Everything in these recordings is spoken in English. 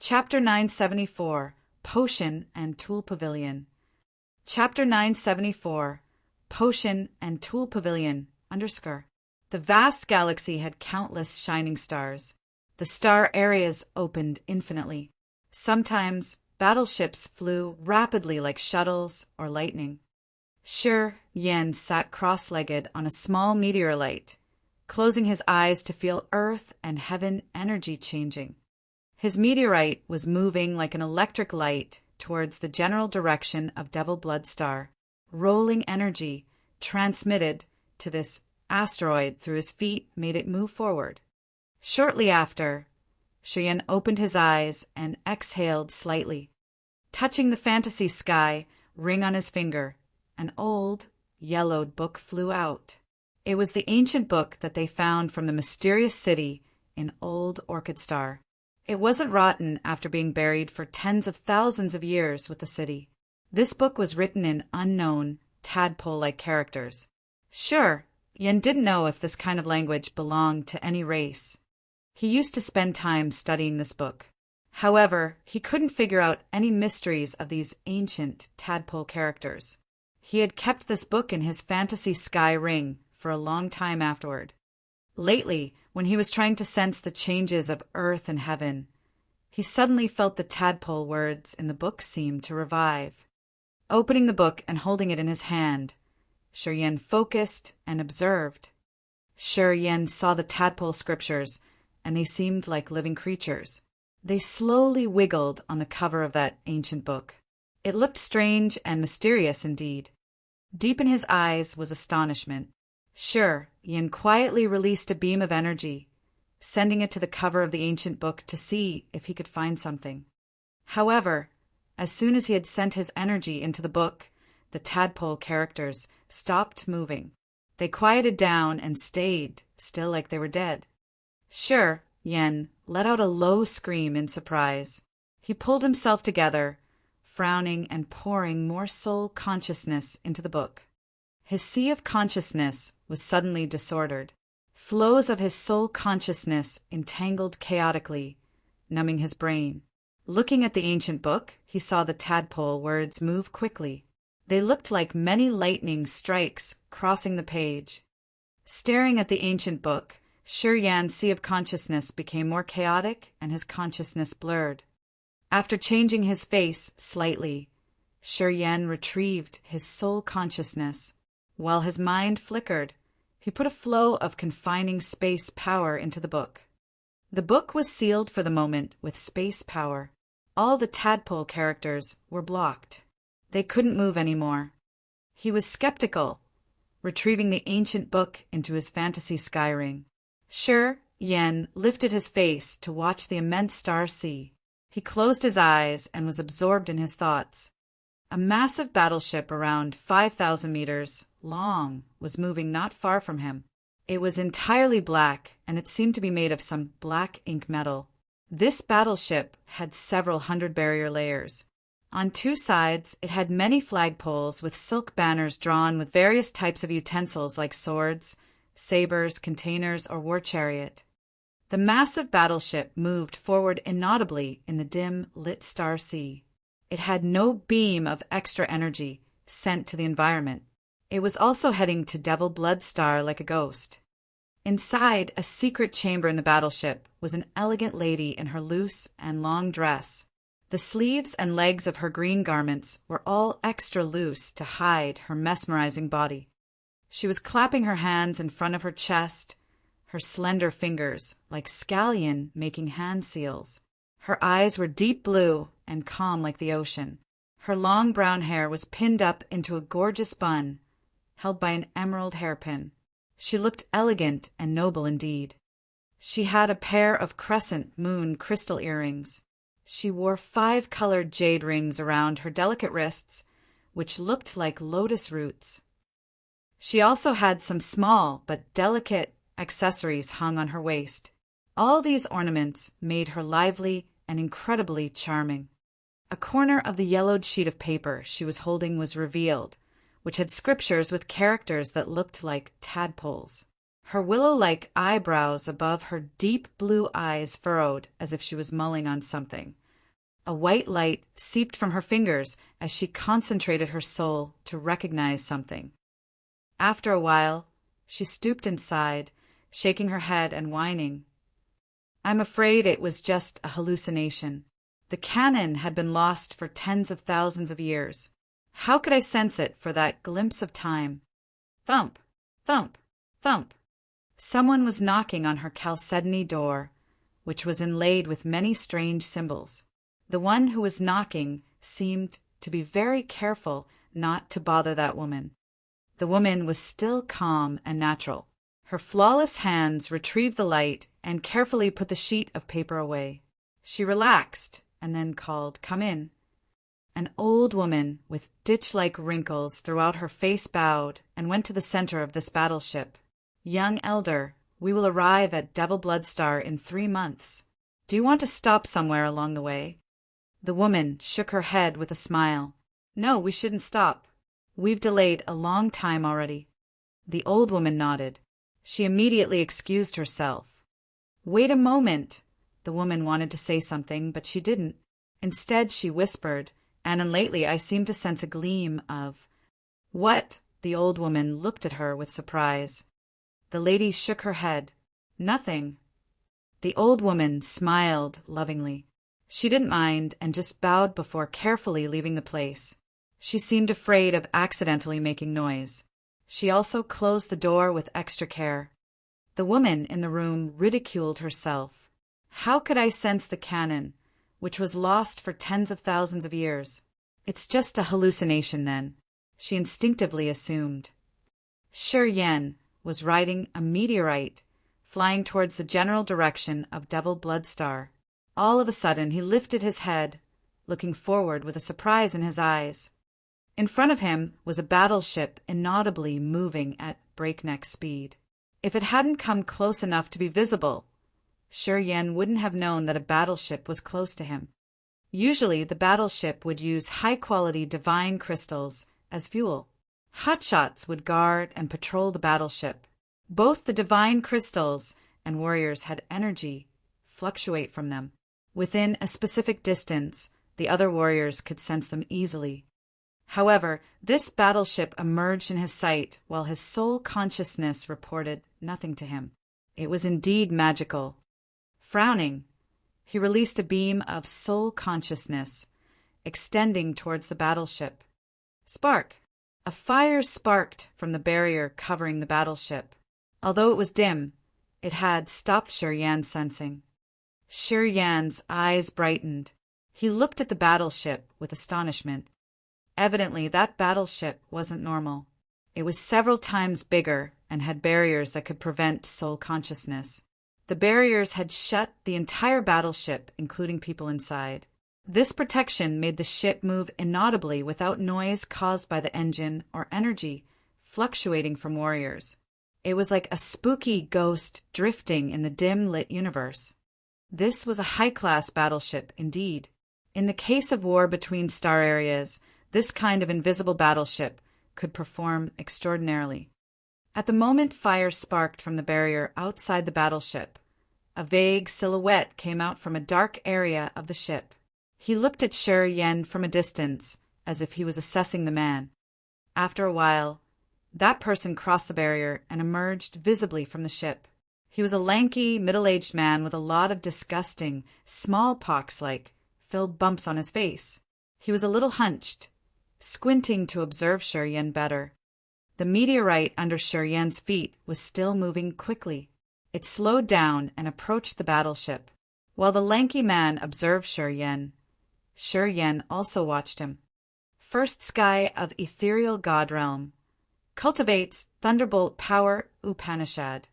Chapter 974, Potion and Tool Pavilion. Chapter 974, Potion and Tool Pavilion, _. The vast galaxy had countless shining stars. The star areas opened infinitely. Sometimes battleships flew rapidly like shuttles or lightning. Shi Yan sat cross-legged on a small meteorite, closing his eyes to feel Earth and heaven energy changing. His meteorite was moving like an electric light towards the general direction of Devil Blood Star. Rolling energy transmitted to this asteroid through his feet made it move forward. Shortly after, Shi Yan opened his eyes and exhaled slightly. Touching the fantasy sky ring on his finger, an old, yellowed book flew out. It was the ancient book that they found from the mysterious city in Old Orchid Star. It wasn't rotten after being buried for tens of thousands of years with the city. This book was written in unknown, tadpole-like characters. Sure, Yen didn't know if this kind of language belonged to any race. He used to spend time studying this book. However, he couldn't figure out any mysteries of these ancient tadpole characters. He had kept this book in his fantasy sky ring for a long time afterward. Lately, when he was trying to sense the changes of earth and heaven, he suddenly felt the tadpole words in the book seem to revive. Opening the book and holding it in his hand, Shi Yan focused and observed. Shi Yan saw the tadpole scriptures, and they seemed like living creatures. They slowly wiggled on the cover of that ancient book. It looked strange and mysterious indeed. Deep in his eyes was astonishment. Shi Yan quietly released a beam of energy, sending it to the cover of the ancient book to see if he could find something. However, as soon as he had sent his energy into the book, the tadpole characters stopped moving. They quieted down and stayed still like they were dead. Shi Yan let out a low scream in surprise. He pulled himself together, frowning and pouring more soul consciousness into the book. His sea of consciousness was suddenly disordered. Flows of his soul consciousness entangled chaotically, numbing his brain. Looking at the ancient book, he saw the tadpole words move quickly. They looked like many lightning strikes crossing the page. Staring at the ancient book, Shi Yan's sea of consciousness became more chaotic and his consciousness blurred. After changing his face slightly, Shi Yan retrieved his soul consciousness. While his mind flickered, he put a flow of confining space power into the book. The book was sealed for the moment with space power. All the tadpole characters were blocked. They couldn't move anymore. He was skeptical, retrieving the ancient book into his fantasy sky ring. Shi Yan lifted his face to watch the immense star sea. He closed his eyes and was absorbed in his thoughts. A massive battleship around 5,000 meters long was moving not far from him. It was entirely black, and it seemed to be made of some black ink metal. This battleship had several hundred barrier layers. On two sides, it had many flagpoles with silk banners drawn with various types of utensils like swords, sabers, containers, or war chariot. The massive battleship moved forward inaudibly in the dim, lit star sea. It had no beam of extra energy sent to the environment. It was also heading to Devil Blood Star like a ghost. Inside a secret chamber in the battleship was an elegant lady in her loose and long dress. The sleeves and legs of her green garments were all extra loose to hide her mesmerizing body. She was clapping her hands in front of her chest, her slender fingers like scallion making hand seals. Her eyes were deep blue and calm like the ocean. Her long brown hair was pinned up into a gorgeous bun, held by an emerald hairpin. She looked elegant and noble indeed. She had a pair of crescent moon crystal earrings. She wore 5-colored jade rings around her delicate wrists, which looked like lotus roots. She also had some small but delicate accessories hung on her waist. All these ornaments made her lively and incredibly charming. A corner of the yellowed sheet of paper she was holding was revealed, which had scriptures with characters that looked like tadpoles. Her willow-like eyebrows above her deep blue eyes furrowed as if she was mulling on something, A white light seeped from her fingers as she concentrated her soul to recognize something. After a while, she stooped inside, shaking her head and whining. I'm afraid it was just a hallucination. The canon had been lost for tens of thousands of years. How could I sense it for that glimpse of time? Thump, thump, thump. Someone was knocking on her chalcedony door, which was inlaid with many strange symbols. The one who was knocking seemed to be very careful not to bother that woman. The woman was still calm and natural. Her flawless hands retrieved the light and carefully put the sheet of paper away. She relaxed and then called, "Come in." An old woman with ditch-like wrinkles throughout her face bowed and went to the center of this battleship. "Young elder, we will arrive at Devil Bloodstar in 3 months. Do you want to stop somewhere along the way?" The woman shook her head with a smile. "No, we shouldn't stop. We've delayed a long time already." The old woman nodded. She immediately excused herself. "Wait a moment." The woman wanted to say something, but she didn't. Instead, she whispered, and lately I seemed to sense a gleam of— "What?" The old woman looked at her with surprise. The lady shook her head. "Nothing." The old woman smiled lovingly. She didn't mind and just bowed before carefully leaving the place. She seemed afraid of accidentally making noise. She also closed the door with extra care. The woman in the room ridiculed herself. How could I sense the canon, which was lost for tens of thousands of years? It's just a hallucination, then, she instinctively assumed. Shi Yan was riding a meteorite, flying towards the general direction of Devil Bloodstar. All of a sudden, he lifted his head, looking forward with a surprise in his eyes. In front of him was a battleship inaudibly moving at breakneck speed. If it hadn't come close enough to be visible, Shi Yan wouldn't have known that a battleship was close to him. Usually, the battleship would use high-quality divine crystals as fuel. Hotshots would guard and patrol the battleship. Both the divine crystals and warriors had energy fluctuate from them. Within a specific distance, the other warriors could sense them easily. However, this battleship emerged in his sight while his soul consciousness reported nothing to him. It was indeed magical. Frowning, he released a beam of soul consciousness, extending towards the battleship. Spark! A fire sparked from the barrier covering the battleship. Although it was dim, it had stopped Shi Yan's sensing. Shi Yan's eyes brightened. He looked at the battleship with astonishment. Evidently, that battleship wasn't normal. It was several times bigger and had barriers that could prevent soul consciousness. The barriers had shut the entire battleship, including people inside. This protection made the ship move inaudibly without noise caused by the engine or energy fluctuating from warriors. It was like a spooky ghost drifting in the dim-lit universe. This was a high-class battleship indeed. In the case of war between star areas, this kind of invisible battleship could perform extraordinarily. At the moment fire sparked from the barrier outside the battleship, a vague silhouette came out from a dark area of the ship. He looked at Shi Yan from a distance, as if he was assessing the man. After a while, that person crossed the barrier and emerged visibly from the ship. He was a lanky, middle-aged man with a lot of disgusting, smallpox-like, filled bumps on his face. He was a little hunched, squinting to observe Shi Yan better. The meteorite under Shi Yan's feet was still moving quickly. It slowed down and approached the battleship. While the lanky man observed Shi Yan also watched him. First sky of ethereal god realm. Cultivates thunderbolt power Upanishad.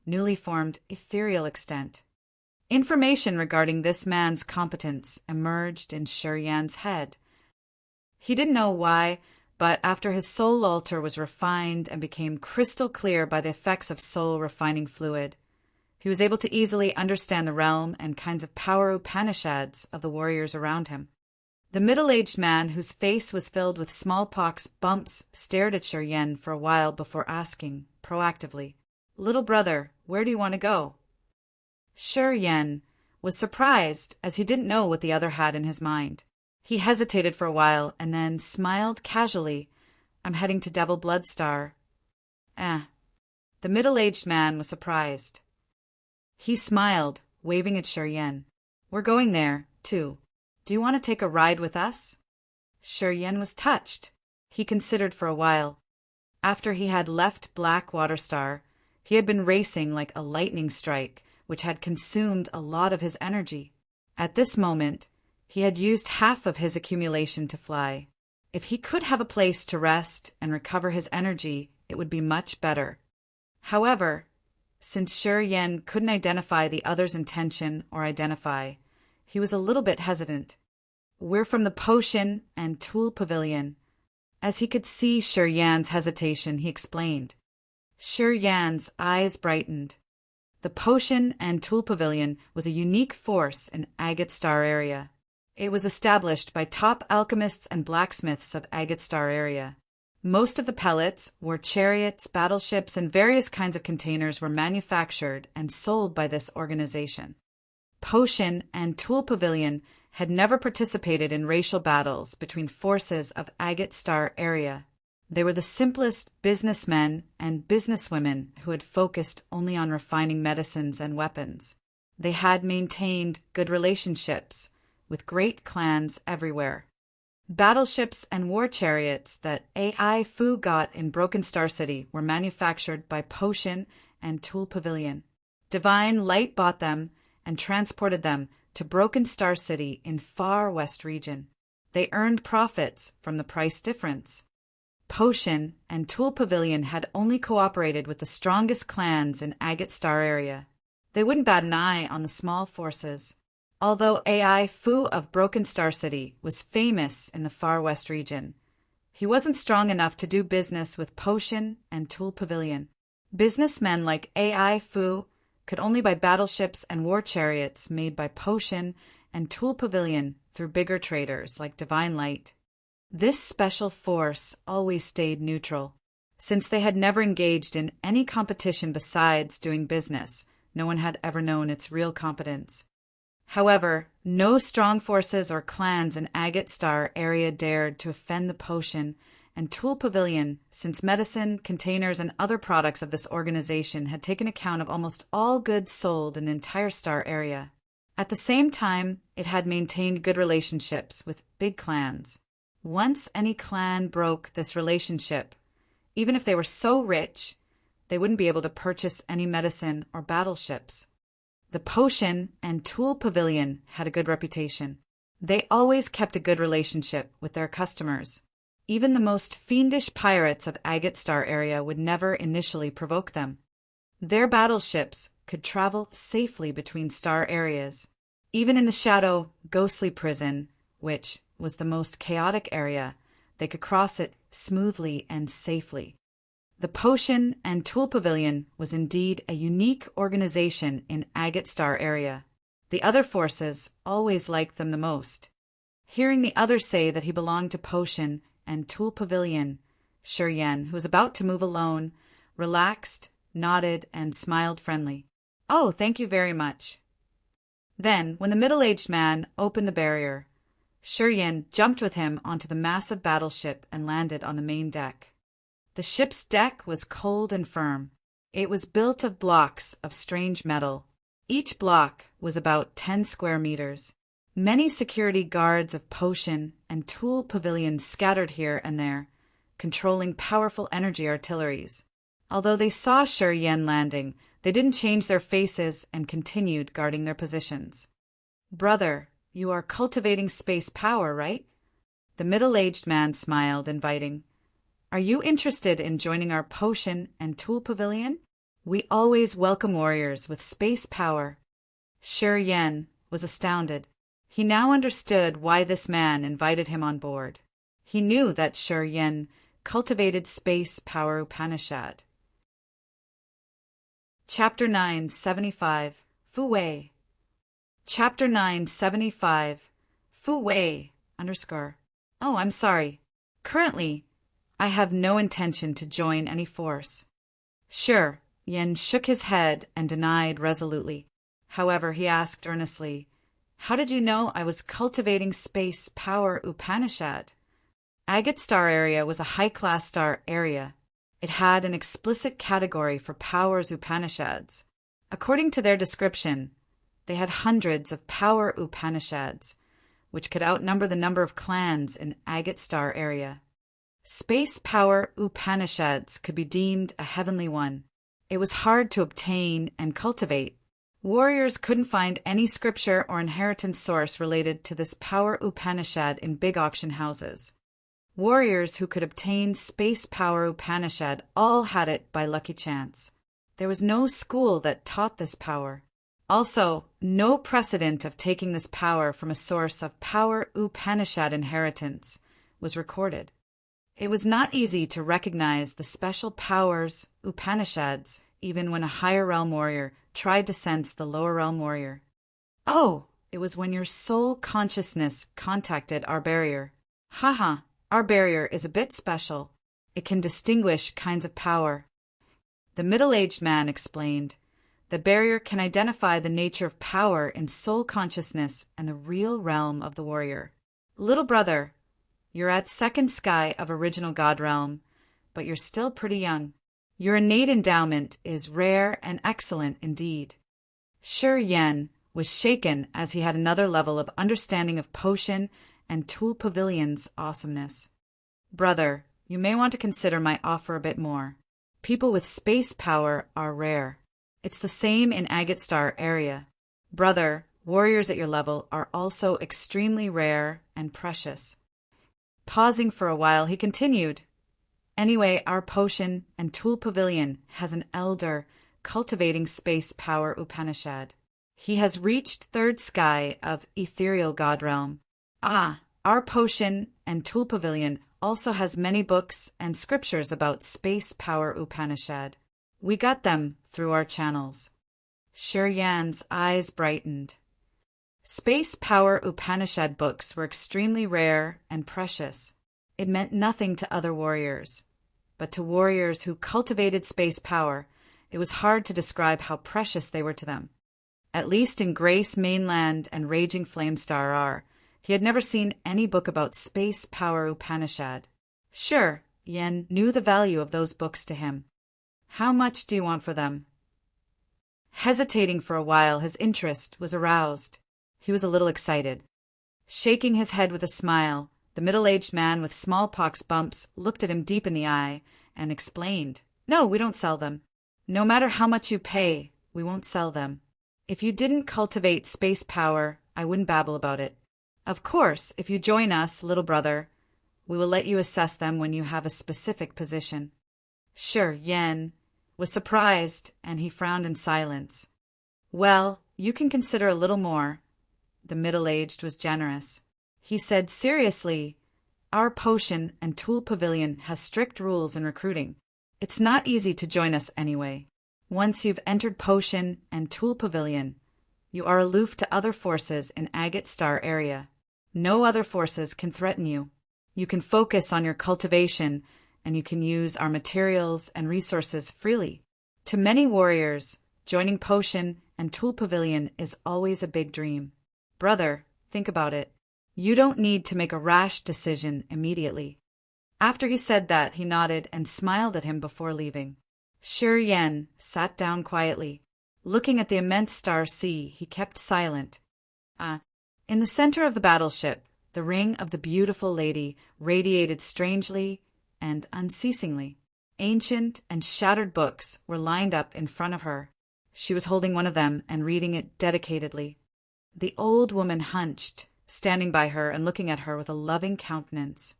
Newly formed ethereal extent. Information regarding this man's competence emerged in Shi Yan's head. He didn't know why, but after his soul altar was refined and became crystal clear by the effects of soul refining fluid, he was able to easily understand the realm and kinds of power Upanishads of the warriors around him. The middle-aged man, whose face was filled with smallpox bumps, stared at Shi Yan for a while before asking, proactively, "Little brother, where do you want to go?" Shi Yan was surprised as he didn't know what the other had in his mind. He hesitated for a while and then smiled casually. I'm heading to Devil Bloodstar. The middle-aged man was surprised. He smiled, waving at Yen. We're going there, too. Do you want to take a ride with us? Yen was touched. He considered for a while. After he had left Blackwater Star, he had been racing like a lightning strike, which had consumed a lot of his energy. At this moment, he had used half of his accumulation to fly. If he could have a place to rest and recover his energy, it would be much better. However, since Yen couldn't identify the other's intention or identify, he was a little bit hesitant. We're from the Potion and Tool Pavilion. As he could see Yen's hesitation, he explained. Yen's eyes brightened. The Potion and Tool Pavilion was a unique force in Agate Star area. It was established by top alchemists and blacksmiths of Agate Star area. Most of the pellets, war chariots, battleships, and various kinds of containers were manufactured and sold by this organization. Potion and Tool Pavilion had never participated in racial battles between forces of Agate Star area. They were the simplest businessmen and businesswomen who had focused only on refining medicines and weapons. They had maintained good relationships with great clans everywhere. Battleships and war chariots that AI Fu got in Broken Star City were manufactured by Potion and Tool Pavilion. Divine Light bought them and transported them to Broken Star City in Far West region. They earned profits from the price difference. Potion and Tool Pavilion had only cooperated with the strongest clans in Agate Star area. They wouldn't bat an eye on the small forces. Although AI Fu of Broken Star City was famous in the Far West region, he wasn't strong enough to do business with Potion and Tool Pavilion. Businessmen like AI Fu could only buy battleships and war chariots made by Potion and Tool Pavilion through bigger traders like Divine Light. This special force always stayed neutral. Since they had never engaged in any competition besides doing business, no one had ever known its real competence. However, no strong forces or clans in Agate Star area dared to offend the Potion and Tool Pavilion, since medicine, containers, and other products of this organization had taken account of almost all goods sold in the entire star area. At the same time, it had maintained good relationships with big clans. Once any clan broke this relationship, even if they were so rich, they wouldn't be able to purchase any medicine or battleships. The Potion and Tool Pavilion had a good reputation. They always kept a good relationship with their customers. Even the most fiendish pirates of Agate Star area would never initially provoke them. Their battleships could travel safely between star areas. Even in the Shadow Ghostly Prison, which was the most chaotic area, they could cross it smoothly and safely. The Potion and Tool Pavilion was indeed a unique organization in Agate Star area. The other forces always liked them the most. Hearing the others say that he belonged to Potion and Tool Pavilion, Yen, who was about to move alone, relaxed, nodded, and smiled friendly. Oh, thank you very much. Then, when the middle-aged man opened the barrier, Yen jumped with him onto the massive battleship and landed on the main deck. The ship's deck was cold and firm. It was built of blocks of strange metal. Each block was about 10 square meters. Many security guards of Potion and Tool Pavilions scattered here and there, controlling powerful energy artilleries. Although they saw Yen landing, they didn't change their faces and continued guarding their positions. Brother, you are cultivating space power, right? The middle-aged man smiled, inviting. Are you interested in joining our Potion and Tool Pavilion? We always welcome warriors with space power. Yen was astounded. He now understood why this man invited him on board. He knew that Yen cultivated space power Upanishad. Chapter 975 Fu Wei. Chapter 975 Fu Wei _ Oh, I'm sorry. Currently, I have no intention to join any force. Yen shook his head and denied resolutely. However, he asked earnestly, "How did you know I was cultivating space power Upanishad?" Agate Star area was a high-class star area. It had an explicit category for powers Upanishads. According to their description, they had hundreds of power Upanishads, which could outnumber the number of clans in Agate Star area. Space power Upanishads could be deemed a heavenly one. It was hard to obtain and cultivate. Warriors couldn't find any scripture or inheritance source related to this power Upanishad in big auction houses. Warriors who could obtain space power Upanishad all had it by lucky chance. There was no school that taught this power. Also, no precedent of taking this power from a source of power Upanishad inheritance was recorded. It was not easy to recognize the special powers Upanishads even when a higher realm warrior tried to sense the lower realm warrior. Oh, it was when your soul consciousness contacted our barrier. Haha, our barrier is a bit special. It can distinguish kinds of power. The middle-aged man explained. The barrier can identify the nature of power in soul consciousness and the real realm of the warrior. Little brother, you're at second sky of original God realm, but you're still pretty young. Your innate endowment is rare and excellent indeed. Shi Yan was shaken as he had another level of understanding of potion and Tool Pavilion's awesomeness. Brother, you may want to consider my offer a bit more. People with space power are rare. It's the same in Agate Star area. Brother, warriors at your level are also extremely rare and precious. Pausing for a while, he continued. Anyway, our potion and Tool Pavilion has an elder cultivating space power Upanishad. He has reached third sky of ethereal God realm. Our potion and Tool Pavilion also has many books and scriptures about space power Upanishad. We got them through our channels. Shi Yan's eyes brightened. Space power Upanishad books were extremely rare and precious. It meant nothing to other warriors. But to warriors who cultivated space power, it was hard to describe how precious they were to them. At least in Grace Mainland and Raging Flamestar R, he had never seen any book about space power Upanishad. Sure, Yen knew the value of those books to him. How much do you want for them? Hesitating for a while, his interest was aroused. He was a little excited. Shaking his head with a smile, the middle-aged man with smallpox bumps looked at him deep in the eye and explained, "No, we don't sell them. No matter how much you pay, we won't sell them. If you didn't cultivate space power, I wouldn't babble about it. Of course, if you join us, little brother, we will let you assess them when you have a specific position." Sure, Yen was surprised, and he frowned in silence. "Well, you can consider a little more." The middle-aged was generous. He said seriously, "Our potion and Tool Pavilion has strict rules in recruiting. It's not easy to join us anyway. Once you've entered potion and Tool Pavilion, you are aloof to other forces in Agate Star area. No other forces can threaten you. You can focus on your cultivation, and you can use our materials and resources freely. To many warriors, joining potion and Tool Pavilion is always a big dream. Brother, think about it. You don't need to make a rash decision immediately." After he said that, he nodded and smiled at him before leaving. Shi Yan sat down quietly. Looking at the immense star sea, he kept silent. In the center of the battleship, the ring of the beautiful lady radiated strangely and unceasingly. Ancient and shattered books were lined up in front of her. She was holding one of them and reading it dedicatedly. The old woman hunched, standing by her and looking at her with a loving countenance.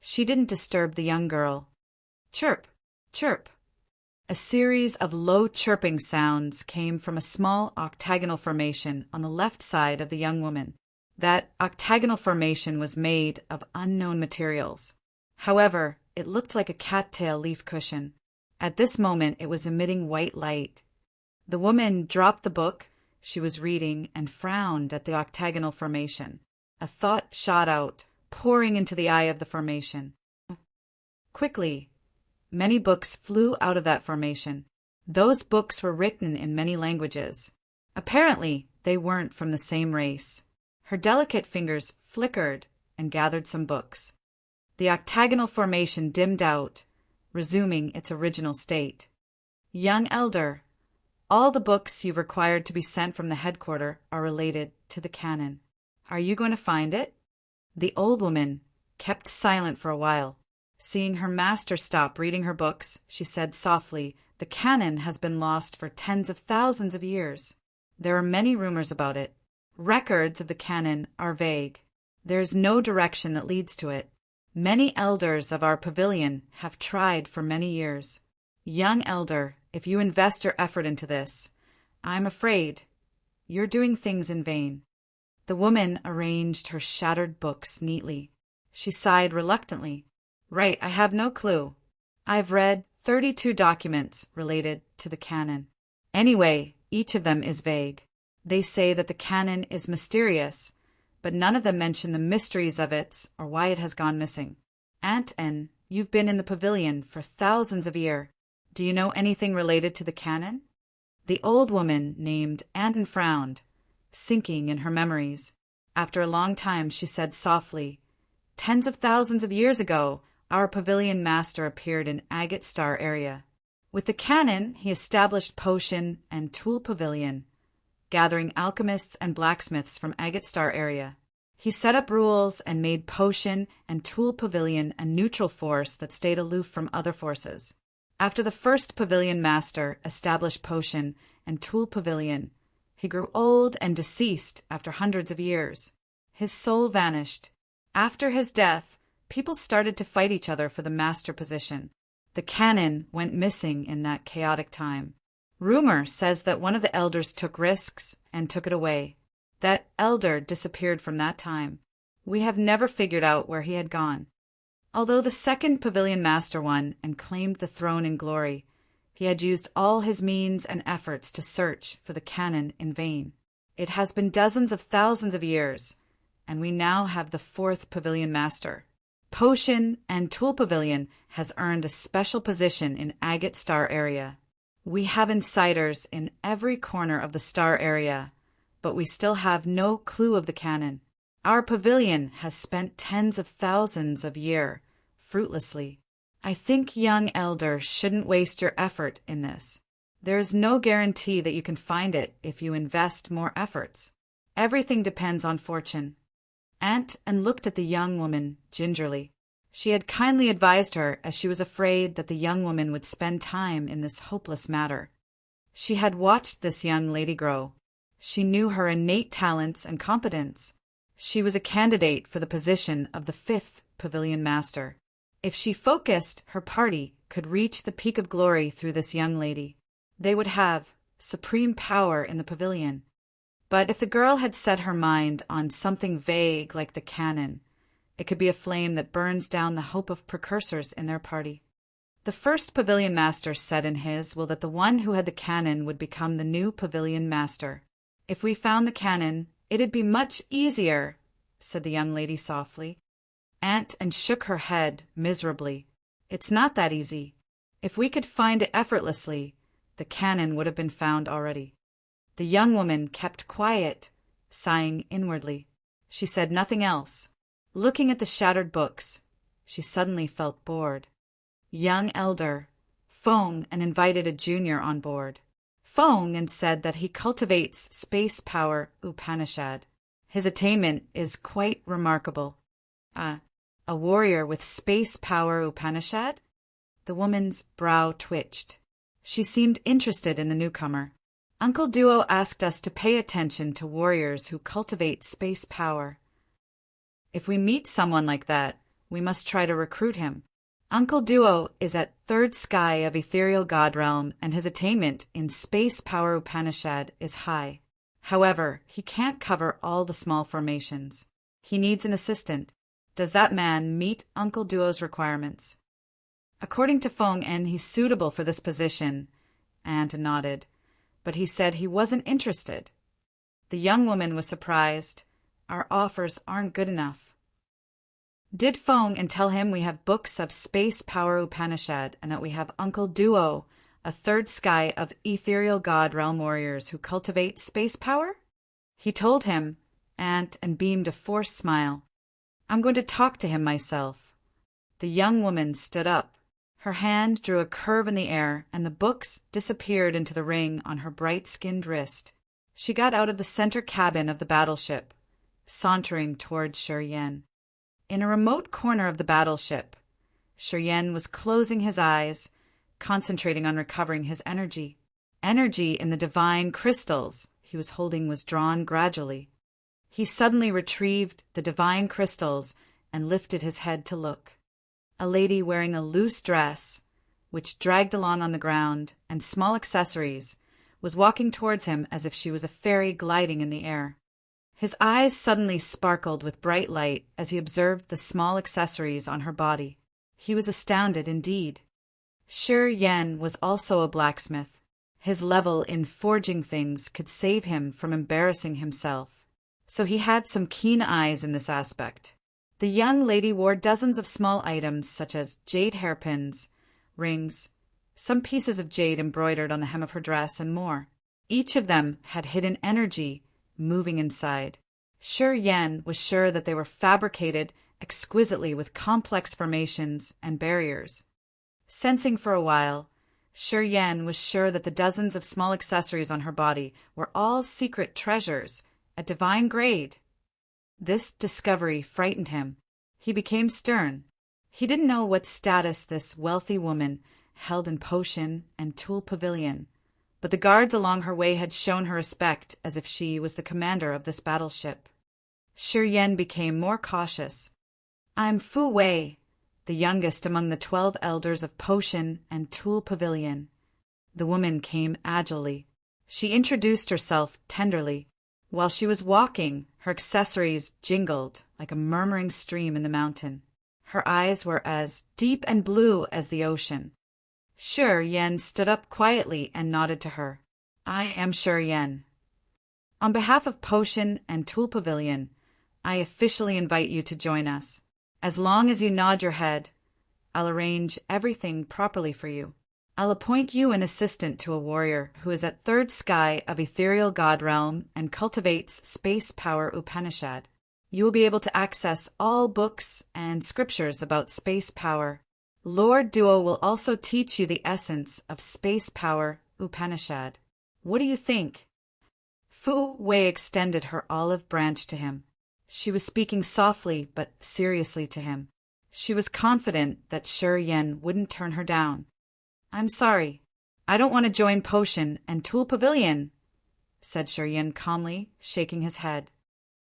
She didn't disturb the young girl. Chirp, chirp. A series of low chirping sounds came from a small octagonal formation on the left side of the young woman. That octagonal formation was made of unknown materials. However, it looked like a cattail leaf cushion. At this moment, it was emitting white light. The woman dropped the book she was reading and frowned at the octagonal formation. A thought shot out, pouring into the eye of the formation. Quickly, many books flew out of that formation. Those books were written in many languages. Apparently, they weren't from the same race. Her delicate fingers flickered and gathered some books. The octagonal formation dimmed out, resuming its original state. Young elder, all the books you've required to be sent from the headquarters are related to the canon. Are you going to find it? The old woman kept silent for a while. Seeing her master stop reading her books, she said softly, "The canon has been lost for tens of thousands of years. There are many rumors about it. Records of the canon are vague. There is no direction that leads to it. Many elders of our pavilion have tried for many years. Young elder, if you invest your effort into this, I'm afraid you're doing things in vain." The woman arranged her shattered books neatly. She sighed reluctantly. "Right, I have no clue. I've read 32 documents related to the canon. Anyway, each of them is vague. They say that the canon is mysterious, but none of them mention the mysteries of it or why it has gone missing. Aunt N, you've been in the pavilion for thousands of years. Do you know anything related to the canon?" The old woman named Anne frowned, sinking in her memories. After a long time she said softly, "Tens of thousands of years ago, our pavilion master appeared in Agate Star area. With the canon, he established potion and tool pavilion, gathering alchemists and blacksmiths from Agate Star area. He set up rules and made potion and tool pavilion a neutral force that stayed aloof from other forces. After the first pavilion master established potion and tool pavilion, he grew old and deceased after hundreds of years. His soul vanished. After his death, people started to fight each other for the master position. The canon went missing in that chaotic time. Rumor says that one of the elders took risks and took it away. That elder disappeared from that time. We have never figured out where he had gone. Although the second pavilion master won and claimed the throne in glory, he had used all his means and efforts to search for the canon in vain. It has been dozens of thousands of years, and we now have the fourth pavilion master. Potion and tool pavilion has earned a special position in Agate Star area. We have insiders in every corner of the star area, but we still have no clue of the canon. Our pavilion has spent tens of thousands of years fruitlessly. I think, young elder, shouldn't waste your effort in this. There is no guarantee that you can find it if you invest more efforts. Everything depends on fortune." Aunt Anne looked at the young woman gingerly. She had kindly advised her, as she was afraid that the young woman would spend time in this hopeless matter. She had watched this young lady grow. She knew her innate talents and competence. She was a candidate for the position of the fifth pavilion master. If she focused, her party could reach the peak of glory through this young lady. They would have supreme power in the pavilion. But if the girl had set her mind on something vague like the canon, it could be a flame that burns down the hope of precursors in their party. The first pavilion master said in his will that the one who had the canon would become the new pavilion master. "If we found the canon, it'd be much easier," said the young lady softly. Aunt Anne shook her head miserably. "It's not that easy. If we could find it effortlessly, the canon would have been found already." The young woman kept quiet, sighing inwardly. She said nothing else. Looking at the shattered books, she suddenly felt bored. Young elder phoned and invited a junior on board. Phoned and said that he cultivates space power Upanishad. His attainment is quite remarkable. A warrior with space power Upanishad? The woman's brow twitched. She seemed interested in the newcomer. "Uncle Duo asked us to pay attention to warriors who cultivate space power. If we meet someone like that, we must try to recruit him. Uncle Duo is at third sky of ethereal god realm, and his attainment in space power Upanishad is high. However, he can't cover all the small formations. He needs an assistant. Does that man meet Uncle Duo's requirements?" According to Feng En, he's suitable for this position, Aunt nodded, but he said he wasn't interested. The young woman was surprised. "Our offers aren't good enough." "Did Feng and tell him we have books of space power Upanishad and that we have Uncle Duo a third sky of ethereal god realm warriors who cultivate space power? He told him, and beamed a forced smile. I'm going to talk to him myself. The young woman stood up. Her hand drew a curve in the air, and the books disappeared into the ring on her bright-skinned wrist. She got out of the center cabin of the battleship, sauntering toward Shi Yan. In a remote corner of the battleship, Shi Yan was closing his eyes, concentrating on recovering his energy. Energy in the divine crystals he was holding was drawn gradually. He suddenly retrieved the divine crystals and lifted his head to look. A lady wearing a loose dress, which dragged along on the ground, and small accessories, was walking towards him as if she was a fairy gliding in the air. His eyes suddenly sparkled with bright light as he observed the small accessories on her body. He was astounded indeed. Shi Yan was also a blacksmith. His level in forging things could save him from embarrassing himself, so he had some keen eyes in this aspect. The young lady wore dozens of small items such as jade hairpins, rings, some pieces of jade embroidered on the hem of her dress, and more. Each of them had hidden energy moving inside. Shi Yan was sure that they were fabricated exquisitely with complex formations and barriers. Sensing for a while, Shi Yan was sure that the dozens of small accessories on her body were all secret treasures at divine grade. This discovery frightened him. He became stern. He didn't know what status this wealthy woman held in Potion and Tool Pavilion, but the guards along her way had shown her respect as if she was the commander of this battleship. Shi Yan became more cautious. I'm Fu Wei, the youngest among the 12 elders of Potion and Tool Pavilion. The woman came agilely. She introduced herself tenderly. While she was walking, her accessories jingled like a murmuring stream in the mountain. Her eyes were as deep and blue as the ocean. Shi Yan stood up quietly and nodded to her. I am Shi Yan. On behalf of Potion and Tool Pavilion, I officially invite you to join us. As long as you nod your head, I'll arrange everything properly for you. I'll appoint you an assistant to a warrior who is at third sky of ethereal god realm and cultivates space power Upanishad. You will be able to access all books and scriptures about space power. Lord Duo will also teach you the essence of space power Upanishad. What do you think? Fu Wei extended her olive branch to him. She was speaking softly but seriously to him. She was confident that Shi Yan wouldn't turn her down. I'm sorry. I don't want to join Potion and Tool Pavilion, said Shi Yan calmly, shaking his head.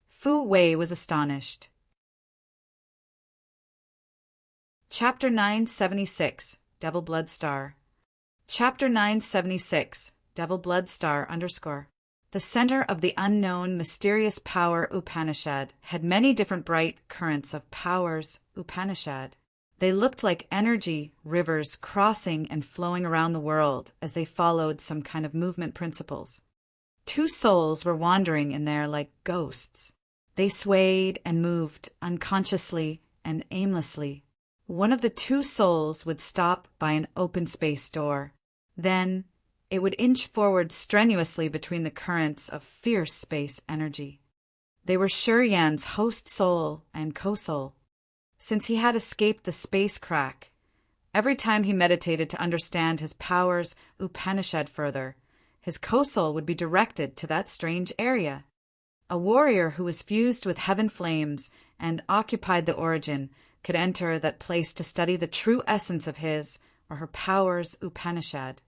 Fu Wei was astonished. Chapter 976, Devil Blood Star. Chapter 976, Devil Blood Star _ The center of the unknown mysterious power Upanishad had many different bright currents of powers Upanishad. They looked like energy rivers crossing and flowing around the world as they followed some kind of movement principles. Two souls were wandering in there like ghosts. They swayed and moved unconsciously and aimlessly. One of the two souls would stop by an open space door. Then it would inch forward strenuously between the currents of fierce space energy. They were Shi Yan's host soul and co-soul. Since he had escaped the space crack, every time he meditated to understand his powers Upanishad further, his co-soul would be directed to that strange area. A warrior who was fused with heaven flames and occupied the origin could enter that place to study the true essence of his or her powers Upanishad.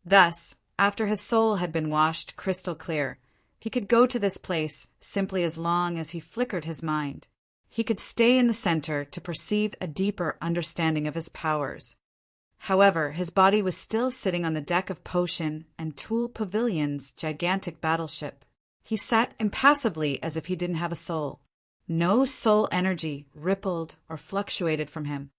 Thus, after his soul had been washed crystal clear, he could go to this place simply as long as he flickered his mind. He could stay in the center to perceive a deeper understanding of his powers. However, his body was still sitting on the deck of Potion and Tool Pavilion's gigantic battleship. He sat impassively as if he didn't have a soul. No soul energy rippled or fluctuated from him.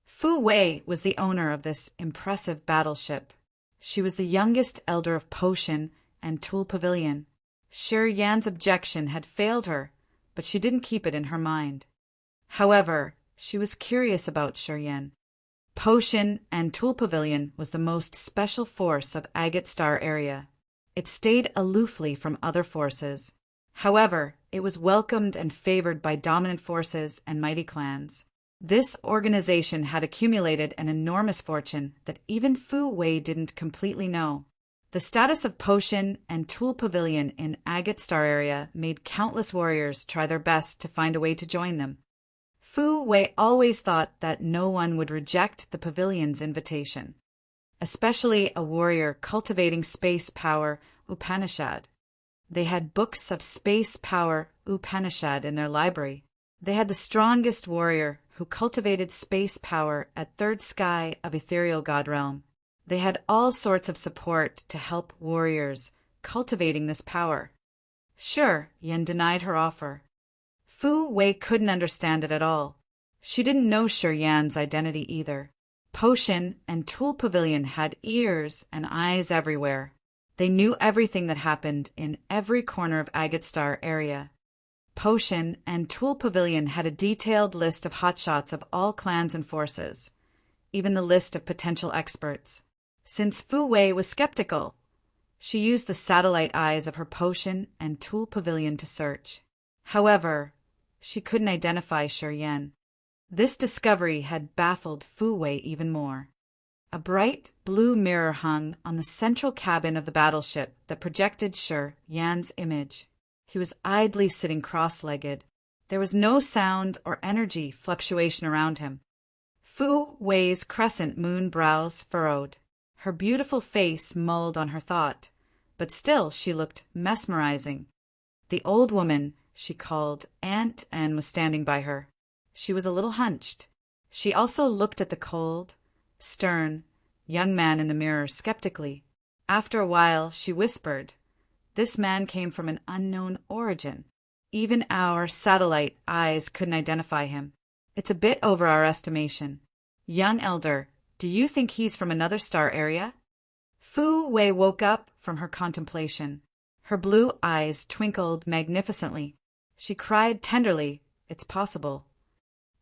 Fu Wei was the owner of this impressive battleship. She was the youngest elder of Potion and Tool Pavilion. Shi Yan's objection had failed her, but she didn't keep it in her mind. However, she was curious about Shi Yan. Potion and Tool Pavilion was the most special force of Agate Star area. It stayed aloofly from other forces. However, it was welcomed and favored by dominant forces and mighty clans. This organization had accumulated an enormous fortune that even Fu Wei didn't completely know. The status of Potion and Tool Pavilion in Agate Star area made countless warriors try their best to find a way to join them. Fu Wei always thought that no one would reject the pavilion's invitation, especially a warrior cultivating space power Upanishad. They had books of space power Upanishad in their library. They had the strongest warrior who cultivated space power at third sky of ethereal god realm. They had all sorts of support to help warriors cultivating this power. Sure, Yen denied her offer. Fu Wei couldn't understand it at all. She didn't know Shi Yan's identity either. Potion and Tool Pavilion had ears and eyes everywhere. They knew everything that happened in every corner of Agate Star area. Potion and Tool Pavilion had a detailed list of hotshots of all clans and forces, even the list of potential experts. Since Fu Wei was skeptical, she used the satellite eyes of her Potion and Tool Pavilion to search. However, she couldn't identify Shi Yan. This discovery had baffled Fu Wei even more. A bright blue mirror hung on the central cabin of the battleship that projected Shi Yan's image. He was idly sitting cross-legged. There was no sound or energy fluctuation around him. Fu Wei's crescent moon brows furrowed. Her beautiful face mulled on her thought, but still she looked mesmerizing. The old woman she called Aunt Anne was standing by her. She was a little hunched. She also looked at the cold, stern, young man in the mirror skeptically. After a while, she whispered, "This man came from an unknown origin. Even our satellite eyes couldn't identify him. It's a bit over our estimation. Young elder, do you think he's from another star area?" Fu Wei woke up from her contemplation. Her blue eyes twinkled magnificently. She cried tenderly, "It's possible."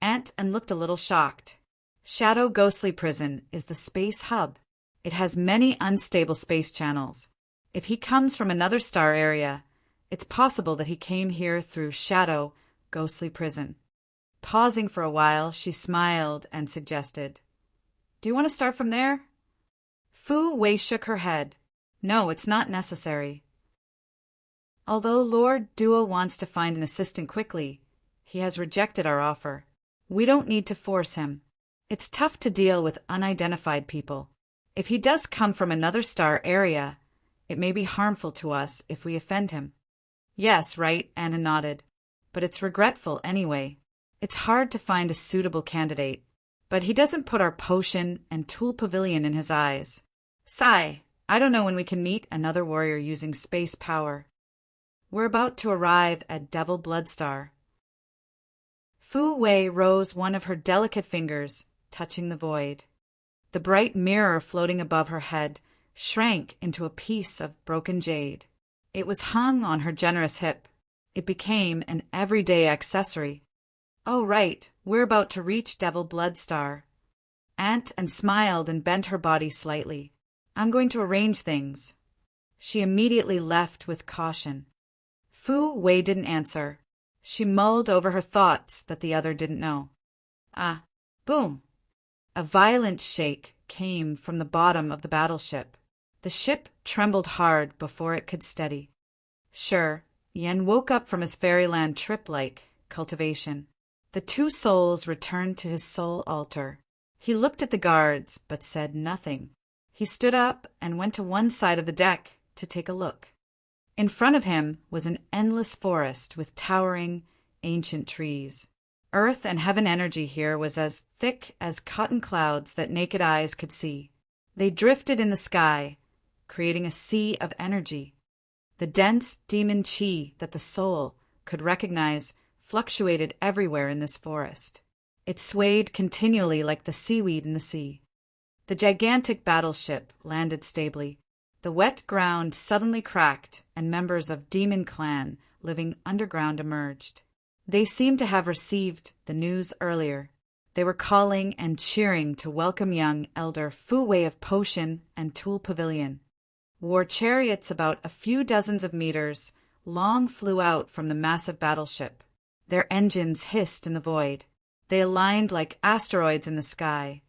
Aunt Anne looked a little shocked. Shadow Ghostly Prison is the space hub. It has many unstable space channels. If he comes from another star area, it's possible that he came here through Shadow Ghostly Prison. Pausing for a while, she smiled and suggested, "Do you want to start from there?" Fu Wei shook her head. "No, it's not necessary. Although Lord Duo wants to find an assistant quickly, he has rejected our offer. We don't need to force him. It's tough to deal with unidentified people. If he does come from another star area, it may be harmful to us if we offend him." "Yes, right," Anna nodded. "But it's regretful anyway. It's hard to find a suitable candidate. But he doesn't put our Potion and Tool Pavilion in his eyes. Sigh, I don't know when we can meet another warrior using space power. We're about to arrive at Devil Bloodstar." Fu Wei rose one of her delicate fingers, touching the void. The bright mirror floating above her head shrank into a piece of broken jade. It was hung on her generous hip. It became an everyday accessory. "Oh, right, we're about to reach Devil Bloodstar." Aunt Anne smiled and bent her body slightly. "I'm going to arrange things." She immediately left with caution. Fu Wei didn't answer. She mulled over her thoughts that the other didn't know. Boom! A violent shake came from the bottom of the battleship. The ship trembled hard before it could steady. Sure, Yen woke up from his fairyland trip-like cultivation. The two souls returned to his soul altar. He looked at the guards, but said nothing. He stood up and went to one side of the deck to take a look. In front of him was an endless forest with towering, ancient trees. Earth and heaven energy here was as thick as cotton clouds that naked eyes could see. They drifted in the sky, creating a sea of energy. The dense demon chi that the soul could recognize fluctuated everywhere in this forest. It swayed continually like the seaweed in the sea. The gigantic battleship landed stably. The wet ground suddenly cracked, and members of Demon Clan living underground emerged. They seemed to have received the news earlier. They were calling and cheering to welcome young elder Fu Wei of Potion and Tool Pavilion. War chariots about a few dozens of meters long flew out from the massive battleship. Their engines hissed in the void. They aligned like asteroids in the sky,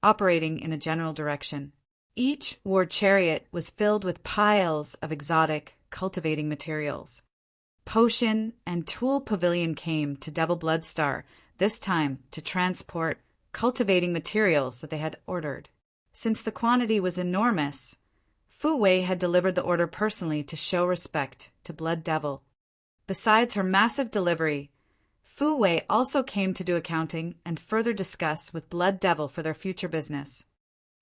operating in a general direction. Each war chariot was filled with piles of exotic, cultivating materials. Potion and Tool Pavilion came to Devil Bloodstar, this time to transport cultivating materials that they had ordered. Since the quantity was enormous, Fu Wei had delivered the order personally to show respect to Blood Devil. Besides her massive delivery, Fu Wei also came to do accounting and further discuss with Blood Devil for their future business.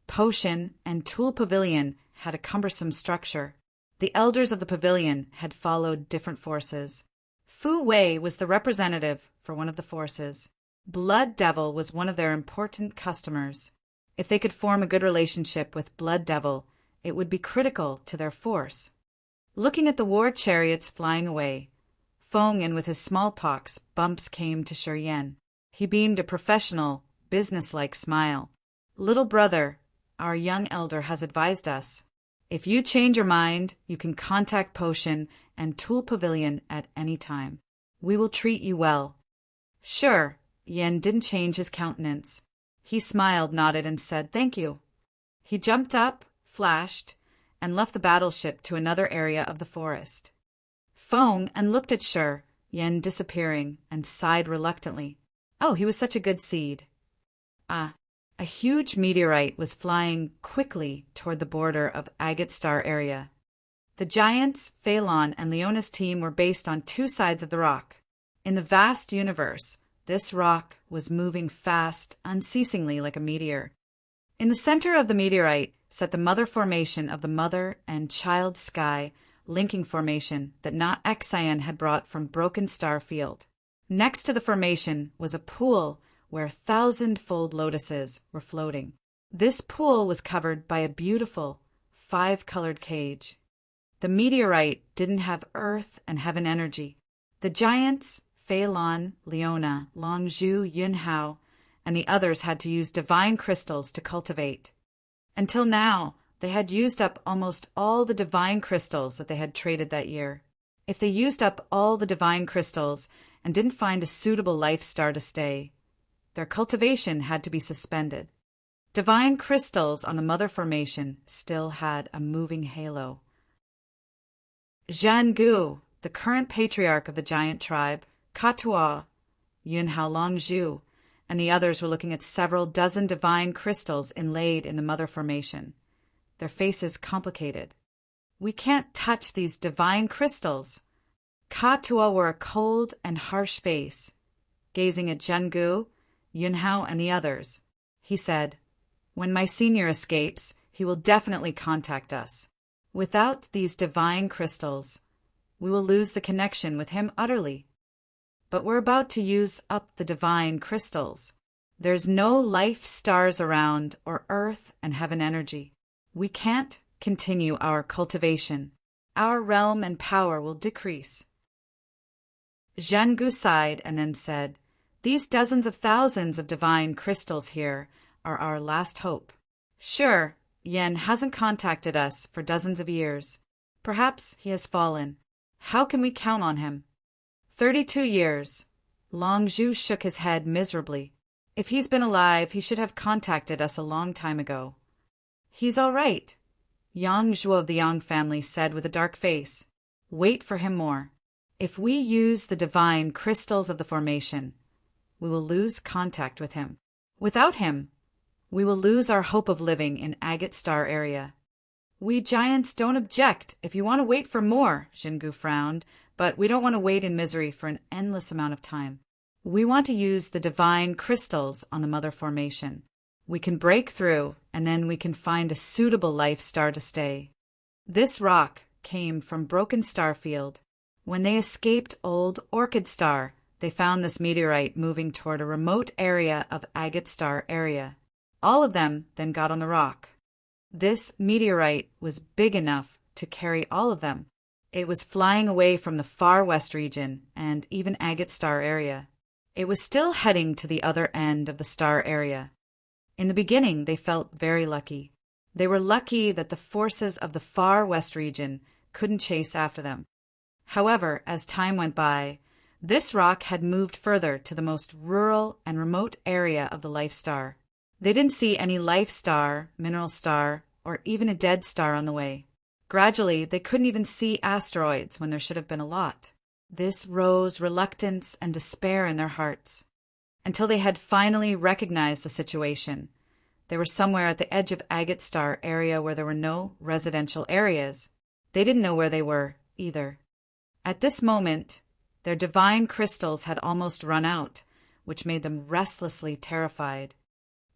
Potion and Tool Pavilion had a cumbersome structure. The elders of the pavilion had followed different forces. Fu Wei was the representative for one of the forces. Blood Devil was one of their important customers. If they could form a good relationship with Blood Devil, it would be critical to their force. Looking at the war chariots flying away, Feng and with his smallpox bumps came to Shi Yan. He beamed a professional, businesslike smile. "Little brother, our young elder has advised us. If you change your mind, you can contact Potion and Tool Pavilion at any time. We will treat you well." "Sure." Yen didn't change his countenance. He smiled, nodded, and said thank you. He jumped up, flashed, and left the battleship to another area of the forest. Feng and looked at Shi Yen disappearing and sighed reluctantly. Oh, he was such a good seed. A huge meteorite was flying quickly toward the border of Agate Star area. The giants, Phelan and Leona's team were based on two sides of the rock. In the vast universe, this rock was moving fast, unceasingly like a meteor. In the center of the meteorite sat the mother formation of the mother and child sky linking formation that Na Xian had brought from Broken Star Field. Next to the formation was a pool where thousand-fold lotuses were floating. This pool was covered by a beautiful, five-colored cage. The meteorite didn't have earth and heaven energy. The giants, Phelan, Leona, Longzhu, Yunhao, and the others had to use divine crystals to cultivate. Until now, they had used up almost all the divine crystals that they had traded that year. If they used up all the divine crystals and didn't find a suitable life star to stay, their cultivation had to be suspended. Divine crystals on the mother formation still had a moving halo. Zhangu, the current patriarch of the giant tribe, Katua, Yunhao Longzhu, and the others were looking at several dozen divine crystals inlaid in the mother formation. Their faces complicated. "We can't touch these divine crystals." Katua wore a cold and harsh face. Gazing at Zhangu, Yunhao, and the others, he said, "When my senior escapes, he will definitely contact us. Without these divine crystals, we will lose the connection with him utterly. But we're about to use up the divine crystals. There's no life stars around or earth and heaven energy. We can't continue our cultivation. Our realm and power will decrease." Zhangu sighed and then said, "These dozens of thousands of divine crystals here are our last hope. Sure, Yen hasn't contacted us for dozens of years. Perhaps he has fallen. How can we count on him?" 32 years. Longzhu shook his head miserably. "If he's been alive, he should have contacted us a long time ago." "He's all right," Yang Zhuo of the Yang family said with a dark face. "Wait for him more. If we use the divine crystals of the formation, we will lose contact with him. Without him, we will lose our hope of living in Agate Star area." "We giants don't object if you want to wait for more," Zhangu frowned, "but we don't want to wait in misery for an endless amount of time. We want to use the divine crystals on the mother formation. We can break through, and then we can find a suitable life star to stay." This rock came from Broken Star Field. When they escaped Old Orchid Star, they found this meteorite moving toward a remote area of Agate Star area. All of them then got on the rock. This meteorite was big enough to carry all of them. It was flying away from the far west region and even Agate Star area. It was still heading to the other end of the star area. In the beginning, they felt very lucky. They were lucky that the forces of the far west region couldn't chase after them. However, as time went by, this rock had moved further to the most rural and remote area of the life star. They didn't see any life star, mineral star, or even a dead star on the way. Gradually, they couldn't even see asteroids when there should have been a lot. This rose reluctance and despair in their hearts, until they had finally recognized the situation. They were somewhere at the edge of Agate Star area where there were no residential areas. They didn't know where they were, either. At this moment, their divine crystals had almost run out, which made them restlessly terrified.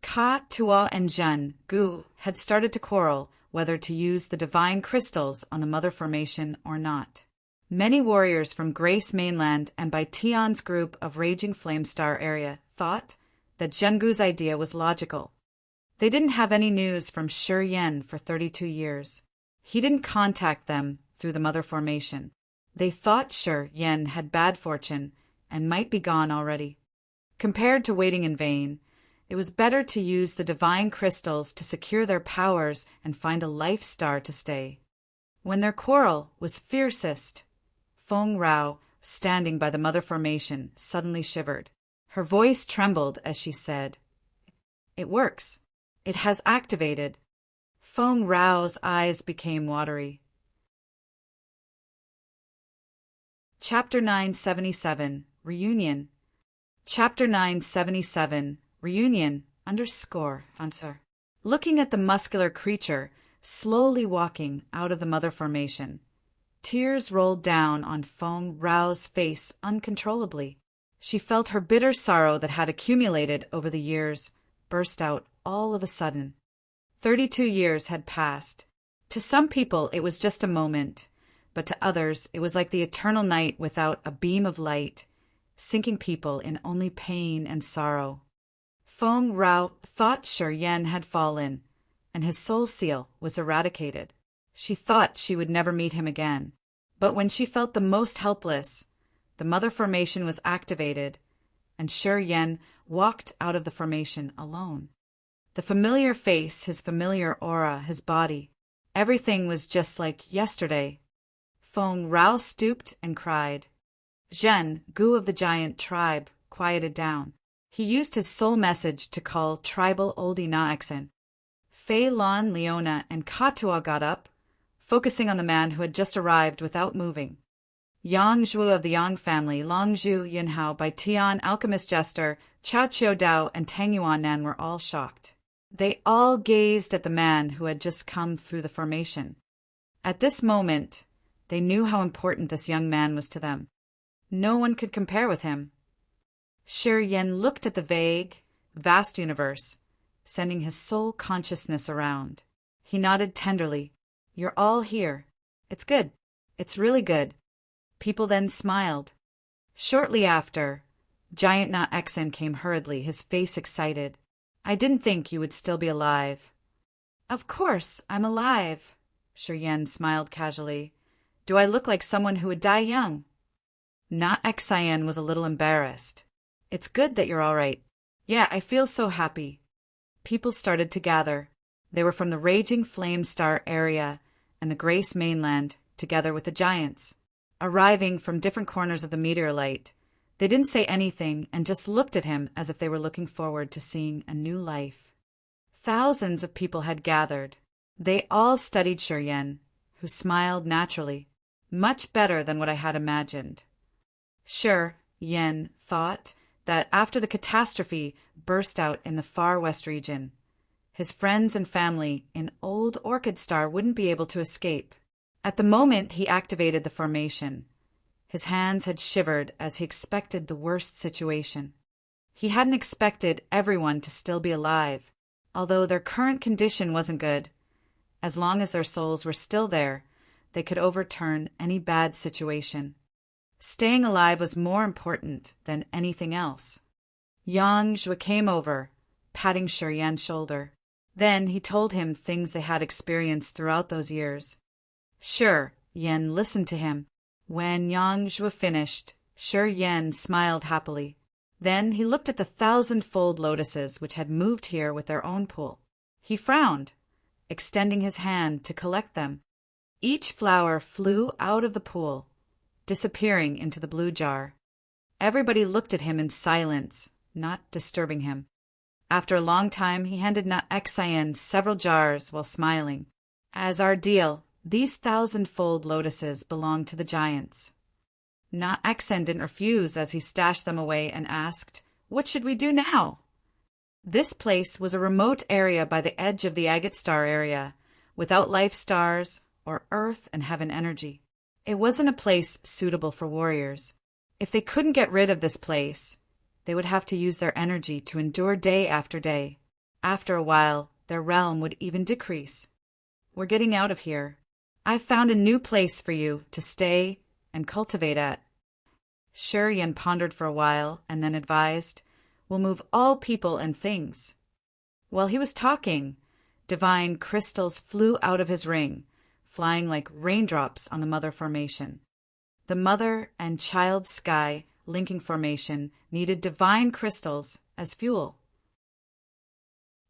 Ka, Tua, and Zhen, Gu, had started to quarrel whether to use the divine crystals on the Mother Formation or not. Many warriors from Grace Mainland and by Tian's group of Raging Flame Star area thought that Zhengu's idea was logical. They didn't have any news from Shi Yan for 32 years. He didn't contact them through the Mother Formation. They thought Shi Yan had bad fortune and might be gone already. Compared to waiting in vain, it was better to use the divine crystals to secure their powers and find a life star to stay. When their quarrel was fiercest, Feng Rao, standing by the Mother Formation, suddenly shivered. Her voice trembled as she said, "It works. It has activated." Feng Rao's eyes became watery. Chapter 977, Reunion. Chapter 977, Reunion, _. Looking at the muscular creature slowly walking out of the Mother Formation, tears rolled down on Feng Rao's face uncontrollably. She felt her bitter sorrow that had accumulated over the years burst out all of a sudden. 32 years had passed. To some people it was just a moment, but to others it was like the eternal night without a beam of light, sinking people in only pain and sorrow. Feng Rao thought Shi Yan had fallen, and his soul seal was eradicated. She thought she would never meet him again. But when she felt the most helpless, the Mother Formation was activated, and Shi Yan walked out of the formation alone. The familiar face, his familiar aura, his body, everything was just like yesterday. Feng Rao stooped and cried. Zhen, Gu of the giant tribe, quieted down. He used his soul message to call tribal Oldie Naexen. Fei Lon, Leona, and Katua got up, focusing on the man who had just arrived without moving. Yang Zhu of the Yang family, Long Zhu, Yinhao, Bai Tian, Alchemist Jester, Chao Chiu Dao, and Tang Yuan were all shocked. They all gazed at the man who had just come through the formation. At this moment, they knew how important this young man was to them. No one could compare with him. Shi Yan looked at the vague, vast universe, sending his soul consciousness around. He nodded tenderly. "You're all here. It's good. It's really good." People then smiled. Shortly after, Giant Na Exen came hurriedly, his face excited. "I didn't think you would still be alive." "Of course, I'm alive," Shi Yan smiled casually. "Do I look like someone who would die young?" Na Exen was a little embarrassed. "It's good that you're all right." "Yeah, I feel so happy." People started to gather. They were from the Raging Flame Star area and the Grace Mainland, together with the giants. Arriving from different corners of the meteorite, they didn't say anything and just looked at him as if they were looking forward to seeing a new life. Thousands of people had gathered. They all studied Shi Yan, who smiled naturally, much better than what I had imagined. Shi Yan thought that after the catastrophe burst out in the far west region, his friends and family in Old Orchid Star wouldn't be able to escape. At the moment he activated the formation, his hands had shivered as he expected the worst situation. He hadn't expected everyone to still be alive, although their current condition wasn't good. As long as their souls were still there, they could overturn any bad situation. Staying alive was more important than anything else. Yang Zhu came over, patting Shi Yan's shoulder. Then he told him things they had experienced throughout those years. Shi Yan listened to him. When Yang Zhu finished, Shi Yan smiled happily. Then he looked at the 1,000-fold lotuses which had moved here with their own pool. He frowned, extending his hand to collect them. Each flower flew out of the pool, disappearing into the blue jar. Everybody looked at him in silence, not disturbing him. After a long time, he handed Na-Exayen several jars while smiling. As our deal, these 1,000-fold lotuses belong to the giants. Na-Exayen didn't refuse as he stashed them away and asked, "What should we do now?" This place was a remote area by the edge of the agate star area, without life stars or earth and heaven energy. It wasn't a place suitable for warriors. If they couldn't get rid of this place, they would have to use their energy to endure day after day. After a while, their realm would even decrease. "We're getting out of here. I've found a new place for you to stay and cultivate at." Shuryen pondered for a while and then advised, "We'll move all people and things." While he was talking, divine crystals flew out of his ring, flying like raindrops on the Mother Formation. The Mother and Child Sky linking formation needed divine crystals as fuel.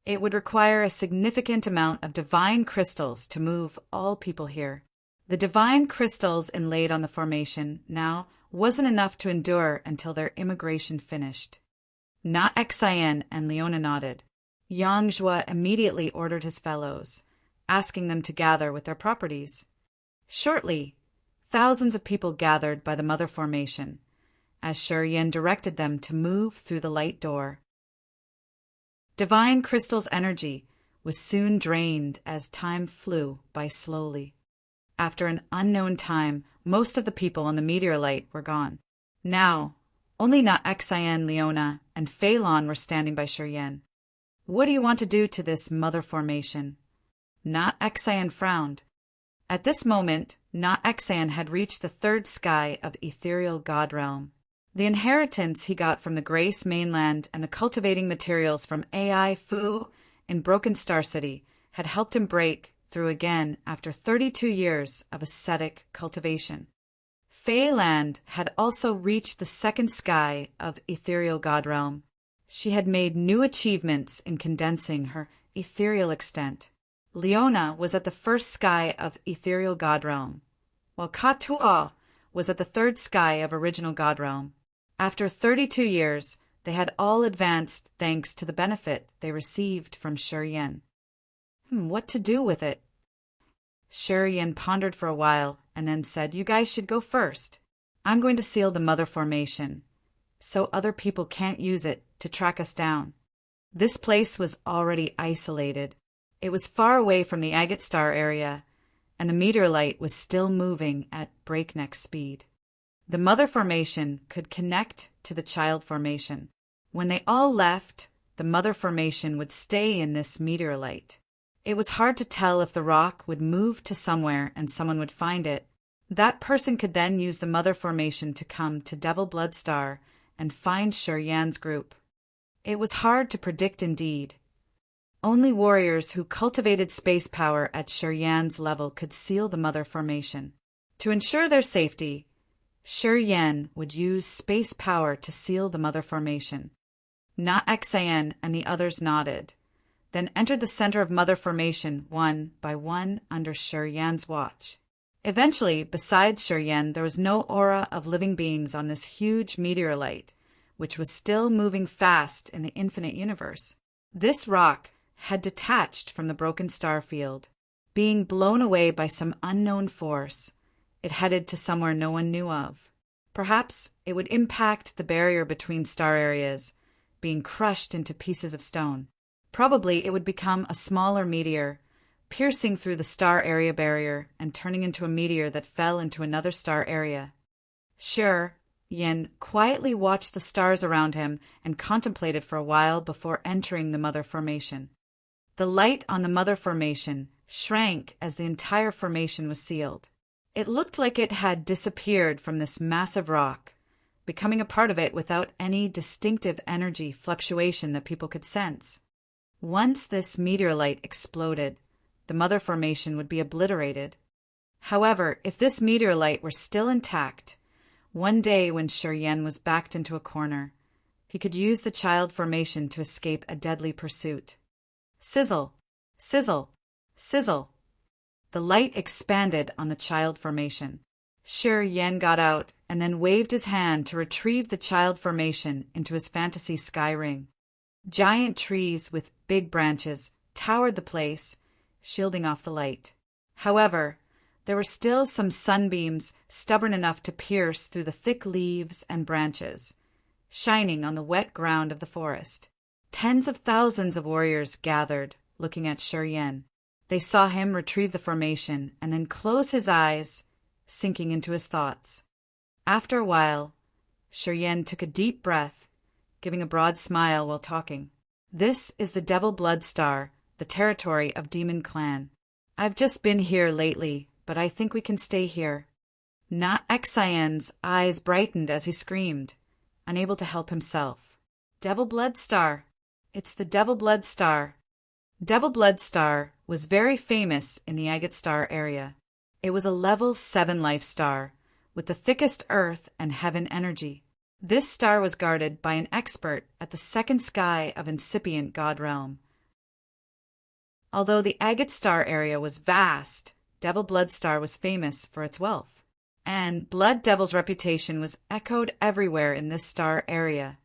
It would require a significant amount of divine crystals to move all people here. The divine crystals inlaid on the formation now wasn't enough to endure until their immigration finished. Na-Exayen and Leona nodded. Yang Zhua immediately ordered his fellows, asking them to gather with their properties. Shortly, thousands of people gathered by the Mother Formation, as Shuryen directed them to move through the light door. Divine Crystal's energy was soon drained as time flew by slowly. After an unknown time, most of the people on the meteorite were gone. Now, only Na-Exayen, Leona, and Phelan were standing by Shuryen. "What do you want to do to this Mother Formation?" Na-Exayen frowned. At this moment, Na-Exayen had reached the third sky of ethereal God realm. The inheritance he got from the Grace mainland and the cultivating materials from Ai Fu in Broken Star City had helped him break through again after 32 years of ascetic cultivation. Phelan had also reached the second sky of ethereal God realm. She had made new achievements in condensing her ethereal extent. Leona was at the first sky of ethereal God realm, while Ka-Tu'a was at the third sky of original God realm. After 32 years, they had all advanced thanks to the benefit they received from Shuryen. What to do with it? Shuryen pondered for a while and then said, "You guys should go first. I'm going to seal the Mother Formation, so other people can't use it to track us down." This place was already isolated. It was far away from the agate star area, and the meteorite was still moving at breakneck speed. The Mother Formation could connect to the Child Formation. When they all left, the Mother Formation would stay in this meteorite. It was hard to tell if the rock would move to somewhere and someone would find it. That person could then use the Mother Formation to come to Devil Blood Star and find Shuryen's group. It was hard to predict indeed. Only warriors who cultivated space power at Shuryen's level could seal the Mother Formation. To ensure their safety, Shuryen would use space power to seal the Mother Formation. Na-Exayen and the others nodded, then entered the center of Mother Formation one by one under Shuryen's watch. Eventually, besides Shuryen, there was no aura of living beings on this huge meteorite, which was still moving fast in the infinite universe. This rock had detached from the broken star field. Being blown away by some unknown force, it headed to somewhere no one knew of. Perhaps it would impact the barrier between star areas, being crushed into pieces of stone. Probably it would become a smaller meteor, piercing through the star area barrier and turning into a meteor that fell into another star area. Shuryen quietly watched the stars around him and contemplated for a while before entering the Mother Formation. The light on the Mother Formation shrank as the entire formation was sealed. It looked like it had disappeared from this massive rock, becoming a part of it without any distinctive energy fluctuation that people could sense. Once this meteorite exploded, the Mother Formation would be obliterated. However, if this meteorite were still intact, one day when Shuryen was backed into a corner, He could use the child formation to escape a deadly pursuit. Sizzle, sizzle, sizzle. The light expanded on the child formation. Shi Yan got out and then waved his hand to retrieve the child formation into his fantasy sky ring. Giant trees with big branches towered the place, shielding off the light. However, there were still some sunbeams stubborn enough to pierce through the thick leaves and branches, shining on the wet ground of the forest. Tens of thousands of warriors gathered, looking at Shi Yan. They saw him retrieve the formation and then close his eyes, sinking into his thoughts. After a while, Shi Yan took a deep breath, giving a broad smile while talking. This is the Devil Blood Star, the territory of Demon Clan. I've just been here lately, but I think we can stay here. Na Xian's eyes brightened as he screamed, unable to help himself. Devil Blood Star! It's the Devil Blood Star! Devil Blood Star was very famous in the Agate Star area. It was a level 7 life star, with the thickest earth and heaven energy. This star was guarded by an expert at the second sky of incipient God realm. Although the Agate Star area was vast, Devil Blood Star was famous for its wealth, and Blood Devil's reputation was echoed everywhere in this star area.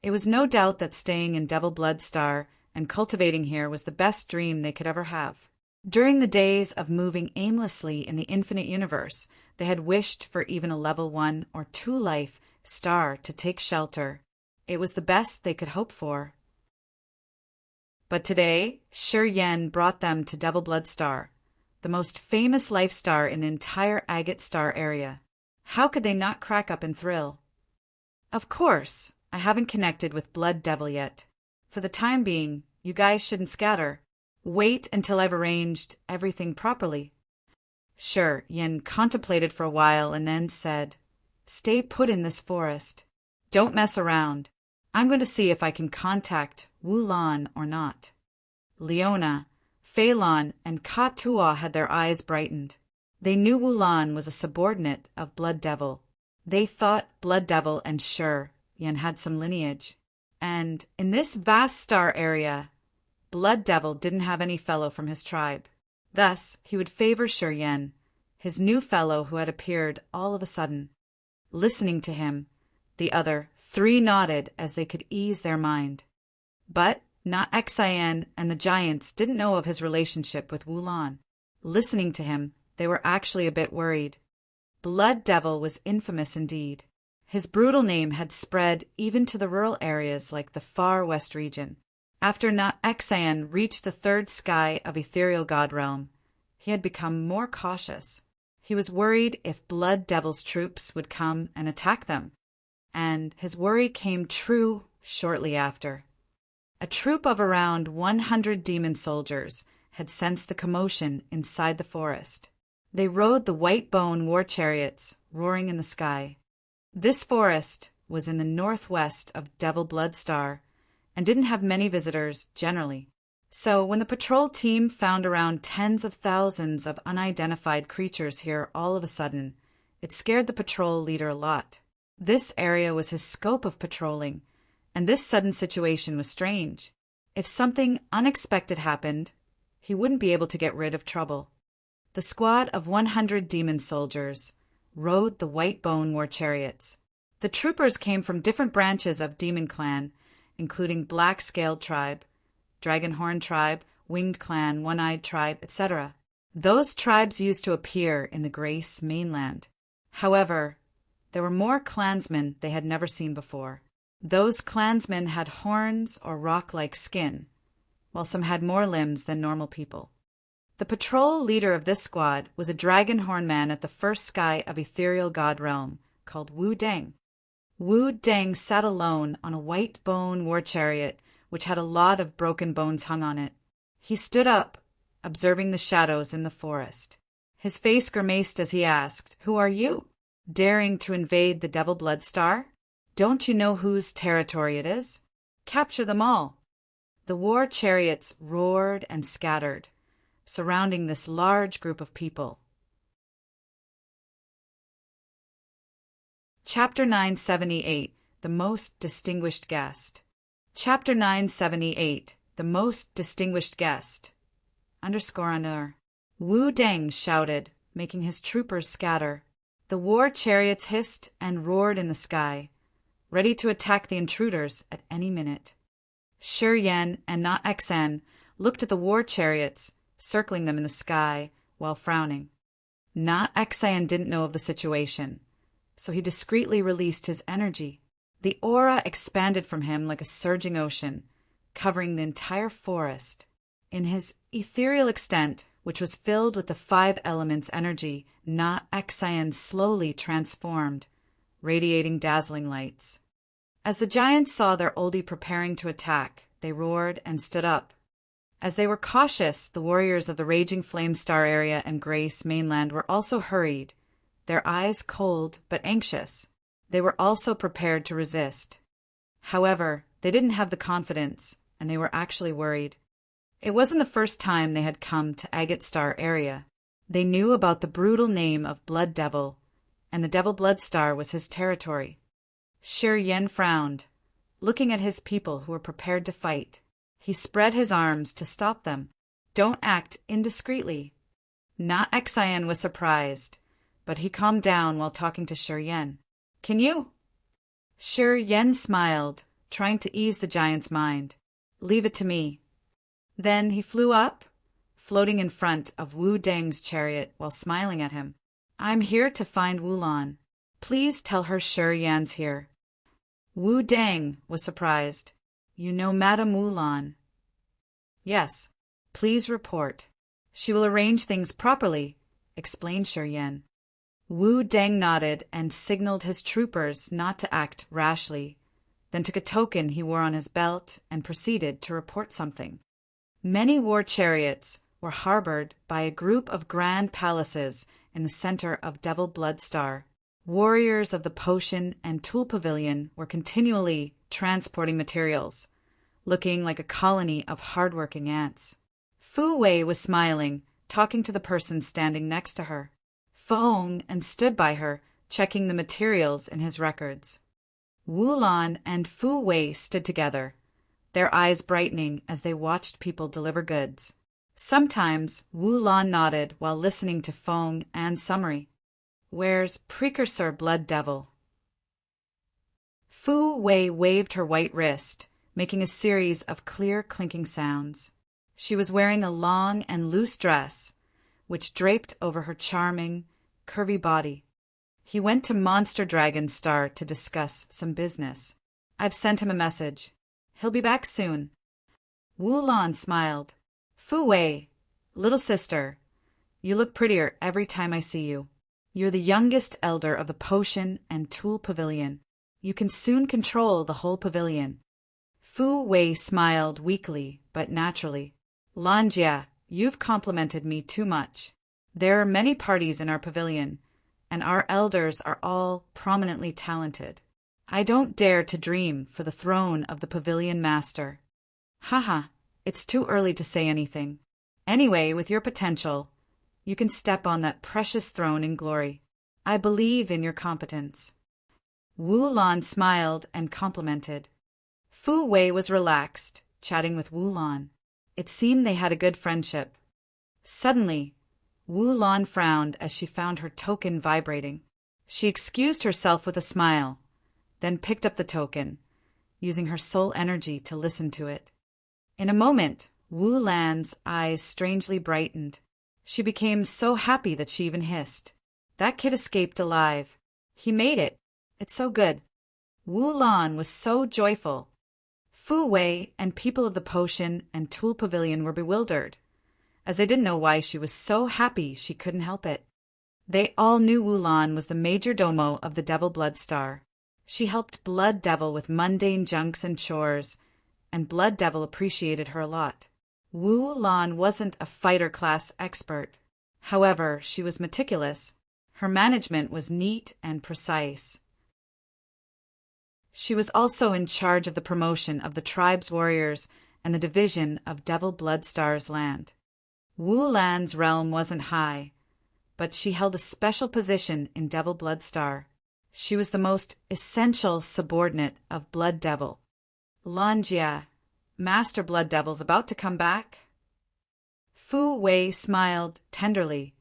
It was no doubt that staying in Devil Blood Star and cultivating here was the best dream they could ever have. During the days of moving aimlessly in the infinite universe, they had wished for even a level 1 or 2 life star to take shelter. It was the best they could hope for. But today, Shi Yan brought them to Devil Blood Star, the most famous life star in the entire Agate Star area. How could they not crack up and thrill? Of course, I haven't connected with Blood Devil yet. For the time being, you guys shouldn't scatter. Wait until I've arranged everything properly. Shi Yan contemplated for a while and then said, Stay put in this forest. Don't mess around. I'm going to see if I can contact Wu Lan or not. Leona, Fei Lan, and Ka Tua had their eyes brightened. They knew Wu Lan was a subordinate of Blood Devil. They thought Blood Devil and Shi Yan had some lineage. And in this vast star area, Blood Devil didn't have any fellow from his tribe. Thus, he would favor Shi Yan, his new fellow who had appeared all of a sudden. Listening to him, the other 3 nodded as they could ease their mind. But Na Xian and the giants didn't know of his relationship with Wu Lan. Listening to him, they were actually a bit worried. Blood Devil was infamous indeed. His brutal name had spread even to the rural areas like the far west region. After Na Xian reached the 3rd sky of ethereal God realm, he had become more cautious. He was worried if Blood Devil's troops would come and attack them. And his worry came true shortly after. A troop of around 100 demon soldiers had sensed the commotion inside the forest. They rode the white bone war chariots roaring in the sky. This forest was in the northwest of Devil Blood Star and didn't have many visitors generally. So when the patrol team found around tens of thousands of unidentified creatures here all of a sudden, it scared the patrol leader a lot. This area was his scope of patrolling, and this sudden situation was strange. If something unexpected happened, he wouldn't be able to get rid of trouble. The squad of 100 demon soldiers rode the white bone war chariots. The troopers came from different branches of Demon Clan, including Black Scaled Tribe, Dragonhorn Tribe, Winged Clan, One-Eyed Tribe, etc. Those tribes used to appear in the Grace mainland. However, there were more clansmen they had never seen before. Those clansmen had horns or rock-like skin, while some had more limbs than normal people. The patrol leader of this squad was a dragonhorn man at the 1st sky of ethereal God realm, called Wu Deng. Wu Deng sat alone on a white bone war chariot, which had a lot of broken bones hung on it. He stood up, observing the shadows in the forest. His face grimaced as he asked, "Who are you? Daring to invade the Devil Blood Star? Don't you know whose territory it is? Capture them all." The war chariots roared and scattered, surrounding this large group of people. Chapter 978, the most distinguished guest. Chapter 978, the most distinguished guest. _. Wu Deng shouted, making his troopers scatter. The war chariots hissed and roared in the sky, ready to attack the intruders at any minute. Shi Yan and Na Xan looked at the war chariots, circling them in the sky, while frowning. Na Xan didn't know of the situation, so he discreetly released his energy. The aura expanded from him like a surging ocean, covering the entire forest. In his ethereal extent, which was filled with the 5 elements' energy, Na Xan slowly transformed, radiating dazzling lights. As the giants saw their oldie preparing to attack, they roared and stood up. As they were cautious, the warriors of the Raging Flame Star area and Grace mainland were also hurried, their eyes cold but anxious. They were also prepared to resist. However, they didn't have the confidence, and they were actually worried. It wasn't the first time they had come to Agate Star area. They knew about the brutal name of Blood Devil, and the Devil Blood Star was his territory. Shi Yan frowned, looking at his people who were prepared to fight. He spread his arms to stop them. Don't act indiscreetly. Na Xan was surprised, but he calmed down while talking to Shi Yan. Can you? Shi Yan smiled, trying to ease the giant's mind. Leave it to me. Then he flew up, floating in front of Wu Deng's chariot while smiling at him. I'm here to find Wu Lan. Please tell her Shi Yan's here. Wu Deng was surprised. You know Madame Wu Lan? Yes. Please report. She will arrange things properly, explained Shi Yan. Wu Deng nodded and signaled his troopers not to act rashly, then took a token he wore on his belt and proceeded to report something. Many war chariots were harbored by a group of grand palaces in the center of Devil Blood Star. Warriors of the Potion and Tool Pavilion were continually transporting materials, looking like a colony of hardworking ants. Fu Wei was smiling, talking to the person standing next to her. Feng and stood by her, checking the materials in his records. Wu Lan and Fu Wei stood together, their eyes brightening as they watched people deliver goods. Sometimes Wu Lan nodded while listening to Feng and summary. Where's Precursor Blood Devil? Fu Wei waved her white wrist, making a series of clear clinking sounds. She was wearing a long and loose dress, which draped over her charming, curvy body. He went to Monster Dragon Star to discuss some business. I've sent him a message. He'll be back soon. Wu Lan smiled. Fu Wei, little sister, you look prettier every time I see you. You're the youngest elder of the Potion and Tool Pavilion. You can soon control the whole pavilion. Fu Wei smiled weakly but naturally. Lanjia, you've complimented me too much. There are many parties in our pavilion, and our elders are all prominently talented. I don't dare to dream for the throne of the pavilion master. Haha, it's too early to say anything. Anyway, with your potential, you can step on that precious throne in glory. I believe in your competence. Wu Lan smiled and complimented. Fu Wei was relaxed, chatting with Wu Lan. It seemed they had a good friendship. Suddenly, Wu Lan frowned as she found her token vibrating. She excused herself with a smile, then picked up the token, using her soul energy to listen to it. In a moment, Wu Lan's eyes strangely brightened. She became so happy that she even hissed. That kid escaped alive. He made it. It's so good. Wu Lan was so joyful. Fu Wei and people of the Potion and Tool Pavilion were bewildered, as they didn't know why she was so happy she couldn't help it. They all knew Wu Lan was the major domo of the Devil Blood Star. She helped Blood Devil with mundane junks and chores, and Blood Devil appreciated her a lot. Wu Lan wasn't a fighter class expert. However, she was meticulous. Her management was neat and precise. She was also in charge of the promotion of the tribe's warriors and the division of Devil Blood Star's land. Wu Lan's realm wasn't high, but she held a special position in Devil Blood Star. She was the most essential subordinate of Blood Devil. Longjia, Master Blood Devil's about to come back? Fu Wei smiled tenderly,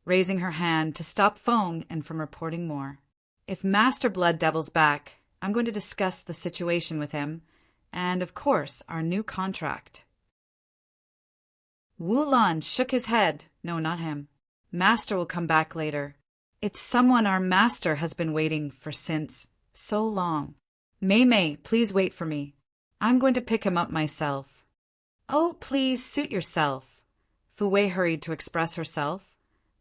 raising her hand to stop Feng and from reporting more. If Master Blood Devil's back, I'm going to discuss the situation with him, and, of course, our new contract. Wu Lan shook his head. No, not him. Master will come back later. It's someone our master has been waiting for since so long. Mei, please wait for me. I'm going to pick him up myself. Oh, please suit yourself. Fu Wei hurried to express herself,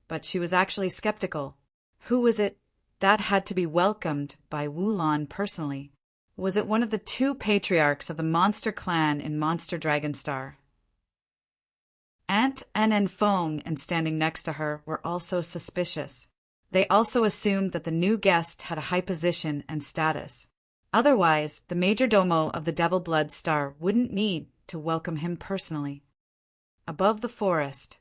but she was actually skeptical. Who was it that had to be welcomed by Wu Lan personally? Was it one of the two patriarchs of the monster clan in Monster Dragon Star? Aunt and Feng, and standing next to her, were also suspicious. They also assumed that the new guest had a high position and status. Otherwise, the major domo of the Devil Blood Star wouldn't need to welcome him personally. Above the forest,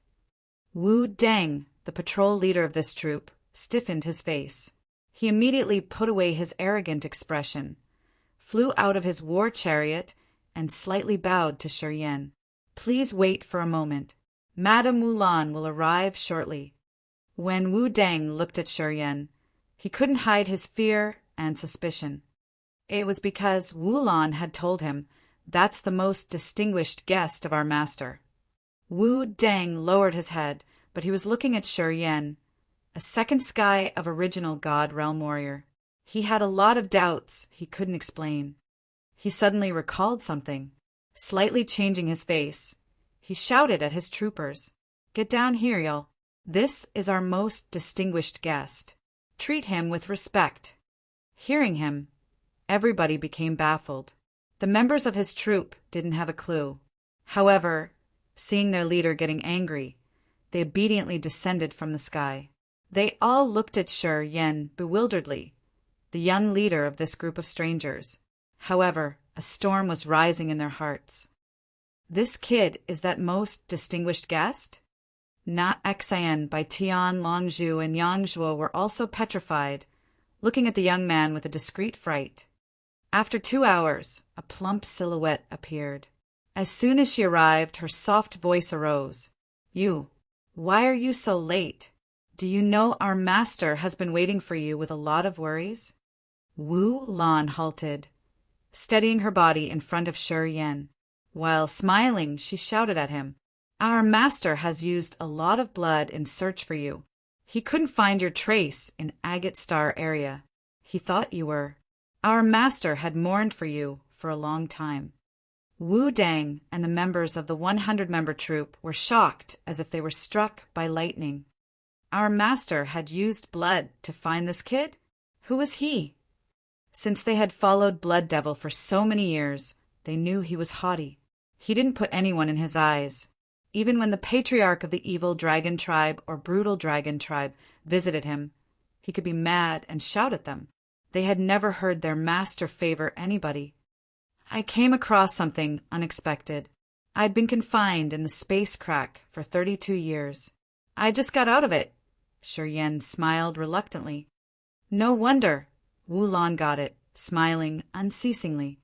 Wu Deng, the patrol leader of this troop, stiffened his face. He immediately put away his arrogant expression, flew out of his war chariot, and slightly bowed to Shi Yan. Please wait for a moment. Madame Wu Lan will arrive shortly. When Wu Deng looked at Shi Yan, he couldn't hide his fear and suspicion. It was because Wu Lan had told him, "That's the most distinguished guest of our master." Wu Deng lowered his head, but he was looking at Shi Yan, a second sky of original God Realm warrior. He had a lot of doubts he couldn't explain. He suddenly recalled something. Slightly changing his face, he shouted at his troopers, "Get down here, y'all. This is our most distinguished guest. Treat him with respect." Hearing him, everybody became baffled. The members of his troop didn't have a clue. However, seeing their leader getting angry, they obediently descended from the sky. They all looked at Shi Yan bewilderedly, the young leader of this group of strangers. However, a storm was rising in their hearts. This kid is that most distinguished guest? Na Xian, Bai Tian, Longzhu, and Yangzhuo were also petrified, looking at the young man with a discreet fright. After 2 hours, a plump silhouette appeared. As soon as she arrived, her soft voice arose. "You, why are you so late? Do you know our master has been waiting for you with a lot of worries?" Wu Lan halted, steadying her body in front of Shi Yan. While smiling, she shouted at him, "Our master has used a lot of blood in search for you. He couldn't find your trace in Agate Star area. He thought you were. Our master had mourned for you for a long time." Wu Deng and the members of the 100-member troop were shocked as if they were struck by lightning. Our master had used blood to find this kid? Who was he? Since they had followed Blood Devil for so many years, they knew he was haughty. He didn't put anyone in his eyes. Even when the patriarch of the evil dragon tribe or brutal dragon tribe visited him, he could be mad and shout at them. They had never heard their master favor anybody. "I came across something unexpected. I'd been confined in the space crack for 32 years. I just got out of it." Shi Yan smiled reluctantly. "No wonder." Wu Lan got it, smiling unceasingly.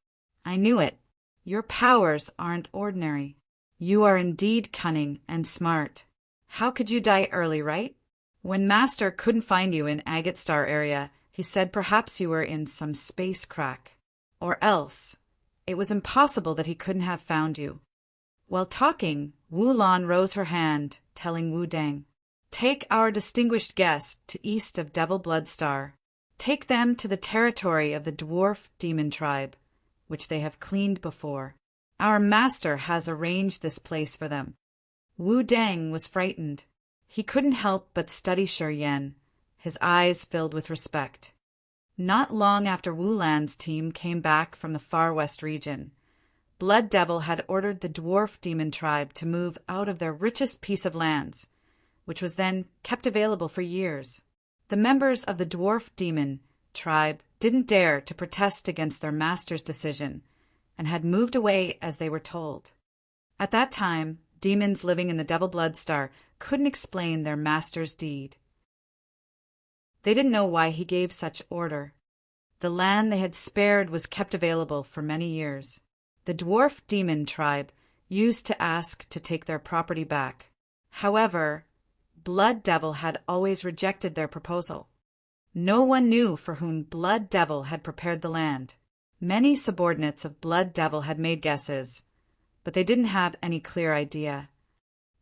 "I knew it. Your powers aren't ordinary. You are indeed cunning and smart. How could you die early, right? When Master couldn't find you in Agate Star area, he said perhaps you were in some space crack. Or else, it was impossible that he couldn't have found you." While talking, Wu Lan rose her hand, telling Wu Deng, "Take our distinguished guest to east of Devil Blood Star. Take them to the territory of the dwarf demon tribe, which they have cleaned before. Our master has arranged this place for them." Wu Deng was frightened. He couldn't help but study Shi Yan, his eyes filled with respect. Not long after Wu Lan's team came back from the far west region, Blood Devil had ordered the dwarf demon tribe to move out of their richest piece of lands, which was then kept available for years. The members of the dwarf demon tribe didn't dare to protest against their master's decision and had moved away as they were told. At that time, demons living in the Devil Blood Star couldn't explain their master's deed. They didn't know why he gave such order. The land they had spared was kept available for many years. The dwarf demon tribe used to ask to take their property back. However, Blood Devil had always rejected their proposal. No one knew for whom Blood Devil had prepared the land. Many subordinates of Blood Devil had made guesses, but they didn't have any clear idea.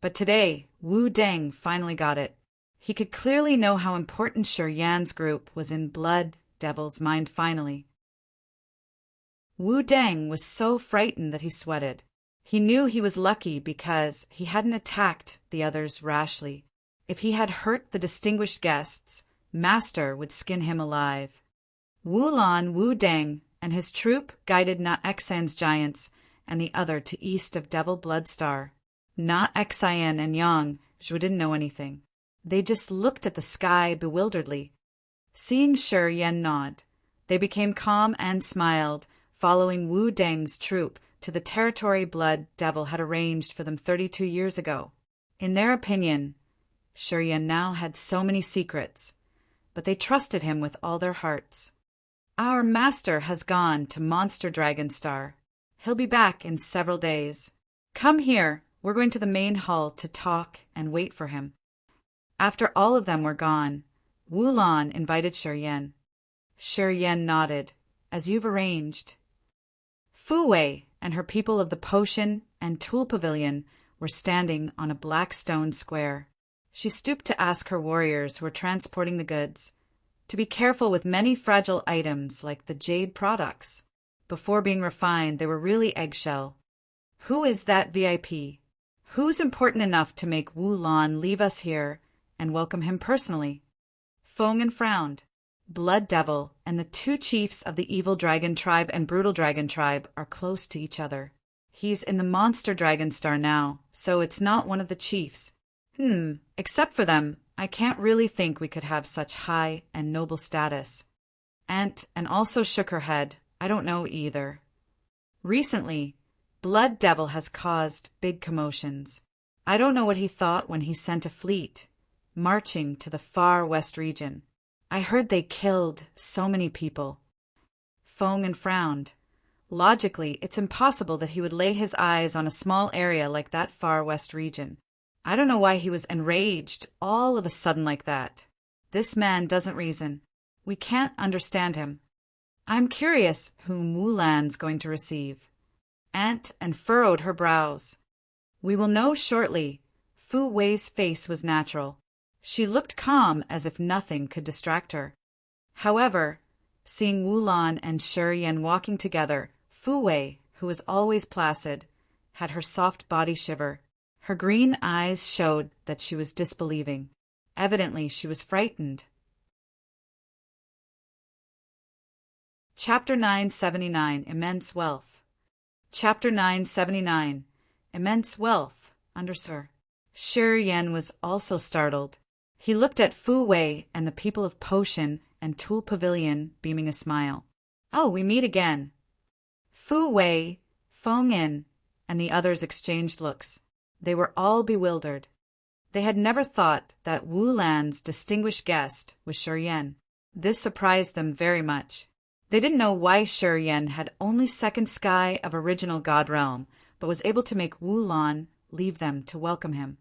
But today, Wu Deng finally got it. He could clearly know how important Shi Yan's group was in Blood Devil's mind finally. Wu Deng was so frightened that he sweated. He knew he was lucky because he hadn't attacked the others rashly. If he had hurt the distinguished guests, Master would skin him alive. Wu Lan, Wu Deng, and his troop guided Na Xan's giants and the other to east of Devil Blood Star. Na Xan and Yang Zhu didn't know anything. They just looked at the sky bewilderedly. Seeing Shi Yan nod, they became calm and smiled, following Wu Deng's troop to the territory Blood Devil had arranged for them 32 years ago. In their opinion, Shi Yan now had so many secrets, but they trusted him with all their hearts. Our master has gone to Monster Dragon Star. He'll be back in several days. Come here, we're going to the main hall to talk and wait for him. After all of them were gone, Wu Lan invited Shi Yan. Shi Yan nodded, as you've arranged. Fu Wei and her people of the Potion and Tool Pavilion were standing on a black stone square. She stooped to ask her warriors who were transporting the goods to be careful with many fragile items like the jade products. Before being refined, they were really eggshell. Who is that VIP? Who's important enough to make Wu Lan leave us here and welcome him personally? Feng frowned. Blood Devil and the two chiefs of the Evil Dragon Tribe and Brutal Dragon Tribe are close to each other. He's in the Monster Dragon Star now, so it's not one of the chiefs. Except for them, I can't really think we could have such high and noble status. And also shook her head. I don't know either. Recently, Blood Devil has caused big commotions. I don't know what he thought when he sent a fleet marching to the far west region. I heard they killed so many people. Feng frowned. Logically, it's impossible that he would lay his eyes on a small area like that far west region. I don't know why he was enraged all of a sudden like that. This man doesn't reason. We can't understand him. I'm curious whom Wu Lan's going to receive. Aunt and furrowed her brows. We will know shortly. Fu Wei's face was natural. She looked calm as if nothing could distract her. However, seeing Wu Lan and Shi Yan walking together, Fu Wei, who was always placid, had her soft body shiver. Her green eyes showed that she was disbelieving. Evidently, she was frightened. Chapter 979, Immense Wealth. Chapter 979, Immense Wealth, Undersir. Shi Yan was also startled. He looked at Fu Wei and the people of Potion and Tool Pavilion, beaming a smile. Oh, we meet again. Fu Wei, Feng Yin, and the others exchanged looks. They were all bewildered. They had never thought that Wu Lan's distinguished guest was Shi Yan. This surprised them very much. They didn't know why Shi Yan had only second sky of original God Realm, but was able to make Wu Lan leave them to welcome him.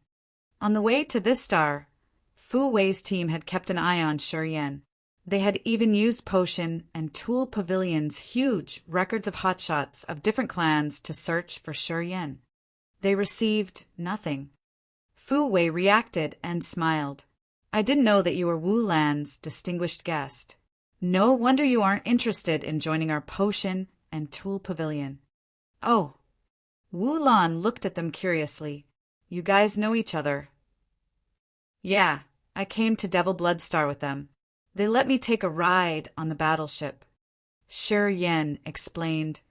On the way to this star, Fu Wei's team had kept an eye on Shi Yan. They had even used Potion and Tool Pavilion's huge records of hotshots of different clans to search for Shi Yan. They received nothing. Fu Wei reacted and smiled. I didn't know that you were Wu Lan's distinguished guest. No wonder you aren't interested in joining our Potion and Tool Pavilion. Oh. Wu Lan looked at them curiously. You guys know each other? Yeah, I came to Devil Blood Star with them. They let me take a ride on the battleship. Shi Yan explained,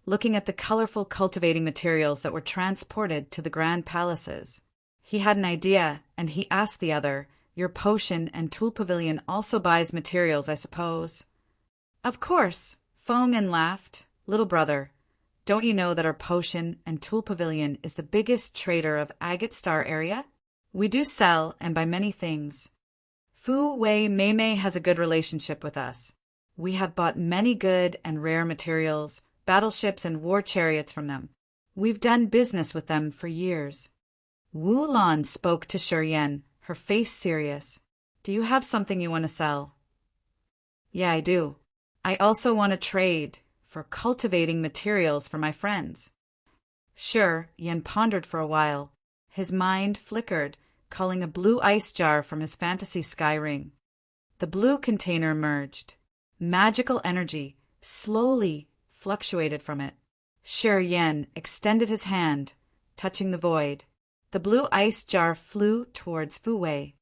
looking at the colorful cultivating materials that were transported to the grand palaces. He had an idea, and he asked the other, Your Potion and Tool Pavilion also buys materials, I suppose? Of course, Feng Yin laughed. Little brother, don't you know that our Potion and Tool Pavilion is the biggest trader of Agate Star area? We do sell and buy many things. Fu Wei Mei has a good relationship with us. We have bought many good and rare materials, battleships and war chariots from them. We've done business with them for years. Wu Lan spoke to Shi Yan, her face serious. Do you have something you want to sell? Yeah, I do. I also want to trade for cultivating materials for my friends. Shi Yan pondered for a while. His mind flickered, calling a blue ice jar from his fantasy sky ring. The blue container emerged. Magical energy slowly fluctuated from it. Shi Yan extended his hand, touching the void. The blue ice jar flew towards Fu Wei.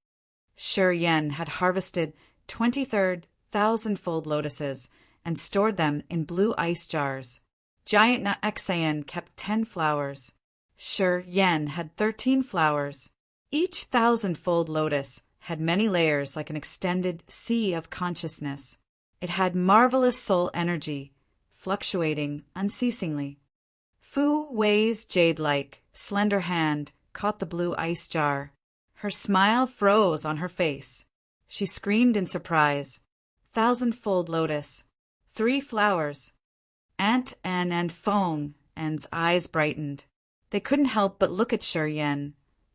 Shi Yan had harvested 23,000-fold lotuses and stored them in blue ice jars. Giant Na Xan kept 10 flowers. Shi Yan had 13 flowers. Each 1,000-fold lotus had many layers like an extended sea of consciousness. It had marvelous soul energy, fluctuating unceasingly. Fu Wei's jade-like, slender hand caught the blue ice jar. Her smile froze on her face. She screamed in surprise. 1,000-fold lotus. 3 flowers. Ant An and Fong An's eyes brightened. They couldn't help but look at Shi Yan,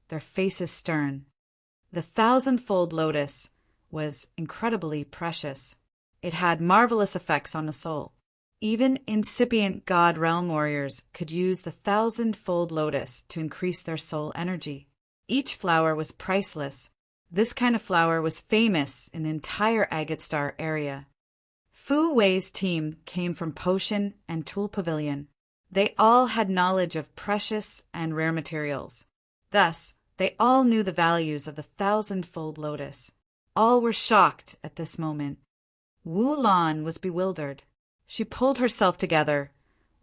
their faces stern. The 1,000-fold lotus was incredibly precious. It had marvelous effects on the soul. Even incipient God Realm warriors could use the 1,000-fold lotus to increase their soul energy. Each flower was priceless. This kind of flower was famous in the entire Agate Star area. Fu Wei's team came from Potion and Tool Pavilion. They all had knowledge of precious and rare materials. Thus, they all knew the values of the 1,000-fold lotus. All were shocked at this moment. Wu Lan was bewildered. She pulled herself together,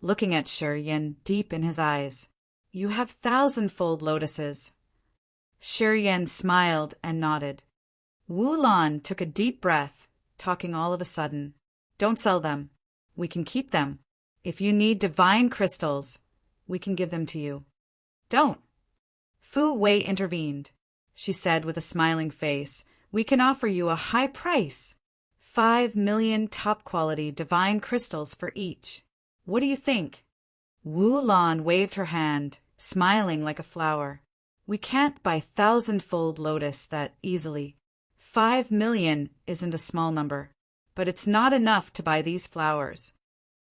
looking at Shi Yan deep in his eyes. You have 1,000-fold lotuses. Shi Yan smiled and nodded. Wu Lan took a deep breath, talking all of a sudden. Don't sell them. We can keep them. If you need divine crystals, we can give them to you. Don't. Fu Wei intervened. She said with a smiling face, we can offer you a high price. 5 million top-quality divine crystals for each. What do you think? Wu Lan waved her hand, smiling like a flower. We can't buy 1,000-fold lotus that easily. 5 million isn't a small number, but it's not enough to buy these flowers.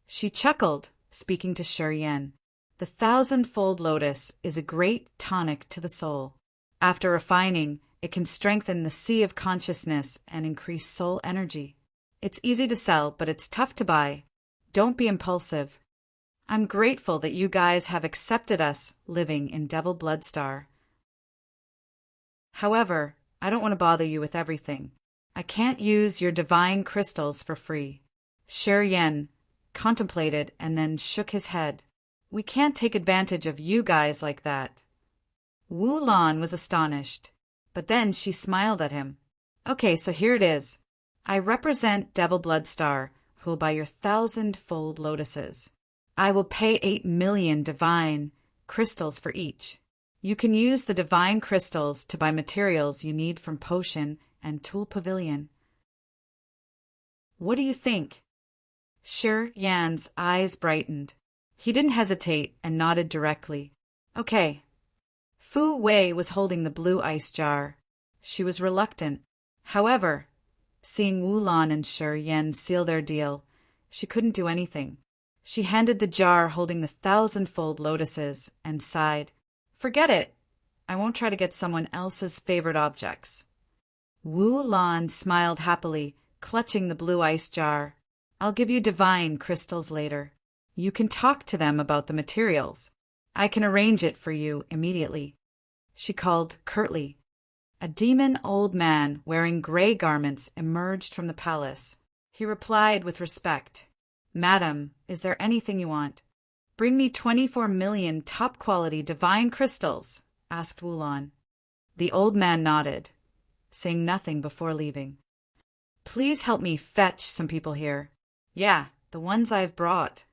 She chuckled, speaking to Shi Yan. The 1,000-fold lotus is a great tonic to the soul. After refining, it can strengthen the sea of consciousness and increase soul energy. It's easy to sell, but it's tough to buy. Don't be impulsive. I'm grateful that you guys have accepted us living in Devil Bloodstar. However, I don't want to bother you with everything. I can't use your divine crystals for free. Shi Yan contemplated and then shook his head. We can't take advantage of you guys like that. Wu Lan was astonished, but then she smiled at him. Okay, so here it is. I represent Devil Bloodstar, who will buy your 1,000-fold lotuses. I will pay 8 million divine crystals for each. You can use the divine crystals to buy materials you need from Potion and Tool Pavilion. What do you think? Shi Yan's eyes brightened. He didn't hesitate and nodded directly. Okay. Fu Wei was holding the blue ice jar. She was reluctant. However, seeing Wu Lan and Shi Yan seal their deal, she couldn't do anything. She handed the jar holding the 1,000-fold lotuses and sighed. Forget it. I won't try to get someone else's favorite objects. Wu Lan smiled happily, clutching the blue ice jar. I'll give you divine crystals later. You can talk to them about the materials. I can arrange it for you immediately. She called curtly. A demon old man wearing gray garments emerged from the palace. He replied with respect. Madam, is there anything you want? Bring me 24 million top-quality divine crystals, asked Wu Lan. The old man nodded, saying nothing before leaving. Please help me fetch some people here. Yeah, the ones I've brought.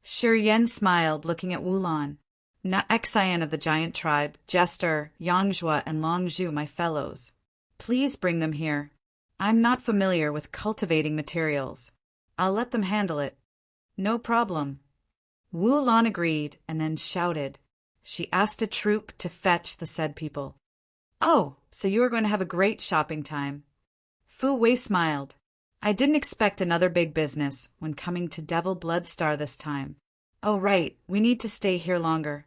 Shi Yan smiled, looking at Wu Lan. Na Xian of the giant tribe, Jester, Yangzhua, and Longzhu, my fellows. Please bring them here. I'm not familiar with cultivating materials. I'll let them handle it. No problem. Wu Lan agreed and then shouted. She asked a troop to fetch the said people. Oh, so you are going to have a great shopping time. Fu Wei smiled. I didn't expect another big business when coming to Devil Bloodstar this time. Oh right, we need to stay here longer.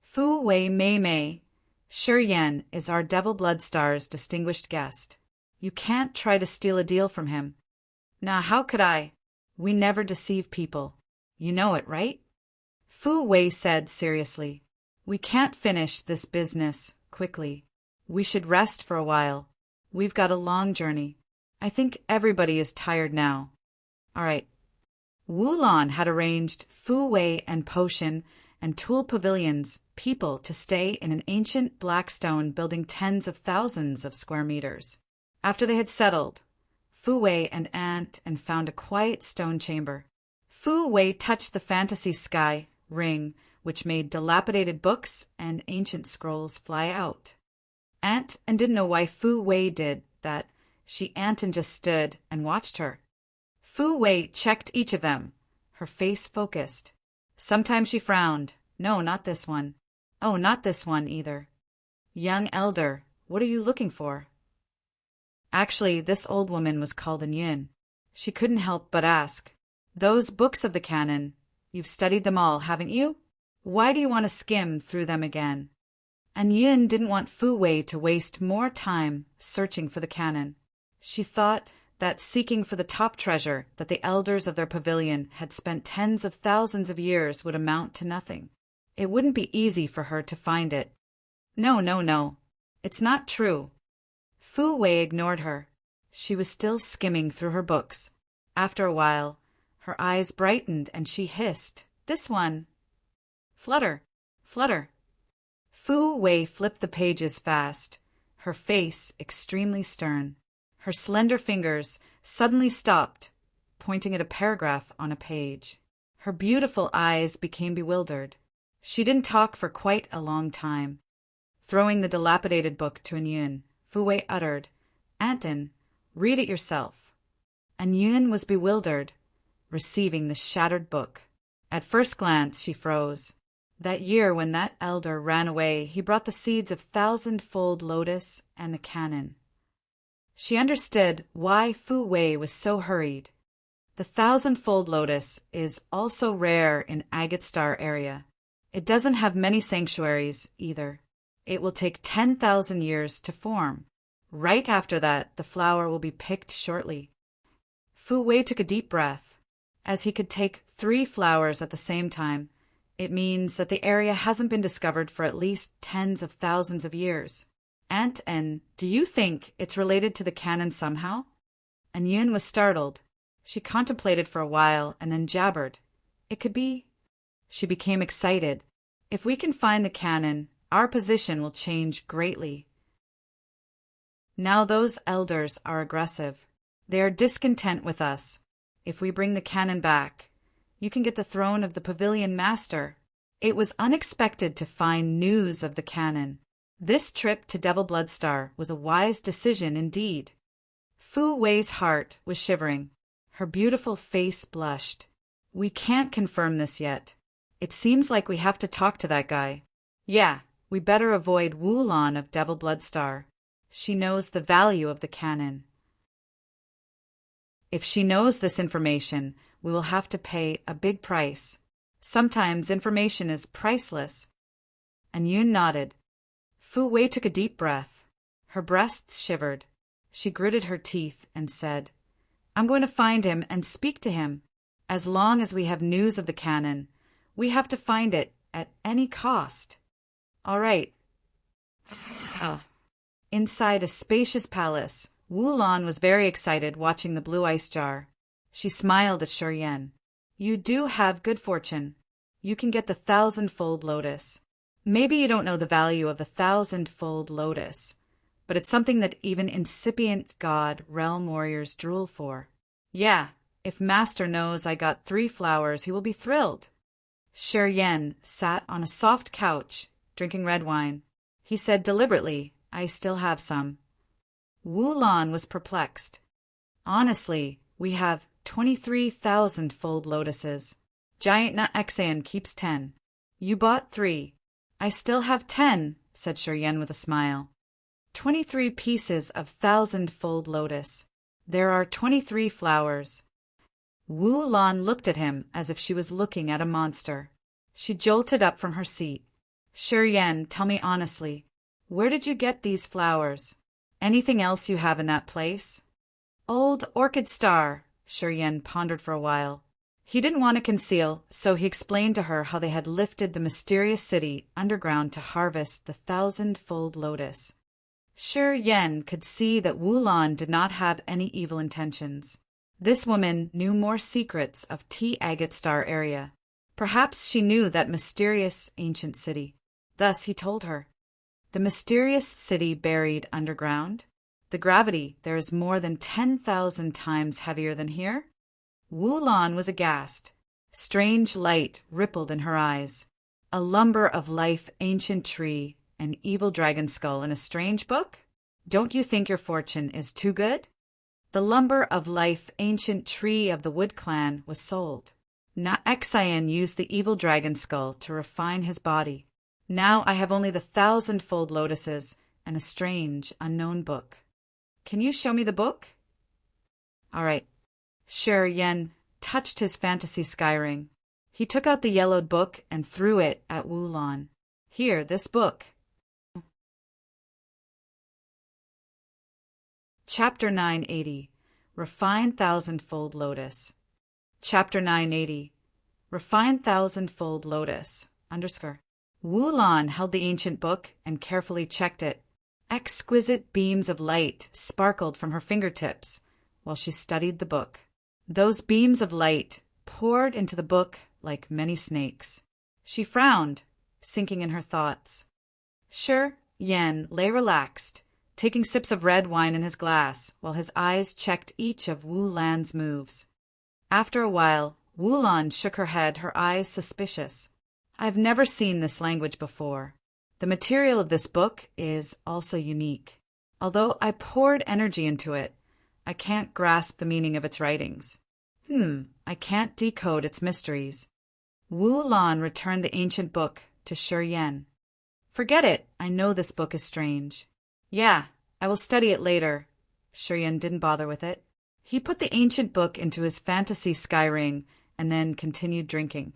Fu Wei Mei Mei. Shi Yan is our Devil Bloodstar's distinguished guest. You can't try to steal a deal from him. Nah, how could I? We never deceive people. You know it, right? Fu Wei said seriously. We can't finish this business quickly. We should rest for a while. We've got a long journey. I think everybody is tired now. All right. Wu Lan had arranged Fu Wei and Potion and Tool Pavilion's people to stay in an ancient black stone building tens of thousands of square meters. After they had settled, Fu Wei and Ant and found a quiet stone chamber. Fu Wei touched the fantasy sky ring, which made dilapidated books and ancient scrolls fly out. Ant and didn't know why Fu Wei did that. She Ant and just stood and watched her. Fu Wei checked each of them, her face focused. Sometimes she frowned. No, not this one. Oh, not this one either. Young elder, what are you looking for? Actually, this old woman was called an Yin. She couldn't help but ask. Those books of the canon, you've studied them all, haven't you? Why do you want to skim through them again? And Yin didn't want Fu Wei to waste more time searching for the canon. She thought that seeking for the top treasure that the elders of their pavilion had spent tens of thousands of years would amount to nothing. It wouldn't be easy for her to find it. No. It's not true. Fu Wei ignored her. She was still skimming through her books. After a while, her eyes brightened and she hissed, This one. Flutter, flutter. Fu Wei flipped the pages fast, her face extremely stern. Her slender fingers suddenly stopped, pointing at a paragraph on a page. Her beautiful eyes became bewildered. She didn't talk for quite a long time. Throwing the dilapidated book to an Yun, Fu Wei uttered, Anton, read it yourself. And Yun was bewildered, receiving the shattered book. At first glance, she froze. That year when that elder ran away, he brought the seeds of thousand-fold lotus and the canon. She understood why Fu Wei was so hurried. The thousand-fold lotus is also rare in Agate Star area. It doesn't have many sanctuaries either. It will take 10,000 years to form. Right after that, the flower will be picked shortly. Fu Wei took a deep breath. As he could take 3 flowers at the same time, it means that the area hasn't been discovered for at least tens of thousands of years. Ant-en, do you think it's related to the canon somehow? And Yun was startled. She contemplated for a while and then jabbered. It could be. She became excited. If we can find the canon, our position will change greatly. Now those elders are aggressive. They are discontent with us. If we bring the canon back, you can get the throne of the pavilion master. It was unexpected to find news of the canon. This trip to Devil Bloodstar was a wise decision indeed. Fu Wei's heart was shivering. Her beautiful face blushed. We can't confirm this yet. It seems like we have to talk to that guy. Yeah, we better avoid Wu Lan of Devil Bloodstar. She knows the value of the canon. If she knows this information, we will have to pay a big price. Sometimes information is priceless. And Yun nodded. Fu Wei took a deep breath. Her breasts shivered. She gritted her teeth and said, I'm going to find him and speak to him. As long as we have news of the canon, we have to find it at any cost. All right. Inside a spacious palace, Wu Lan was very excited watching the blue ice jar. She smiled at Shi Yan. You do have good fortune. You can get the thousand-fold lotus. Maybe you don't know the value of the thousand-fold lotus, but it's something that even incipient god realm warriors drool for. Yeah, if Master knows I got 3 flowers, he will be thrilled. Shi Yan sat on a soft couch, drinking red wine. He said deliberately, I still have some. Wu Lan was perplexed. Honestly, we have 23,000-fold lotuses. Giant Nut Xan keeps 10. You bought 3. I still have 10, said Shiryen with a smile. 23 pieces of 1,000-fold lotus. There are 23 flowers. Wu Lan looked at him as if she was looking at a monster. She jolted up from her seat. Shiryen, tell me honestly, where did you get these flowers? Anything else you have in that place? Old Orchid Star, Shiryen pondered for a while. He didn't want to conceal, so he explained to her how they had lifted the mysterious city underground to harvest the 1,000-fold lotus. Shiryen could see that Wu Lan did not have any evil intentions. This woman knew more secrets of T Agate Star area. Perhaps she knew that mysterious ancient city. Thus he told her. The mysterious city buried underground? The gravity there is more than 10,000 times heavier than here? Wu Lan was aghast. Strange light rippled in her eyes. A lumber of life ancient tree, an evil dragon skull in a strange book? Don't you think your fortune is too good? The lumber of life ancient tree of the Wood Clan was sold. Na'Xian used the evil dragon skull to refine his body. Now I have only the 1,000-fold lotuses and a strange, unknown book. Can you show me the book? All right. Shiryen touched his fantasy sky ring. He took out the yellowed book and threw it at Wu Lan. Here, this book. Chapter 980. Refined Thousand-Fold Lotus. Chapter 980. Refined Thousand-Fold Lotus. Wu Lan held the ancient book and carefully checked it. Exquisite beams of light sparkled from her fingertips while she studied the book. Those beams of light poured into the book like many snakes. She frowned, sinking in her thoughts. Shiryen lay relaxed, taking sips of red wine in his glass while his eyes checked each of Wu Lan's moves. After a while, Wu Lan shook her head, her eyes suspicious. I've never seen this language before. The material of this book is also unique. Although I poured energy into it, I can't grasp the meaning of its writings. I can't decode its mysteries. Wu Lan returned the ancient book to Shiryen. Forget it, I know this book is strange. Yeah, I will study it later. Shiryen didn't bother with it. He put the ancient book into his fantasy sky ring and then continued drinking.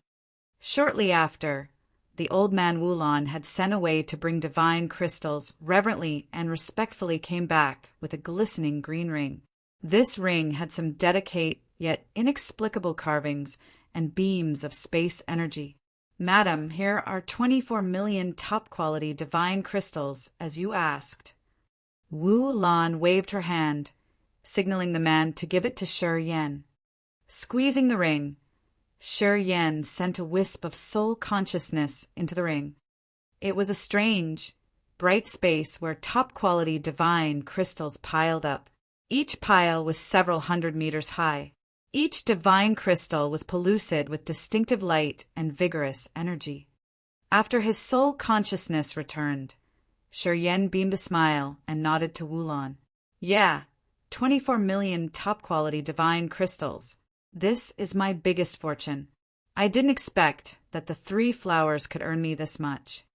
Shortly after, the old man Wu Lan had sent away to bring divine crystals, reverently and respectfully came back with a glistening green ring. This ring had some delicate yet inexplicable carvings and beams of space energy. Madam, here are 24 million top-quality divine crystals, as you asked. Wu Lan waved her hand, signaling the man to give it to Shiryen. Squeezing the ring, Shiryen sent a wisp of soul consciousness into the ring. It was a strange, bright space where top-quality divine crystals piled up. Each pile was several hundred meters high. Each divine crystal was pellucid with distinctive light and vigorous energy. After his soul consciousness returned, Shiryen beamed a smile and nodded to Wu Lan. Yeah, 24 million top-quality divine crystals. This is my biggest fortune. I didn't expect that the 3 flowers could earn me this much.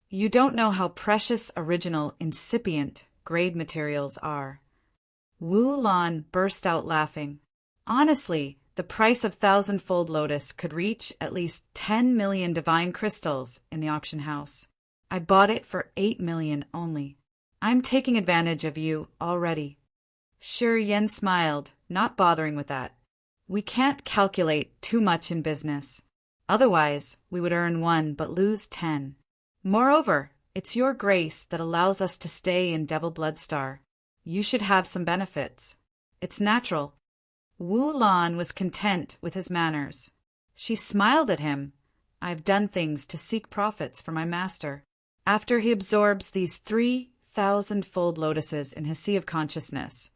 You don't know how precious original incipient grade materials are. Wu Lan burst out laughing. Honestly, the price of 1,000-fold lotus could reach at least 10 million divine crystals in the auction house. I bought it for 8 million only. I'm taking advantage of you already. Shiryen smiled, not bothering with that. We can't calculate too much in business. Otherwise, we would earn 1 but lose 10. Moreover, it's your grace that allows us to stay in Devil Bloodstar. You should have some benefits. It's natural. Wu Lan was content with his manners. She smiled at him. I've done things to seek profits for my master. After he absorbs these 3,000-fold lotuses in his sea of consciousness,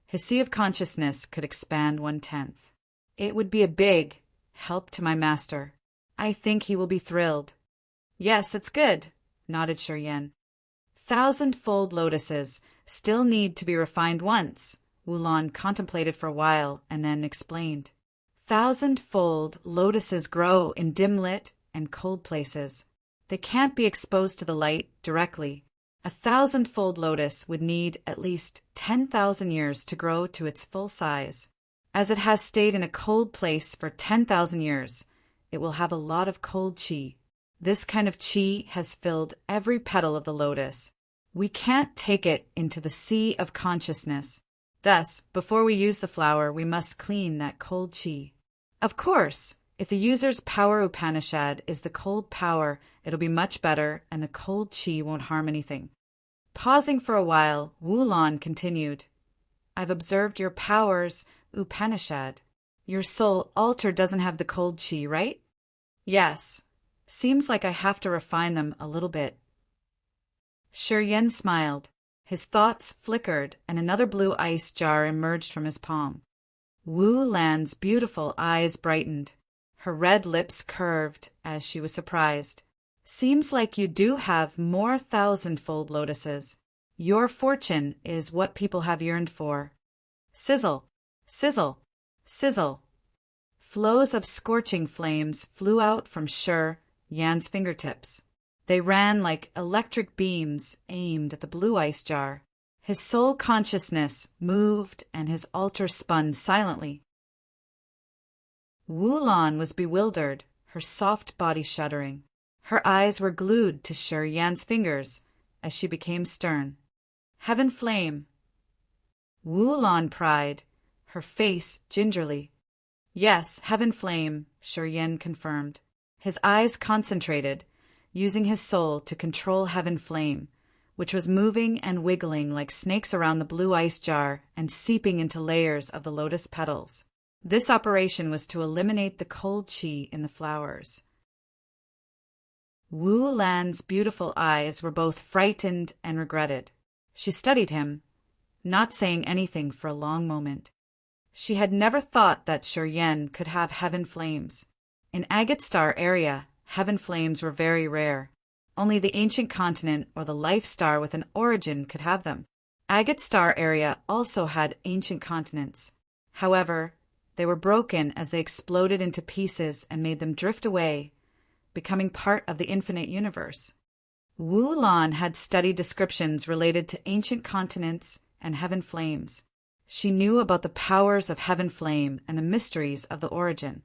his sea of consciousness could expand 1/10. It would be a big help to my master. I think he will be thrilled. Yes, it's good, nodded Shiryen. 1,000-fold lotuses still need to be refined once, Wulan contemplated for a while and then explained. 1,000-fold lotuses grow in dim-lit and cold places. They can't be exposed to the light directly. 1,000-fold lotus would need at least 10,000 years to grow to its full size. As it has stayed in a cold place for 10,000 years, it will have a lot of cold qi. This kind of qi has filled every petal of the lotus. We can't take it into the sea of consciousness. Thus, before we use the flower, we must clean that cold qi. Of course, if the user's power Upanishad is the cold power, it'll be much better and the cold qi won't harm anything. Pausing for a while, Wulan continued, I've observed your powers Upanishad. Your soul altar doesn't have the cold qi, right? Yes. Seems like I have to refine them a little bit. Shuryen smiled. His thoughts flickered and another blue ice jar emerged from his palm. Wu Lan's beautiful eyes brightened. Her red lips curved as she was surprised. Seems like you do have more 1,000-fold lotuses. Your fortune is what people have yearned for. Sizzle, sizzle, sizzle. Flows of scorching flames flew out from Yan's fingertips. They ran like electric beams aimed at the blue ice jar. His soul consciousness moved and his altar spun silently. Wulan was bewildered, her soft body shuddering. Her eyes were glued to Yan's fingers as she became stern. Heaven flame. Wulan pried, her face gingerly. Yes, heaven flame, Yan confirmed. His eyes concentrated, using his soul to control heaven flame, which was moving and wiggling like snakes around the blue ice jar and seeping into layers of the lotus petals. This operation was to eliminate the cold qi in the flowers. Wu Lan's beautiful eyes were both frightened and regretted. She studied him, not saying anything for a long moment. She had never thought that Shuryen could have heaven flames. In Agate Star area, heaven flames were very rare. Only the ancient continent or the life star with an origin could have them. Agate Star area also had ancient continents. However, they were broken as they exploded into pieces and made them drift away, becoming part of the infinite universe. Wu Lan had studied descriptions related to ancient continents and heaven flames. She knew about the powers of heaven flame and the mysteries of the origin.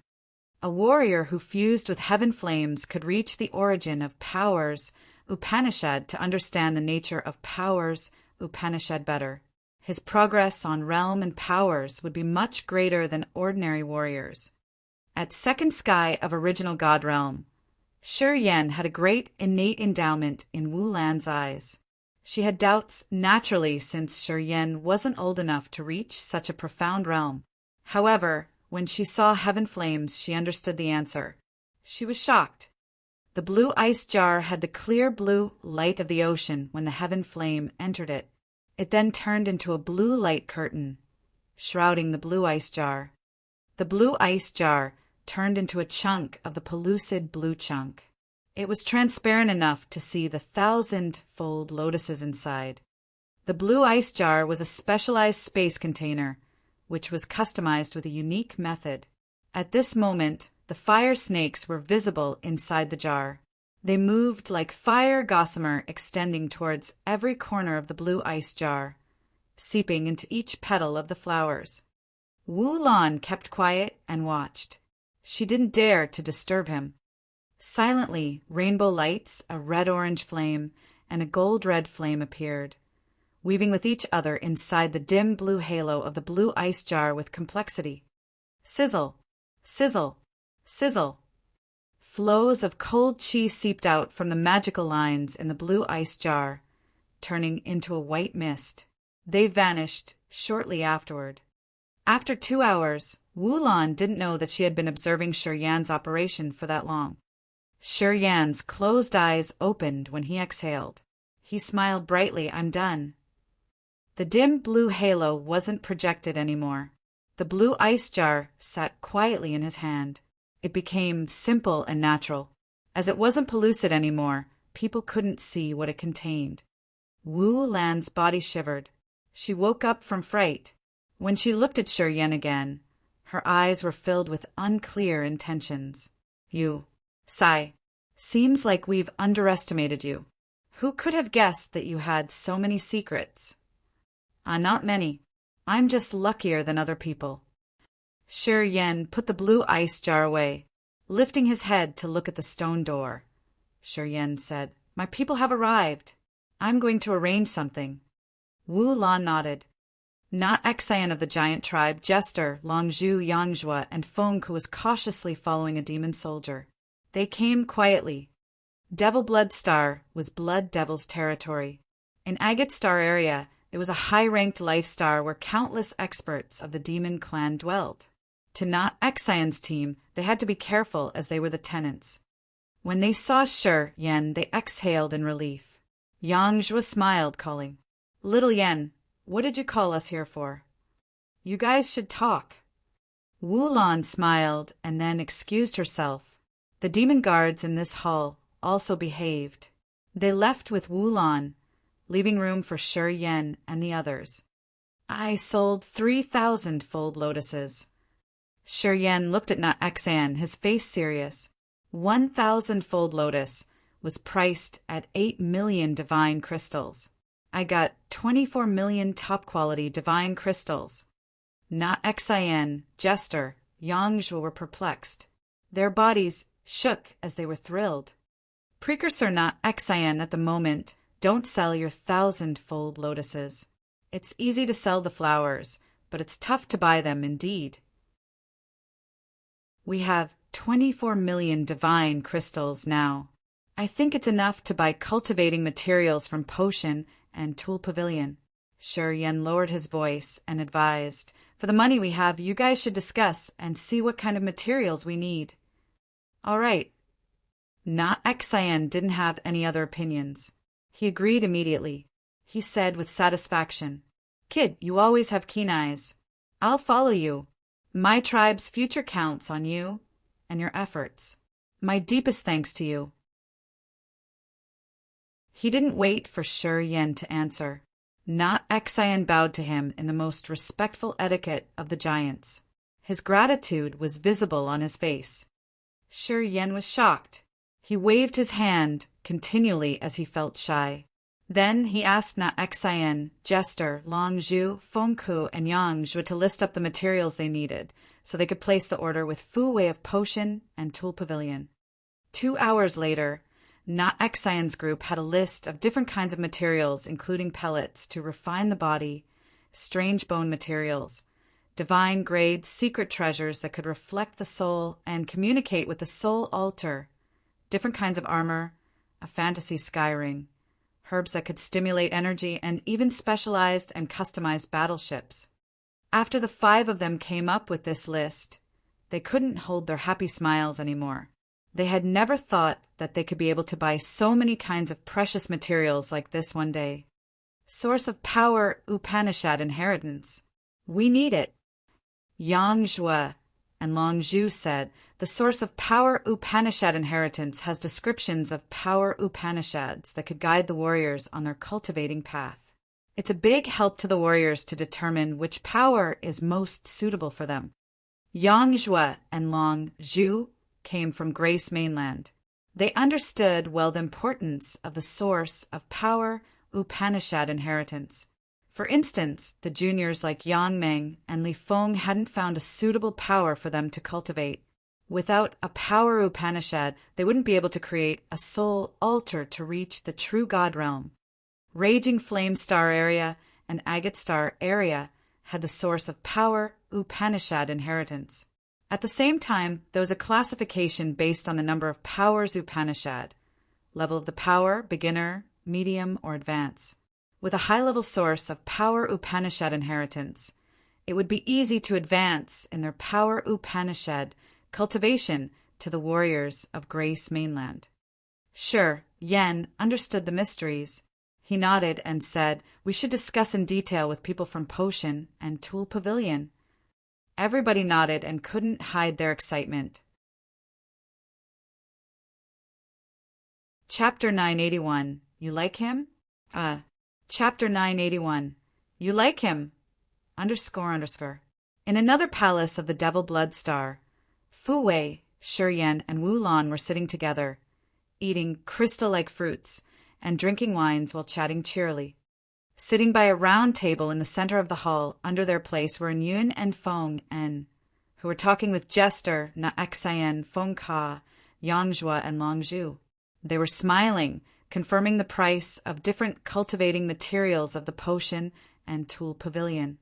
A warrior who fused with heaven flames could reach the origin of powers Upanishad to understand the nature of powers Upanishad better. His progress on realm and powers would be much greater than ordinary warriors. At second sky of original God realm, Shuryen had a great innate endowment in Wu Lan's eyes. She had doubts naturally since Shuryen wasn't old enough to reach such a profound realm. However, when she saw heaven flames, she understood the answer. She was shocked. The blue ice jar had the clear blue light of the ocean when the heaven flame entered it. It then turned into a blue light curtain, shrouding the blue ice jar. The blue ice jar turned into a chunk of the pellucid blue chunk. It was transparent enough to see the 1,000-fold lotuses inside. The blue ice jar was a specialized space container, which was customized with a unique method. At this moment, the fire snakes were visible inside the jar. They moved like fire gossamer extending towards every corner of the blue ice jar, seeping into each petal of the flowers. Wu Lan kept quiet and watched. She didn't dare to disturb him. Silently, rainbow lights, a red-orange flame, and a gold-red flame appeared, weaving with each other inside the dim blue halo of the blue ice jar with complexity. Sizzle, sizzle, sizzle. Flows of cold qi seeped out from the magical lines in the blue ice jar, turning into a white mist. They vanished shortly afterward. After 2 hours, Wu Lan didn't know that she had been observing Shuryen's operation for that long. Shuryen's closed eyes opened when he exhaled. He smiled brightly. I'm done. The dim blue halo wasn't projected anymore. The blue ice jar sat quietly in his hand. It became simple and natural. As it wasn't pellucid anymore, people couldn't see what it contained. Wu Lan's body shivered. She woke up from fright. When she looked at Shi Yan again, her eyes were filled with unclear intentions. You, sigh. Seems like we've underestimated you. Who could have guessed that you had so many secrets? Not many. I'm just luckier than other people. Shi Yan put the blue ice jar away, lifting his head to look at the stone door. Shi Yan said, My people have arrived. I'm going to arrange something. Wu Lan nodded. Not Xian of the giant tribe, Jester, Longzhu, Yangzhua, and Feng, who was cautiously following a demon soldier. They came quietly. Devil Blood Star was Blood Devil's territory. In Agate Star area, it was a high-ranked life star where countless experts of the demon clan dwelled. To not Xian's team, they had to be careful as they were the tenants. When they saw Shi Yan, they exhaled in relief. Yangzhua smiled, calling, Little Yan, what did you call us here for? You guys should talk. Wu Lan smiled and then excused herself. The demon guards in this hall also behaved. They left with Wu Lan, leaving room for Shi Yan and the others. I sold 3,000 fold lotuses. Shi Yan looked at Na Xian, his face serious. 1,000 fold lotus was priced at 8 million divine crystals. I got 24 million top-quality divine crystals. Na Xian, Jester, Yangzhou were perplexed. Their bodies shook as they were thrilled. Precursor Na Xian at the moment, don't sell your 1,000-fold lotuses. It's easy to sell the flowers, but it's tough to buy them indeed. We have 24 million divine crystals now. I think it's enough to buy cultivating materials from Potion and Tool Pavilion. Shi Yan lowered his voice and advised, For the money we have, you guys should discuss and see what kind of materials we need. All right. Na Xian didn't have any other opinions. He agreed immediately. He said with satisfaction, Kid, you always have keen eyes. I'll follow you. My tribe's future counts on you and your efforts. My deepest thanks to you. He didn't wait for Shi Yan to answer. Na Xian bowed to him in the most respectful etiquette of the giants. His gratitude was visible on his face. Shi Yan was shocked. He waved his hand continually as he felt shy. Then he asked Na Xian, Jester, Longzhu, Fengku, and Yangzhou to list up the materials they needed so they could place the order with Fu Wei of Potion and Tool Pavilion. 2 hours later, Na Xian's group had a list of different kinds of materials, including pellets to refine the body, strange bone materials, divine grade secret treasures that could reflect the soul and communicate with the soul altar, different kinds of armor, a fantasy sky ring, herbs that could stimulate energy, and even specialized and customized battleships. After the 5 of them came up with this list, they couldn't hold their happy smiles anymore. They had never thought that they could be able to buy so many kinds of precious materials like this one day. Source of power Upanishad inheritance. We need it. Yangzhua and Longzhu said, the source of power Upanishad inheritance has descriptions of power Upanishads that could guide the warriors on their cultivating path. It's a big help to the warriors to determine which power is most suitable for them. Yangzhua and Longzhu came from Grace Mainland. They understood well the importance of the source of power Upanishad inheritance. For instance, the juniors like Yang Meng and Li Feng hadn't found a suitable power for them to cultivate. Without a power Upanishad, they wouldn't be able to create a soul altar to reach the true God realm. Raging Flame Star area and Agate Star area had the source of power Upanishad inheritance. At the same time, there was a classification based on the number of powers Upanishad. Level of the power, beginner, medium, or advance. With a high-level source of power Upanishad inheritance, it would be easy to advance in their power Upanishad cultivation to the warriors of Grace Mainland. Shi Yan understood the mysteries. He nodded and said, We should discuss in detail with people from Potion and Tool Pavilion. Everybody nodded and couldn't hide their excitement. Chapter 981. You like him? Chapter 981. You like him? ___. In another palace of the Devil Blood Star, Fu Wei, Shi Yan, and Wu Lan were sitting together, eating crystal-like fruits and drinking wines while chatting cheerily. Sitting by a round table in the center of the hall, under their place, were Yun and Feng En, who were talking with Jester, Na Xian, Feng Ka, Yangjua, and Long Zhu. They were smiling, confirming the price of different cultivating materials of the potion and tool pavilion.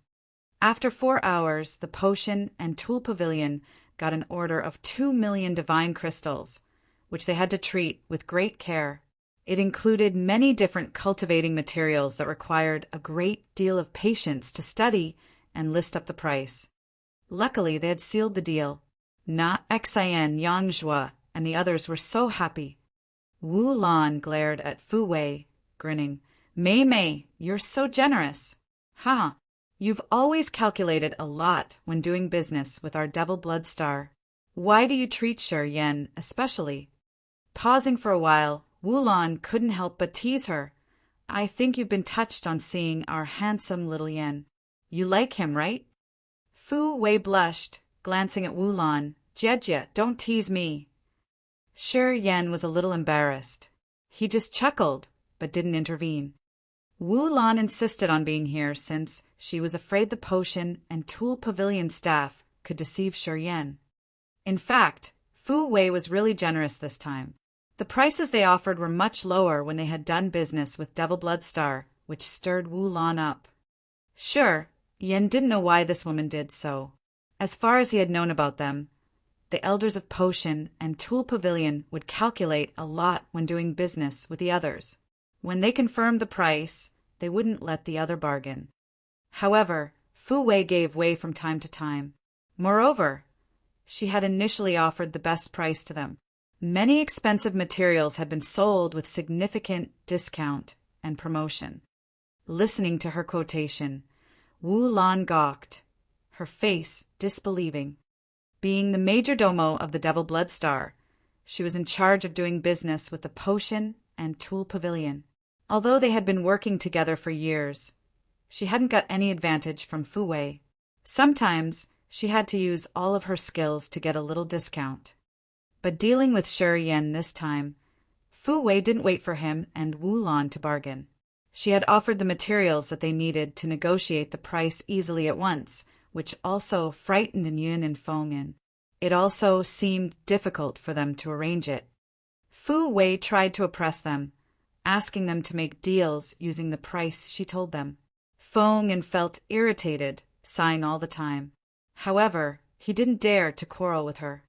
After 4 hours, the potion and tool pavilion got an order of 2 million divine crystals, which they had to treat with great care. It included many different cultivating materials that required a great deal of patience to study and list up the price. Luckily, they had sealed the deal. Na Xian, Yangjua, and the others were so happy. Wu Lan glared at Fu Wei, grinning. Mei, you're so generous. Ha! You've always calculated a lot when doing business with our Devil Blood Star. Why do you treat Shi Yan especially? Pausing for a while, Wu Lan couldn't help but tease her. I think you've been touched on seeing our handsome little Yan. You like him, right? Fu Wei blushed, glancing at Wu Lan. Jie, don't tease me. Shi Yan was a little embarrassed. He just chuckled, but didn't intervene. Wu Lan insisted on being here since she was afraid the potion and tool pavilion staff could deceive Shi Yan. In fact, Fu Wei was really generous this time. The prices they offered were much lower when they had done business with Devil Blood Star, which stirred Wu Lan up. Sure, Yan didn't know why this woman did so. As far as he had known about them, the elders of Potion and Tool Pavilion would calculate a lot when doing business with the others. When they confirmed the price, they wouldn't let the other bargain. However, Fu Wei gave way from time to time. Moreover, she had initially offered the best price to them. Many expensive materials had been sold with significant discount and promotion. Listening to her quotation, Wu Lan gawked, her face disbelieving. Being the major domo of the Devil Blood Star, she was in charge of doing business with the Potion and Tool Pavilion. Although they had been working together for years, she hadn't got any advantage from Fu Wei. Sometimes she had to use all of her skills to get a little discount. But dealing with Shi Yan this time, Fu Wei didn't wait for him and Wu Lan to bargain. She had offered the materials that they needed to negotiate the price easily at once, which also frightened Yun and Feng En. It also seemed difficult for them to arrange it. Fu Wei tried to oppress them, asking them to make deals using the price she told them. Feng En felt irritated, sighing all the time. However, he didn't dare to quarrel with her.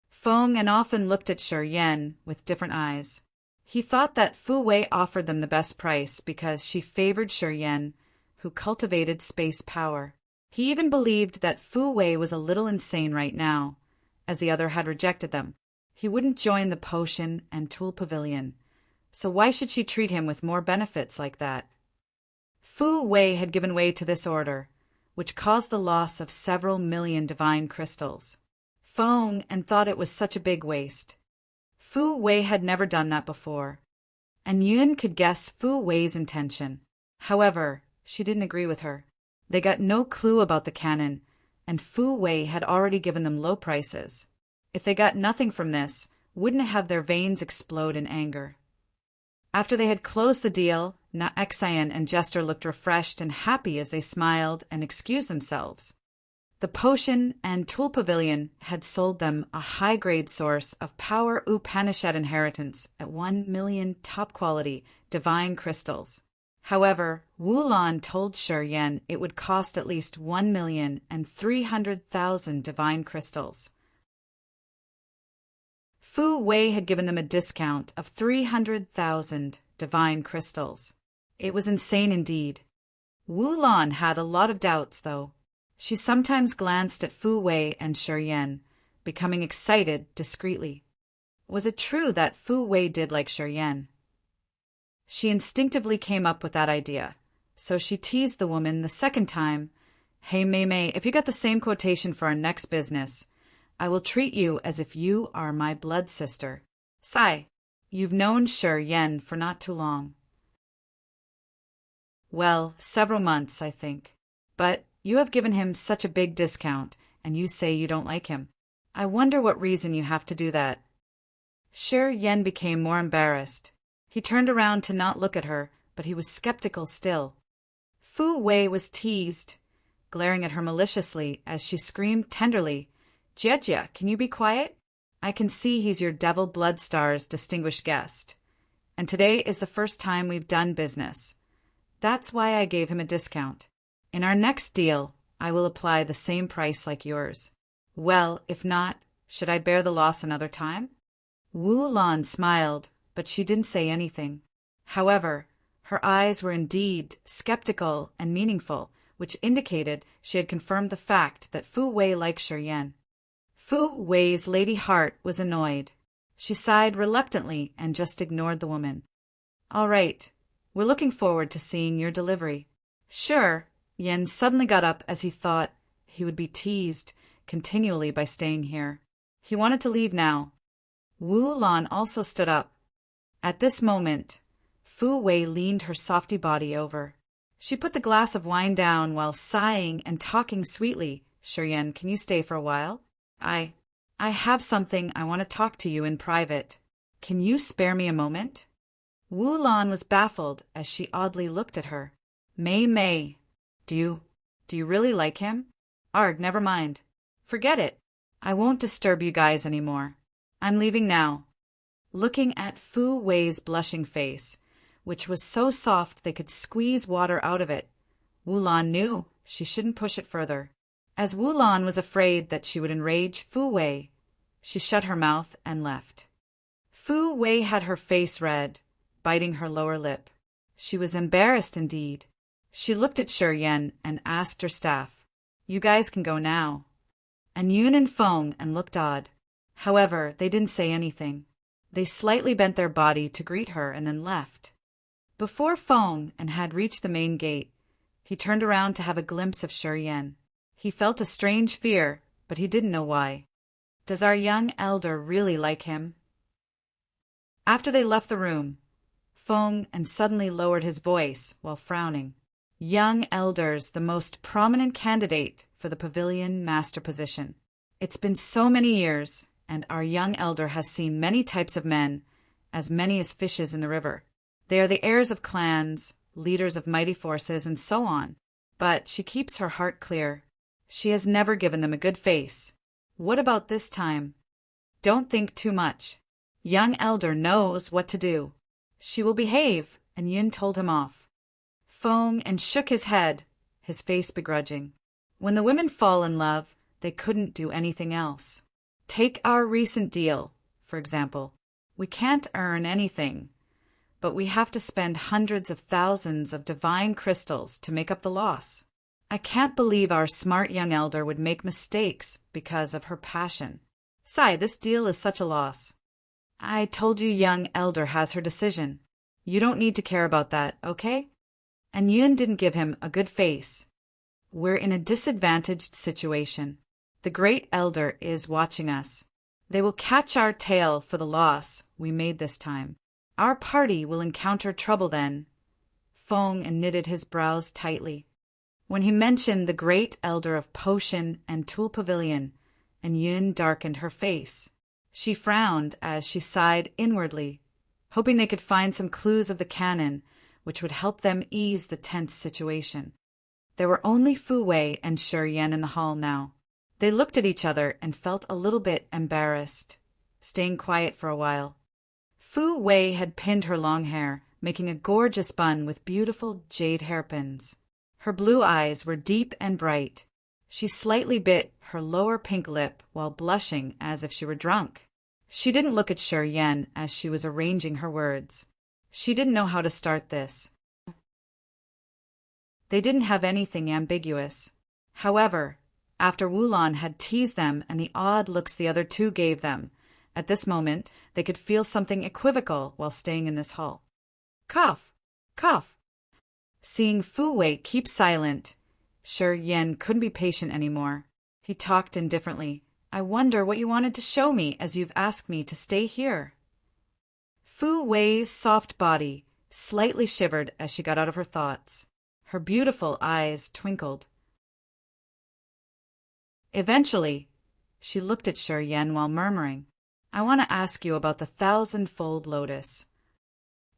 Feng En often looked at Shi Yan with different eyes. He thought that Fu Wei offered them the best price because she favored Shi Yan, who cultivated space power. He even believed that Fu Wei was a little insane right now, as the other had rejected them. He wouldn't join the Potion and Tool Pavilion, so why should she treat him with more benefits like that? Fu Wei had given way to this order, which caused the loss of several million divine crystals. Feng En thought it was such a big waste. Fu Wei had never done that before, and Yun could guess Fu Wei's intention. However, she didn't agree with her. They got no clue about the cannon, and Fu Wei had already given them low prices. If they got nothing from this, wouldn't it have their veins explode in anger? After they had closed the deal, Na Xian and Jester looked refreshed and happy as they smiled and excused themselves. The Potion and Tool Pavilion had sold them a high-grade source of Power Upanishad inheritance at 1 million top-quality divine crystals. However, Wu Lan told Shi Yan it would cost at least 1,300,000 divine crystals. Fu Wei had given them a discount of 300,000 divine crystals. It was insane indeed. Wu Lan had a lot of doubts, though. She sometimes glanced at Fu Wei and Shi Yan, becoming excited discreetly. Was it true that Fu Wei did like Shi Yan? She instinctively came up with that idea, so she teased the woman the second time. Hey, Mei, if you get the same quotation for our next business, I will treat you as if you are my blood sister. Sai, you've known Shi Yan for not too long. Well, several months, I think. But you have given him such a big discount, and you say you don't like him. I wonder what reason you have to do that. Shi Yan became more embarrassed. He turned around to not look at her, but he was skeptical still. Fu Wei was teased, glaring at her maliciously as she screamed tenderly, "Jie, can you be quiet? I can see he's your Devil Blood Star's distinguished guest. And today is the first time we've done business. That's why I gave him a discount. In our next deal, I will apply the same price like yours. Well, if not, should I bear the loss another time?" Wu Lan smiled, but she didn't say anything. However, her eyes were indeed skeptical and meaningful, which indicated she had confirmed the fact that Fu Wei liked Shi Yan. Fu Wei's lady heart was annoyed. She sighed reluctantly and just ignored the woman. "All right, we're looking forward to seeing your delivery." Sure, Yan suddenly got up as he thought he would be teased continually by staying here. He wanted to leave now. Wu Lan also stood up. At this moment, Fu Wei leaned her softy body over. She put the glass of wine down while sighing and talking sweetly. "Shi Yan, can you stay for a while? I have something I want to talk to you in private. Can you spare me a moment?" Wu Lan was baffled as she oddly looked at her. Mei, do you really like him? Arg, never mind. Forget it. I won't disturb you guys anymore. I'm leaving now. Looking at Fu Wei's blushing face, which was so soft they could squeeze water out of it, Wu Lan knew she shouldn't push it further. As Wu Lan was afraid that she would enrage Fu Wei, she shut her mouth and left. Fu Wei had her face red, biting her lower lip. She was embarrassed indeed. She looked at Shi Yan and asked her staff, "You guys can go now." And Yun and Feng and looked odd. However, they didn't say anything. They slightly bent their body to greet her and then left. Before Feng and had reached the main gate, he turned around to have a glimpse of Shi Yan. He felt a strange fear, but he didn't know why. Does our young elder really like him? After they left the room, Feng and suddenly lowered his voice while frowning. "Young elder's the most prominent candidate for the pavilion master position. It's been so many years, and our young elder has seen many types of men, as many as fishes in the river. They are the heirs of clans, leaders of mighty forces, and so on. But she keeps her heart clear. She has never given them a good face. What about this time? Don't think too much. Young elder knows what to do. She will behave," and Yun told him off. Feng and shook his head, his face begrudging. When the women fall in love, they couldn't do anything else. Take our recent deal, for example. We can't earn anything, but we have to spend hundreds of thousands of divine crystals to make up the loss. I can't believe our smart young elder would make mistakes because of her passion. Sai, this deal is such a loss. I told you young elder has her decision. You don't need to care about that, okay? And Yun didn't give him a good face. We're in a disadvantaged situation. The great elder is watching us. They will catch our tail for the loss we made this time. Our party will encounter trouble then. Feng knitted his brows tightly. When he mentioned the great elder of Potion and Tool Pavilion, and Yun darkened her face. She frowned as she sighed inwardly, hoping they could find some clues of the canon which would help them ease the tense situation. There were only Fu Wei and Shi Yan in the hall now. They looked at each other and felt a little bit embarrassed, staying quiet for a while. Fu Wei had pinned her long hair, making a gorgeous bun with beautiful jade hairpins. Her blue eyes were deep and bright. She slightly bit her lower pink lip while blushing as if she were drunk. She didn't look at Shi Yan as she was arranging her words. She didn't know how to start this. They didn't have anything ambiguous. However, after Wu Lan had teased them and the odd looks the other two gave them, at this moment they could feel something equivocal while staying in this hall. Cough! Cough! Seeing Fu Wei keep silent, Shi Yan couldn't be patient anymore. He talked indifferently. I wonder what you wanted to show me as you've asked me to stay here. Fu Wei's soft body slightly shivered as she got out of her thoughts. Her beautiful eyes twinkled. Eventually, she looked at Shi Yan while murmuring, "I want to ask you about the 1,000-fold lotus."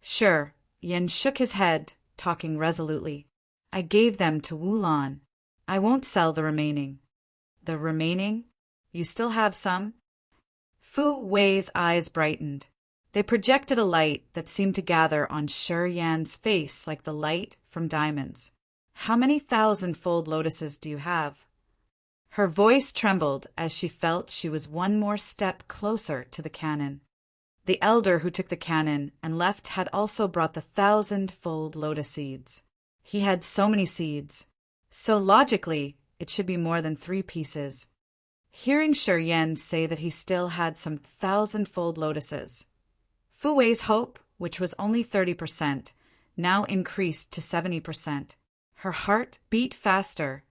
Shi Yan shook his head, talking resolutely. "I gave them to Wulan. I won't sell the remaining." "The remaining? You still have some?" Fu Wei's eyes brightened. They projected a light that seemed to gather on Shi Yan's face like the light from diamonds. "How many 1,000-fold lotuses do you have?" Her voice trembled as she felt she was one more step closer to the cannon. The elder who took the cannon and left had also brought the 1,000-fold lotus seeds. He had so many seeds, so logically it should be more than 3 pieces. Hearing Shi Yan say that he still had some 1,000-fold lotuses, Fu Wei's hope, which was only 30%, now increased to 70%. Her heart beat faster,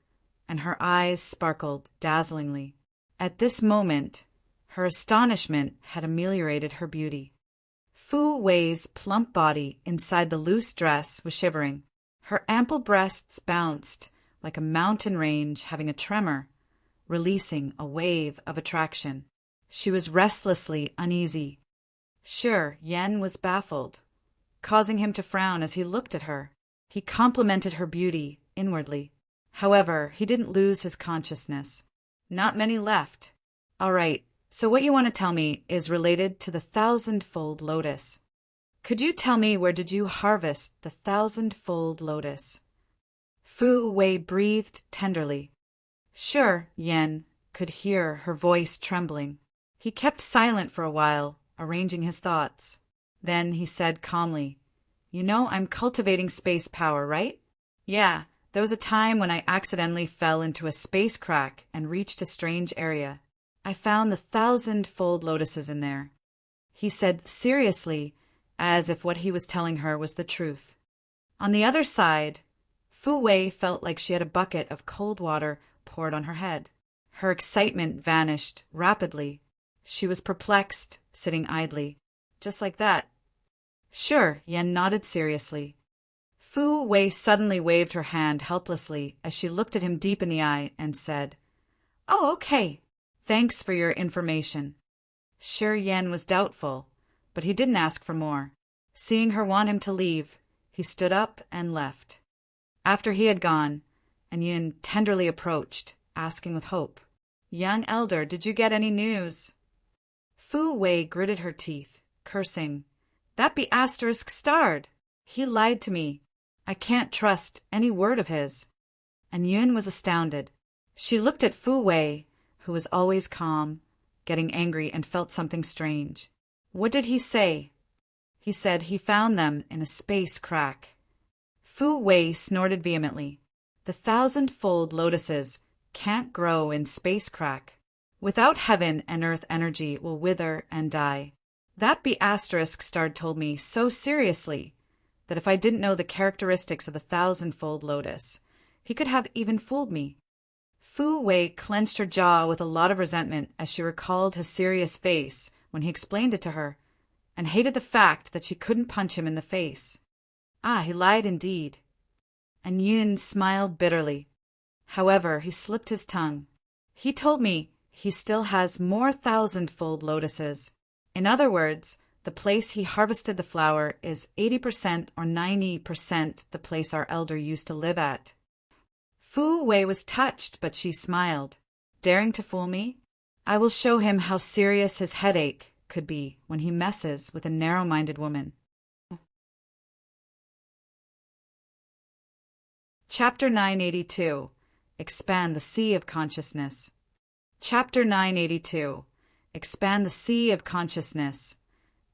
and her eyes sparkled dazzlingly. At this moment, her astonishment had ameliorated her beauty. Fu Wei's plump body inside the loose dress was shivering. Her ample breasts bounced like a mountain range having a tremor, releasing a wave of attraction. She was restlessly uneasy. Shi Yan was baffled, causing him to frown as he looked at her. He complimented her beauty inwardly. However, he didn't lose his consciousness. Not many left. All right, so what you want to tell me is related to the 1,000-fold lotus. Could you tell me where did you harvest the 1,000-fold lotus? Fu Wei breathed tenderly. Shi Yan could hear her voice trembling. He kept silent for a while, arranging his thoughts. Then he said calmly, "You know I'm cultivating space power, right?" "Yeah. There was a time when I accidentally fell into a space crack and reached a strange area. I found the 1,000-fold lotuses in there," he said seriously, as if what he was telling her was the truth. On the other side, Fu Wei felt like she had a bucket of cold water poured on her head. Her excitement vanished rapidly. She was perplexed, sitting idly. Just like that. Shi Yan nodded seriously. Fu Wei suddenly waved her hand helplessly as she looked at him deep in the eye and said, "Oh, okay. Thanks for your information." Shi Yan was doubtful, but he didn't ask for more. Seeing her want him to leave, he stood up and left. After he had gone, An Yin tenderly approached, asking with hope, "Young elder, did you get any news?" Fu Wei gritted her teeth, cursing, "That be asterisk starred. He lied to me. I can't trust any word of his." And Yun was astounded. She looked at Fu Wei, who was always calm, getting angry and felt something strange. "What did he say?" "He said he found them in a space crack." Fu Wei snorted vehemently. "The 1,000-fold lotuses can't grow in space crack. Without heaven and earth energy will wither and die. That be asterisk starred told me so seriously that if I didn't know the characteristics of the 1,000-fold lotus, he could have even fooled me." Fu Wei clenched her jaw with a lot of resentment as she recalled his serious face when he explained it to her, and hated the fact that she couldn't punch him in the face. Ah, he lied indeed. And Yun smiled bitterly. However, he slipped his tongue. "He told me he still has more 1,000-fold lotuses. In other words, the place he harvested the flower is 80% or 90% the place our elder used to live at." Fu Wei was touched, but she smiled. "Daring to fool me? I will show him how serious his headache could be when he messes with a narrow-minded woman." Chapter 982. Expand the Sea of Consciousness. Chapter 982. Expand the Sea of Consciousness.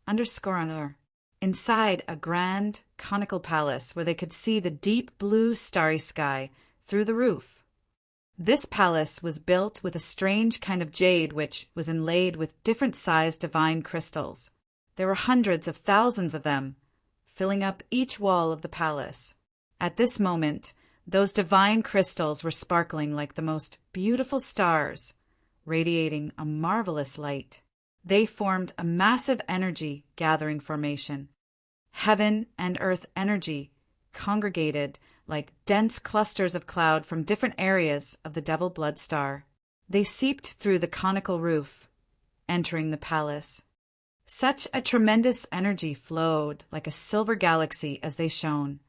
_ Inside a grand, conical palace where they could see the deep blue starry sky through the roof. This palace was built with a strange kind of jade which was inlaid with different-sized divine crystals. There were hundreds of thousands of them, filling up each wall of the palace. At this moment, those divine crystals were sparkling like the most beautiful stars, radiating a marvelous light. They formed a massive energy gathering formation. Heaven and earth energy congregated like dense clusters of cloud from different areas of the Devil Blood Star. They seeped through the conical roof, entering the palace. Such a tremendous energy flowed like a silver galaxy as they shone,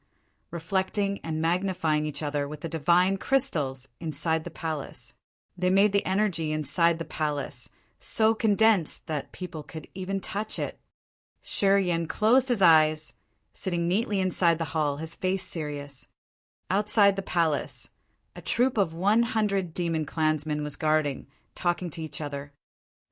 reflecting and magnifying each other with the divine crystals inside the palace. They made the energy inside the palace so condensed that people could even touch it. Shi Yan closed his eyes, sitting neatly inside the hall, his face serious. Outside the palace, a troop of 100 demon clansmen was guarding, talking to each other.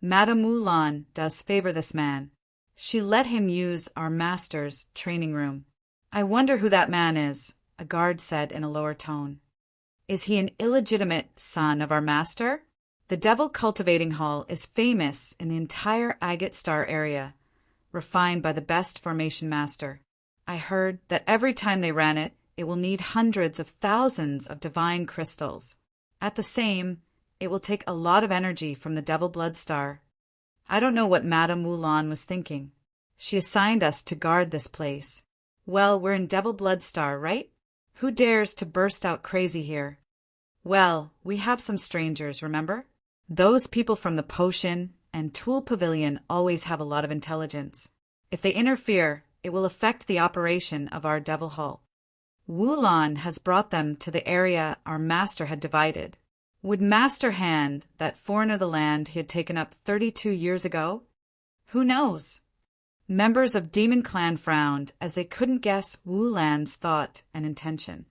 Madame Wulan does favor this man. She let him use our master's training room. I wonder who that man is, a guard said in a lower tone. Is he an illegitimate son of our master? The Devil Cultivating Hall is famous in the entire Agate Star area, refined by the best formation master. I heard that every time they ran it, it will need hundreds of thousands of divine crystals. At the same, it will take a lot of energy from the Devil Blood Star. I don't know what Madame Wulan was thinking. She assigned us to guard this place. Well, we're in Devil Blood Star, right? Who dares to burst out crazy here? Well, we have some strangers, remember? Those people from the Potion and Tool Pavilion always have a lot of intelligence. If they interfere, it will affect the operation of our Devil Hall. Wulan has brought them to the area our master had divided. Would Master hand that foreigner the land he had taken up 32 years ago? Who knows? Members of Demon Clan frowned as they couldn't guess Wulan's thought and intention.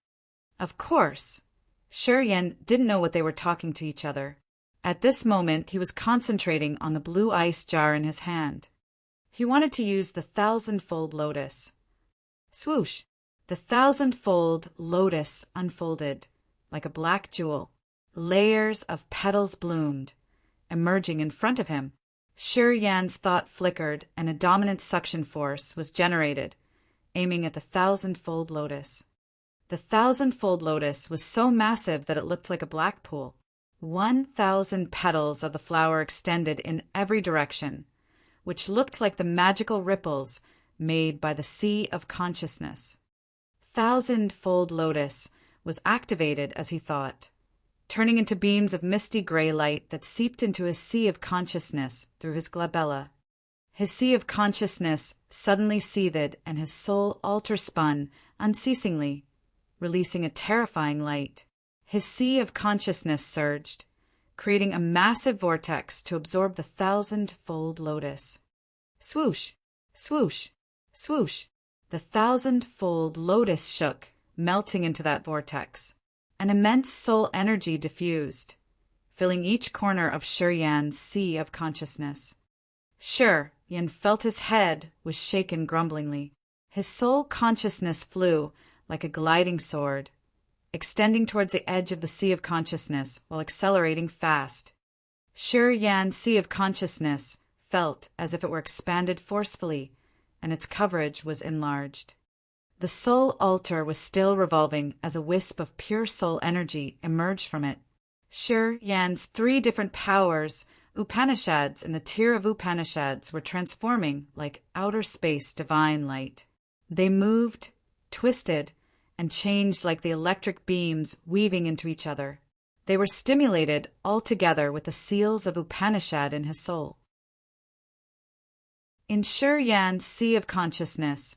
Of course, Shi Yan didn't know what they were talking to each other. At this moment, he was concentrating on the blue ice jar in his hand. He wanted to use the 1,000-fold lotus. Swoosh! The 1,000-fold lotus unfolded like a black jewel. Layers of petals bloomed, emerging in front of him. Shi Yan's thought flickered, and a dominant suction force was generated, aiming at the 1,000-fold lotus. The 1,000-fold lotus was so massive that it looked like a black pool. 1,000 petals of the flower extended in every direction, which looked like the magical ripples made by the sea of consciousness. 1,000-fold lotus was activated as he thought, turning into beams of misty gray light that seeped into his sea of consciousness through his glabella. His sea of consciousness suddenly seethed, and his soul altar spun unceasingly, releasing a terrifying light. His sea of consciousness surged, creating a massive vortex to absorb the 1,000-fold lotus. Swoosh! Swoosh! Swoosh! The 1,000-fold lotus shook, melting into that vortex. An immense soul energy diffused, filling each corner of Shi Yan's sea of consciousness. Shi Yan felt his head was shaken grumblingly. His soul consciousness flew like a gliding sword, extending towards the edge of the sea of consciousness while accelerating fast. Shi Yan's sea of consciousness felt as if it were expanded forcefully, and its coverage was enlarged. The soul altar was still revolving as a wisp of pure soul energy emerged from it. Shi Yan's 3 different powers, Upanishads and the tier of Upanishads, were transforming like outer space divine light. They moved, twisted, and changed like the electric beams weaving into each other. They were stimulated all together with the seals of Upanishad in his soul. In Shi Yan's sea of consciousness,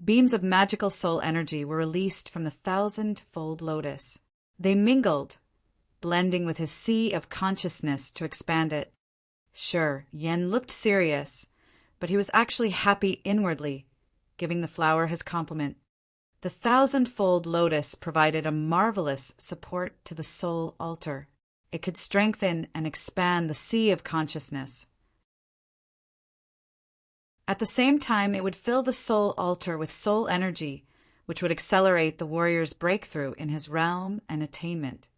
beams of magical soul energy were released from the 1,000-fold lotus. They mingled, blending with his sea of consciousness to expand it. Shi Yan looked serious, but he was actually happy inwardly, giving the flower his compliment. The 1,000-fold lotus provided a marvelous support to the soul altar. It could strengthen and expand the sea of consciousness. At the same time, it would fill the soul altar with soul energy, which would accelerate the warrior's breakthrough in his realm and attainment.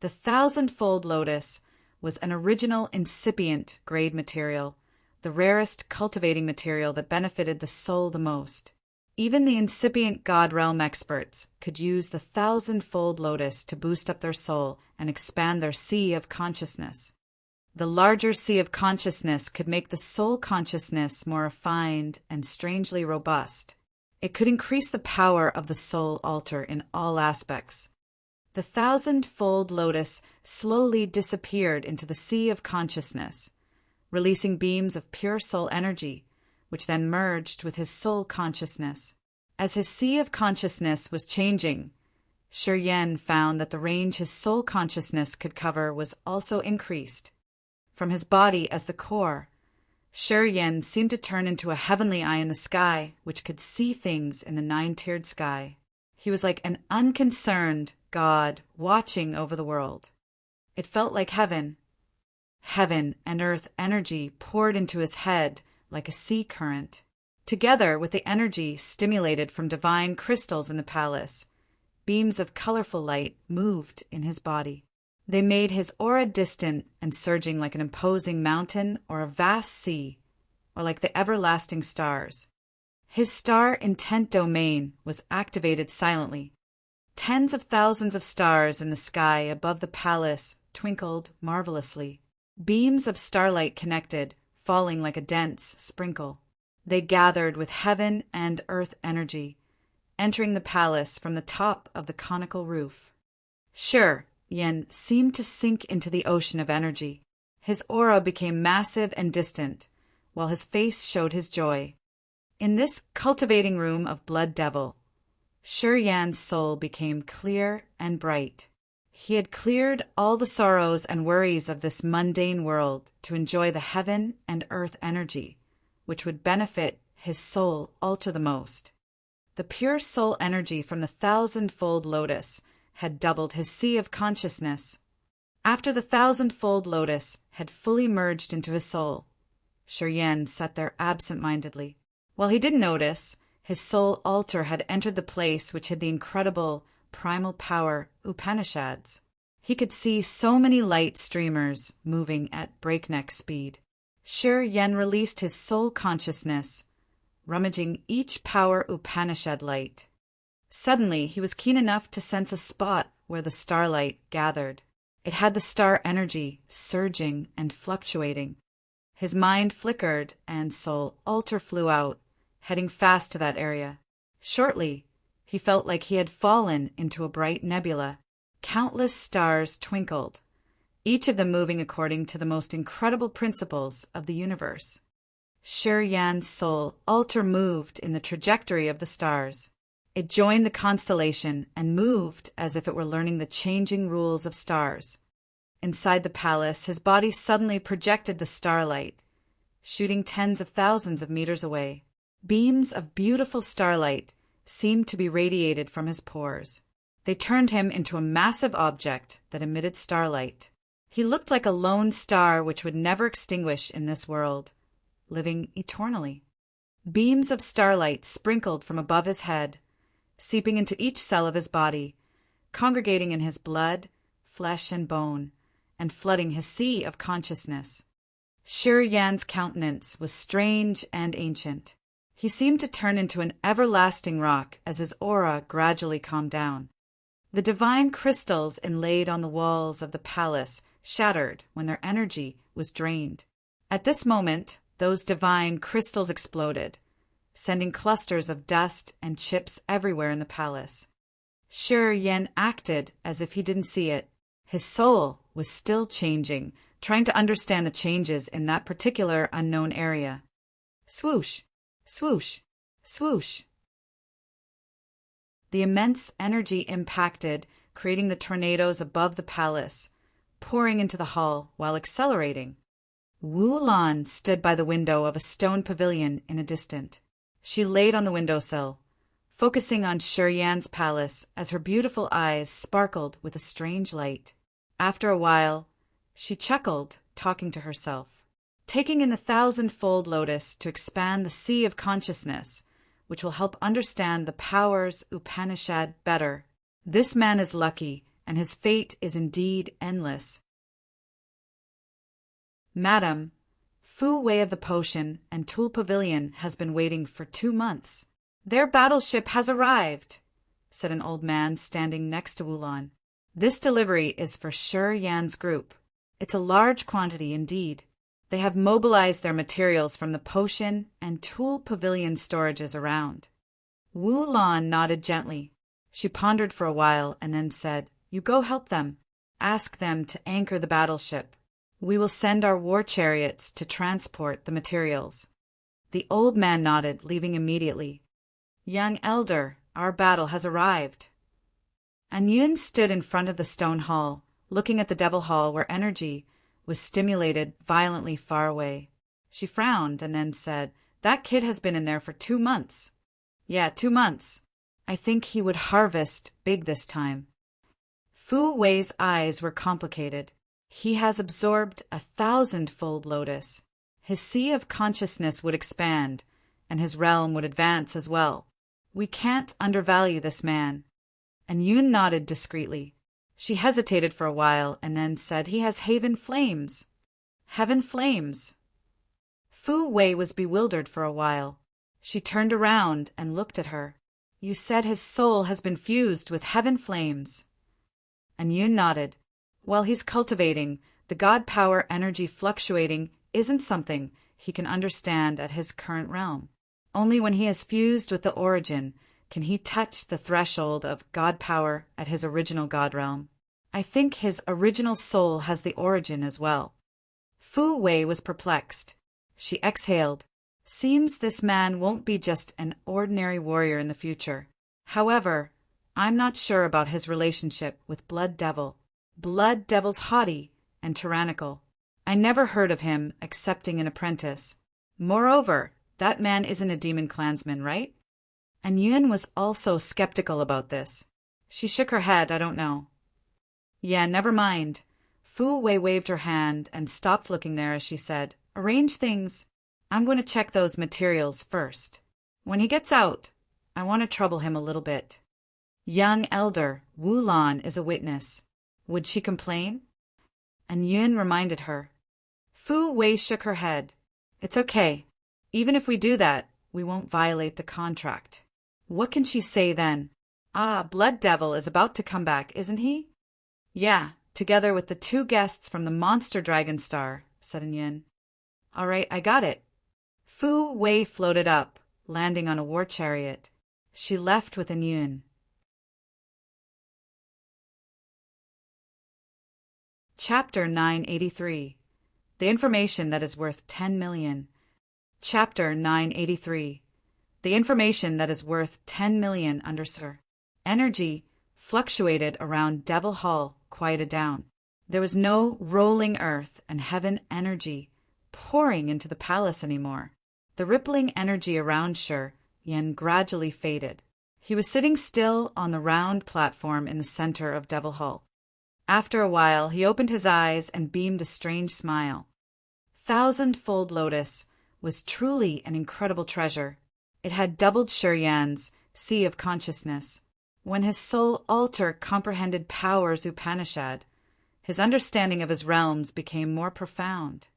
The 1,000-fold lotus was an original incipient grade material, the rarest cultivating material that benefited the soul the most. Even the incipient God realm experts could use the 1,000-fold lotus to boost up their soul and expand their sea of consciousness. The larger sea of consciousness could make the soul consciousness more refined and strangely robust. It could increase the power of the soul altar in all aspects. The 1,000-fold lotus slowly disappeared into the sea of consciousness, releasing beams of pure soul energy, which then merged with his soul consciousness. As his sea of consciousness was changing, Shi Yan found that the range his soul consciousness could cover was also increased. From his body as the core, Shi Yan seemed to turn into a heavenly eye in the sky, which could see things in the 9-tiered sky. He was like an unconcerned God watching over the world. It felt like heaven. Heaven and earth energy poured into his head like a sea current. Together with the energy stimulated from divine crystals in the palace, beams of colorful light moved in his body. They made his aura distant and surging like an imposing mountain or a vast sea, or like the everlasting stars. His star intent domain was activated silently. Tens of thousands of stars in the sky above the palace twinkled marvelously. Beams of starlight connected, falling like a dense sprinkle. They gathered with heaven and earth energy, entering the palace from the top of the conical roof. Shi Yan seemed to sink into the ocean of energy. His aura became massive and distant, while his face showed his joy. In this cultivating room of blood devil, Shi Yan's soul became clear and bright. He had cleared all the sorrows and worries of this mundane world to enjoy the heaven and earth energy, which would benefit his soul altar the most. The pure soul energy from the 1,000-fold lotus had doubled his sea of consciousness. After the 1,000-fold lotus had fully merged into his soul, Shi Yan sat there absent-mindedly. While he didn't notice, his soul altar had entered the place which hid the incredible primal power Upanishads. He could see so many light streamers moving at breakneck speed. Shi Yan released his soul consciousness, rummaging each power Upanishad light. Suddenly, he was keen enough to sense a spot where the starlight gathered. It had the star energy surging and fluctuating. His mind flickered and soul altar flew out, heading fast to that area. Shortly, he felt like he had fallen into a bright nebula. Countless stars twinkled, each of them moving according to the most incredible principles of the universe. Shi Yan's soul altar moved in the trajectory of the stars. It joined the constellation and moved as if it were learning the changing rules of stars. Inside the palace, his body suddenly projected the starlight, shooting tens of thousands of meters away. Beams of beautiful starlight seemed to be radiated from his pores. They turned him into a massive object that emitted starlight. He looked like a lone star which would never extinguish in this world, living eternally. Beams of starlight sprinkled from above his head, seeping into each cell of his body, congregating in his blood, flesh, and bone, and flooding his sea of consciousness. Shi Yan's countenance was strange and ancient. He seemed to turn into an everlasting rock as his aura gradually calmed down. The divine crystals inlaid on the walls of the palace shattered when their energy was drained. At this moment, those divine crystals exploded, sending clusters of dust and chips everywhere in the palace. Shi Yan acted as if he didn't see it. His soul was still changing, trying to understand the changes in that particular unknown area. Swoosh, swoosh, swoosh. The immense energy impacted, creating the tornadoes above the palace, pouring into the hall while accelerating. Wu Lan stood by the window of a stone pavilion in a distance. She laid on the windowsill, focusing on Shi Yan's palace as her beautiful eyes sparkled with a strange light. After a while, she chuckled, talking to herself. Taking in the 1,000-fold lotus to expand the sea of consciousness, which will help understand the powers Upanishad better. This man is lucky, and his fate is indeed endless. Madam, Fu Wei of the Potion and Tool Pavilion has been waiting for 2 months. Their battleship has arrived, said an old man standing next to Wulan. This delivery is for Shi Yan's group. It's a large quantity indeed. They have mobilized their materials from the potion and tool pavilion storages around. Wu Lan nodded gently. She pondered for a while and then said, "You go help them. Ask them to anchor the battleship. We will send our war chariots to transport the materials." The old man nodded, leaving immediately. "Young elder, our battle has arrived." And Yun stood in front of the stone hall, looking at the devil hall where energy was stimulated violently far away. She frowned and then said, "That kid has been in there for 2 months. Yeah, 2 months. I think he would harvest big this time." Fu Wei's eyes were complicated. He has absorbed 1,000-fold lotus. His sea of consciousness would expand, and his realm would advance as well. We can't undervalue this man. And Yun nodded discreetly. She hesitated for a while and then said, "He has Haven Flames." Heaven Flames. Fu Wei was bewildered for a while. She turned around and looked at her. "You said his soul has been fused with Heaven Flames." And Yun nodded. "Well, he's cultivating. The God power energy fluctuating isn't something he can understand at his current realm. Only when he is fused with the origin can he touch the threshold of God power at his original God realm. I think his original soul has the origin as well." Fu Wei was perplexed. She exhaled. "Seems this man won't be just an ordinary warrior in the future. However, I'm not sure about his relationship with Blood Devil. Blood Devil's haughty and tyrannical. I never heard of him accepting an apprentice. Moreover, that man isn't a demon clansman, right?" And Yun was also skeptical about this. She shook her head. "I don't know." "Yeah, never mind." Fu Wei waved her hand and stopped looking there as she said, "Arrange things. I'm going to check those materials first. When he gets out, I want to trouble him a little bit. Young elder, Wu Lan is a witness. Would she complain?" And Yun reminded her. Fu Wei shook her head. "It's okay. Even if we do that, we won't violate the contract." What can she say then? Blood Devil is about to come back, isn't he? "Yeah, together with the 2 guests from the Monster Dragon Star," said Yin. "All right, I got it." Fu Wei floated up, landing on a war chariot. She left with Yun. Chapter 983. The Information That Is Worth 10 Million. Chapter 983. The information that is worth 10 million underscore. Energy fluctuated around Devil Hall quieted down. There was no rolling earth and heaven energy pouring into the palace anymore. The rippling energy around Yen gradually faded. He was sitting still on the round platform in the center of Devil Hall. After a while, he opened his eyes and beamed a strange smile. 1,000-fold lotus was truly an incredible treasure. It had doubled Yan's sea of consciousness. When his soul altar comprehended powers Upanishad, his understanding of his realms became more profound.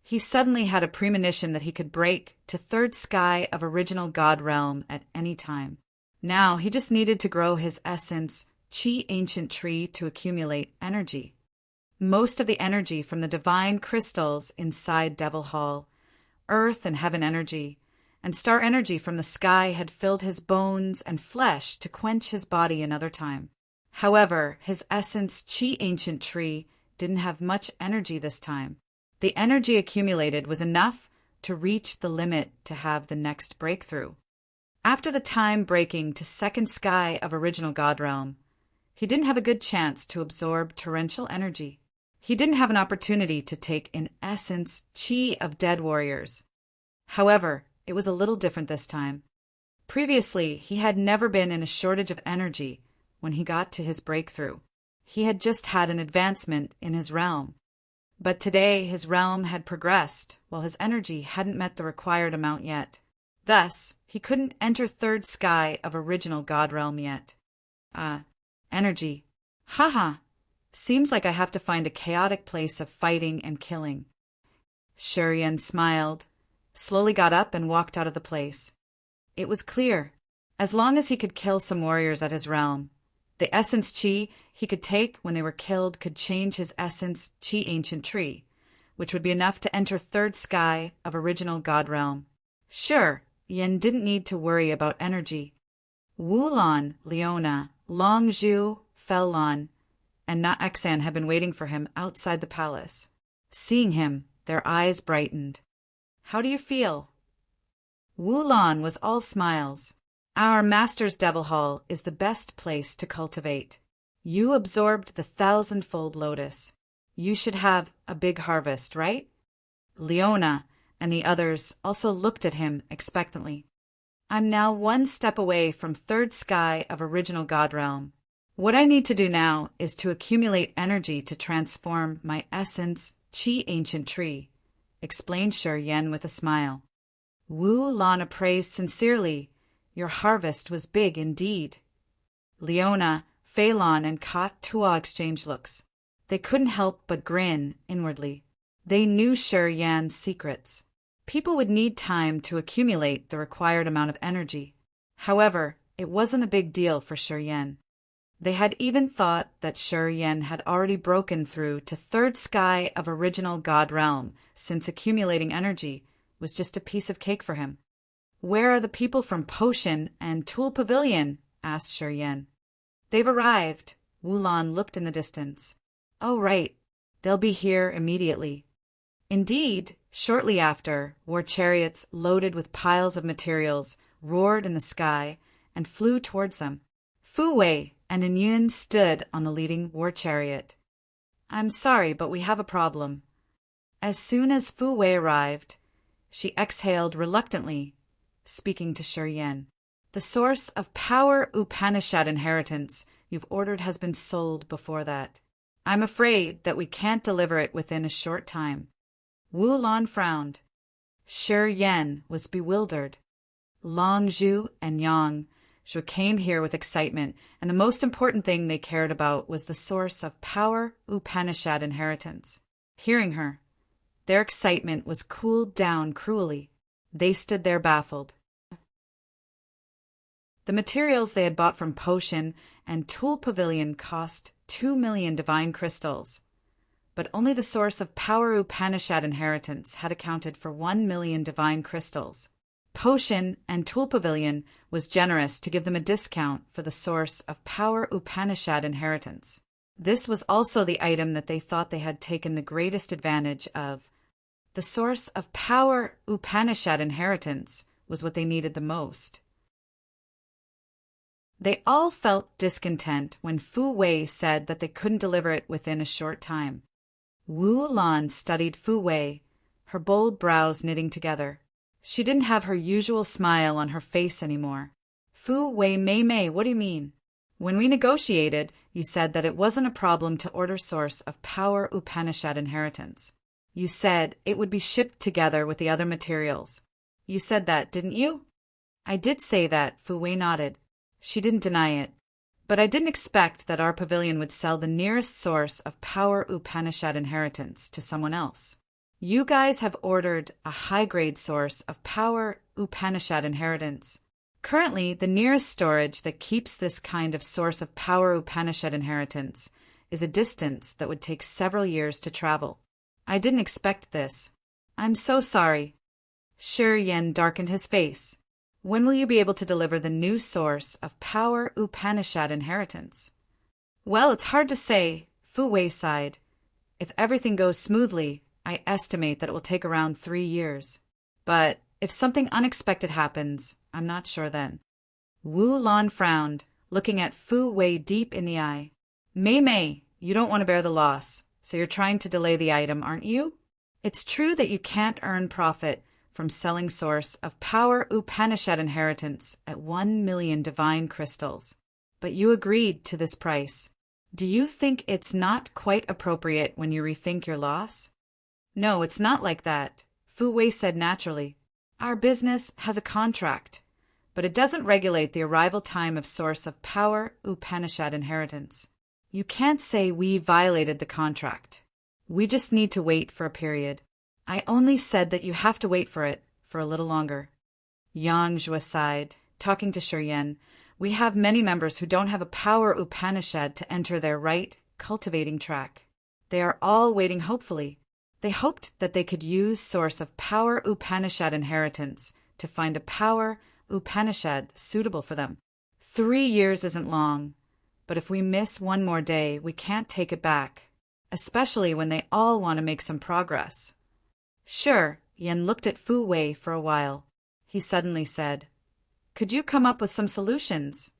He suddenly had a premonition that he could break to 3rd sky of original God realm at any time. Now he just needed to grow his essence, Qi ancient tree, to accumulate energy. Most of the energy from the divine crystals inside Devil Hall, earth and heaven energy, and star energy from the sky had filled his bones and flesh to quench his body another time. However, his essence Qi ancient tree didn't have much energy this time. The energy accumulated was enough to reach the limit to have the next breakthrough. After the time breaking to 2nd sky of original God realm, he didn't have a good chance to absorb torrential energy. He didn't have an opportunity to take in essence Qi of dead warriors. However, it was a little different this time. Previously, he had never been in a shortage of energy when he got to his breakthrough. He had just had an advancement in his realm. But today his realm had progressed, while his energy hadn't met the required amount yet. Thus, he couldn't enter 3rd sky of original God realm yet. Energy. Haha. Seems like I have to find a chaotic place of fighting and killing. Shurian smiled, slowly got up and walked out of the place. It was clear. As long as he could kill some warriors at his realm, the essence Qi he could take when they were killed could change his essence Qi ancient tree, which would be enough to enter 3rd sky of original God realm. Sure, Yin didn't need to worry about energy. Wulon, Leona, Longzhu, Fellon, and Naexan had been waiting for him outside the palace. Seeing him, their eyes brightened. "How do you feel?" Wulon was all smiles. "Our master's devil hall is the best place to cultivate. You absorbed the 1,000-fold lotus. You should have a big harvest, right?" Leona and the others also looked at him expectantly. "I'm now one step away from third sky of original God realm. What I need to do now is to accumulate energy to transform my essence, Qi ancient tree," explained Shi Yan with a smile. Wu Lan appraised sincerely. "Your harvest was big indeed." Leona, Phelan, and Kat Tua exchanged looks. They couldn't help but grin inwardly. They knew Shi Yan's secrets. People would need time to accumulate the required amount of energy. However, it wasn't a big deal for Shi Yan. They had even thought that Shi Yan had already broken through to third sky of original God realm, since accumulating energy was just a piece of cake for him. "Where are the people from Potion and Tool Pavilion?" asked Shi Yan. "They've arrived." Wulon looked in the distance. "Oh, right. They'll be here immediately." Indeed, shortly after, war chariots loaded with piles of materials roared in the sky and flew towards them. Fu Wei and Yun stood on the leading war chariot. "I'm sorry, but we have a problem." As soon as Fu Wei arrived, she exhaled reluctantly, speaking to Shi Yan. "The source of power Upanishad inheritance you've ordered has been sold before that. I'm afraid that we can't deliver it within a short time." Wu Lan frowned. Shi Yan was bewildered. Longzhu and Yang Zhu came here with excitement, and the most important thing they cared about was the source of power Upanishad inheritance. Hearing her, their excitement was cooled down cruelly. They stood there baffled. The materials they had bought from Potion and Tool Pavilion cost 2 million divine crystals, but only the source of power Upanishad inheritance had accounted for 1 million divine crystals. Potion and Tool Pavilion was generous to give them a discount for the source of power Upanishad inheritance. This was also the item that they thought they had taken the greatest advantage of. The source of power Upanishad inheritance was what they needed the most. They all felt discontent when Fu Wei said that they couldn't deliver it within a short time. Wu Lan studied Fu Wei, her bold brows knitting together. She didn't have her usual smile on her face anymore. "Fu Wei Mei, what do you mean? When we negotiated, you said that it wasn't a problem to order source of power Upanishad inheritance. You said it would be shipped together with the other materials. You said that, didn't you?" "I did say that," Fu Wei nodded. She didn't deny it. "But I didn't expect that our pavilion would sell the nearest source of power Upanishad inheritance to someone else. You guys have ordered a high-grade source of power Upanishad inheritance. Currently, the nearest storage that keeps this kind of source of power Upanishad inheritance is a distance that would take several years to travel. I didn't expect this. I'm so sorry." Shi Yan darkened his face. "When will you be able to deliver the new source of power Upanishad inheritance?" "Well, it's hard to say," Fu Wei sighed. "If everything goes smoothly, I estimate that it will take around 3 years. But if something unexpected happens, I'm not sure then." Wu Lan frowned, looking at Fu Wei deep in the eye. Mei, you don't want to bear the loss, so you're trying to delay the item, aren't you? It's true that you can't earn profit from selling source of power Upanishad inheritance at 1 million divine crystals, but you agreed to this price. Do you think it's not quite appropriate when you rethink your loss? "No, it's not like that," Fu Wei said naturally. "Our business has a contract, but it doesn't regulate the arrival time of source of power Upanishad inheritance. You can't say we violated the contract. We just need to wait for a period. I only said that you have to wait for it for a little longer." Yang Zhu sighed, talking to Shi Yan. "We have many members who don't have a power Upanishad to enter their right cultivating track. They are all waiting hopefully. They hoped that they could use source of power Upanishad inheritance to find a power Upanishad suitable for them." 3 years isn't long, but if we miss one more day, we can't take it back, especially when they all want to make some progress. Sure, Yen looked at Fu Wei for a while. He suddenly said, "Could you come up with some solutions?"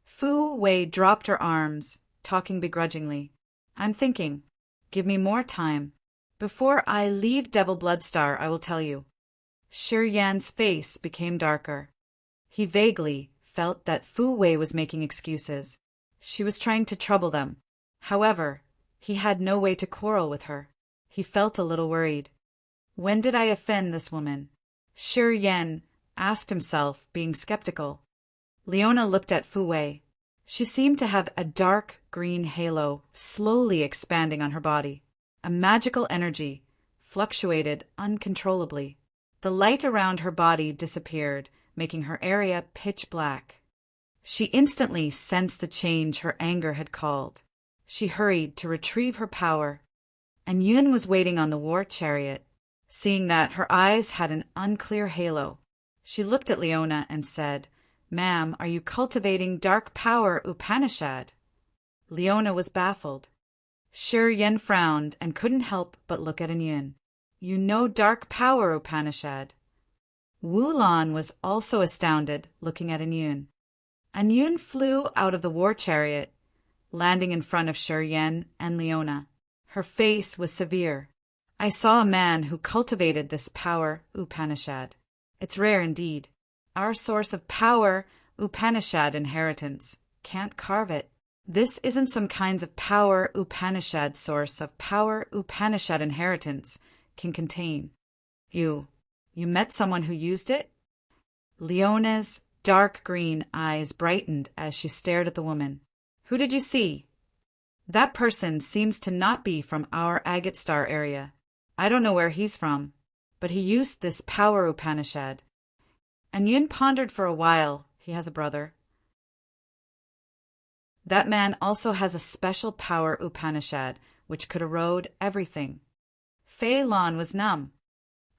Fu Wei dropped her arms, talking begrudgingly. "I'm thinking. Give me more time. Before I leave Devil Bloodstar, I will tell you." Shi Yan's face became darker. He vaguely felt that Fu Wei was making excuses. She was trying to trouble them. However, he had no way to quarrel with her. He felt a little worried. When did I offend this woman? Shi Yan asked himself, being skeptical. Leona looked at Fu Wei. She seemed to have a dark green halo slowly expanding on her body. A magical energy fluctuated uncontrollably. The light around her body disappeared, making her area pitch black. She instantly sensed the change her anger had called. She hurried to retrieve her power, and Yun was waiting on the war chariot. Seeing that her eyes had an unclear halo, she looked at Leona and said, "Ma'am, are you cultivating dark power Upanishad?" Leona was baffled. Shi Yan frowned and couldn't help but look at Yun. "You know dark power Upanishad?" Wu Lan was also astounded, looking at Yun. Yun flew out of the war chariot, landing in front of Shi Yan and Leona. Her face was severe. "I saw a man who cultivated this power Upanishad. It's rare indeed. Our source of power Upanishad inheritance can't carve it. This isn't some kinds of power Upanishad source of power Upanishad inheritance can contain." You met someone who used it?" Leona's dark green eyes brightened as she stared at the woman. "Who did you see?" "That person seems to not be from our Agate Star area. I don't know where he's from, but he used this power Upanishad." And Yun pondered for a while. He has a brother. "That man also has a special power Upanishad, which could erode everything." Fei Lan was numb.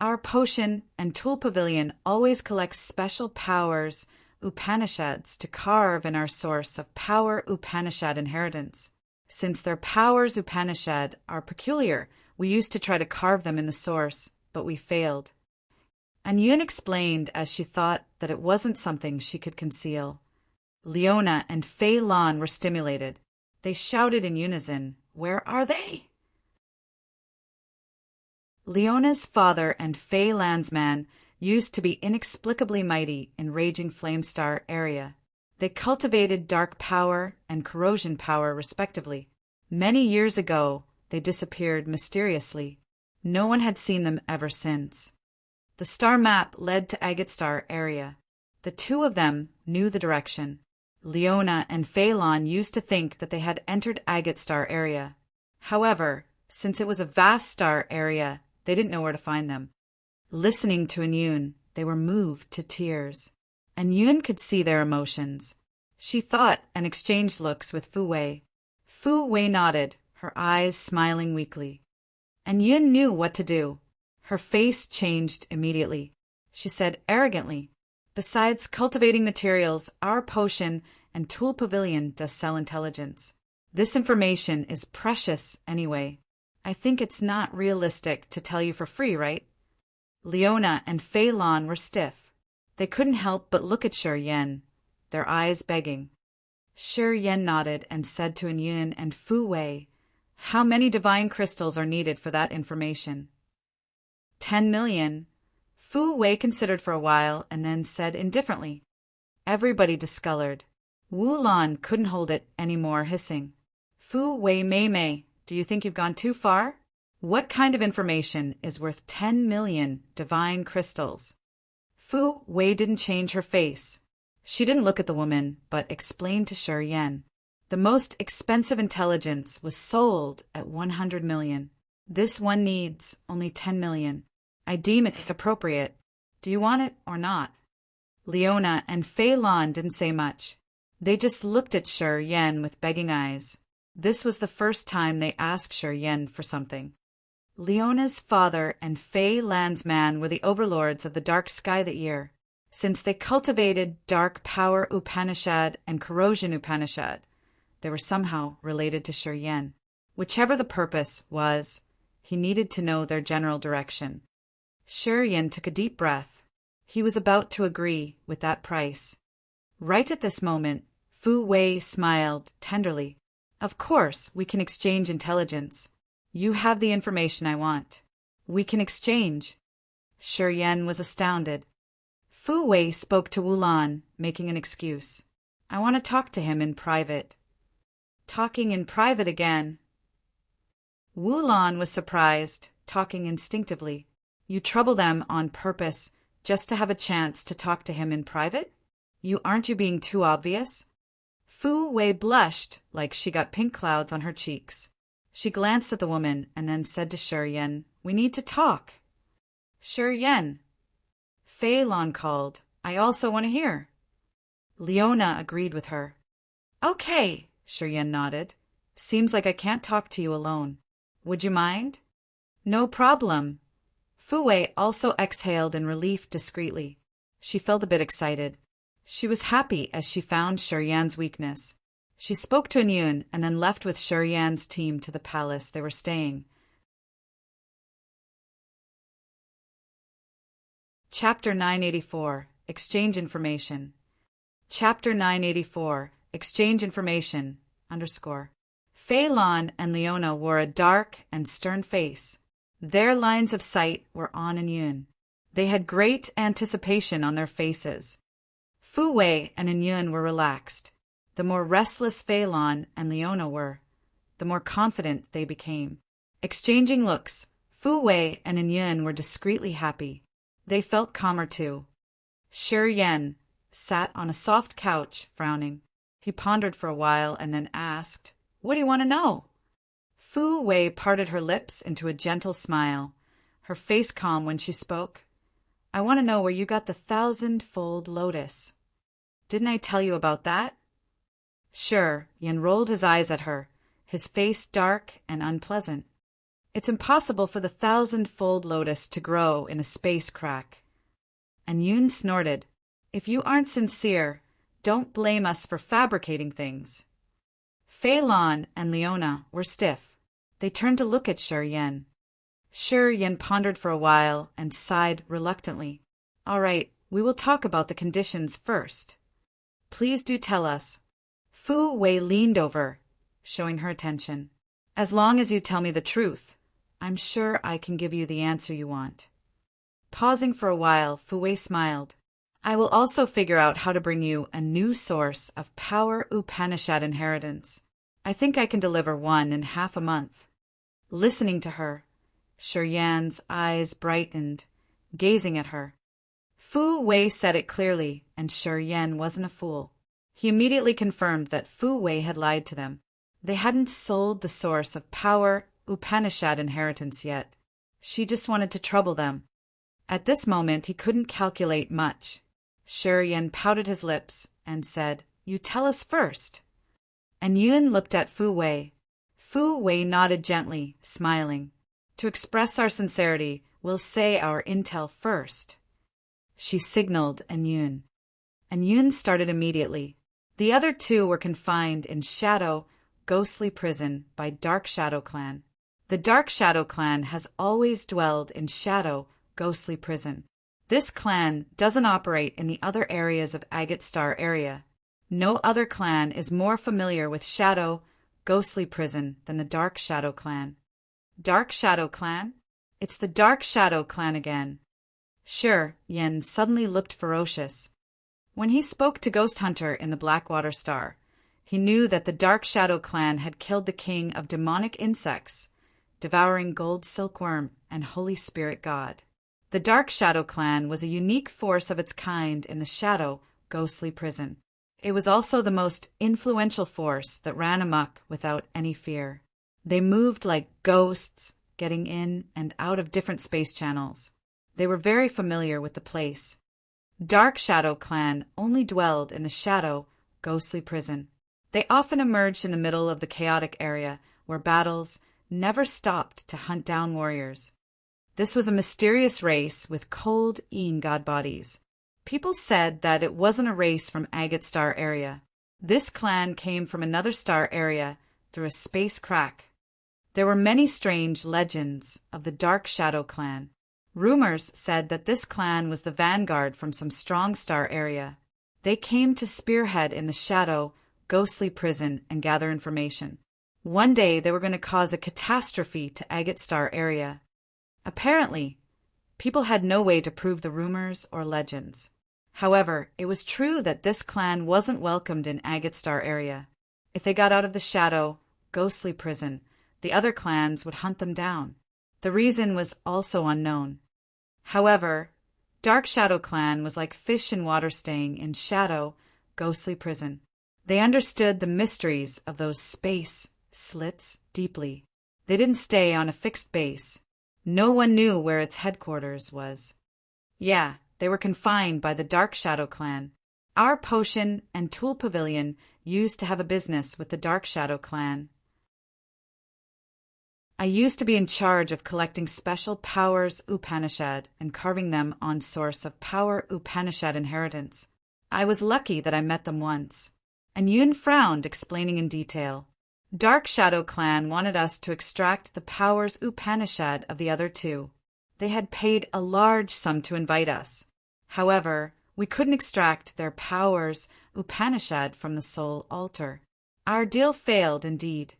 "Our potion and tool pavilion always collects special powers Upanishads to carve in our source of power Upanishad inheritance. Since their powers Upanishad are peculiar, we used to try to carve them in the source, but we failed." And Yun explained as she thought that it wasn't something she could conceal. Leona and Fei Lan were stimulated. They shouted in unison, "Where are they?" Leona's father and Fei Lan's man used to be inexplicably mighty in Raging Flame Star area. They cultivated dark power and corrosion power respectively. Many years ago, they disappeared mysteriously. No one had seen them ever since. The star map led to Agate Star area. The two of them knew the direction. Leona and Fei Lan used to think that they had entered Agate Star area. However, since it was a vast star area, they didn't know where to find them. Listening to Yun, they were moved to tears. And Yun could see their emotions. She thought and exchanged looks with Fu Wei. Fu Wei nodded, her eyes smiling weakly. And Yun knew what to do. Her face changed immediately. She said arrogantly, "Besides cultivating materials, our potion and tool pavilion does sell intelligence. This information is precious anyway. I think it's not realistic to tell you for free, right?" Leona and Fei Lan were stiff. They couldn't help but look at Shi Yan, their eyes begging. Shi Yan nodded and said to Yun and Fu Wei, "How many divine crystals are needed for that information?" 10 million. Fu Wei considered for a while and then said indifferently. Everybody discolored. Wu Lan couldn't hold it anymore, hissing, "Fu Wei Mei, do you think you've gone too far? What kind of information is worth 10 million divine crystals?" Fu Wei didn't change her face. She didn't look at the woman, but explained to Shi Yan. The most expensive intelligence was sold at 100 million. This one needs only 10 million. I deem it appropriate. Do you want it or not? Leona and Fei Lan didn't say much. They just looked at Shi Yan with begging eyes. This was the first time they asked Shi Yan for something. Leona's father and Fei Lan's man were the overlords of the dark sky that year. Since they cultivated dark power Upanishad and corrosion Upanishad, they were somehow related to Shi Yan. Whichever the purpose was, he needed to know their general direction. Shi Yan took a deep breath. He was about to agree with that price. Right at this moment, Fu Wei smiled tenderly. Of course, we can exchange intelligence. You have the information I want. We can exchange. Shi Yan was astounded. Fu Wei spoke to Wulan, making an excuse. I want to talk to him in private. Talking in private again. Wulan was surprised, talking instinctively. You trouble them on purpose just to have a chance to talk to him in private? Aren't you being too obvious? Fu Wei blushed like she got pink clouds on her cheeks. She glanced at the woman and then said to Shi Yan, We need to talk. Shi Yan. Fei Lan called. I also want to hear. Leona agreed with her. Okay, Shi Yan nodded. Seems like I can't talk to you alone. Would you mind? No problem. Fu Wei also exhaled in relief discreetly. She felt a bit excited. She was happy as she found Shi Yan's weakness. She spoke to Yun and then left with Shi Yan's team to the palace they were staying. Chapter 984 Exchange Information. Chapter 984 Exchange Information _ Fei Lan and Leona wore a dark and stern face. Their lines of sight were on Yun. They had great anticipation on their faces. Fu Wei and Yun were relaxed. The more restless Fei Lan and Leona were, the more confident they became. Exchanging looks, Fu Wei and Yun were discreetly happy. They felt calmer too. Shi Yan sat on a soft couch, frowning. He pondered for a while and then asked, What do you want to know? Fu Wei parted her lips into a gentle smile, her face calm when she spoke. I want to know where you got the 1,000-fold lotus. Didn't I tell you about that? Sure, Yan rolled his eyes at her, his face dark and unpleasant. It's impossible for the 1,000-fold lotus to grow in a space crack. And Yun snorted. If you aren't sincere, don't blame us for fabricating things. Fei Lan and Leona were stiff. They turned to look at Shi Yan. Shi Yan pondered for a while and sighed reluctantly. All right, we will talk about the conditions first. Please do tell us. Fu Wei leaned over, showing her attention. As long as you tell me the truth, I'm sure I can give you the answer you want. Pausing for a while, Fu Wei smiled. I will also figure out how to bring you a new source of power Upanishad inheritance. I think I can deliver one in half a month. Listening to her, Shi Yan's eyes brightened, gazing at her. Fu Wei said it clearly, and Shi Yan wasn't a fool. He immediately confirmed that Fu Wei had lied to them. They hadn't sold the source of power Upanishad inheritance yet. She just wanted to trouble them. At this moment he couldn't calculate much. Shi Yan pouted his lips and said, You tell us first. And Yun looked at Fu Wei. Fu Wei nodded gently, smiling. To express our sincerity, we'll say our intel first. She signaled Yun. And Yun started immediately. The other two were confined in Shadow, ghostly prison by Dark Shadow Clan. The Dark Shadow Clan has always dwelled in Shadow, ghostly prison. This clan doesn't operate in the other areas of Agate Star area. No other clan is more familiar with Shadow, ghostly prison than the Dark Shadow Clan. Dark Shadow Clan? It's the Dark Shadow Clan again. Sure, Yen suddenly looked ferocious. When he spoke to Ghost Hunter in the Blackwater Star, he knew that the Dark Shadow Clan had killed the king of demonic insects, devouring gold silkworm and Holy Spirit God. The Dark Shadow Clan was a unique force of its kind in the Shadow, ghostly prison. It was also the most influential force that ran amok without any fear. They moved like ghosts, getting in and out of different space channels. They were very familiar with the place. Dark Shadow Clan only dwelled in the Shadow, ghostly prison. They often emerged in the middle of the chaotic area where battles never stopped to hunt down warriors. This was a mysterious race with cold Een god bodies. People said that it wasn't a race from Agate Star area. This clan came from another star area through a space crack. There were many strange legends of the Dark Shadow clan. Rumors said that this clan was the vanguard from some strong star area. They came to spearhead in the shadow, ghostly prison and gather information. One day they were going to cause a catastrophe to Agate Star area. Apparently, people had no way to prove the rumors or legends. However, it was true that this clan wasn't welcomed in Agate Star area. If they got out of the shadow, ghostly prison, the other clans would hunt them down. The reason was also unknown. However, Dark Shadow clan was like fish in water staying in shadow, ghostly prison. They understood the mysteries of those space slits deeply. They didn't stay on a fixed base. No one knew where its headquarters was. Yeah, they were confined by the Dark Shadow clan. Our potion and tool pavilion used to have a business with the Dark Shadow clan. I used to be in charge of collecting special powers Upanishad and carving them on source of power Upanishad inheritance. I was lucky that I met them once. And Yun frowned, explaining in detail. Dark Shadow clan wanted us to extract the powers Upanishad of the other two. They had paid a large sum to invite us. However, we couldn't extract their powers Upanishad from the soul altar. Our deal failed indeed.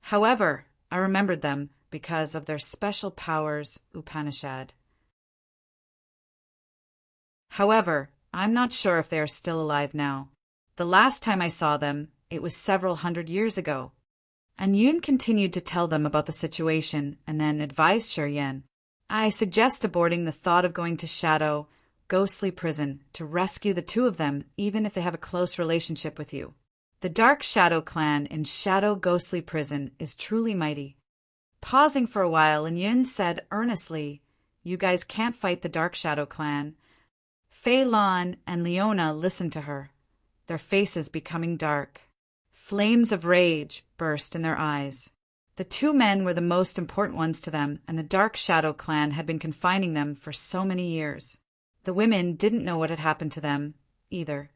However, I remembered them because of their special powers Upanishad. However, I'm not sure if they are still alive now. The last time I saw them, it was several hundred years ago. And Yun continued to tell them about the situation and then advised Shiryen. I suggest aborting the thought of going to Shadow, ghostly prison, to rescue the two of them, even if they have a close relationship with you. The Dark Shadow clan in Shadow Ghostly Prison is truly mighty. Pausing for a while, and Yun said earnestly, You guys can't fight the Dark Shadow clan. Fei Lan and Leona listened to her, their faces becoming dark. Flames of rage burst in their eyes. The two men were the most important ones to them, and the Dark Shadow clan had been confining them for so many years. The women didn't know what had happened to them, either.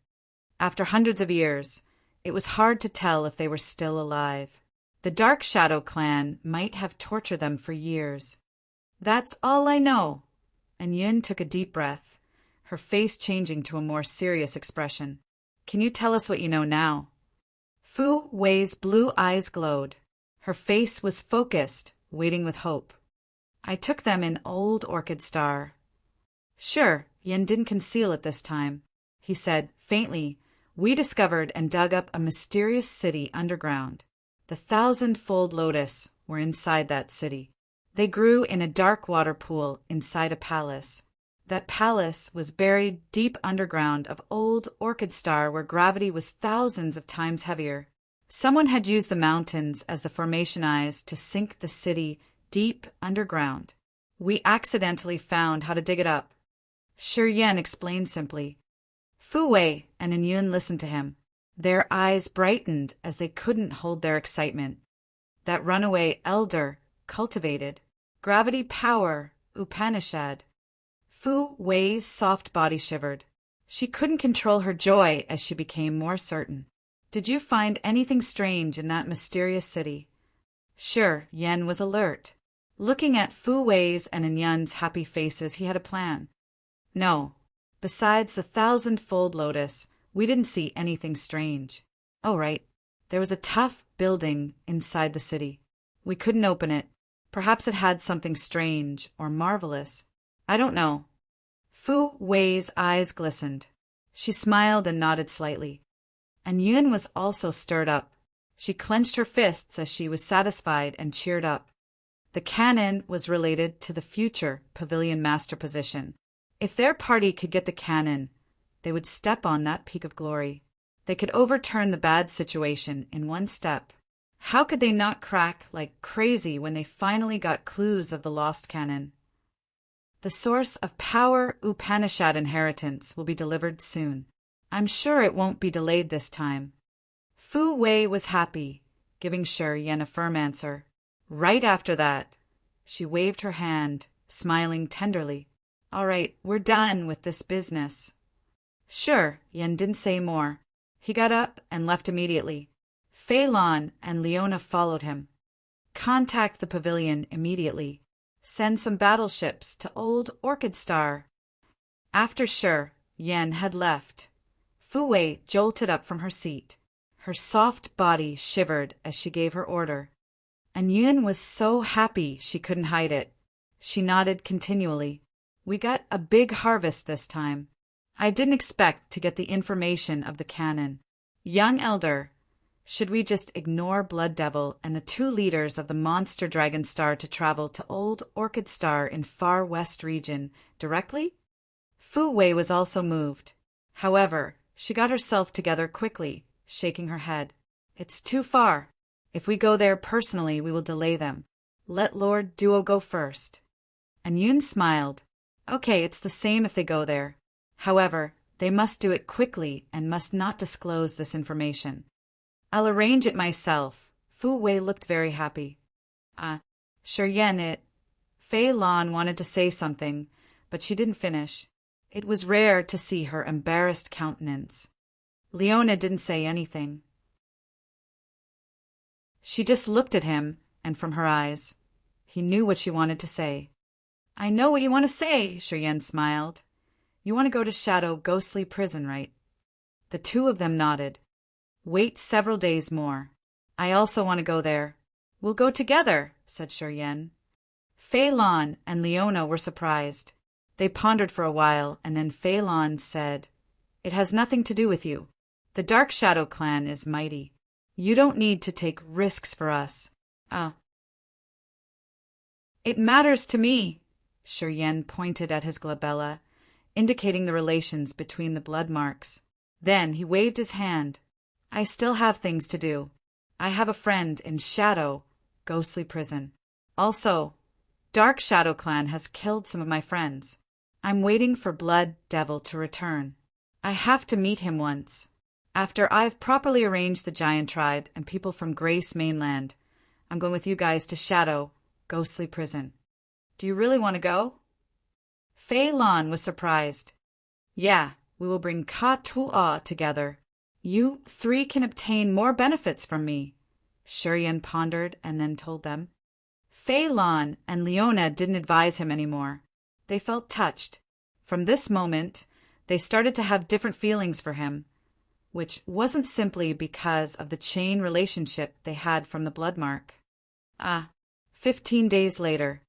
After hundreds of years, it was hard to tell if they were still alive. The Dark Shadow clan might have tortured them for years. That's all I know. And Yun took a deep breath, her face changing to a more serious expression. Can you tell us what you know now? Fu Wei's blue eyes glowed. Her face was focused, waiting with hope. I took them in Old Orchid Star. Sure, Yin didn't conceal it this time. He said, faintly, We discovered and dug up a mysterious city underground. The 1,000-fold lotus were inside that city. They grew in a dark water pool inside a palace. That palace was buried deep underground of Old Orchid Star where gravity was thousands of times heavier. Someone had used the mountains as the formation eyes to sink the city deep underground. We accidentally found how to dig it up. Shi Yan explained simply. Fu Wei and Yun listened to him. Their eyes brightened as they couldn't hold their excitement. That runaway elder cultivated gravity power Upanishad. Fu Wei's soft body shivered. She couldn't control her joy as she became more certain. Did you find anything strange in that mysterious city? Sure, Yen was alert. Looking at Fu Wei's and Yun's happy faces, he had a plan. No. Besides the 1,000-fold lotus, we didn't see anything strange. Oh, right. There was a tough building inside the city. We couldn't open it. Perhaps it had something strange or marvelous. I don't know. Fu Wei's eyes glistened. She smiled and nodded slightly. And Yun was also stirred up. She clenched her fists as she was satisfied and cheered up. The cannon was related to the future pavilion master position. If their party could get the cannon, they would step on that peak of glory. They could overturn the bad situation in one step. How could they not crack like crazy when they finally got clues of the lost cannon? The source of power Upanishad inheritance will be delivered soon. I'm sure it won't be delayed this time. Fu Wei was happy, giving Shi Yan a firm answer. Right after that, she waved her hand, smiling tenderly. All right, we're done with this business. Sure, Yen didn't say more. He got up and left immediately. Fei Lan and Leona followed him. Contact the pavilion immediately. Send some battleships to Old Orchid Star. After Yen had left, Fu Wei jolted up from her seat. Her soft body shivered as she gave her order. And Yun was so happy she couldn't hide it. She nodded continually. We got a big harvest this time. I didn't expect to get the information of the cannon. Young Elder, should we just ignore Blood Devil and the 2 leaders of the Monster Dragon Star to travel to Old Orchid Star in Far West region directly? Fu Wei was also moved. However, she got herself together quickly, shaking her head. It's too far. If we go there personally, we will delay them. Let Lord Duo go first. And Yun smiled. Okay, it's the same if they go there. However, they must do it quickly and must not disclose this information. I'll arrange it myself. Fu Wei looked very happy. Sure Yen it. Fei Lan wanted to say something, but she didn't finish. It was rare to see her embarrassed countenance. Leona didn't say anything. She just looked at him, and from her eyes, he knew what she wanted to say. I know what you want to say, Yen smiled. You want to go to Shadow Ghostly Prison, right? The 2 of them nodded. Wait several days more. I also want to go there. We'll go together, said Yen. Fei Lan and Leona were surprised. They pondered for a while, and then Fei Lan said, It has nothing to do with you. The Dark Shadow clan is mighty. You don't need to take risks for us. It matters to me. Yen pointed at his glabella, indicating the relations between the blood marks. Then he waved his hand. I still have things to do. I have a friend in Shadow Ghostly Prison. Also, Dark Shadow Clan has killed some of my friends. I'm waiting for Blood Devil to return. I have to meet him once. After I've properly arranged the giant tribe and people from Grace Mainland, I'm going with you guys to Shadow Ghostly Prison. Do you really want to go? Fei Lan was surprised. Yeah, we will bring Ka Tu'a together. You 3 can obtain more benefits from me. Yen pondered and then told them. Fei Lan and Leona didn't advise him anymore. They felt touched. From this moment, they started to have different feelings for him, which wasn't simply because of the chain relationship they had from the blood mark. 15 days later,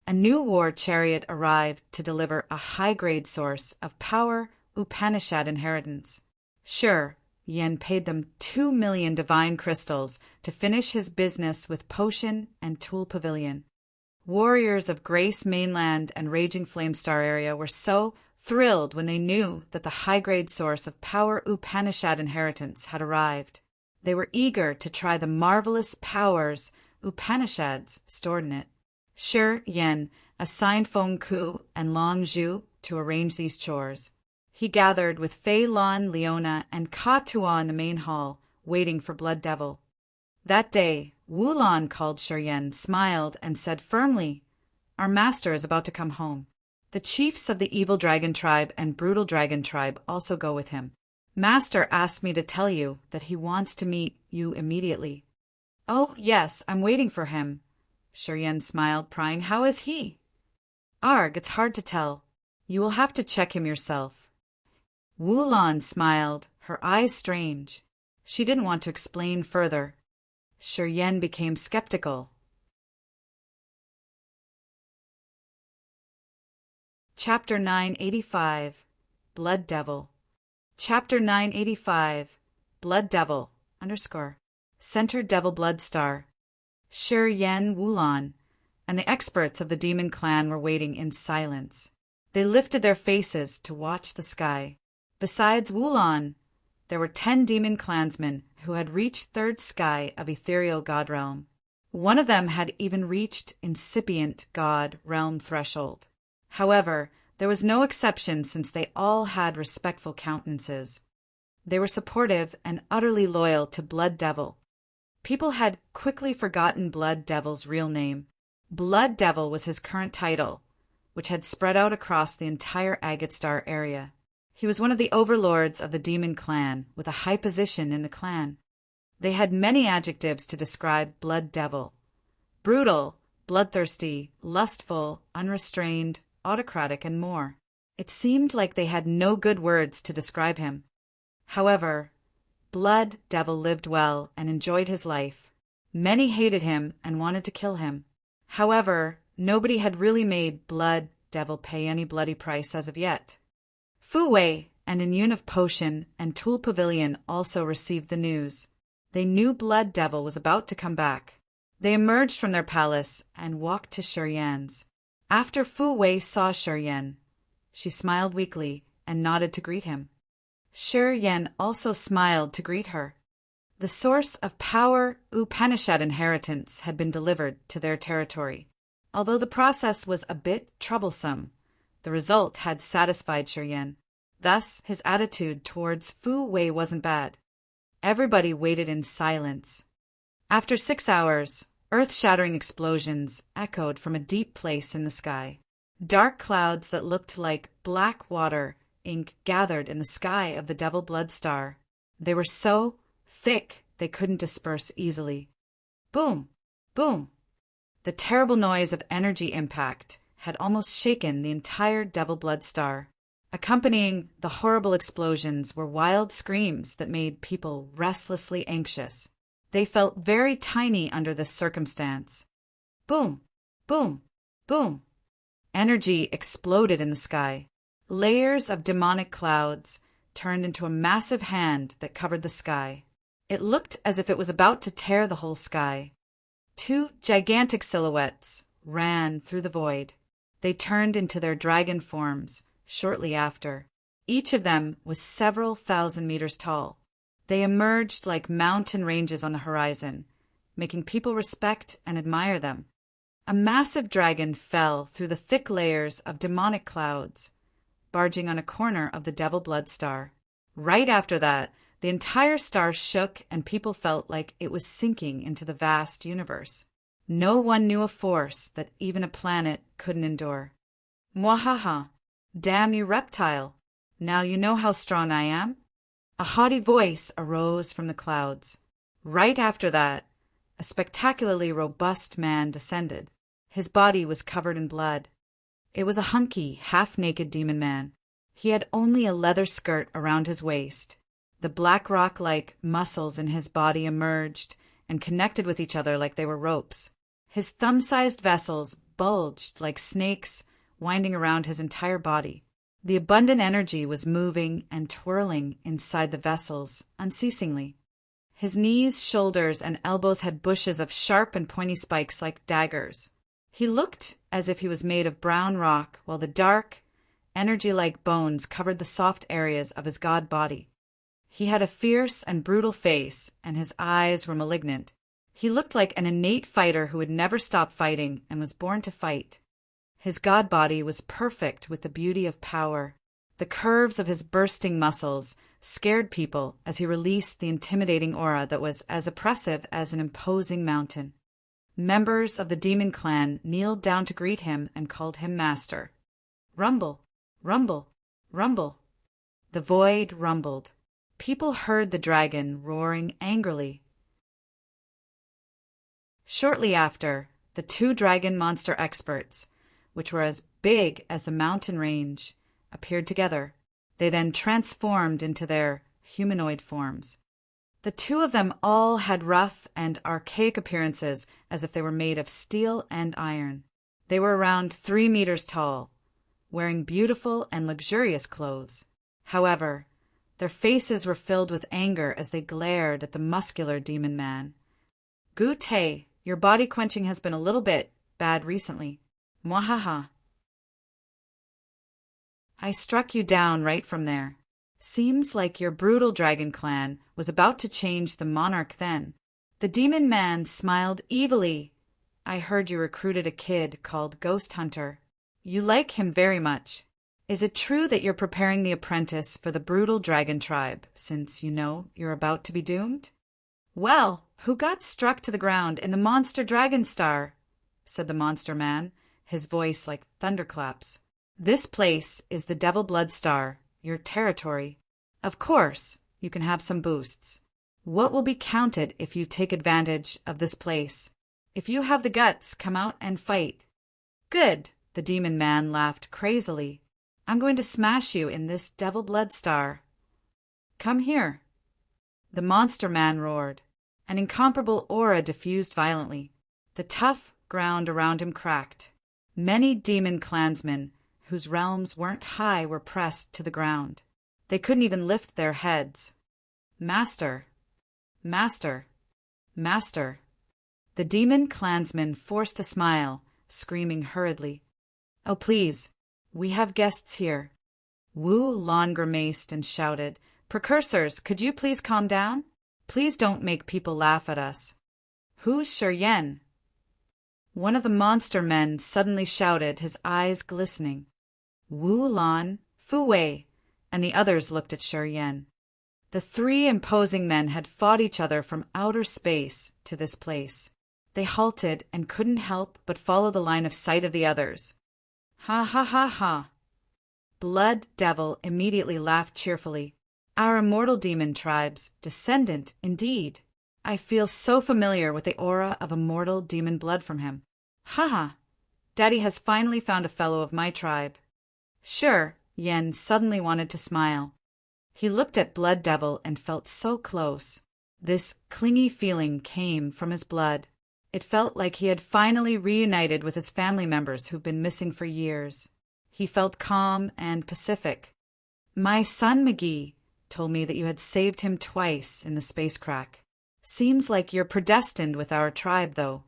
a new war chariot arrived to deliver a high-grade source of power Upanishad inheritance. Yen paid them 2 million divine crystals to finish his business with Potion and Tool Pavilion. Warriors of Grace Mainland and Raging Flame Star area were so thrilled when they knew that the high-grade source of power Upanishad inheritance had arrived. They were eager to try the marvelous powers Upanishads stored in it. Yen assigned Feng Ku and Long Zhu to arrange these chores. He gathered with Fei Lan, Leona, and Ka Tu'a in the main hall, waiting for Blood Devil. That day, Wu Lan called Yen, smiled, and said firmly, Our master is about to come home. The chiefs of the Evil Dragon Tribe and Brutal Dragon Tribe also go with him. Master asked me to tell you that he wants to meet you immediately. Oh, yes, I'm waiting for him. Yen smiled, prying, How is he? Arg, it's hard to tell. You will have to check him yourself. Wu Lan smiled, her eyes strange. She didn't want to explain further. Yen became skeptical. Chapter 985 Blood Devil. Chapter 985 Blood Devil _ Center Devil Blood Star. Yen, Wu Lan, and the experts of the demon clan were waiting in silence. They lifted their faces to watch the sky. Besides Wu Lan, there were 10 demon clansmen who had reached third sky of ethereal god realm. One of them had even reached incipient god realm threshold. However, there was no exception since they all had respectful countenances. They were supportive and utterly loyal to Blood Devil. People had quickly forgotten Blood Devil's real name. Blood Devil was his current title, which had spread out across the entire Agate Star area. He was one of the overlords of the demon clan, with a high position in the clan. They had many adjectives to describe Blood Devil: brutal, bloodthirsty, lustful, unrestrained, autocratic, and more. It seemed like they had no good words to describe him. However, Blood Devil lived well and enjoyed his life. Many hated him and wanted to kill him. However, nobody had really made Blood Devil pay any bloody price as of yet. Fu Wei and an Yun of Potion and Tool Pavilion also received the news. They knew Blood Devil was about to come back. They emerged from their palace and walked to Shurian's. After Fu Wei saw Shurian, she smiled weakly and nodded to greet him. Shurian also smiled to greet her. The source of power Upanishad inheritance had been delivered to their territory. Although the process was a bit troublesome, the result had satisfied Shurian. Thus, his attitude towards Fu Wei wasn't bad. Everybody waited in silence. After 6 hours, earth-shattering explosions echoed from a deep place in the sky. Dark clouds that looked like black water ink gathered in the sky of the Devil Blood Star. They were so thick they couldn't disperse easily. Boom! Boom! The terrible noise of energy impact had almost shaken the entire Devil Blood Star. Accompanying the horrible explosions were wild screams that made people restlessly anxious. They felt very tiny under this circumstance. Boom! Boom! Boom! Energy exploded in the sky. Layers of demonic clouds turned into a massive hand that covered the sky. It looked as if it was about to tear the whole sky. 2 gigantic silhouettes ran through the void. They turned into their dragon forms shortly after. Each of them was several thousand meters tall. They emerged like mountain ranges on the horizon, making people respect and admire them. A massive dragon fell through the thick layers of demonic clouds, barging on a corner of the Devil Blood Star. Right after that, the entire star shook and people felt like it was sinking into the vast universe. No one knew a force that even a planet couldn't endure. Mwahaha! Damn you, reptile! Now you know how strong I am? A haughty voice arose from the clouds. Right after that, a spectacularly robust man descended. His body was covered in blood. It was a hunky, half-naked demon man. He had only a leather skirt around his waist. The black rock-like muscles in his body emerged and connected with each other like they were ropes. His thumb-sized vessels bulged like snakes, winding around his entire body. The abundant energy was moving and twirling inside the vessels unceasingly. His knees, shoulders, and elbows had bushes of sharp and pointy spikes like daggers. He looked as if he was made of brown rock, while the dark, energy-like bones covered the soft areas of his god body. He had a fierce and brutal face, and his eyes were malignant. He looked like an innate fighter who would never stop fighting and was born to fight. His god body was perfect with the beauty of power. The curves of his bursting muscles scared people as he released the intimidating aura that was as oppressive as an imposing mountain. Members of the demon clan kneeled down to greet him and called him master. Rumble, rumble, rumble. The void rumbled. People heard the dragon roaring angrily. Shortly after, the 2 dragon monster experts, which were as big as the mountain range, appeared together. They then transformed into their humanoid forms. The 2 of them all had rough and archaic appearances, as if they were made of steel and iron. They were around 3 meters tall, wearing beautiful and luxurious clothes. However, their faces were filled with anger as they glared at the muscular demon man. Gu Te, your body quenching has been a little bit bad recently. Mwahaha. I struck you down right from there. Seems like your brutal dragon clan was about to change the monarch then. The demon man smiled evilly. I heard you recruited a kid called Ghost Hunter. You like him very much. Is it true that you're preparing the apprentice for the brutal dragon tribe, since you know you're about to be doomed? Well, who got struck to the ground in the monster dragon star? Said the monster man, his voice like thunderclaps. This place is the Devil Blood Star, your territory. Of course, you can have some boosts. What will be counted if you take advantage of this place? If you have the guts, come out and fight. Good, the demon man laughed crazily. I'm going to smash you in this devil blood star. Come here. The monster man roared. An incomparable aura diffused violently. The tough ground around him cracked. Many demon clansmen, whose realms weren't high, were pressed to the ground. They couldn't even lift their heads. Master! Master! Master! The demon clansman forced a smile, screaming hurriedly. Oh, please, we have guests here. Wu Lan grimaced and shouted, Precursors, could you please calm down? Please don't make people laugh at us. Who's Shi Yan? One of the monster men suddenly shouted, his eyes glistening. Wu Lan, Fu Wei, and the others looked at Shi Yan. The three imposing men had fought each other from outer space to this place. They halted and couldn't help but follow the line of sight of the others. Ha ha ha ha! Blood Devil immediately laughed cheerfully. Our immortal demon tribe's descendant, indeed. I feel so familiar with the aura of immortal demon blood from him. Ha ha! Daddy has finally found a fellow of my tribe. Sure, Yen suddenly wanted to smile. He looked at Blood Devil and felt so close. This clingy feeling came from his blood. It felt like he had finally reunited with his family members who've been missing for years. He felt calm and pacific. My son McGee told me that you had saved him twice in the space crack. Seems like you're predestined with our tribe, though.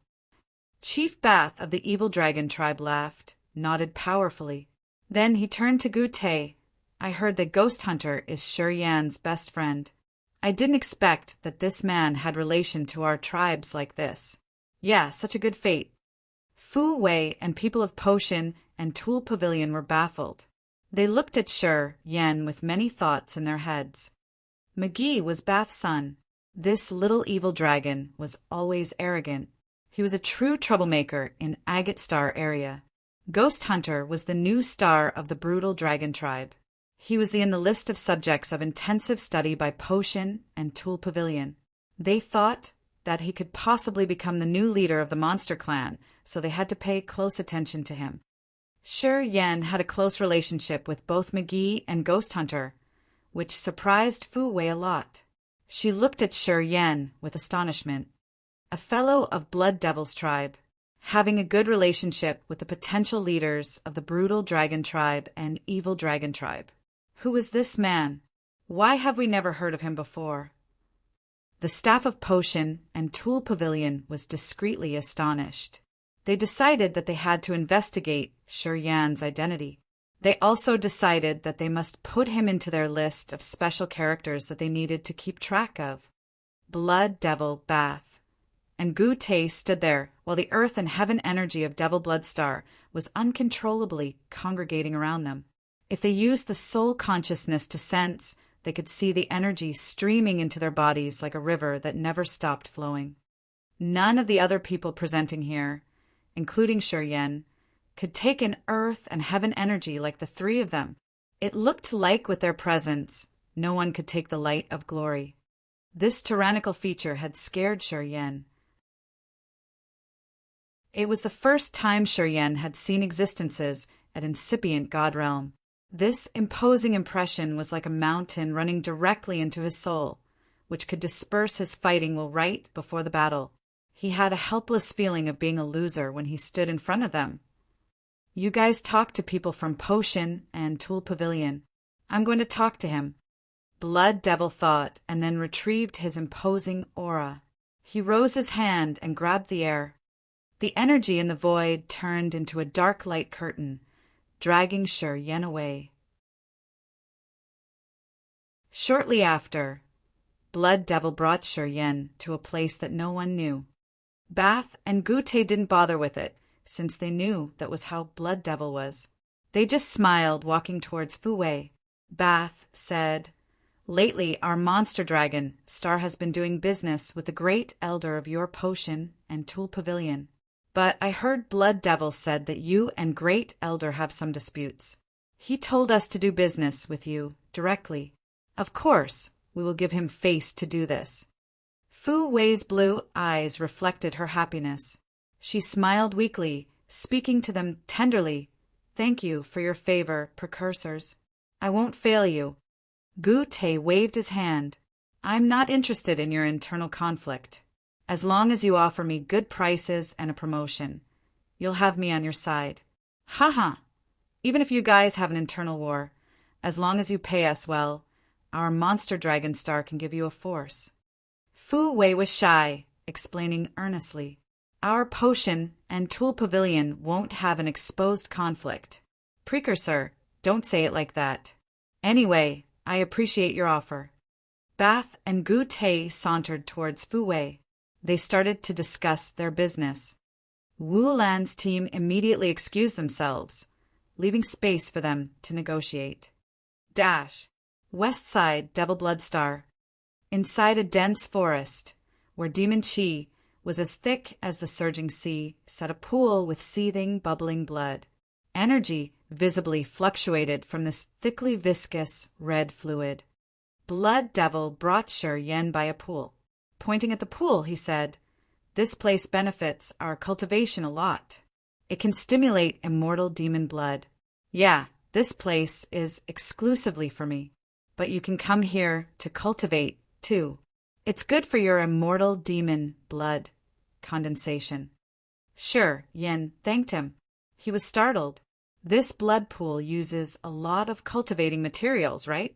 Chief Bath of the Evil Dragon tribe laughed, nodded powerfully. Then he turned to Gu Te. I heard that Ghost Hunter is Shi Yan's best friend. I didn't expect that this man had relation to our tribes like this. Yeah, such a good fate. Fu Wei and people of Potion and Tool Pavilion were baffled. They looked at Shi Yan with many thoughts in their heads. McGee was Bath's son. This little evil dragon was always arrogant. He was a true troublemaker in Agate Star area. Ghost Hunter was the new star of the brutal dragon tribe. He was in the list of subjects of intensive study by Potion and Tool Pavilion. They thought that he could possibly become the new leader of the monster clan, so they had to pay close attention to him. Shi Yan had a close relationship with both McGee and Ghost Hunter, which surprised Fu Wei a lot. She looked at Shi Yan with astonishment. A fellow of Blood Devil's tribe, having a good relationship with the potential leaders of the brutal dragon tribe and evil dragon tribe. Who is this man? Why have we never heard of him before? The staff of Potion and Tool Pavilion was discreetly astonished. They decided that they had to investigate Shi Yan's identity. They also decided that they must put him into their list of special characters that they needed to keep track of. Blood Devil Bath and Gu Te stood there while the earth and heaven energy of Devil Blood Star was uncontrollably congregating around them. If they used the soul consciousness to sense, they could see the energy streaming into their bodies like a river that never stopped flowing. None of the other people presenting here, including Shi Yan, could take in earth and heaven energy like the three of them. It looked like with their presence, no one could take the light of glory. This tyrannical feature had scared Shi Yan. It was the first time Shi Yan had seen existences at incipient God realm. This imposing impression was like a mountain running directly into his soul, which could disperse his fighting will right before the battle. He had a helpless feeling of being a loser when he stood in front of them. You guys talk to people from Potion and Tool Pavilion. I'm going to talk to him. Blood Devil thought, and then retrieved his imposing aura. He rose his hand and grabbed the air. The energy in the void turned into a dark light curtain, dragging Shi Yan away. Shortly after, Blood Devil brought Shi Yan to a place that no one knew. Bath and Gu Te didn't bother with it, since they knew that was how Blood Devil was. They just smiled, walking towards Fu Wei. Bath said, Lately, our monster dragon, Star, has been doing business with the great elder of your Potion and Tool Pavilion. But I heard Blood Devil said that you and Great Elder have some disputes. He told us to do business with you directly. Of course, we will give him face to do this. Fu Wei's blue eyes reflected her happiness. She smiled weakly, speaking to them tenderly. Thank you for your favor, precursors. I won't fail you. Gu Te waved his hand. I'm not interested in your internal conflict. As long as you offer me good prices and a promotion, you'll have me on your side. Haha. Even if you guys have an internal war, as long as you pay us well, our monster dragon star can give you a force. Fu Wei was shy, explaining earnestly. Our potion and tool pavilion won't have an exposed conflict. Precursor, don't say it like that. Anyway, I appreciate your offer. Bath and Gu Te sauntered towards Fu Wei. They started to discuss their business. Wu Lan's team immediately excused themselves, leaving space for them to negotiate. West Side Devil Blood Star. Inside a dense forest, where demon chi was as thick as the surging sea, sat a pool with seething, bubbling blood. Energy visibly fluctuated from this thickly viscous, red fluid. Blood Devil brought Shi Yan by a pool. Pointing at the pool, he said, "This place benefits our cultivation a lot. It can stimulate immortal demon blood. Yeah, this place is exclusively for me, but you can come here to cultivate, too. It's good for your immortal demon blood condensation." Shi Yan thanked him. He was startled. This blood pool uses a lot of cultivating materials, right?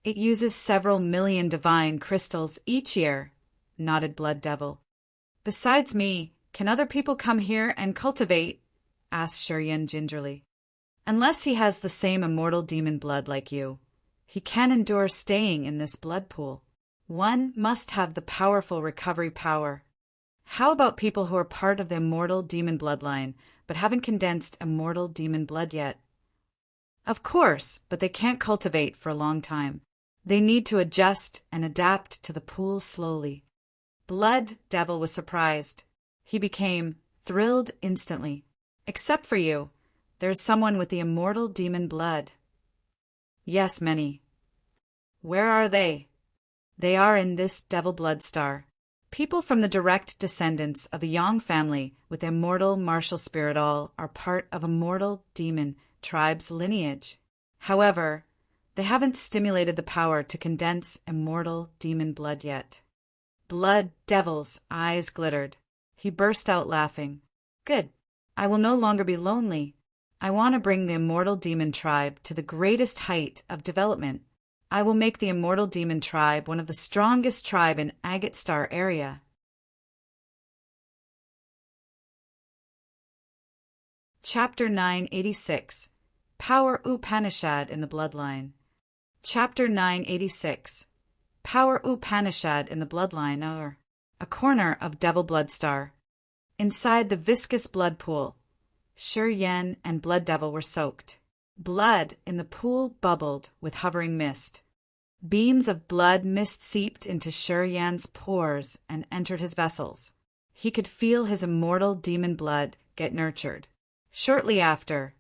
It uses several million divine crystals each year, nodded Blood Devil. Besides me, can other people come here and cultivate? Asked Shi Yan gingerly. Unless he has the same immortal demon blood like you, he can endure staying in this blood pool. One must have the powerful recovery power. How about people who are part of the immortal demon bloodline, but haven't condensed immortal demon blood yet? Of course, but they can't cultivate for a long time. They need to adjust and adapt to the pool slowly. Blood Devil was surprised. He became thrilled instantly. Except for you, there's someone with the immortal demon blood. Yes, many. Where are they? They are in this Devil Blood Star. People from the direct descendants of a Yang family with immortal martial spirit all are part of immortal demon tribe's lineage. However, they haven't stimulated the power to condense immortal demon blood yet. Blood Devil's eyes glittered. He burst out laughing. Good. I will no longer be lonely. I want to bring the immortal demon tribe to the greatest height of development. I will make the immortal demon tribe one of the strongest tribe in Agate Star area. Chapter 986. Power Upanishad in the Bloodline. Chapter 986. Power Upanishad in the Bloodline, or a corner of Devil Blood Star. Inside the viscous blood pool, Shi Yan and Blood Devil were soaked. Blood in the pool bubbled with hovering mist. Beams of blood mist seeped into Shi Yan's pores and entered his vessels. He could feel his immortal demon blood get nurtured. Shortly after,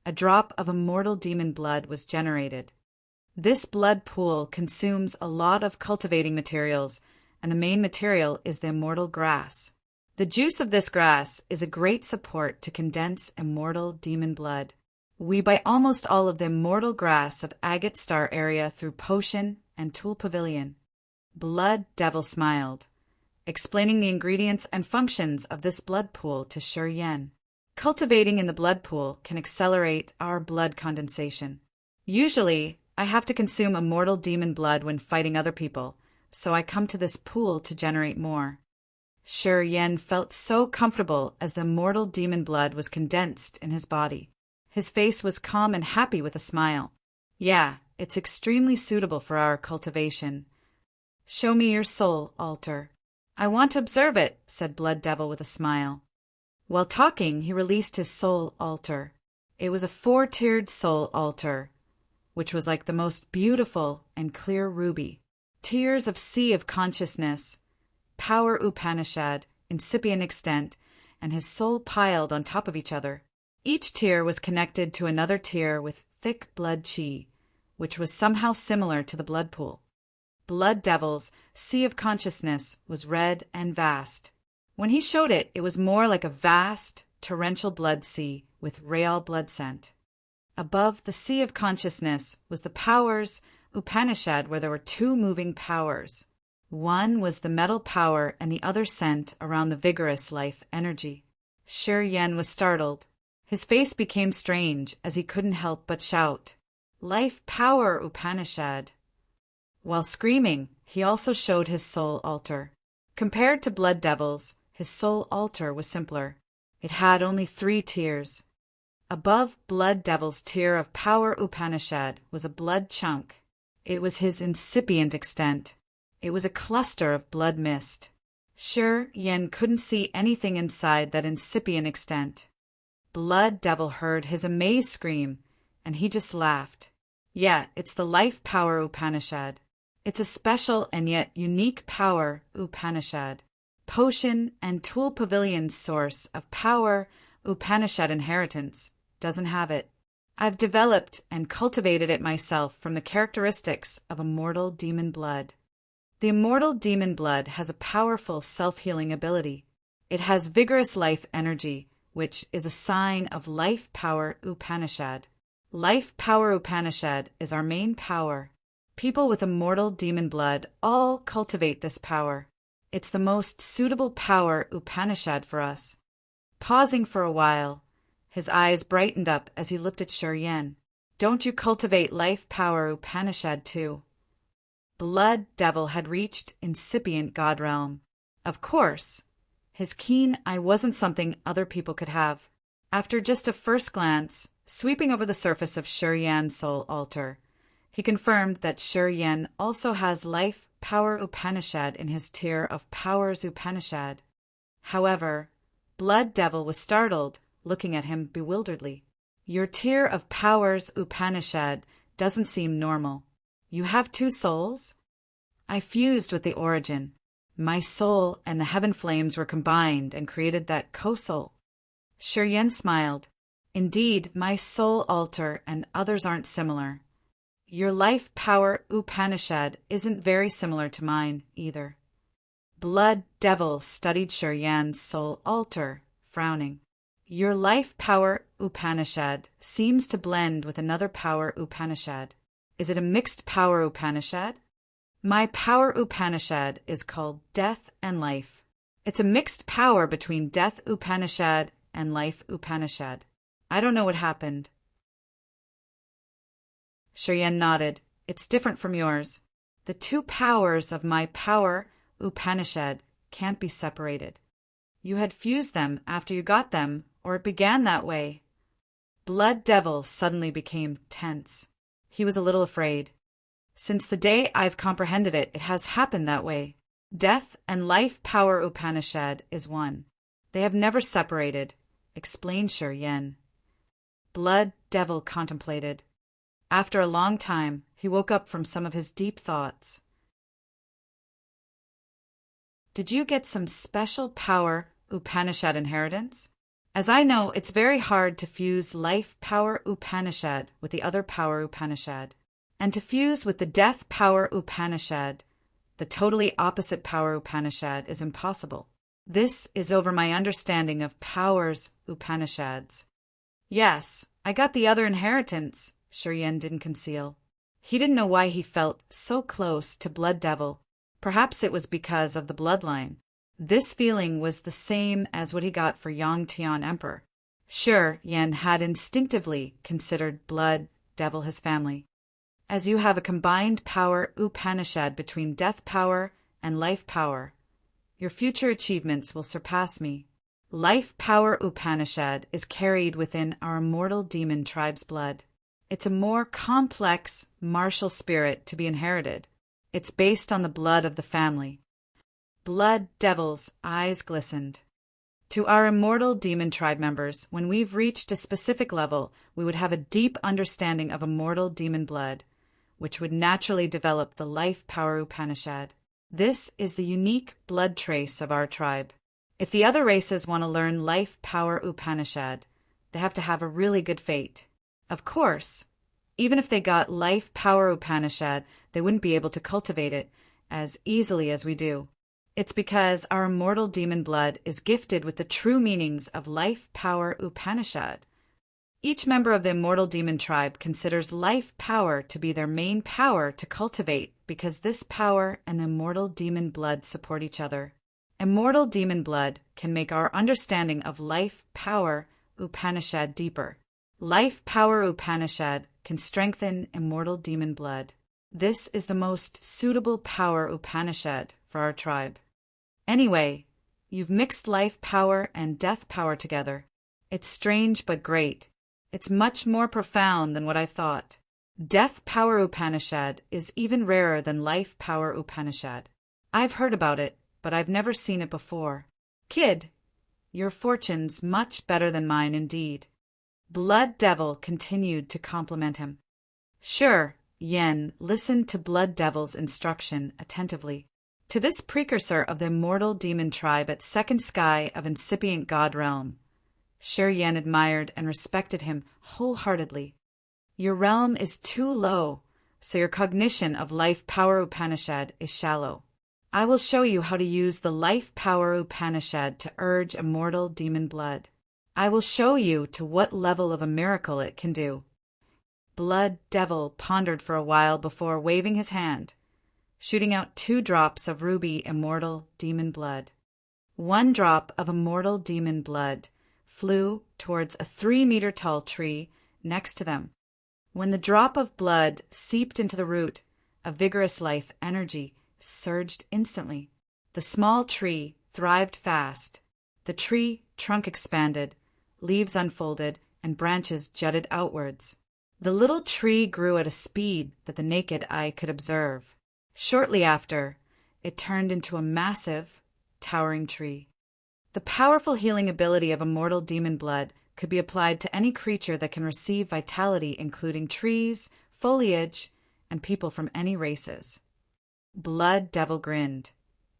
a drop of immortal demon blood was generated. This blood pool consumes a lot of cultivating materials, and the main material is the immortal grass. The juice of this grass is a great support to condense immortal demon blood. We buy almost all of the immortal grass of Agate Star area through Potion and Tool Pavilion. Blood Devil smiled, explaining the ingredients and functions of this blood pool to Shi Yan. Cultivating in the blood pool can accelerate our blood condensation. Usually, I have to consume immortal demon blood when fighting other people, so I come to this pool to generate more. Shi Yan felt so comfortable as the immortal demon blood was condensed in his body. His face was calm and happy with a smile. Yeah, it's extremely suitable for our cultivation. Show me your soul altar. I want to observe it, said Blood Devil with a smile. While talking, he released his soul altar. It was a 4-tiered soul altar, which was like the most beautiful and clear ruby. Tiers of sea of consciousness, power Upanishad, incipient extent, and his soul piled on top of each other. Each tier was connected to another tier with thick blood chi, which was somehow similar to the blood pool. Blood Devil's sea of consciousness was red and vast. When he showed it, it was more like a vast, torrential blood sea with real blood scent. Above the sea of consciousness was the powers Upanishad, where there were two moving powers. One was the metal power and the other sent around the vigorous life energy. Shi Yen was startled. His face became strange as he couldn't help but shout, "Life power Upanishad!" While screaming, he also showed his soul altar. Compared to Blood Devil's, his soul altar was simpler. It had only 3 tiers. Above Blood Devil's tier of power Upanishad was a blood chunk. It was his incipient extent. It was a cluster of blood mist. Shi Yen couldn't see anything inside that incipient extent. Blood Devil heard his amazed scream, and he just laughed. Yeah, it's the life power Upanishad. It's a special and yet unique power Upanishad. Potion and Tool Pavilion's source of power Upanishad inheritance doesn't have it. I've developed and cultivated it myself from the characteristics of immortal demon blood. The immortal demon blood has a powerful self-healing ability. It has vigorous life energy, which is a sign of life power Upanishad. Life power Upanishad is our main power. People with immortal demon blood all cultivate this power. It's the most suitable power Upanishad for us. Pausing for a while, his eyes brightened up as he looked at Shi Yen. Don't you cultivate life power Upanishad too? Blood Devil had reached incipient God realm. Of course. His keen eye wasn't something other people could have. After just a first glance, sweeping over the surface of Shi Yen's soul altar, he confirmed that Shi Yen also has life power Upanishad in his tier of powers Upanishad. However, Blood Devil was startled, looking at him bewilderedly. Your tier of powers Upanishad doesn't seem normal. You have 2 souls? I fused with the origin. My soul and the heaven flames were combined and created that co-soul. Shi Yen smiled. Indeed, my soul altar and others aren't similar. Your life power Upanishad isn't very similar to mine either. Blood Devil studied Shi Yen's soul altar, frowning. Your life power Upanishad seems to blend with another power Upanishad. Is it a mixed power Upanishad? My power Upanishad is called Death and Life. It's a mixed power between Death Upanishad and Life Upanishad. I don't know what happened. Shi Yen nodded. It's different from yours. The 2 powers of my power Upanishad can't be separated. You had fused them after you got them, or it began that way. Blood Devil suddenly became tense. He was a little afraid. Since the day I've comprehended it, it has happened that way. Death and life power Upanishad is one. They have never separated, explained Shi Yen. Blood Devil contemplated. After a long time, he woke up from some of his deep thoughts. Did you get some special power Upanishad inheritance? As I know, it's very hard to fuse life power Upanishad with the other power Upanishad, and to fuse with the death power Upanishad, the totally opposite power Upanishad, is impossible. This is over my understanding of powers Upanishads. Yes, I got the other inheritance, Shi Yen didn't conceal. He didn't know why he felt so close to Blood Devil. Perhaps it was because of the bloodline. This feeling was the same as what he got for Yang Tian Emperor. Shi Yen had instinctively considered Blood Devil his family. As you have a combined power Upanishad between death power and life power, your future achievements will surpass me. Life power Upanishad is carried within our immortal demon tribe's blood. It's a more complex, martial spirit to be inherited. It's based on the blood of the family. Blood Devil's eyes glistened. To our immortal demon tribe members, when we've reached a specific level, we would have a deep understanding of immortal demon blood, which would naturally develop the life power Upanishad. This is the unique blood trace of our tribe. If the other races want to learn life power Upanishad, they have to have a really good fate. Of course, Even if they got life power Upanishad, they wouldn't be able to cultivate it as easily as we do. It's because our immortal demon blood is gifted with the true meanings of life power Upanishad. Each member of the immortal demon tribe considers life power to be their main power to cultivate because this power and the immortal demon blood support each other. Immortal demon blood can make our understanding of life power Upanishad deeper. Life power Upanishad can strengthen immortal demon blood. This is the most suitable power Upanishad for our tribe. Anyway, you've mixed life power and death power together. It's strange but great. It's much more profound than what I thought. Death power Upanishad is even rarer than life power Upanishad. I've heard about it, but I've never seen it before. Kid, your fortune's much better than mine indeed. Blood Devil continued to compliment him. Sure, Yen listened to Blood Devil's instruction attentively. To this precursor of the immortal demon tribe at second sky of incipient god realm, Sher Yen admired and respected him wholeheartedly. Your realm is too low, so your cognition of life power Upanishad is shallow. I will show you how to use the life power Upanishad to urge immortal demon blood. I will show you to what level of a miracle it can do. Blood Devil pondered for a while before waving his hand, shooting out 2 drops of ruby immortal demon blood. 1 drop of immortal demon blood flew towards a 3-meter-tall tree next to them. When the drop of blood seeped into the root, a vigorous life energy surged instantly. The small tree thrived fast. The tree trunk expanded, leaves unfolded, and branches jutted outwards. The little tree grew at a speed that the naked eye could observe. Shortly after, it turned into a massive, towering tree. The powerful healing ability of immortal demon blood could be applied to any creature that can receive vitality, including trees, foliage, and people from any races. Blood Devil grinned.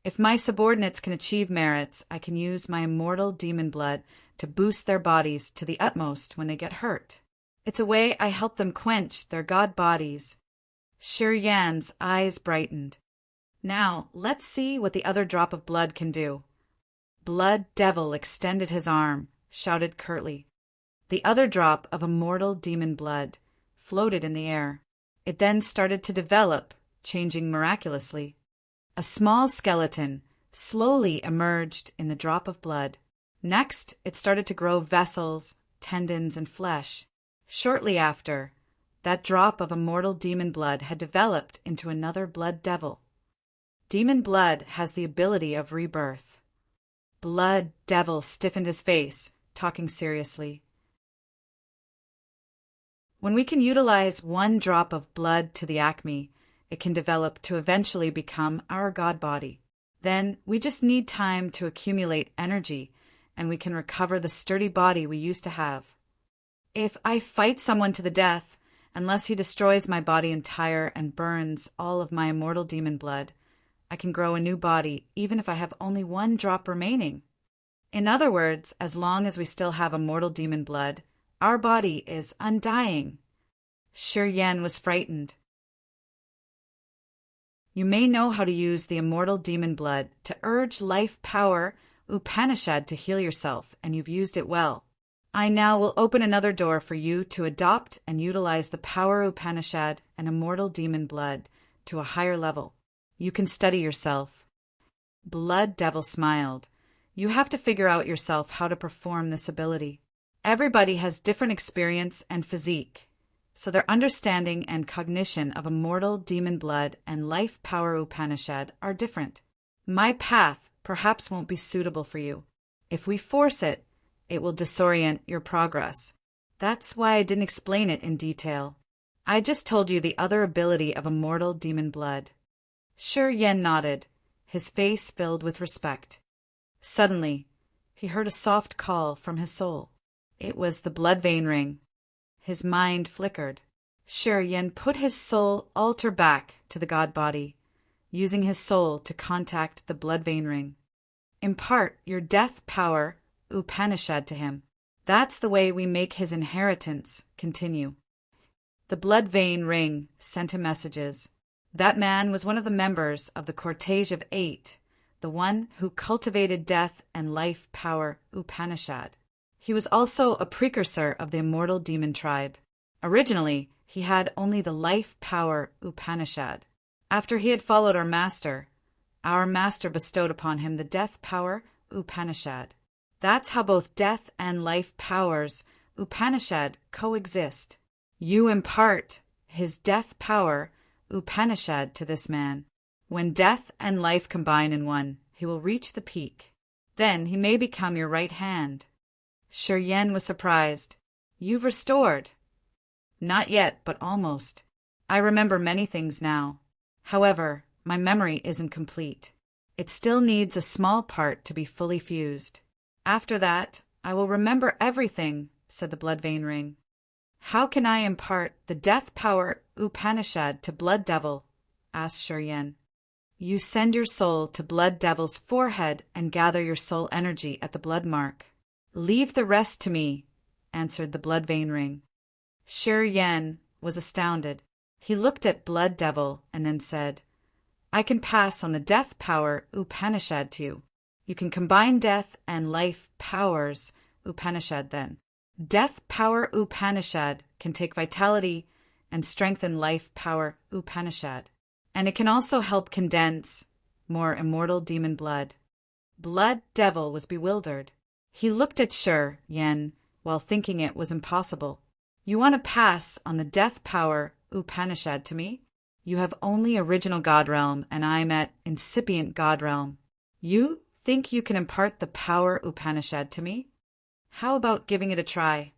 If my subordinates can achieve merits, I can use my immortal demon blood to boost their bodies to the utmost when they get hurt. It's a way I help them quench their god bodies. Sher Yan's eyes brightened. Now, let's see what the other drop of blood can do. Blood Devil extended his arm, shouted curtly. The other drop of immortal demon blood floated in the air. It then started to develop, changing miraculously. A small skeleton slowly emerged in the drop of blood. Next, it started to grow vessels, tendons, and flesh. Shortly after, that drop of immortal demon blood had developed into another Blood Devil. Demon blood has the ability of rebirth. Blood Devil stiffened his face, talking seriously. When we can utilize 1 drop of blood to the acme, it can develop to eventually become our god body. Then we just need time to accumulate energy, and we can recover the sturdy body we used to have. If I fight someone to the death, unless he destroys my body entire and burns all of my immortal demon blood, I can grow a new body even if I have only 1 drop remaining. In other words, as long as we still have immortal demon blood, our body is undying. Sher Yan was frightened. You may know how to use the immortal demon blood to urge life power Upanishad to heal yourself, and you've used it well. I now will open another door for you to adopt and utilize the power Upanishad and immortal demon blood to a higher level. You can study yourself. Blood Devil smiled. You have to figure out yourself how to perform this ability. Everybody has different experience and physique, so their understanding and cognition of immortal demon blood and life power Upanishad are different. My path perhaps won't be suitable for you. If we force it, it will disorient your progress. That's why I didn't explain it in detail. I just told you the other ability of immortal demon blood. Sher Yen nodded, his face filled with respect. Suddenly, he heard a soft call from his soul. It was the blood vein ring. His mind flickered. Sher Yen put his soul altar back to the god body, using his soul to contact the blood vein ring. Impart your death power Upanishad to him. That's the way we make his inheritance continue. The blood vein ring sent him messages. That man was one of the members of the Cortege of Eight, the one who cultivated death and life power Upanishad. He was also a precursor of the immortal demon tribe. Originally, he had only the life power Upanishad. After he had followed our master bestowed upon him the death power Upanishad. That's how both death and life powers Upanishad coexist. You impart his death power Upanishad to this man. When death and life combine in one, he will reach the peak. Then he may become your right hand. Shi Yan was surprised. You've restored. Not yet, but almost. I remember many things now. However, my memory isn't complete. It still needs a small part to be fully fused. After that, I will remember everything, said the blood vein ring. How can I impart the death power Upanishad to Blood Devil? Asked Shi Yan. You send your soul to Blood Devil's forehead and gather your soul energy at the blood mark. Leave the rest to me, answered the blood vein ring. Shi Yan was astounded. He looked at Blood Devil and then said, I can pass on the death power Upanishad to you. You can combine death and life powers Upanishad then. Death power Upanishad can take vitality and strengthen life power Upanishad. And it can also help condense more immortal demon blood. Blood Devil was bewildered. He looked at Shi Yan while thinking it was impossible. You want to pass on the death power Upanishad to me? You have only original God realm and I'm at incipient God realm. You think you can impart the power Upanishad to me? How about giving it a try?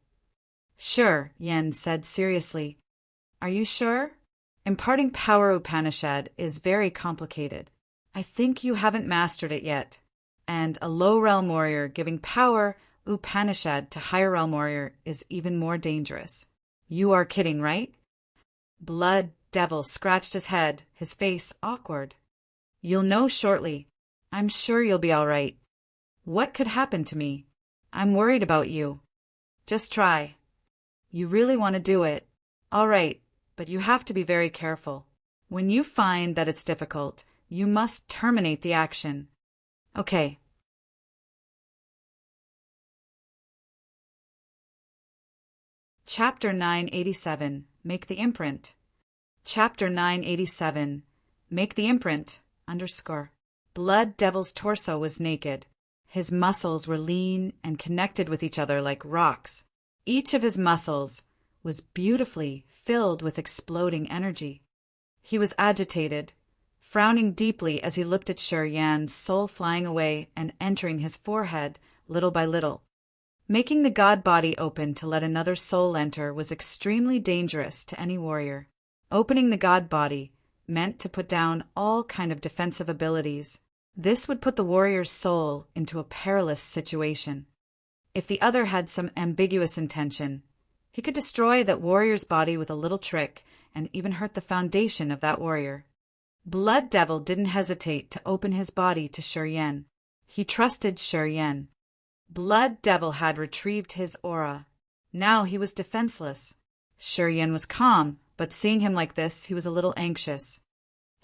Shi Yan said seriously. Are you sure? Imparting power Upanishad is very complicated. I think you haven't mastered it yet. And a low realm warrior giving power Upanishad to higher realm warrior is even more dangerous. You are kidding, right? Blood Devil scratched his head, his face awkward. You'll know shortly. I'm sure you'll be all right. What could happen to me? I'm worried about you. Just try. You really want to do it. All right, but you have to be very careful. When you find that it's difficult, you must terminate the action. Okay. Chapter 987. Make the imprint. Chapter 987. Make the imprint. Blood Devil's torso was naked. His muscles were lean and connected with each other like rocks. Each of his muscles was beautifully filled with exploding energy. He was agitated, frowning deeply as he looked at Shi Yan's soul flying away and entering his forehead little by little. Making the god body open to let another soul enter was extremely dangerous to any warrior. Opening the god body meant to put down all kind of defensive abilities. This would put the warrior's soul into a perilous situation. If the other had some ambiguous intention, he could destroy that warrior's body with a little trick and even hurt the foundation of that warrior. Blood Devil didn't hesitate to open his body to Shi Yan. He trusted Shi Yan. Blood Devil had retrieved his aura. Now he was defenseless. Shi Yan was calm, but seeing him like this, he was a little anxious.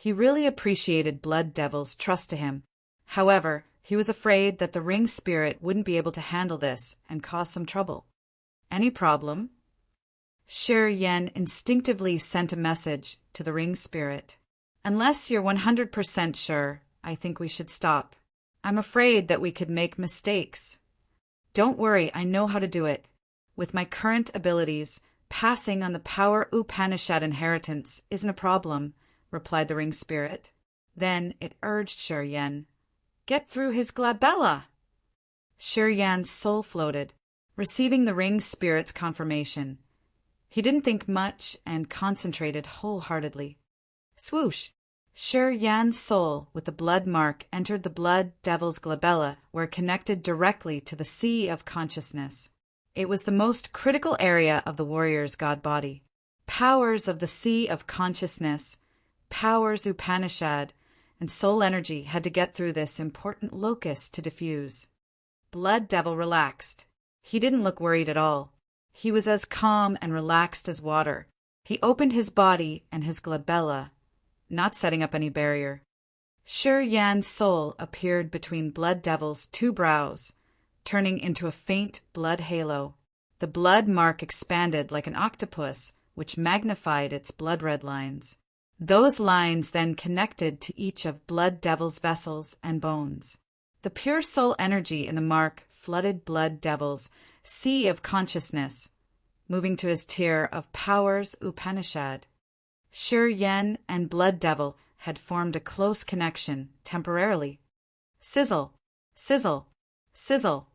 He really appreciated Blood Devil's trust to him. However, he was afraid that the ring spirit wouldn't be able to handle this and cause some trouble. Any problem? Shi Yan instinctively sent a message to the ring spirit. Unless you're 100% sure, I think we should stop. I'm afraid that we could make mistakes. Don't worry, I know how to do it. With my current abilities, passing on the power Upanishad inheritance isn't a problem, replied the ring spirit. Then it urged Shi Yan. Get through his glabella! Shi Yan's soul floated, receiving the ring spirit's confirmation. He didn't think much and concentrated wholeheartedly. Swoosh! Shi Yan's soul with the blood mark entered the Blood Devil's glabella, where it connected directly to the sea of consciousness. It was the most critical area of the warrior's god body. Powers of the sea of consciousness, powers Upanishad, and soul energy had to get through this important locus to diffuse. Blood Devil relaxed. He didn't look worried at all. He was as calm and relaxed as water. He opened his body and his glabella, not setting up any barrier. Shi Yan's soul appeared between Blood Devil's two brows, turning into a faint blood halo. The blood mark expanded like an octopus, which magnified its blood-red lines. Those lines then connected to each of Blood Devil's vessels and bones. The pure soul energy in the mark flooded Blood Devil's sea of consciousness, moving to his tier of powers Upanishad. Shi Yan and Blood Devil had formed a close connection, temporarily. Sizzle, sizzle, sizzle.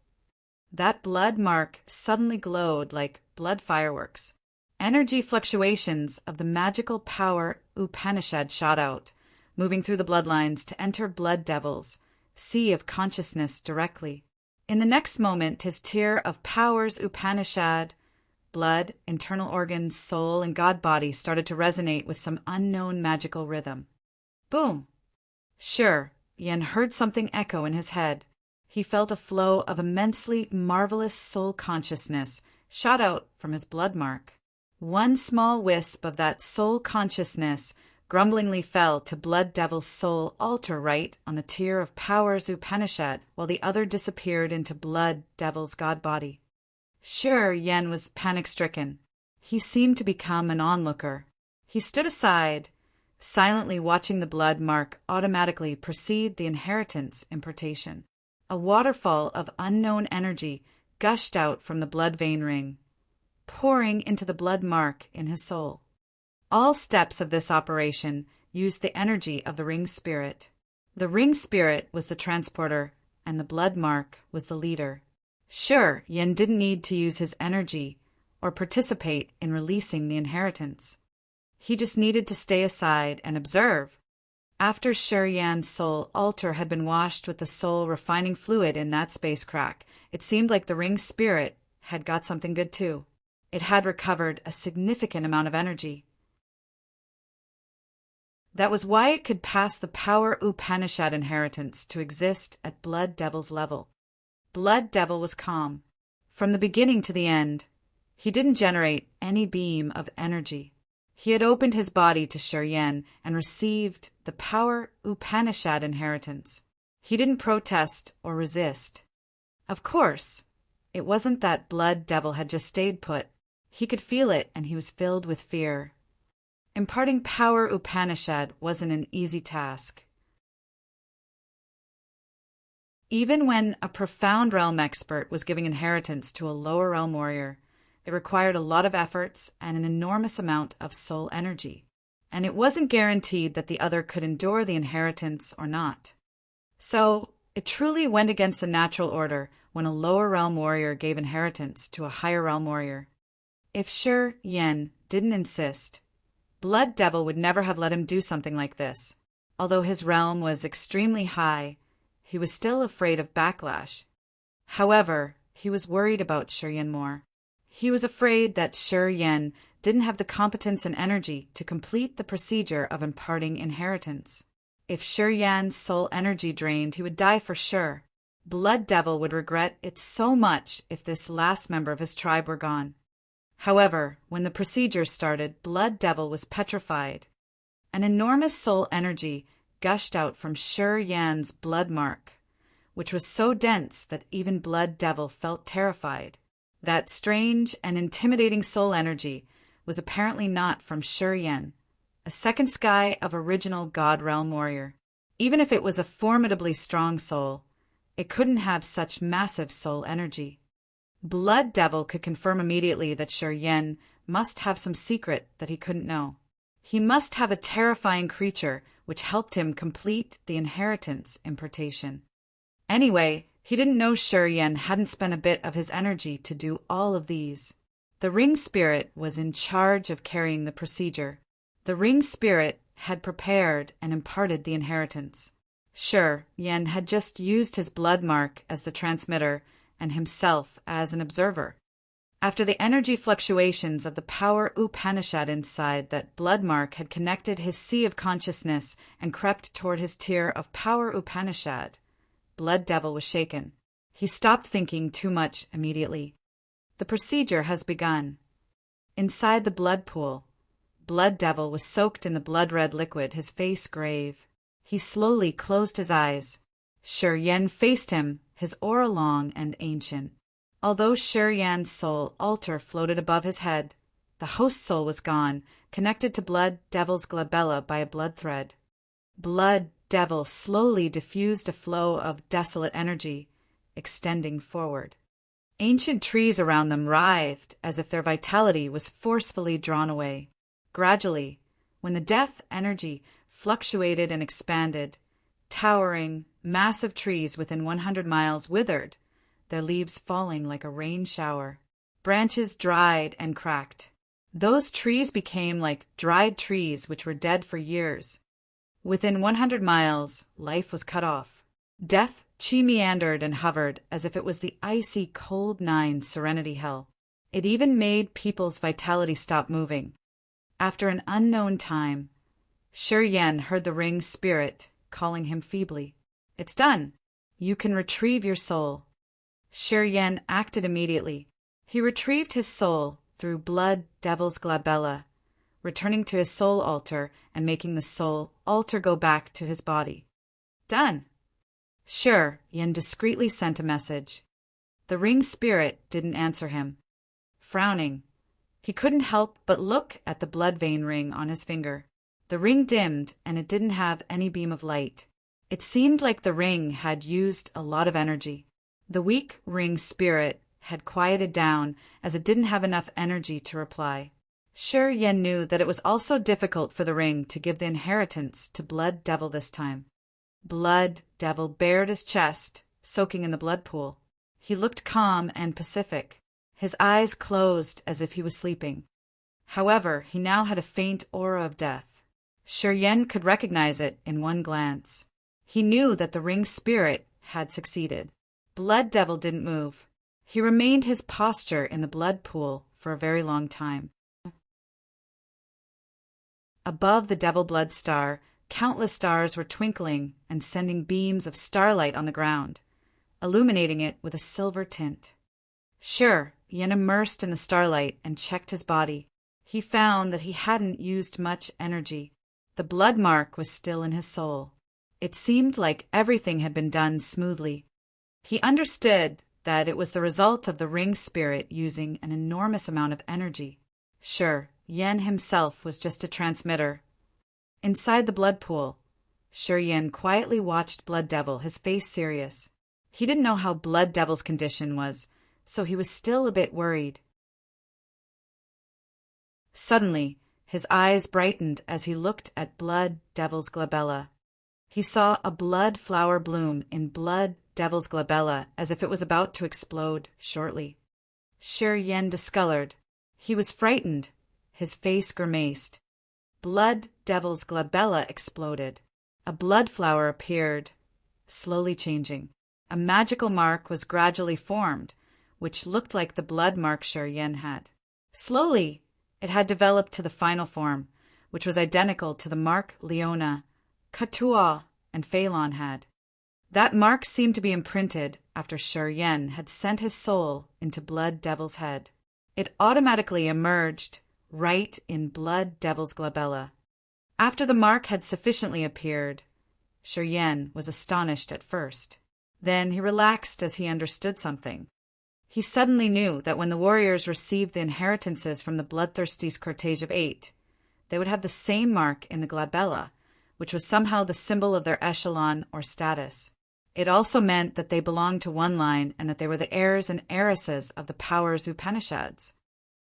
That blood mark suddenly glowed like blood fireworks. Energy fluctuations of the magical power Upanishad shot out, moving through the bloodlines to enter Blood Devil's sea of consciousness directly. In the next moment, his tier of powers Upanishad, blood, internal organs, soul, and God body started to resonate with some unknown magical rhythm. Boom! Sure, Yen heard something echo in his head. He felt a flow of immensely marvelous soul consciousness shot out from his blood mark. One small wisp of that soul consciousness grumblingly fell to Blood Devil's soul altar right on the tier of powers Upanishad, while the other disappeared into Blood Devil's God body. Sure, Yen was panic-stricken. He seemed to become an onlooker. He stood aside, silently watching the blood mark automatically precede the inheritance impartation. A waterfall of unknown energy gushed out from the blood vein ring, pouring into the blood mark in his soul. All steps of this operation used the energy of the ring spirit. The ring spirit was the transporter, and the blood mark was the leader. Sure, Yen didn't need to use his energy or participate in releasing the inheritance. He just needed to stay aside and observe. After Shi Yan's soul altar had been washed with the soul refining fluid in that space crack, it seemed like the ring spirit had got something good too. It had recovered a significant amount of energy. That was why it could pass the power Upanishad inheritance to exist at Blood Devil's level. Blood Devil was calm. From the beginning to the end, he didn't generate any beam of energy. He had opened his body to Shi Yan and received the power Upanishad inheritance. He didn't protest or resist. Of course, it wasn't that Blood Devil had just stayed put. He could feel it, and he was filled with fear. Imparting power Upanishad wasn't an easy task. Even when a profound realm expert was giving inheritance to a lower realm warrior, it required a lot of efforts and an enormous amount of soul energy, and it wasn't guaranteed that the other could endure the inheritance or not. So, it truly went against the natural order when a lower realm warrior gave inheritance to a higher realm warrior. If Shi Yan didn't insist, Blood Devil would never have let him do something like this. Although his realm was extremely high, he was still afraid of backlash. However, he was worried about Shi Yan more. He was afraid that Shi Yan didn't have the competence and energy to complete the procedure of imparting inheritance. If Shi Yan's soul energy drained, he would die for sure. Blood Devil would regret it so much if this last member of his tribe were gone. However, when the procedure started, Blood Devil was petrified. An enormous soul energy gushed out from Shi Yan's blood mark, which was so dense that even Blood Devil felt terrified. That strange and intimidating soul energy was apparently not from Shi Yan, a second sky of original God Realm warrior. Even if it was a formidably strong soul, it couldn't have such massive soul energy. Blood Devil could confirm immediately that Shi Yan must have some secret that he couldn't know. He must have a terrifying creature which helped him complete the inheritance impartation. Anyway, he didn't know Shi Yan hadn't spent a bit of his energy to do all of these. The ring spirit was in charge of carrying the procedure. The ring spirit had prepared and imparted the inheritance. Shi Yan had just used his blood mark as the transmitter and himself as an observer. After the energy fluctuations of the power Upanishad inside that blood mark had connected his sea of consciousness and crept toward his tier of power Upanishad, Blood Devil was shaken. He stopped thinking too much immediately. The procedure has begun. Inside the blood pool, Blood Devil was soaked in the blood-red liquid, his face grave. He slowly closed his eyes. Shi Yan faced him, his aura long and ancient. Although Shi Yan's soul altar floated above his head, the host soul was gone, connected to Blood Devil's glabella by a blood thread. Blood Devil slowly diffused a flow of desolate energy, extending forward. Ancient trees around them writhed as if their vitality was forcefully drawn away. Gradually, when the death energy fluctuated and expanded, towering, massive trees within 100 miles withered, their leaves falling like a rain shower. Branches dried and cracked. Those trees became like dried trees which were dead for years. Within 100 miles, life was cut off. Death chi meandered and hovered as if it was the icy cold nine serenity hell. It even made people's vitality stop moving. After an unknown time, Shi Yan heard the ring's spirit calling him feebly. "It's done. You can retrieve your soul." Shi Yan acted immediately. He retrieved his soul through Blood Devil's glabella, returning to his soul altar and making the soul altar go back to his body. "Done." Shi Yan discreetly sent a message. The ring spirit didn't answer him. Frowning, he couldn't help but look at the blood vein ring on his finger. The ring dimmed, and it didn't have any beam of light. It seemed like the ring had used a lot of energy. The weak ring spirit had quieted down as it didn't have enough energy to reply. Shi Yan knew that it was also difficult for the ring to give the inheritance to Blood Devil this time. Blood Devil bared his chest, soaking in the blood pool. He looked calm and pacific, his eyes closed as if he was sleeping. However, he now had a faint aura of death. Shi Yan could recognize it in one glance. He knew that the ring spirit had succeeded. Blood Devil didn't move. He remained his posture in the blood pool for a very long time. Above the Devil Blood Star, countless stars were twinkling and sending beams of starlight on the ground, illuminating it with a silver tint. Shi Yan immersed in the starlight and checked his body. He found that he hadn't used much energy. The blood mark was still in his soul. It seemed like everything had been done smoothly. He understood that it was the result of the ring spirit using an enormous amount of energy. Shi Yan himself was just a transmitter. Inside the blood pool, Shi Yan quietly watched Blood Devil, his face serious. He didn't know how Blood Devil's condition was, so he was still a bit worried. Suddenly, his eyes brightened as he looked at Blood Devil's glabella. He saw a blood flower bloom in Blood Devil's glabella as if it was about to explode shortly. Shi Yan discolored. He was frightened. His face grimaced. Blood Devil's glabella exploded. A blood flower appeared, slowly changing. A magical mark was gradually formed, which looked like the blood mark Shi Yan had. Slowly, it had developed to the final form, which was identical to the mark Leona, Katua, and Phelan had. That mark seemed to be imprinted after Shi Yan had sent his soul into Blood Devil's head. It automatically emerged right in Blood Devil's glabella. After the mark had sufficiently appeared, Shi Yan was astonished at first. Then he relaxed as he understood something. He suddenly knew that when the warriors received the inheritances from the bloodthirsty cortege of 8, they would have the same mark in the glabella, which was somehow the symbol of their echelon or status. It also meant that they belonged to one line and that they were the heirs and heiresses of the powers Upanishads.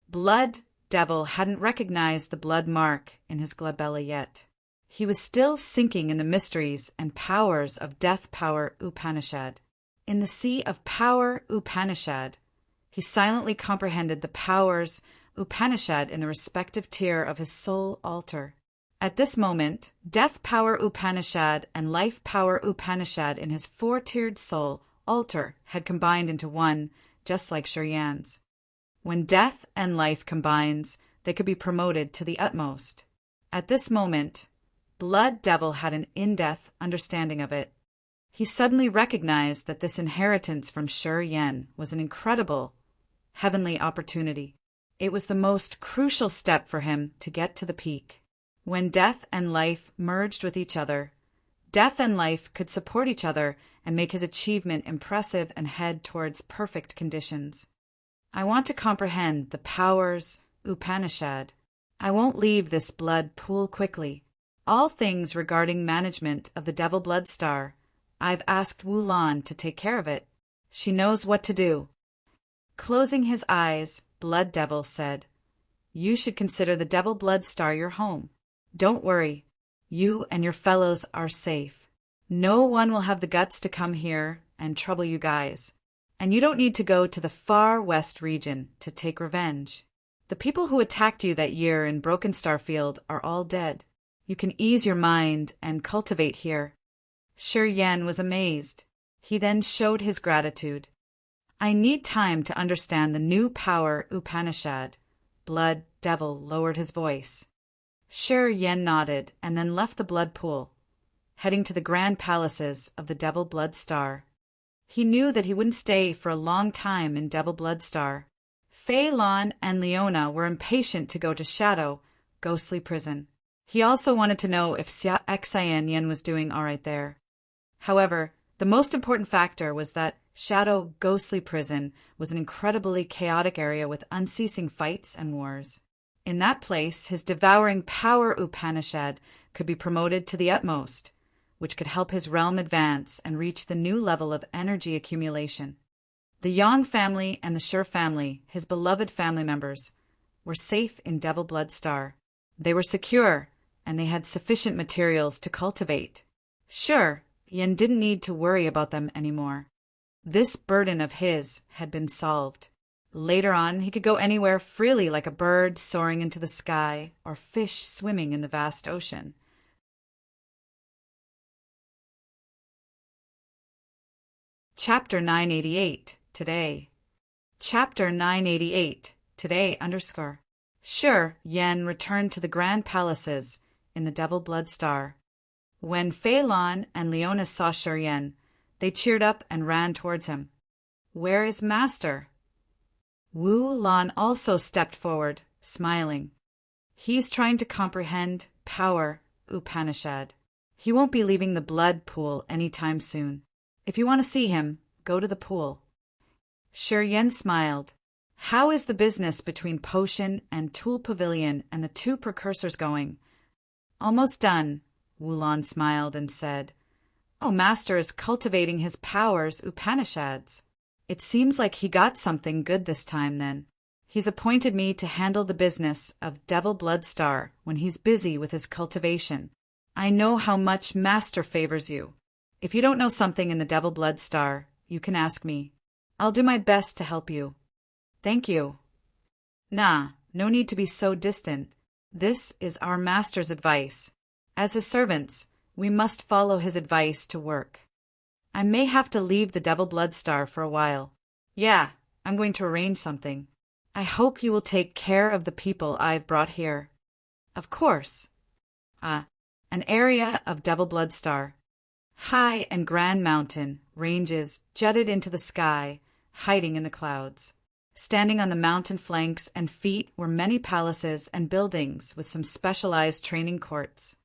Blood Devil hadn't recognized the blood mark in his glabella yet. He was still sinking in the mysteries and powers of Death Power Upanishad. In the sea of power Upanishad, he silently comprehended the powers Upanishad in the respective tier of his soul altar. At this moment, Death Power Upanishad and Life Power Upanishad in his 4-tiered soul altar had combined into one, just like Shi Yan's. When death and life combines, they could be promoted to the utmost. At this moment, Blood Devil had an in-depth understanding of it. He suddenly recognized that this inheritance from Shi Yan was an incredible, heavenly opportunity. It was the most crucial step for him to get to the peak. When death and life merged with each other, death and life could support each other and make his achievement impressive and head towards perfect conditions. I want to comprehend the powers Upanishad. I won't leave this blood pool quickly. All things regarding management of the Devil Blood Star, I've asked Wu Lan to take care of it. She knows what to do. Closing his eyes, Blood Devil said, "You should consider the Devil Blood Star your home. Don't worry. You and your fellows are safe. No one will have the guts to come here and trouble you guys. And you don't need to go to the far west region to take revenge. The people who attacked you that year in Broken Star Field are all dead. You can ease your mind and cultivate here." Shi Yan was amazed. He then showed his gratitude. "I need time to understand the new power Upanishad." Blood Devil lowered his voice. Shi Yan nodded and then left the blood pool, heading to the grand palaces of the Devil Blood Star. He knew that he wouldn't stay for a long time in Devil Blood Star. Fei Lan and Leona were impatient to go to Shadow, Ghostly Prison. He also wanted to know if Xian Yen was doing all right there. However, the most important factor was that Shadow Ghostly Prison was an incredibly chaotic area with unceasing fights and wars. In that place, his devouring power Upanishad could be promoted to the utmost, which could help his realm advance and reach the new level of energy accumulation. The Yang family and the Shi family, his beloved family members, were safe in Devil Blood Star. They were secure, and they had sufficient materials to cultivate. Sure, Yen didn't need to worry about them anymore. This burden of his had been solved. Later on, he could go anywhere freely like a bird soaring into the sky or fish swimming in the vast ocean. Chapter 988, Today. Chapter 988, Today _ Shi Yan returned to the grand palaces in the Devil Blood Star. When Fei Lan and Leona saw Shi Yan, they cheered up and ran towards him. "Where is Master?" Wu Lan also stepped forward, smiling. "He's trying to comprehend power Upanishad. He won't be leaving the blood pool anytime soon. If you want to see him, go to the pool." Shi Yan smiled. "How is the business between Potion and Tool Pavilion and the two precursors going?" "Almost done," Wu Lan smiled and said. "Oh, Master is cultivating his powers Upanishads. It seems like he got something good this time then. He's appointed me to handle the business of Devil Blood Star when he's busy with his cultivation. I know how much Master favors you. If you don't know something in the Devil Blood Star, you can ask me. I'll do my best to help you." "Thank you." "Nah, no need to be so distant. This is our Master's advice. As his servants, we must follow his advice to work. I may have to leave the Devil Blood Star for a while. Yeah, I'm going to arrange something. I hope you will take care of the people I've brought here." "Of course." An area of Devil Blood Star. High and grand mountain ranges jutted into the sky, hiding in the clouds. Standing on the mountain flanks and feet were many palaces and buildings with some specialized training courts.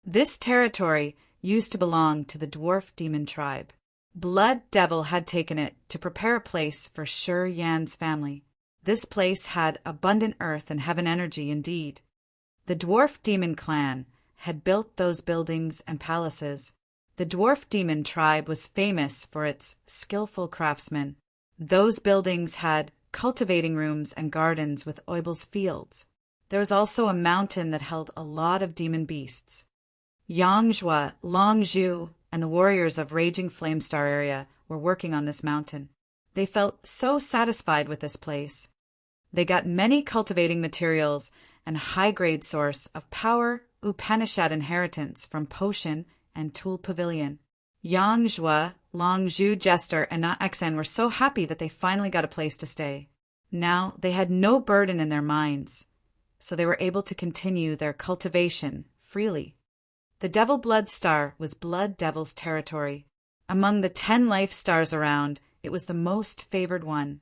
This territory used to belong to the dwarf demon tribe. Blood Devil had taken it to prepare a place for Shi Yan's family. This place had abundant earth and heaven energy indeed. The dwarf demon clan had built those buildings and palaces. The dwarf demon tribe was famous for its skillful craftsmen. Those buildings had cultivating rooms and gardens with oibles fields. There was also a mountain that held a lot of demon beasts. Yangzhua, Longzhu, and the warriors of Raging Flamestar area were working on this mountain. They felt so satisfied with this place. They got many cultivating materials and a high-grade source of power Upanishad inheritance from Potion and Tool Pavilion. Yangzhua, Longzhu, Jester, and Naxan were so happy that they finally got a place to stay. Now they had no burden in their minds, so they were able to continue their cultivation freely. The Devil Blood Star was Blood Devil's territory. Among the 10 life stars around, it was the most favored one.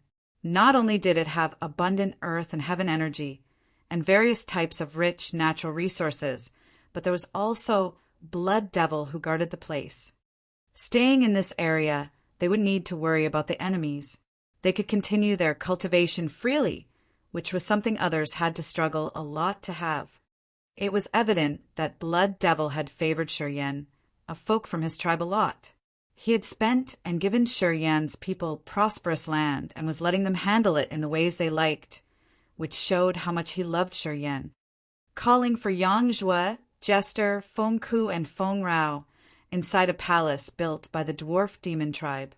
Not only did it have abundant earth and heaven energy and various types of rich natural resources, but there was also Blood Devil who guarded the place. Staying in this area, they would need to worry about the enemies. They could continue their cultivation freely, which was something others had to struggle a lot to have. It was evident that Blood Devil had favored Shuryen, a folk from his tribe, a lot. He had spent and given Shuryen's people prosperous land and was letting them handle it in the ways they liked, which showed how much he loved Shuryen. Calling for Yang Zhue, Jester, Feng Ku, and Feng Rao inside a palace built by the dwarf demon tribe.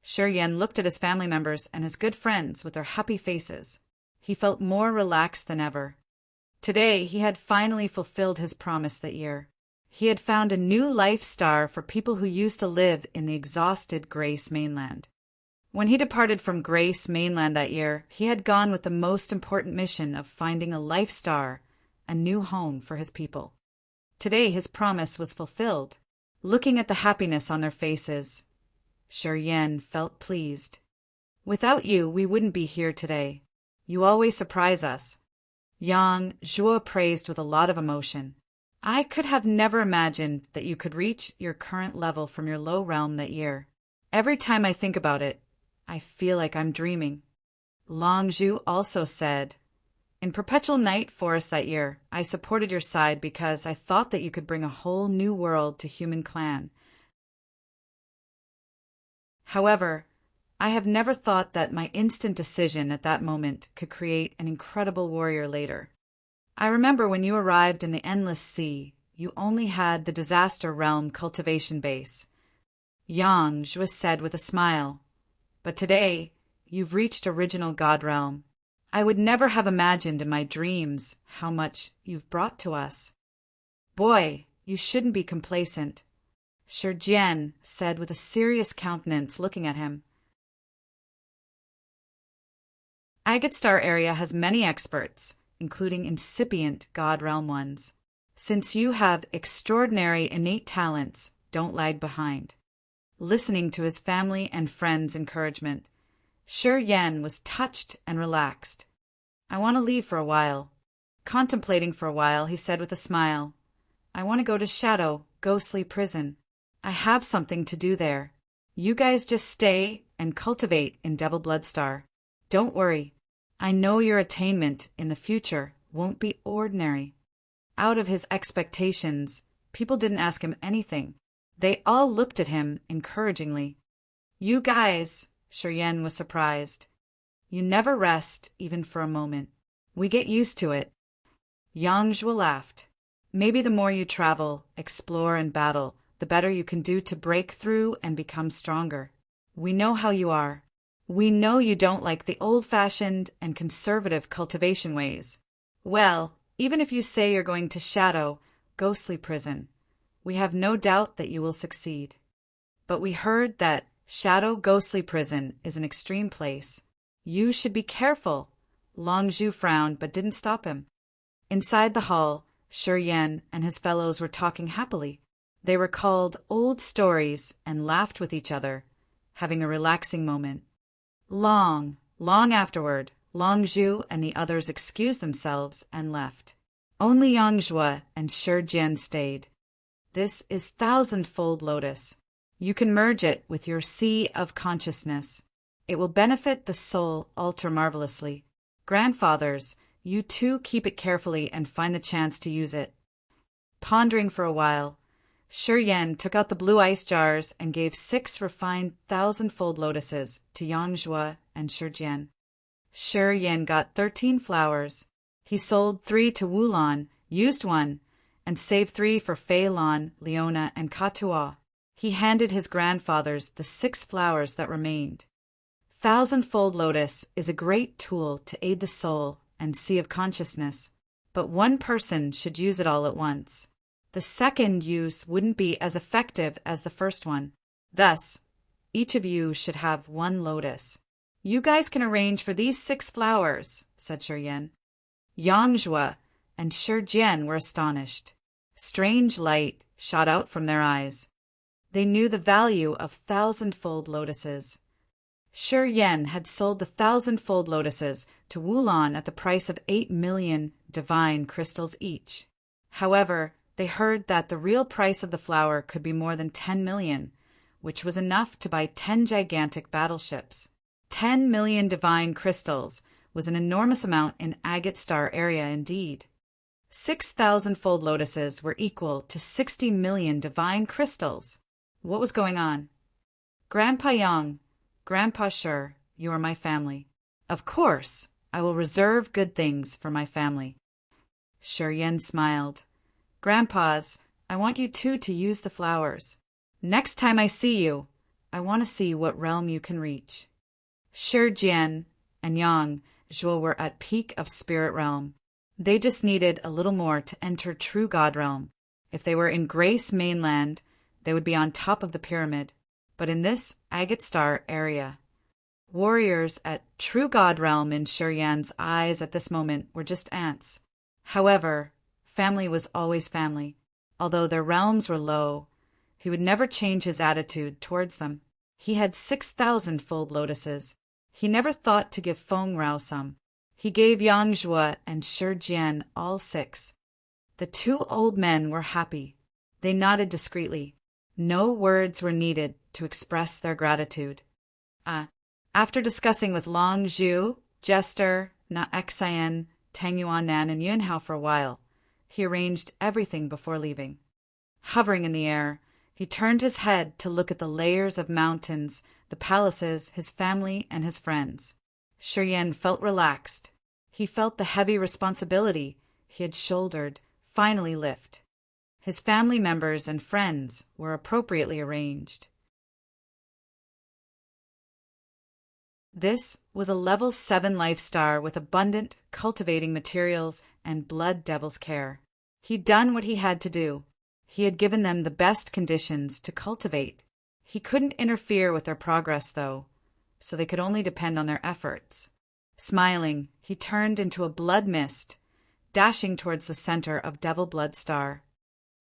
Shuryen looked at his family members and his good friends with their happy faces. He felt more relaxed than ever. Today, he had finally fulfilled his promise that year. He had found a new life star for people who used to live in the exhausted Grace mainland. When he departed from Grace mainland that year, he had gone with the most important mission of finding a life star, a new home for his people. Today, his promise was fulfilled. Looking at the happiness on their faces, Shuryen felt pleased. Without you, we wouldn't be here today. You always surprise us. Yang Zhue praised with a lot of emotion. I could have never imagined that you could reach your current level from your low realm that year. Every time I think about it, I feel like I'm dreaming. Long Zhu also said, in Perpetual Night Forest that year, I supported your side because I thought that you could bring a whole new world to human clan. However, I have never thought that my instant decision at that moment could create an incredible warrior later. I remember when you arrived in the Endless Sea, you only had the Disaster Realm cultivation base. Yang Zhue said with a smile, but today, you've reached Original God Realm. I would never have imagined in my dreams how much you've brought to us. Boy, you shouldn't be complacent, Shuryen said with a serious countenance looking at him. Agate Star area has many experts, including incipient God Realm ones. Since you have extraordinary innate talents, don't lag behind. Listening to his family and friends' encouragement, Shuryen was touched and relaxed. I want to leave for a while. Contemplating for a while, he said with a smile, I want to go to Shadow, Ghostly Prison. I have something to do there. You guys just stay and cultivate in Devil Bloodstar. Don't worry. I know your attainment in the future won't be ordinary. Out of his expectations, people didn't ask him anything. They all looked at him encouragingly. You guys, Shuryen was surprised. You never rest, even for a moment. We get used to it. Yang Zhue laughed. Maybe the more you travel, explore, and battle, the better you can do to break through and become stronger. We know how you are. We know you don't like the old-fashioned and conservative cultivation ways. Well, even if you say you're going to Shadow, Ghostly Prison, we have no doubt that you will succeed. But we heard that Shadow Ghostly Prison is an extreme place. You should be careful. Long Zhu frowned but didn't stop him. Inside the hall, Shuryen and his fellows were talking happily. They recalled old stories and laughed with each other, having a relaxing moment. Long afterward, Long Zhu and the others excused themselves and left. Only Yang Zhue and Shuryen stayed. This is thousandfold lotus. You can merge it with your sea of consciousness. It will benefit the soul ultra-marvelously. Grandfathers, you too keep it carefully and find the chance to use it. Pondering for a while, Shuryen took out the blue ice jars and gave 6 refined thousandfold lotuses to Yang Zhue and Shuryen. Shuryen got 13 flowers. He sold 3 to Wulon, used 1, and saved 3 for Fei Lan, Leona, and Katua. He handed his grandfathers the 6 flowers that remained. Thousandfold lotus is a great tool to aid the soul and sea of consciousness, but one person should use it all at once. The second use wouldn't be as effective as the first one. Thus, each of you should have 1 lotus. You guys can arrange for these 6 flowers, said Shuryen. Yang Zhue and Shuryen were astonished. Strange light shot out from their eyes. They knew the value of thousandfold lotuses. Shi Yan had sold the 1,000-fold lotuses to Wulan at the price of 8 million divine crystals each. However, they heard that the real price of the flower could be more than 10 million, which was enough to buy 10 gigantic battleships. 10 million divine crystals was an enormous amount in Agate Star area indeed. 6,000-fold lotuses were equal to 60 million divine crystals. What was going on? Grandpa Yang, Grandpa Shi, you are my family. Of course, I will reserve good things for my family. Shi Yan smiled. Grandpas, I want you two to use the flowers. Next time I see you, I want to see what realm you can reach. Shi Jian and Yang Zhuo were at peak of spirit realm. They just needed a little more to enter true God realm. If they were in Grace mainland, they would be on top of the pyramid. But in this Agate Star area, warriors at true God realm in Shi Yan's eyes at this moment were just ants. However, family was always family. Although their realms were low, he would never change his attitude towards them. He had 6,000-fold lotuses. He never thought to give Feng Rao some. He gave Yang Zhuo and Shi Jian all 6. The 2 old men were happy. They nodded discreetly. No words were needed to express their gratitude. After discussing with Long Zhu, Jester, Na Xian, Tang Yuanan, and Yunhao for a while, he arranged everything before leaving. Hovering in the air, he turned his head to look at the layers of mountains, the palaces, his family, and his friends. Shi Yan felt relaxed. He felt the heavy responsibility he had shouldered finally lift. His family members and friends were appropriately arranged. This was a level 7 life star with abundant, cultivating materials and blood devil's care. He'd done what he had to do. He had given them the best conditions to cultivate. He couldn't interfere with their progress, though, so they could only depend on their efforts. Smiling, he turned into a blood mist, dashing towards the center of Devil Blood Star.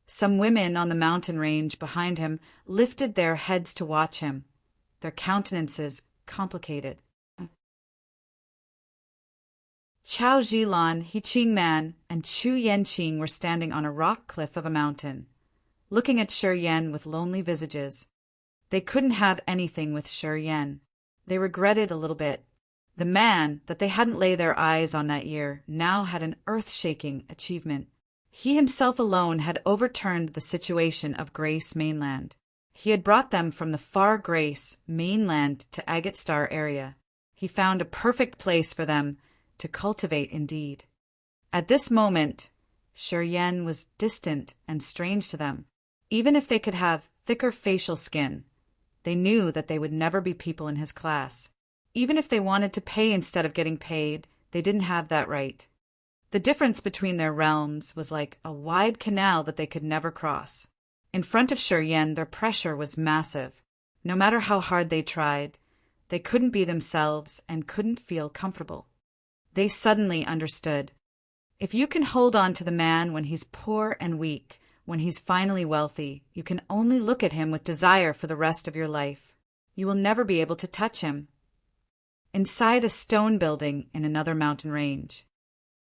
Some women on the mountain range behind him lifted their heads to watch him, their countenances complicated. Chao Zhilan, He Qing Man, and Chu Yanqing were standing on a rock cliff of a mountain, looking at Shi Yan with lonely visages. They couldn't have anything with Shi Yan. They regretted a little bit. The man that they hadn't laid their eyes on that year now had an earth-shaking achievement. He himself alone had overturned the situation of Grace Mainland. He had brought them from the far Grace Mainland to Agate Star area. He found a perfect place for them to cultivate indeed. At this moment, Shi Yan was distant and strange to them. Even if they could have thicker facial skin, they knew that they would never be people in his class. Even if they wanted to pay instead of getting paid, they didn't have that right. The difference between their realms was like a wide canal that they could never cross. In front of Shi Yan, their pressure was massive. No matter how hard they tried, they couldn't be themselves and couldn't feel comfortable. They suddenly understood. If you can hold on to the man when he's poor and weak, when he's finally wealthy, you can only look at him with desire for the rest of your life. You will never be able to touch him. Inside a stone building in another mountain range,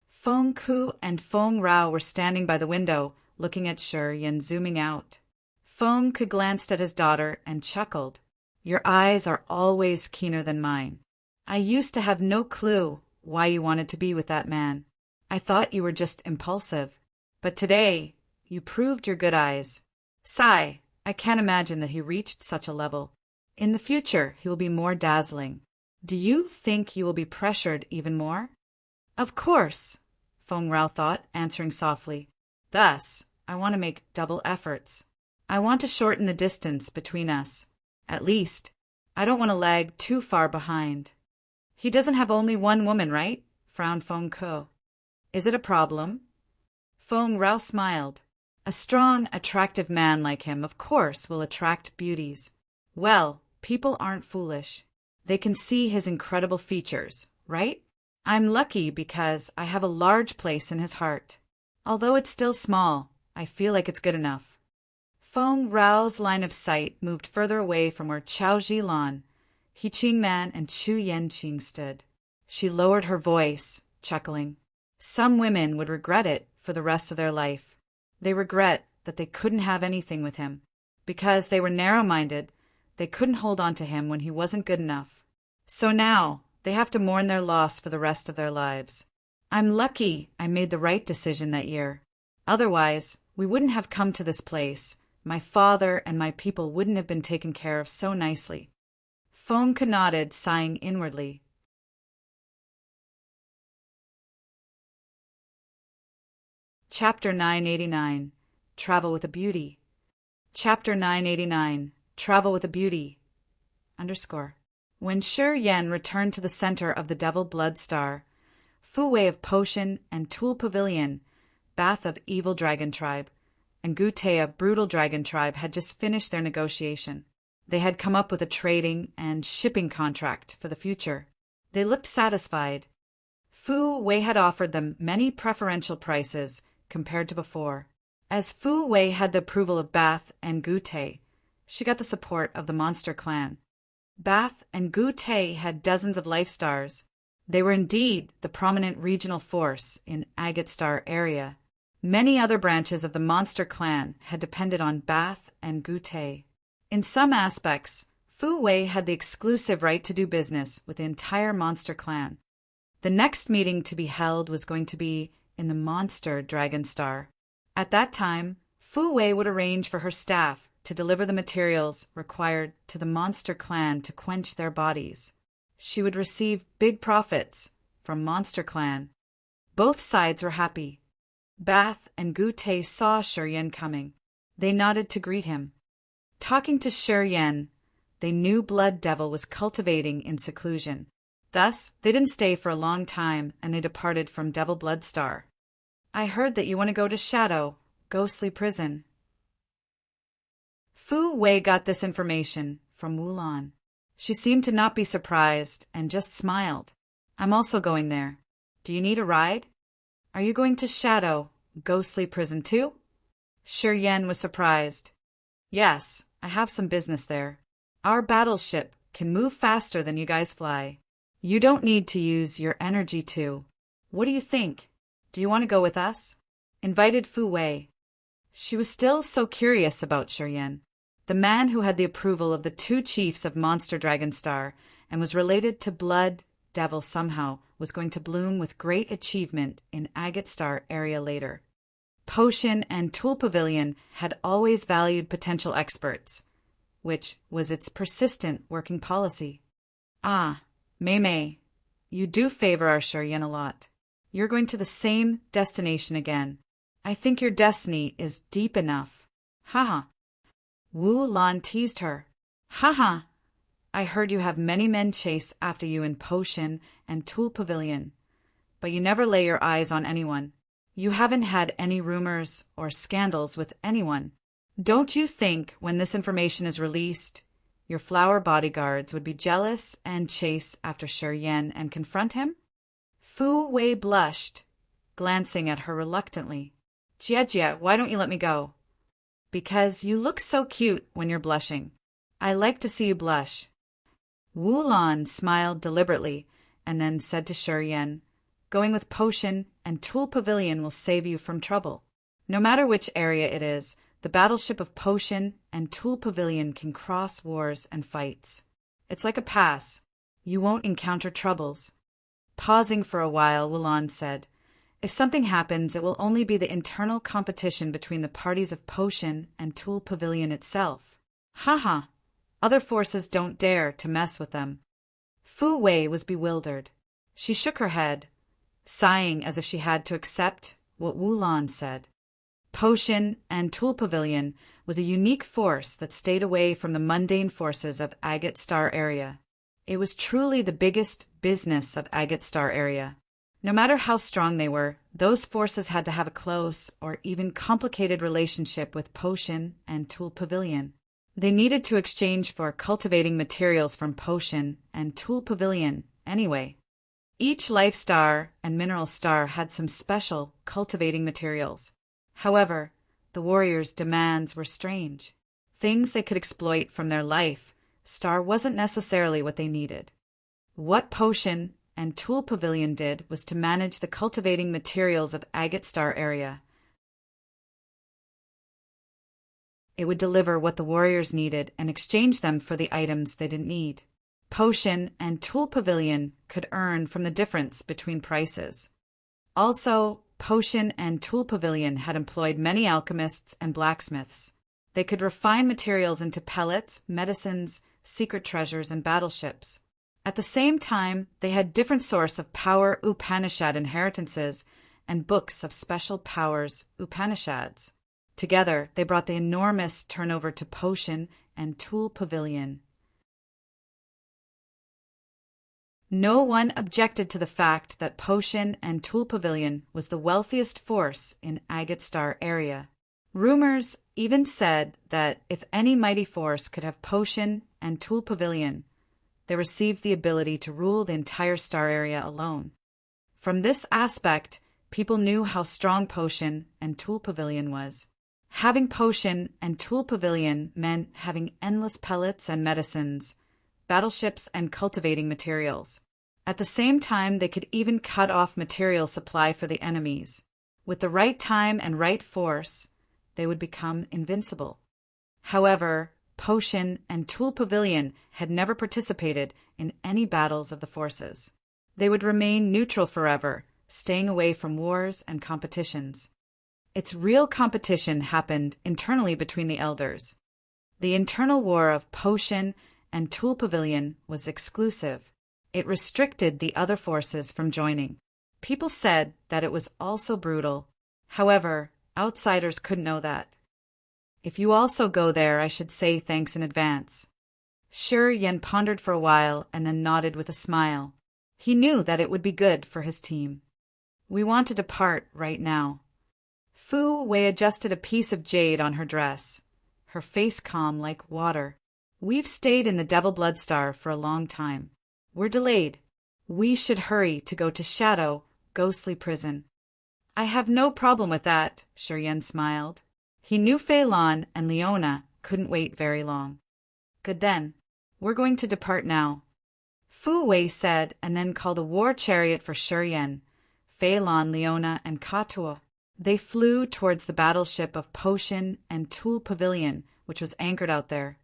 Feng Ku and Feng Rao were standing by the window, looking at Shi Yan zooming out. Feng Ku glanced at his daughter and chuckled. Your eyes are always keener than mine. I used to have no clue why you wanted to be with that man. I thought you were just impulsive. But today, you proved your good eyes. Sigh, I can't imagine that he reached such a level. In the future, he will be more dazzling. Do you think you will be pressured even more? Of course, Feng Rao thought, answering softly. Thus, I want to make double efforts. I want to shorten the distance between us. At least, I don't want to lag too far behind. He doesn't have only one woman, right? Frowned Feng Ku. Is it a problem? Feng Rao smiled. A strong, attractive man like him, of course, will attract beauties. Well, people aren't foolish. They can see his incredible features, right? I'm lucky because I have a large place in his heart. Although it's still small, I feel like it's good enough. Feng Rao's line of sight moved further away from where Chao Zhilan, He Ching Man and Chu Yen Ching stood. She lowered her voice, chuckling. Some women would regret it for the rest of their life. They regret that they couldn't have anything with him. Because they were narrow-minded, they couldn't hold on to him when he wasn't good enough. So now, they have to mourn their loss for the rest of their lives. I'm lucky I made the right decision that year. Otherwise, we wouldn't have come to this place. My father and my people wouldn't have been taken care of so nicely. Fong nodded, sighing inwardly. Chapter 989. Travel with a Beauty. Chapter 989. Travel with a Beauty. _ When Shi Yen returned to the center of the Devil Blood Star, Fu Wei of Potion and Tool Pavilion, Bath of Evil Dragon Tribe, and Gu Te of Brutal Dragon Tribe had just finished their negotiation. They had come up with a trading and shipping contract for the future. They looked satisfied. Fu Wei had offered them many preferential prices compared to before. As Fu Wei had the approval of Bath and Gu Te, she got the support of the Monster Clan. Bath and Gu Te had dozens of life stars. They were indeed the prominent regional force in Agate Star area. Many other branches of the Monster Clan had depended on Bath and Gu Te. In some aspects, Fu Wei had the exclusive right to do business with the entire Monster Clan. The next meeting to be held was going to be in the Monster Dragon Star. At that time, Fu Wei would arrange for her staff to deliver the materials required to the Monster Clan to quench their bodies. She would receive big profits from Monster Clan. Both sides were happy. Bath and Gu Te saw Shi Yen coming. They nodded to greet him. Talking to Shi Yen, they knew Blood Devil was cultivating in seclusion. Thus, they didn't stay for a long time, and they departed from Devil Blood Star. I heard that you want to go to Shadow, Ghostly Prison. Fu Wei got this information from Wulan. She seemed to not be surprised and just smiled. I'm also going there. Do you need a ride? Are you going to Shadow, Ghostly Prison too? Shi Yen was surprised. Yes, I have some business there. Our battleship can move faster than you guys fly. You don't need to use your energy to. What do you think? Do you want to go with us? Invited Fu Wei. She was still so curious about Shi Yen, the man who had the approval of the two chiefs of Monster Dragon Star and was related to Blood Devil somehow, was going to bloom with great achievement in Agate Star area later. Potion and Tool Pavilion had always valued potential experts, which was its persistent working policy. Ah, Mei Mei, you do favor our Shi Yen a lot. You're going to the same destination again. I think your destiny is deep enough. Haha. Wu Lan teased her. Haha. I heard you have many men chase after you in Potion and Tool Pavilion, but you never lay your eyes on anyone. You haven't had any rumors or scandals with anyone. Don't you think when this information is released, your flower bodyguards would be jealous and chase after Shi Yen and confront him? Fu Wei blushed, glancing at her reluctantly. Jie, why don't you let me go? Because you look so cute when you're blushing. I like to see you blush. Wu Lan smiled deliberately and then said to Shi Yen, going with Potion and Tool Pavilion will save you from trouble. No matter which area it is, the battleship of Potion and Tool Pavilion can cross wars and fights. It's like a pass. You won't encounter troubles. Pausing for a while, Wu Lan said, if something happens, it will only be the internal competition between the parties of Potion and Tool Pavilion itself. Haha. Other forces don't dare to mess with them. Fu Wei was bewildered. She shook her head, sighing as if she had to accept what Wu Lan said. Potion and Tool Pavilion was a unique force that stayed away from the mundane forces of Agate Star area. It was truly the biggest business of Agate Star area. No matter how strong they were, those forces had to have a close or even complicated relationship with Potion and Tool Pavilion. They needed to exchange for cultivating materials from Potion and Tool Pavilion anyway. Each life star and mineral star had some special cultivating materials. However, the warriors' demands were strange. Things they could exploit from their life star wasn't necessarily what they needed. What Potion and Tool Pavilion did was to manage the cultivating materials of Agate Star area. It would deliver what the warriors needed and exchange them for the items they didn't need. Potion and Tool Pavilion could earn from the difference between prices. Also, Potion and Tool Pavilion had employed many alchemists and blacksmiths. They could refine materials into pellets, medicines, secret treasures, and battleships. At the same time, they had different source of power Upanishad inheritances and books of special powers Upanishads. Together, they brought the enormous turnover to Potion and Tool Pavilion. No one objected to the fact that Potion and Tool Pavilion was the wealthiest force in Agate Star area. Rumors even said that if any mighty force could have Potion and Tool Pavilion, they received the ability to rule the entire star area alone. From this aspect, people knew how strong Potion and Tool Pavilion was. Having Potion and Tool Pavilion meant having endless pellets and medicines, battleships and cultivating materials. At the same time, they could even cut off material supply for the enemies. With the right time and right force, they would become invincible. However, Potion and Tool Pavilion had never participated in any battles of the forces. They would remain neutral forever, staying away from wars and competitions. Its real competition happened internally between the elders. The internal war of Potion and Tool Pavilion was exclusive. It restricted the other forces from joining. People said that it was also brutal. However, outsiders couldn't know that. If you also go there, I should say thanks in advance. Shi Yan pondered for a while and then nodded with a smile. He knew that it would be good for his team. We want to depart right now. Fu Wei adjusted a piece of jade on her dress, her face calm like water. We've stayed in the Devil Blood Star for a long time. We're delayed. We should hurry to go to Shadow, Ghostly Prison. I have no problem with that, Shi Yan smiled. He knew Fei Lan and Leona couldn't wait very long. Good then. We're going to depart now. Fu Wei said and then called a war chariot for Shi Yan, Fei Lan, Leona, and Katua. They flew towards the battleship of Potion and Tool Pavilion, which was anchored out there.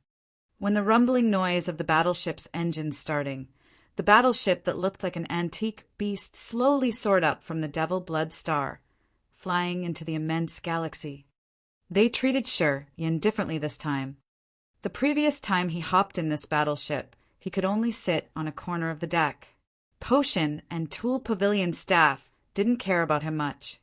When the rumbling noise of the battleship's engines starting, the battleship that looked like an antique beast slowly soared up from the Devil Blood Star, flying into the immense galaxy. They treated Shi Yan differently this time. The previous time he hopped in this battleship, he could only sit on a corner of the deck. Potion and Tool Pavilion staff didn't care about him much.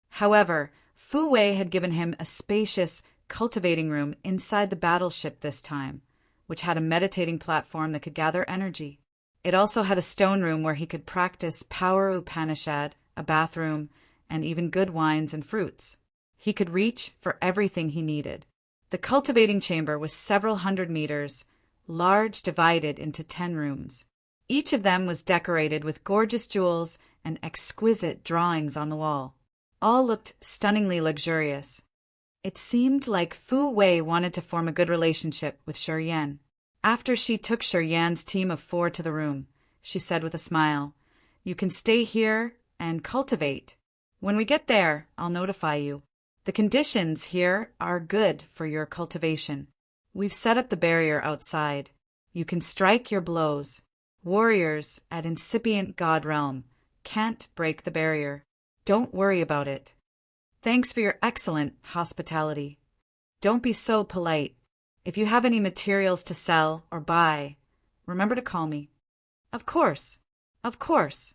However, Fu Wei had given him a spacious cultivating room inside the battleship this time, which had a meditating platform that could gather energy. It also had a stone room where he could practice power Upanishad, a bathroom, and even good wines and fruits. He could reach for everything he needed. The cultivating chamber was several hundred meters, large, divided into 10 rooms. Each of them was decorated with gorgeous jewels and exquisite drawings on the wall. All looked stunningly luxurious. It seemed like Fu Wei wanted to form a good relationship with Shi Yan. After she took Shi Yan's team of 4 to the room, she said with a smile, "You can stay here and cultivate. When we get there, I'll notify you. The conditions here are good for your cultivation. We've set up the barrier outside. You can strike your blows. Warriors at incipient God realm can't break the barrier. Don't worry about it. Thanks for your excellent hospitality. Don't be so polite. If you have any materials to sell or buy, remember to call me." Of course. Of course.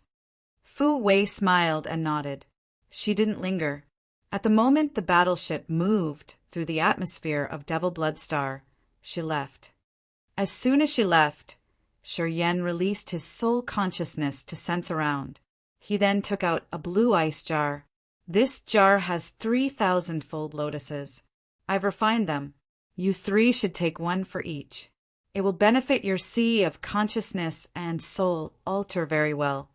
Fu Wei smiled and nodded. She didn't linger. At the moment the battleship moved through the atmosphere of Devil Blood Star, she left. As soon as she left, Shi Yan released his soul consciousness to sense around. He then took out a blue ice jar. This jar has 3,000 fold lotuses. I've refined them. You 3 should take 1 for each. It will benefit your sea of consciousness and soul altar very well.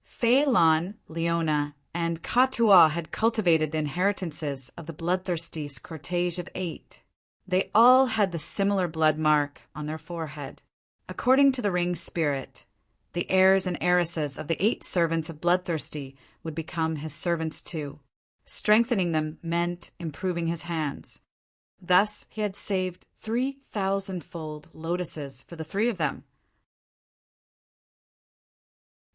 Fei Lan, Leona, and Katua had cultivated the inheritances of the bloodthirsty cortege of 8. They all had the similar blood mark on their forehead. According to the ring's spirit, the heirs and heiresses of the 8 servants of Bloodthirsty would become his servants too. Strengthening them meant improving his hands. Thus, he had saved 3,000-fold lotuses for the 3 of them.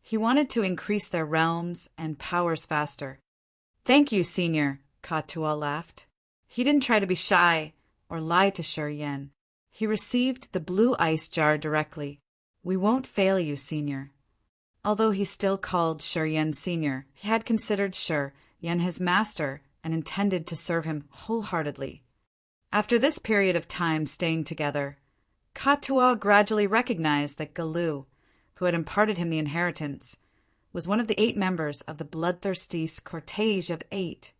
He wanted to increase their realms and powers faster. "Thank you, Senior," Ka-Tual laughed. He didn't try to be shy or lie to Shi Yen. He received the blue ice jar directly. "We won't fail you, Senior." Although he still called Shi Yen Senior, he had considered Shi Yen his master and intended to serve him wholeheartedly. After this period of time staying together, Ka-Tual gradually recognized that Galu, who had imparted him the inheritance, was one of the 8 members of the Bloodthirsty's cortege of 8.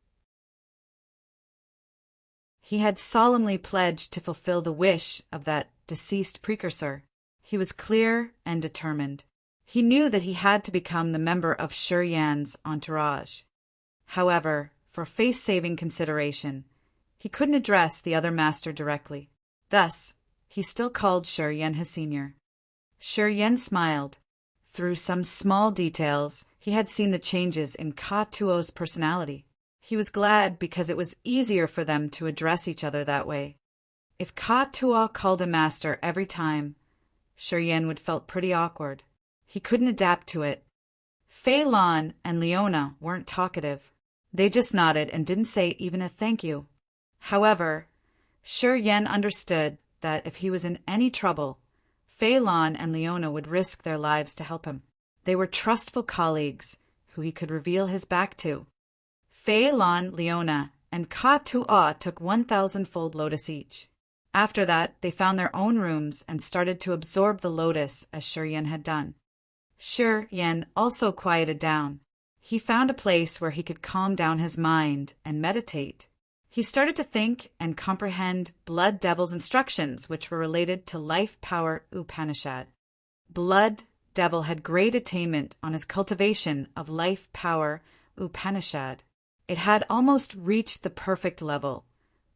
He had solemnly pledged to fulfill the wish of that deceased precursor. He was clear and determined. He knew that he had to become the member of Shi Yan's entourage. However, for face-saving consideration, he couldn't address the other master directly. Thus, he still called Shi Yen his senior. Shi Yen smiled. Through some small details, he had seen the changes in Ka-Tuo's personality. He was glad because it was easier for them to address each other that way. If Ka-Tuo called him master every time, Shi Yen would felt pretty awkward. He couldn't adapt to it. Fei Lan and Leona weren't talkative. They just nodded and didn't say even a thank you. However, Shi Yen understood that if he was in any trouble, Fei Lan and Leona would risk their lives to help him. They were trustful colleagues who he could reveal his back to. Fei Lan, Leona, and Ka-Tuo took 1,000-fold lotus each. After that, they found their own rooms and started to absorb the lotus as Shi Yen had done. Shi Yen also quieted down. He found a place where he could calm down his mind and meditate. He started to think and comprehend Blood Devil's instructions, which were related to Life Power Upanishad. Blood Devil had great attainment on his cultivation of Life Power Upanishad. It had almost reached the perfect level,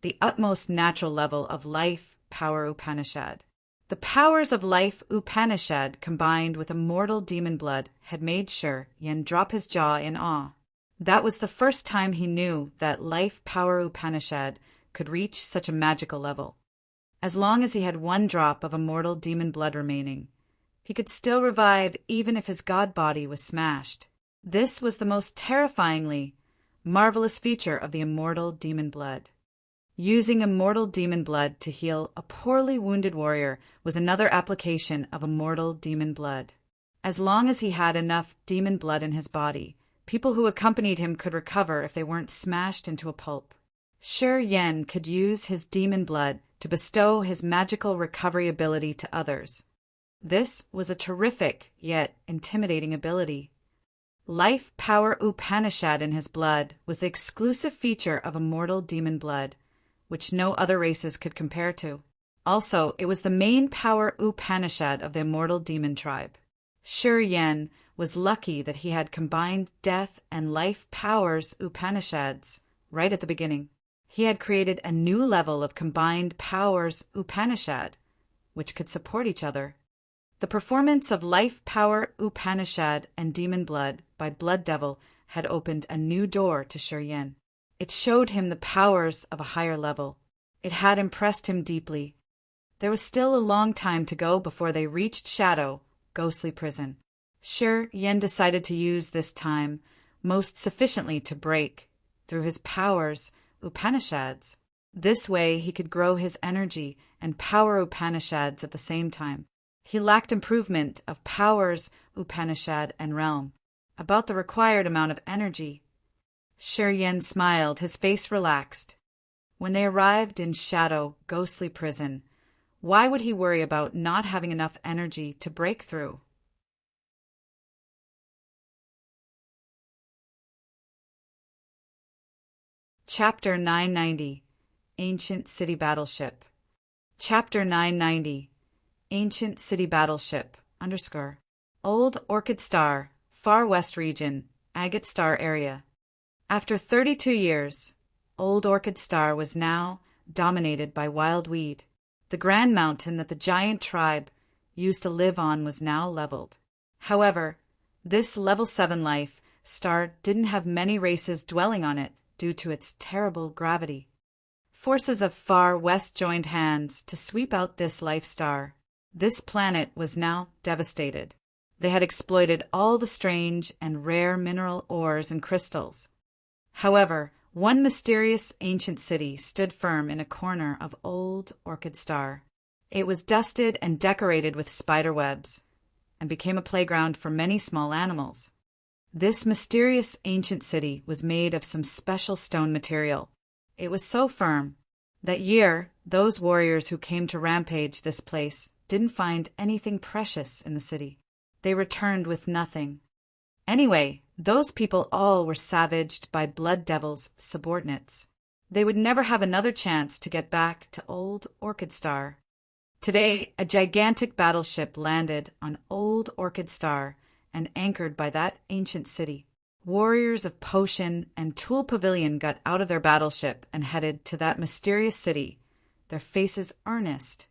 the utmost natural level of Life Power Upanishad. The powers of Life Upanishad combined with immortal demon blood had made Shi Yen drop his jaw in awe. That was the first time he knew that Life Power Upanishad could reach such a magical level. As long as he had 1 drop of immortal demon blood remaining, he could still revive even if his god body was smashed. This was the most terrifyingly marvelous feature of the immortal demon blood. Using immortal demon blood to heal a poorly wounded warrior was another application of immortal demon blood. As long as he had enough demon blood in his body, people who accompanied him could recover if they weren't smashed into a pulp. Shi Yen could use his demon blood to bestow his magical recovery ability to others. This was a terrific yet intimidating ability. Life Power Upanishad in his blood was the exclusive feature of immortal demon blood, which no other races could compare to. Also, it was the main power Upanishad of the immortal demon tribe. Shi Yen was lucky that he had combined death and life powers Upanishads right at the beginning. He had created a new level of combined powers Upanishad, which could support each other. The performance of Life Power Upanishad and Demon Blood by Blood Devil had opened a new door to Shi Yen. It showed him the powers of a higher level. It had impressed him deeply. There was still a long time to go before they reached Shadow, Ghostly Prison. Shi Yen decided to use this time most sufficiently to break, through his powers, Upanishads. This way he could grow his energy and power Upanishads at the same time. He lacked improvement of powers, Upanishad, and realm, about the required amount of energy. Shi Yen smiled, his face relaxed. When they arrived in Shadow, Ghostly Prison, why would he worry about not having enough energy to break through? Chapter 990, Ancient City Battleship. Chapter 990, Ancient City Battleship, _ Old Orchid Star, Far West Region, Agate Star Area. After 32 years, Old Orchid Star was now dominated by wild weed. The grand mountain that the giant tribe used to live on was now leveled. However, this level 7 life star didn't have many races dwelling on it due to its terrible gravity. Forces of far west joined hands to sweep out this life star. This planet was now devastated. They had exploited all the strange and rare mineral ores and crystals. However, one mysterious ancient city stood firm in a corner of Old Orchid Star. It was dusted and decorated with spider webs, and became a playground for many small animals. This mysterious ancient city was made of some special stone material. It was so firm. That year, those warriors who came to rampage this place didn't find anything precious in the city. They returned with nothing. Anyway, those people all were savaged by Blood Devil's subordinates. They would never have another chance to get back to Old Orchid Star. Today, a gigantic battleship landed on Old Orchid Star and anchored by that ancient city. Warriors of Potion and Tool Pavilion got out of their battleship and headed to that mysterious city, their faces earnest.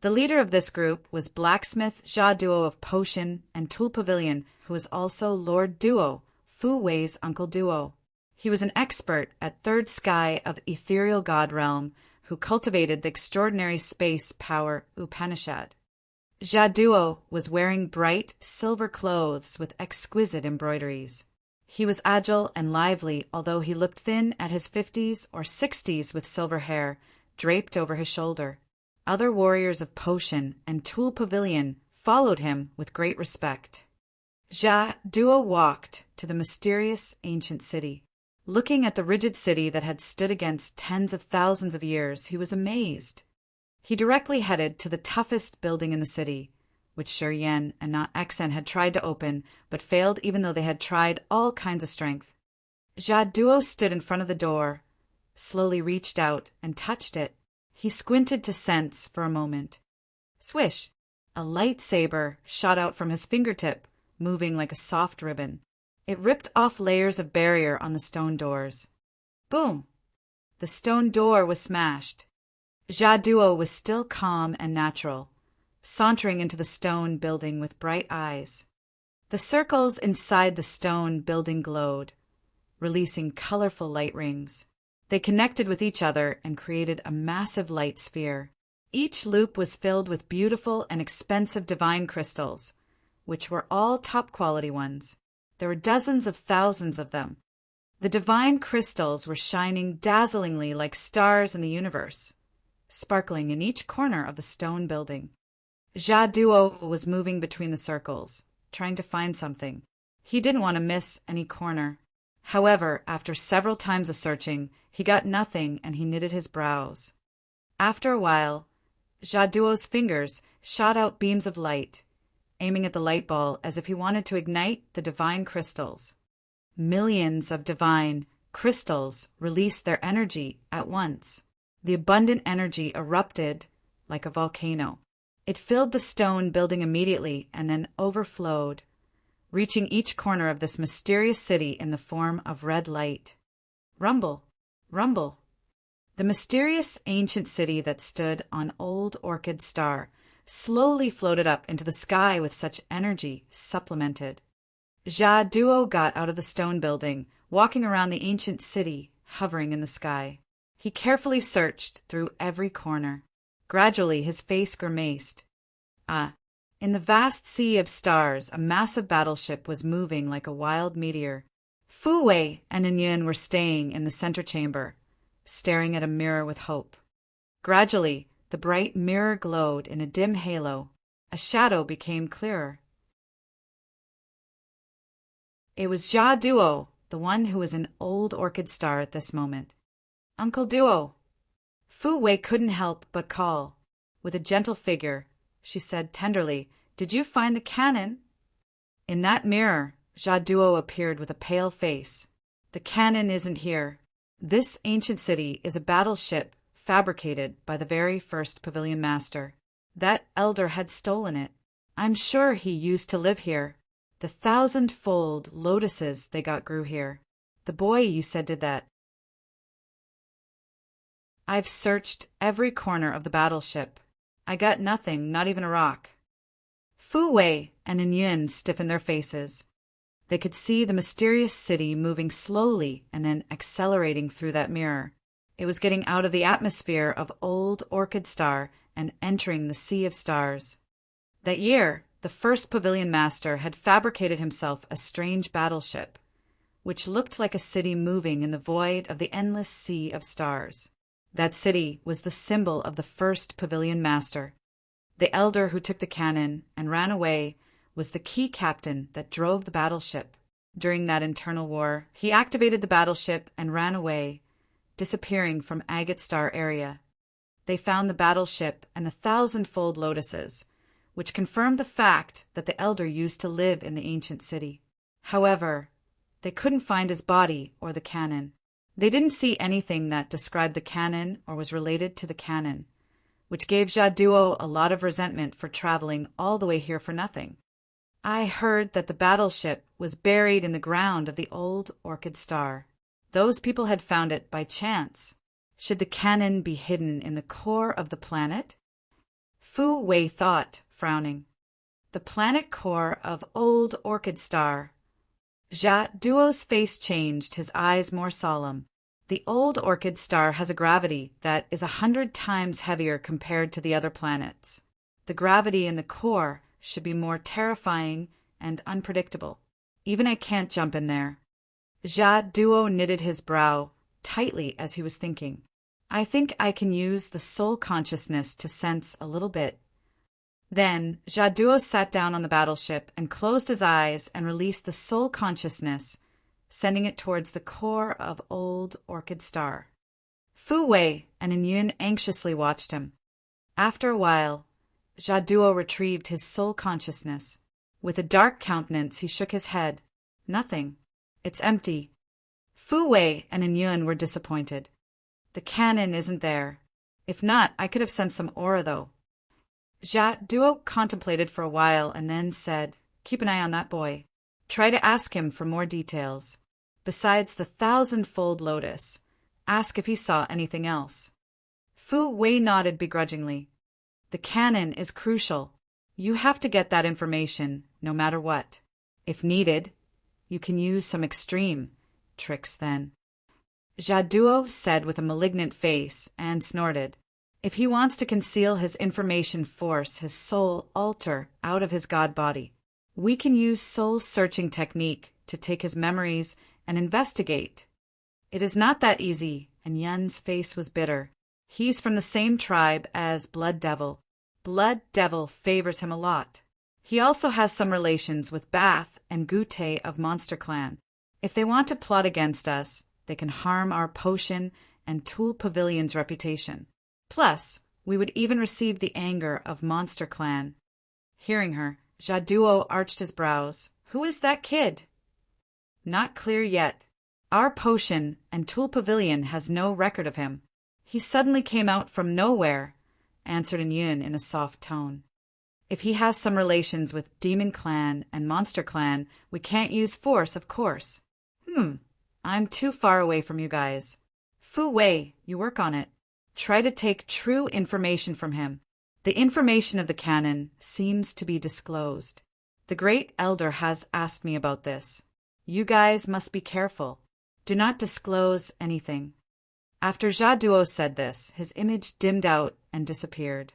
The leader of this group was Blacksmith Jia Duo of Potion and Tool Pavilion, who was also Lord Duo, Fu Wei's Uncle Duo. He was an expert at Third Sky of Ethereal God Realm, who cultivated the extraordinary space power Upanishad. Jia Duo was wearing bright silver clothes with exquisite embroideries. He was agile and lively, although he looked thin at his 50s or 60s with silver hair draped over his shoulder. Other warriors of Potion and Tool Pavilion followed him with great respect. Jia Duo walked to the mysterious ancient city. Looking at the rigid city that had stood against tens of thousands of years, he was amazed. He directly headed to the toughest building in the city, which Shi Yan and not Xen had tried to open, but failed even though they had tried all kinds of strength. Jia Duo stood in front of the door, slowly reached out and touched it. He squinted to sense for a moment. Swish! A lightsaber shot out from his fingertip, moving like a soft ribbon. It ripped off layers of barrier on the stone doors. Boom! The stone door was smashed. Jia Duo was still calm and natural, sauntering into the stone building with bright eyes. The circles inside the stone building glowed, releasing colorful light rings. They connected with each other and created a massive light sphere. Each loop was filled with beautiful and expensive divine crystals, which were all top-quality ones. There were dozens of thousands of them. The divine crystals were shining dazzlingly like stars in the universe, sparkling in each corner of the stone building. Jia Duo was moving between the circles, trying to find something. He didn't want to miss any corner. However, after several times of searching, he got nothing and he knitted his brows. After a while, Jia Duo's fingers shot out beams of light, aiming at the light ball as if he wanted to ignite the divine crystals. Millions of divine crystals released their energy at once. The abundant energy erupted like a volcano. It filled the stone building immediately and then overflowed, reaching each corner of this mysterious city in the form of red light. Rumble, rumble. The mysterious ancient city that stood on Old Orchid Star slowly floated up into the sky with such energy supplemented. Jia Duo got out of the stone building, walking around the ancient city, hovering in the sky. He carefully searched through every corner. Gradually his face grimaced. In the vast sea of stars, a massive battleship was moving like a wild meteor. Fu Wei and Yin were staying in the center chamber, staring at a mirror with hope. Gradually, the bright mirror glowed in a dim halo. A shadow became clearer. It was Jia Duo, the one who was in Old Orchid Star at this moment. Uncle Duo. Fu Wei couldn't help but call. With a gentle figure, she said tenderly, "Did you find the cannon?" In that mirror, Jia Duo appeared with a pale face. "The cannon isn't here. This ancient city is a battleship fabricated by the very first pavilion master. That elder had stolen it. I'm sure he used to live here. The 1,000-fold lotuses they got grew here. The boy you said did that." I've searched every corner of the battleship. I got nothing, not even a rock. Fu Wei and Yun stiffened their faces. They could see the mysterious city moving slowly and then accelerating through that mirror. It was getting out of the atmosphere of old Orchid Star and entering the Sea of Stars. That year, the first pavilion master had fabricated himself a strange battleship, which looked like a city moving in the void of the endless Sea of Stars. That city was the symbol of the first pavilion master. The elder who took the cannon and ran away was the key captain that drove the battleship. During that internal war, he activated the battleship and ran away, disappearing from Agate Star area. They found the battleship and the thousand-fold lotuses, which confirmed the fact that the elder used to live in the ancient city. However, they couldn't find his body or the cannon. They didn't see anything that described the cannon or was related to the cannon, which gave Jaduo a lot of resentment for traveling all the way here for nothing. I heard that the battleship was buried in the ground of the old Orchid Star. Those people had found it by chance. Should the cannon be hidden in the core of the planet? Fu Wei thought, frowning. The planet core of old Orchid Star. Jaduo's face changed, his eyes more solemn. The old Orchid Star has a gravity that is 100 times heavier compared to the other planets. The gravity in the core should be more terrifying and unpredictable. Even I can't jump in there. Jaduo knitted his brow tightly as he was thinking. I think I can use the soul consciousness to sense a little bit. Then Jaduo sat down on the battleship and closed his eyes and released the soul consciousness, sending it towards the core of old Orchid Star. Fu Wei and Yun anxiously watched him. After a while, Jaduo retrieved his soul consciousness. With a dark countenance, he shook his head. Nothing. It's empty. Fu Wei and Yun were disappointed. The cannon isn't there. If not, I could have sent some aura, though. Jaduo contemplated for a while and then said, "Keep an eye on that boy. Try to ask him for more details. Besides the thousand-fold lotus, ask if he saw anything else." Fu Wei nodded begrudgingly. The cannon is crucial. You have to get that information, no matter what. If needed, you can use some extreme tricks then. Jaduo said with a malignant face and snorted. If he wants to conceal his information, force his soul alter out of his god body. We can use soul-searching technique to take his memories and investigate. It is not that easy, and Yun's face was bitter. He's from the same tribe as Blood Devil. Blood Devil favors him a lot. He also has some relations with Bath and Gute of Monster Clan. If they want to plot against us, they can harm our potion and Tool Pavilion's reputation. Plus, we would even receive the anger of Monster Clan. Hearing her, Jaduo arched his brows. Who is that kid? Not clear yet. Our potion and Tool Pavilion has no record of him. He suddenly came out from nowhere, answered Yun in a soft tone. If he has some relations with Demon Clan and Monster Clan, we can't use force, of course. I'm too far away from you guys. Fu Wei, you work on it. Try to take true information from him. The information of the cannon seems to be disclosed. The Great Elder has asked me about this. You guys must be careful. Do not disclose anything. After Jaduo said this, his image dimmed out and disappeared.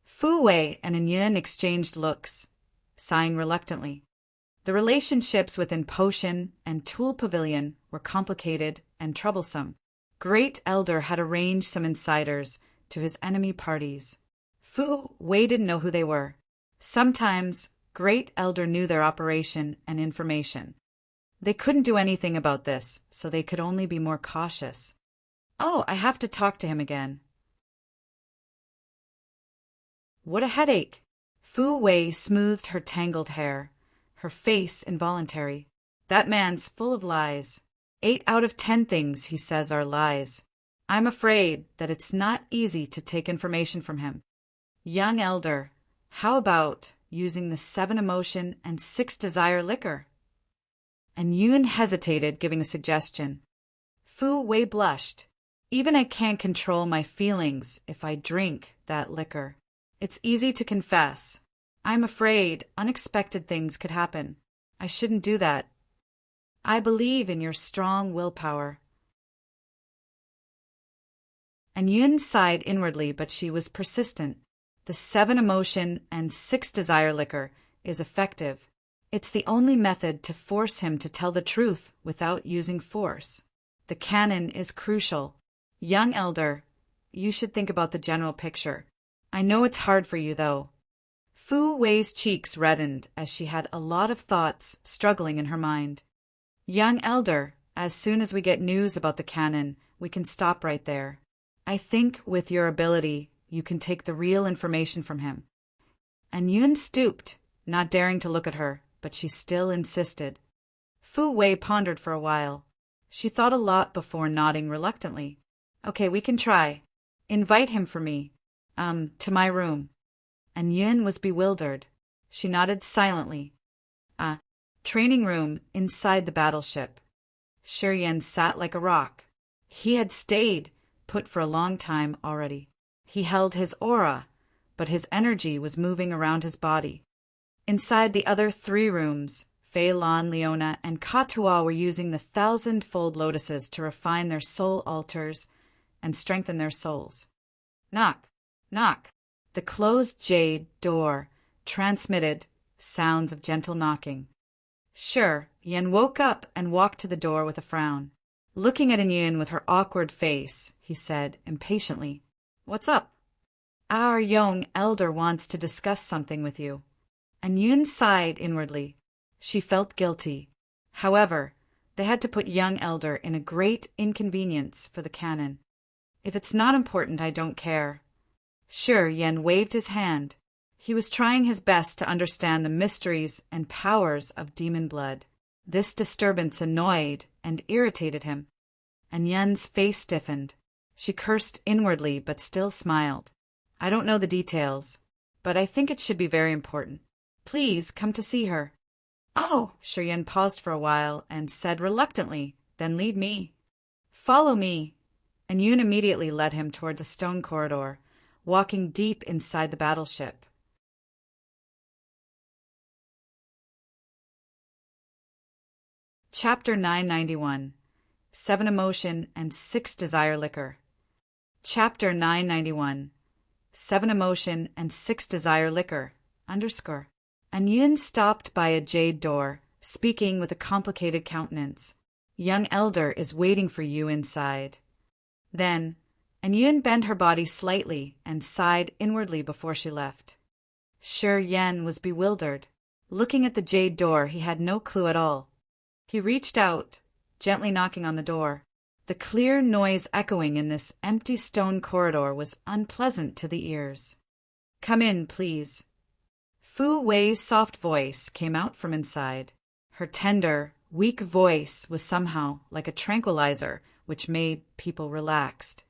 Fu Wei and Yun exchanged looks, sighing reluctantly. The relationships within Potion and Tool Pavilion were complicated and troublesome. Great Elder had arranged some insiders to his enemy parties. Fu Wei didn't know who they were. Sometimes Great Elder knew their operation and information. They couldn't do anything about this, so they could only be more cautious. Oh, I have to talk to him again. What a headache! Fu Wei smoothed her tangled hair, her face involuntary. That man's full of lies. 8 out of 10 things he says are lies. I'm afraid that it's not easy to take information from him. Young Elder, how about using the 7 emotion and 6 desire liquor? And Yun hesitated, giving a suggestion. Fu Wei blushed. Even I can't control my feelings if I drink that liquor. It's easy to confess. I'm afraid unexpected things could happen. I shouldn't do that. I believe in your strong willpower. And Yun sighed inwardly, but she was persistent. The 7 emotion and 6 desire liquor is effective. It's the only method to force him to tell the truth without using force. The canon is crucial. Young elder, you should think about the general picture. I know it's hard for you, though. Fu Wei's cheeks reddened as she had a lot of thoughts struggling in her mind. Young elder, as soon as we get news about the canon, we can stop right there. I think with your ability, you can take the real information from him. And Yun stooped, not daring to look at her, but she still insisted. Fu Wei pondered for a while. She thought a lot before nodding reluctantly. Okay, we can try. Invite him for me. To my room. And Yun was bewildered. She nodded silently. Training room inside the battleship. Shi Yan sat like a rock. He had stayed put for a long time already. He held his aura, but his energy was moving around his body. Inside the other 3 rooms, Fei Lan, Leona, and Katua were using the 1,000-fold lotuses to refine their soul altars and strengthen their souls. Knock, knock. The closed jade door transmitted sounds of gentle knocking. Sure, Yen woke up and walked to the door with a frown. Looking at Yin with her awkward face, he said impatiently, "What's up?" "Our young elder wants to discuss something with you." And Yun sighed inwardly. She felt guilty. However, they had to put young elder in a great inconvenience for the canon. "If it's not important, I don't care." Sure, Yen waved his hand. He was trying his best to understand the mysteries and powers of demon blood. This disturbance annoyed and irritated him. And Yen's face stiffened. She cursed inwardly but still smiled. "I don't know the details, but I think it should be very important. Please come to see her." "Oh!" Shi Yan paused for a while and said reluctantly, "Then lead me." "Follow me." And Yun immediately led him towards a stone corridor, walking deep inside the battleship. Chapter 991. 7 Emotion and 6 Desire Liquor. Chapter 991. 7 Emotion and 6 Desire Liquor, _. And Yun stopped by a jade door, speaking with a complicated countenance. "Young elder is waiting for you inside." Then, and Yun bent her body slightly and sighed inwardly before she left. Shi Yan was bewildered. Looking at the jade door, he had no clue at all. He reached out, gently knocking on the door. The clear noise echoing in this empty stone corridor was unpleasant to the ears. "Come in, please." Fu Wei's soft voice came out from inside. Her tender, weak voice was somehow like a tranquilizer which made people relaxed.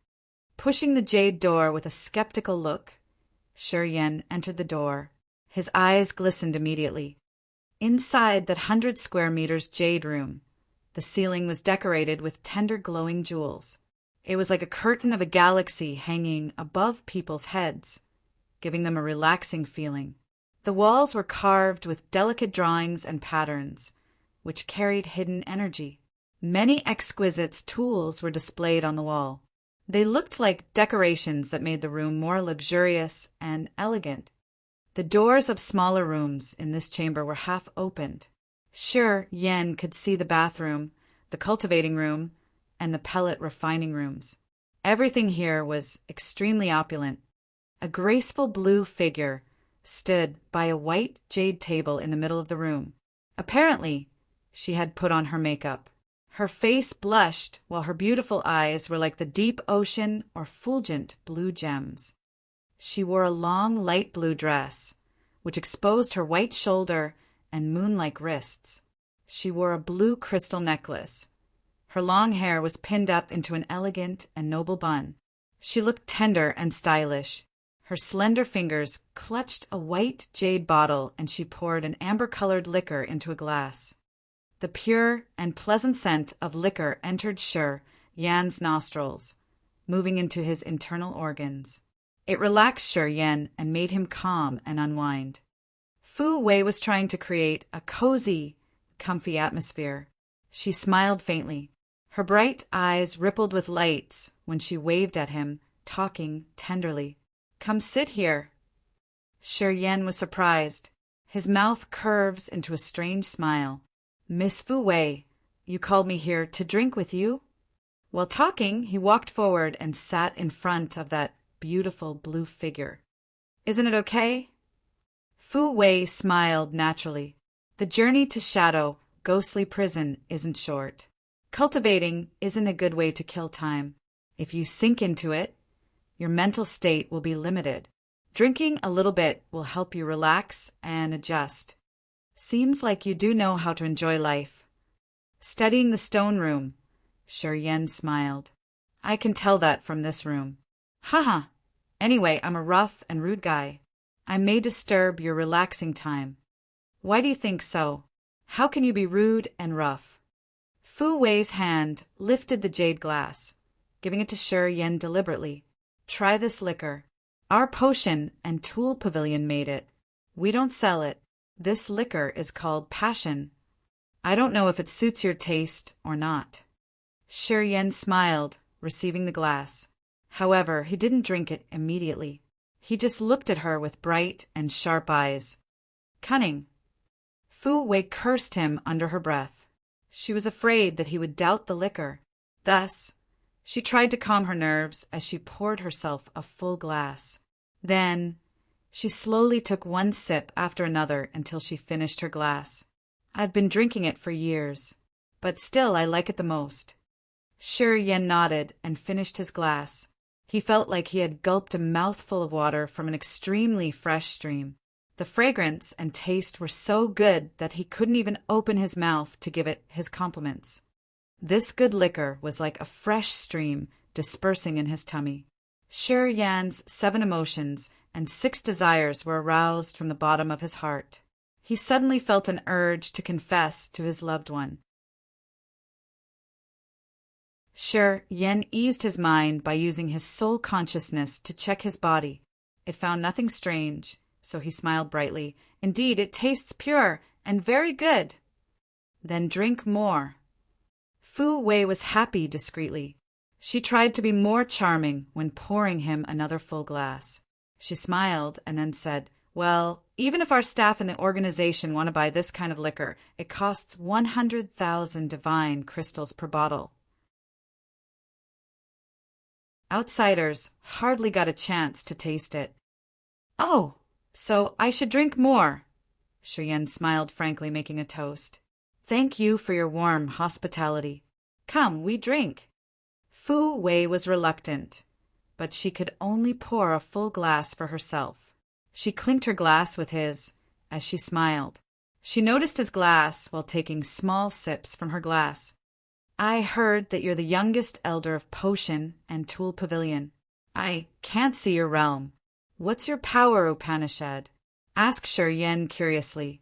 Pushing the jade door with a skeptical look, Shi Yan entered the door. His eyes glistened immediately. Inside that 100 square meters jade room, the ceiling was decorated with tender glowing jewels. It was like a curtain of a galaxy hanging above people's heads, giving them a relaxing feeling. The walls were carved with delicate drawings and patterns, which carried hidden energy. Many exquisite tools were displayed on the wall. They looked like decorations that made the room more luxurious and elegant. The doors of smaller rooms in this chamber were half opened. Shi Yan could see the bathroom, the cultivating room, and the pellet refining rooms. Everything here was extremely opulent. A graceful blue figure stood by a white jade table in the middle of the room. Apparently, she had put on her makeup. Her face blushed, while her beautiful eyes were like the deep ocean or fulgent blue gems. She wore a long light blue dress, which exposed her white shoulder and moon-like wrists. She wore a blue crystal necklace. Her long hair was pinned up into an elegant and noble bun. She looked tender and stylish. Her slender fingers clutched a white jade bottle, and she poured an amber-colored liquor into a glass. The pure and pleasant scent of liquor entered Shi Yan's nostrils. moving into his internal organs. It relaxed Shi Yan and made him calm and unwind. Fu Wei was trying to create a cozy, comfy atmosphere. She smiled faintly. Her bright eyes rippled with lights when she waved at him, talking tenderly. "Come sit here." Shi Yan was surprised. His mouth curves into a strange smile. "Miss Fu Wei, you called me here to drink with you?" While talking, he walked forward and sat in front of that beautiful blue figure. "Isn't it okay?" Fu Wei smiled naturally. The journey to Shadow, ghostly prison isn't short. Cultivating isn't a good way to kill time. If you sink into it, your mental state will be limited. Drinking a little bit will help you relax and adjust. Seems like you do know how to enjoy life. Studying the stone room, Shi Yan smiled. "I can tell that from this room." "Haha. Anyway, I'm a rough and rude guy. I may disturb your relaxing time." "Why do you think so? How can you be rude and rough?" Fu Wei's hand lifted the jade glass, giving it to Shi Yan deliberately. "Try this liquor. Our potion and tool pavilion made it. We don't sell it. This liquor is called passion. I don't know if it suits your taste or not." Shi Yan smiled, receiving the glass. However, he didn't drink it immediately. He just looked at her with bright and sharp eyes. Cunning. Fu Wei cursed him under her breath. She was afraid that he would doubt the liquor. Thus, she tried to calm her nerves as she poured herself a full glass. Then, she slowly took one sip after another until she finished her glass. "I've been drinking it for years, but still I like it the most." Shi Yan nodded and finished his glass. He felt like he had gulped a mouthful of water from an extremely fresh stream. The fragrance and taste were so good that he couldn't even open his mouth to give it his compliments. This good liquor was like a fresh stream dispersing in his tummy. Shi Yan's 7 emotions and 6 desires were aroused from the bottom of his heart. He suddenly felt an urge to confess to his loved one. Shi Yan eased his mind by using his soul consciousness to check his body. It found nothing strange, so he smiled brightly. "Indeed, it tastes pure and very good." "Then drink more." Fu Wei was happy discreetly. She tried to be more charming when pouring him another full glass. She smiled and then said, "Well, even if our staff in the organization want to buy this kind of liquor, it costs 100,000 divine crystals per bottle. Outsiders hardly got a chance to taste it." "Oh, so I should drink more." Shi Yan smiled frankly, making a toast. "Thank you for your warm hospitality. Come, we drink." Fu Wei was reluctant, but she could only pour a full glass for herself. She clinked her glass with his as she smiled. She noticed his glass while taking small sips from her glass. "I heard that you're the youngest elder of Potion and Tool Pavilion. I can't see your realm. What's your power, Upanishad?" asked Shi Yan curiously.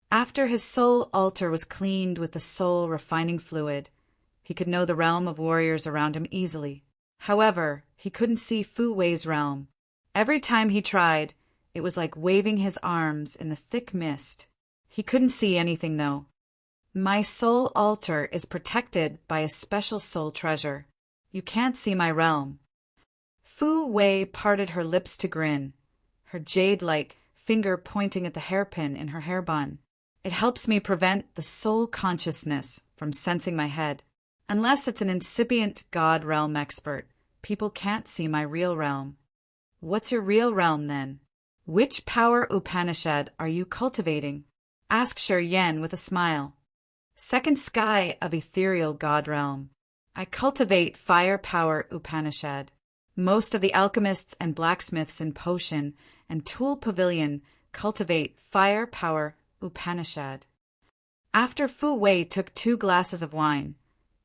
After his soul altar was cleaned with the soul refining fluid, he could know the realm of warriors around him easily. However, he couldn't see Fu Wei's realm. Every time he tried, it was like waving his arms in the thick mist. He couldn't see anything, though. "My soul altar is protected by a special soul treasure. You can't see my realm." Fu Wei parted her lips to grin, her jade-like finger pointing at the hairpin in her hair bun. "It helps me prevent the soul consciousness from sensing my head. Unless it's an incipient god realm expert, people can't see my real realm." "What's your real realm, then? Which power Upanishad are you cultivating?" asked Shi Yan with a smile. "Second sky of ethereal god realm. I cultivate fire power Upanishad. Most of the alchemists and blacksmiths in Potion and Tool Pavilion cultivate fire power Upanishad." After Fu Wei took 2 glasses of wine,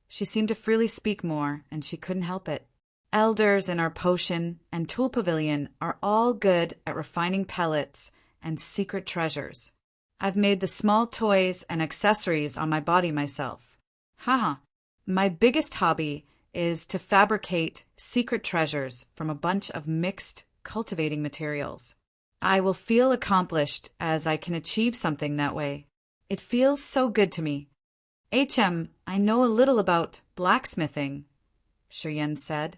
she seemed to freely speak more, and she couldn't help it. "Elders in our Potion and Tool Pavilion are all good at refining pellets and secret treasures. I've made the small toys and accessories on my body myself. Haha. My biggest hobby is to fabricate secret treasures from a bunch of mixed cultivating materials. I will feel accomplished as I can achieve something that way. It feels so good to me. I know a little about blacksmithing, Shiryen said,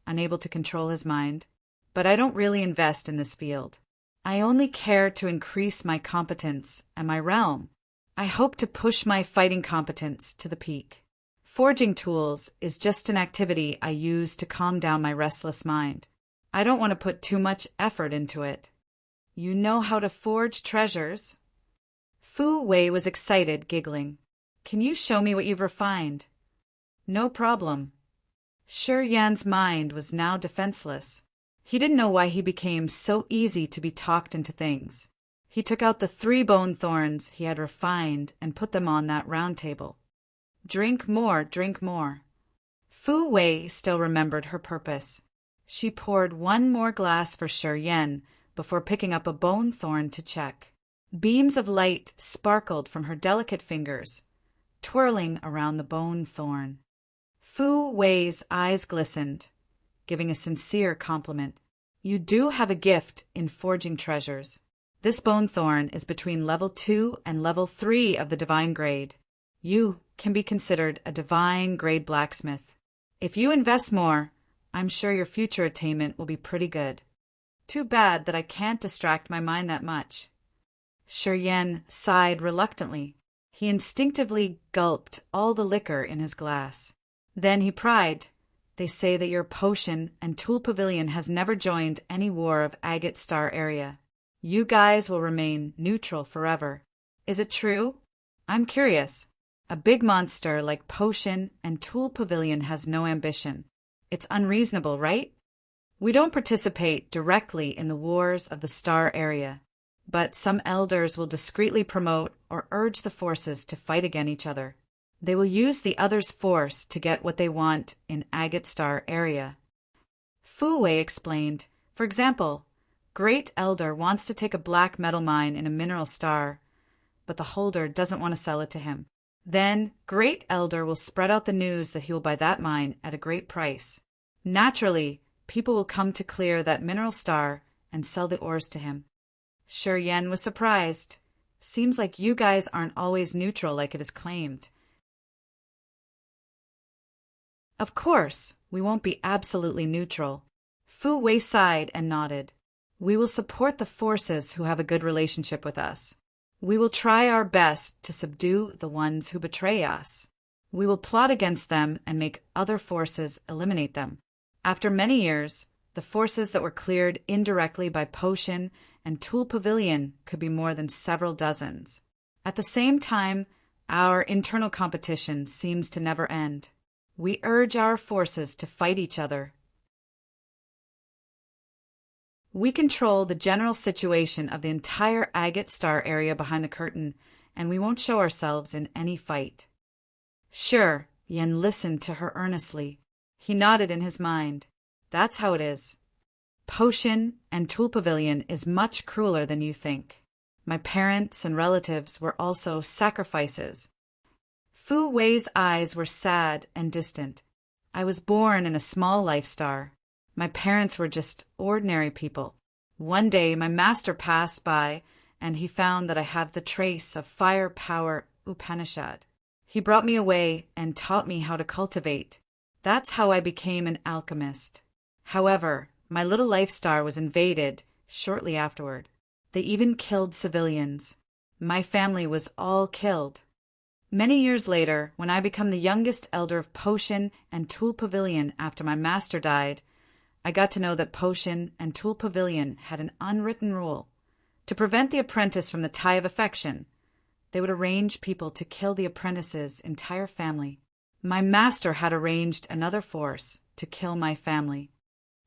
unable to control his mind, but I don't really invest in this field. I only care to increase my competence and my realm. I hope to push my fighting competence to the peak. Forging tools is just an activity I use to calm down my restless mind. I don't want to put too much effort into it. You know how to forge treasures? Fu Wei was excited, giggling. Can you show me what you've refined? No problem. Shiryan's mind was now defenseless. He didn't know why he became so easy to be talked into things. He took out the 3 bone thorns he had refined and put them on that round table. Drink more, drink more. Fu Wei still remembered her purpose. She poured 1 more glass for Shiryen before picking up a bone thorn to check. Beams of light sparkled from her delicate fingers, twirling around the bone thorn. Fu Wei's eyes glistened, giving a sincere compliment. You do have a gift in forging treasures. This bone thorn is between level 2 and level 3 of the divine grade. You can be considered a divine grade blacksmith. If you invest more, I'm sure your future attainment will be pretty good. Too bad that I can't distract my mind that much. Shiryen sighed reluctantly. He instinctively gulped all the liquor in his glass. Then he pried. They say that your potion and tool pavilion has never joined any war of Agate Star area. You guys will remain neutral forever. Is it true? I'm curious. A big monster like Potion and Tool Pavilion has no ambition. It's unreasonable, right? We don't participate directly in the wars of the star area, but some elders will discreetly promote or urge the forces to fight against each other. They will use the other's force to get what they want in Agate Star area. Fu Wei explained, for example, Great Elder wants to take a black metal mine in a mineral star, but the holder doesn't want to sell it to him. Then Great Elder will spread out the news that he will buy that mine at a great price. Naturally, people will come to clear that mineral star and sell the ores to him. Shiryen was surprised. Seems like you guys aren't always neutral like it is claimed. Of course, we won't be absolutely neutral. Fu Wei sighed and nodded. We will support the forces who have a good relationship with us. We will try our best to subdue the ones who betray us. We will plot against them and make other forces eliminate them. After many years, the forces that were cleared indirectly by Potion and Tool Pavilion could be more than several dozens. At the same time, our internal competition seems to never end. We urge our forces to fight each other. We control the general situation of the entire Agate Star area behind the curtain, and we won't show ourselves in any fight. Sure, Yen listened to her earnestly. He nodded in his mind. That's how it is. Potion and Tool Pavilion is much crueler than you think. My parents and relatives were also sacrifices. Fu Wei's eyes were sad and distant. I was born in a small life star. My parents were just ordinary people. One day my master passed by and he found that I have the trace of fire power Upanishad. He brought me away and taught me how to cultivate. That's how I became an alchemist. However, my little life star was invaded shortly afterward. They even killed civilians. My family was all killed. Many years later, when I became the youngest elder of Potion and Tool Pavilion after my master died, I got to know that Potion and Tool Pavilion had an unwritten rule. To prevent the apprentice from the tie of affection, they would arrange people to kill the apprentice's entire family. My master had arranged another force to kill my family.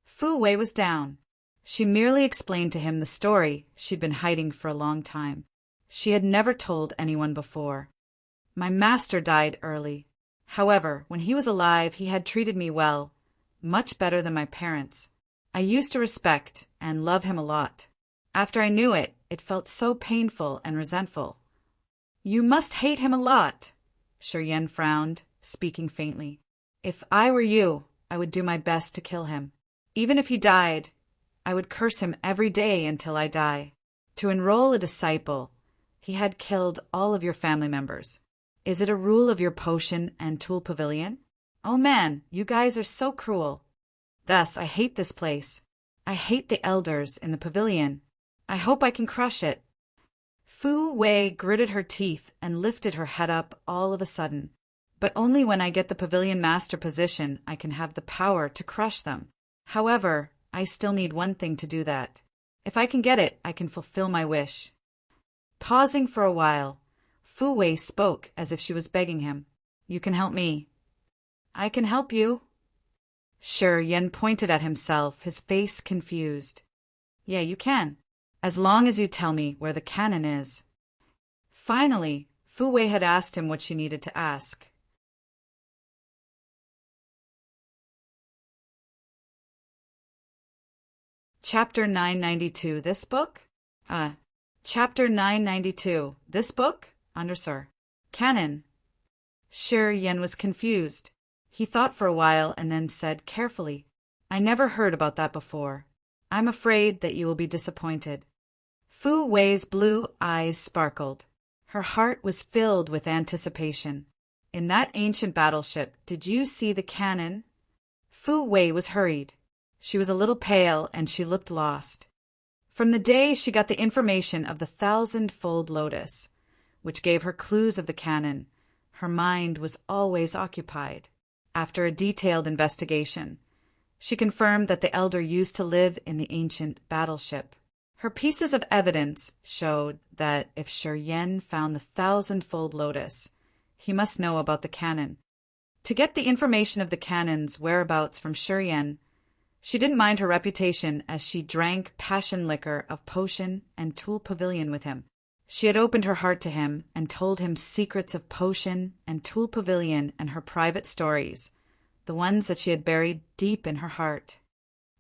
Fu Wei was down. She merely explained to him the story she'd been hiding for a long time. She had never told anyone before. My master died early. However, when he was alive, he had treated me well, much better than my parents. I used to respect and love him a lot. After I knew it, it felt so painful and resentful. You must hate him a lot. Shiryen frowned, speaking faintly. If I were you, I would do my best to kill him. Even if he died, I would curse him every day until I die. To enroll a disciple, he had killed all of your family members. Is it a rule of your potion and tool pavilion? Oh man, you guys are so cruel. Thus, I hate this place. I hate the elders in the pavilion. I hope I can crush it. Fu Wei gritted her teeth and lifted her head up all of a sudden. But only when I get the pavilion master position I can have the power to crush them. However, I still need one thing to do that. If I can get it, I can fulfill my wish. Pausing for a while, Fu Wei spoke as if she was begging him. You can help me. I can help you. Shi Yan pointed at himself, his face confused. Yeah, you can. As long as you tell me where the cannon is. Finally, Fu Wei had asked him what she needed to ask. Chapter 992, this book? Chapter 992, this book? Sir. Cannon. Shi Yan was confused. He thought for a while and then said carefully, I never heard about that before. I'm afraid that you will be disappointed. Fu Wei's blue eyes sparkled. Her heart was filled with anticipation. In that ancient battleship, did you see the cannon? Fu Wei was hurried. She was a little pale and she looked lost. From the day she got the information of the 1,000-fold lotus, which gave her clues of the cannon, her mind was always occupied. After a detailed investigation, she confirmed that the elder used to live in the ancient battleship. Her pieces of evidence showed that if Shi Yan found the 1,000-fold lotus, he must know about the cannon. To get the information of the cannon's whereabouts from Shi Yan, she didn't mind her reputation as she drank passion liquor of potion and tool pavilion with him. She had opened her heart to him and told him secrets of potion and tool pavilion and her private stories, the ones that she had buried deep in her heart.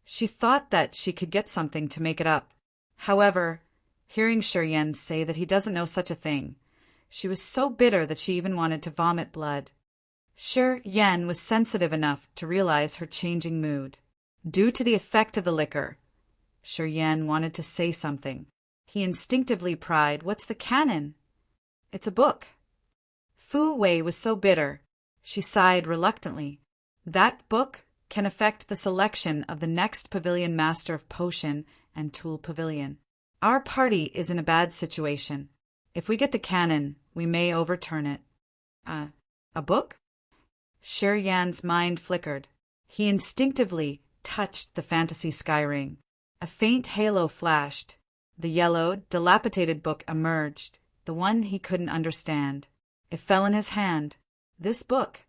She thought that she could get something to make it up. However, hearing Shi Yan say that he doesn't know such a thing, she was so bitter that she even wanted to vomit blood. Shi Yan was sensitive enough to realize her changing mood. Due to the effect of the liquor, Shi Yan wanted to say something. He instinctively cried, What's the cannon? It's a book. Fu Wei was so bitter, she sighed reluctantly. That book can affect the selection of the next pavilion master of potion and tool pavilion. Our party is in a bad situation. If we get the cannon, we may overturn it. A book? Shi Yan's mind flickered. He instinctively touched the fantasy sky ring. A faint halo flashed. The yellow, dilapidated book emerged, the one he couldn't understand. It fell in his hand. This book.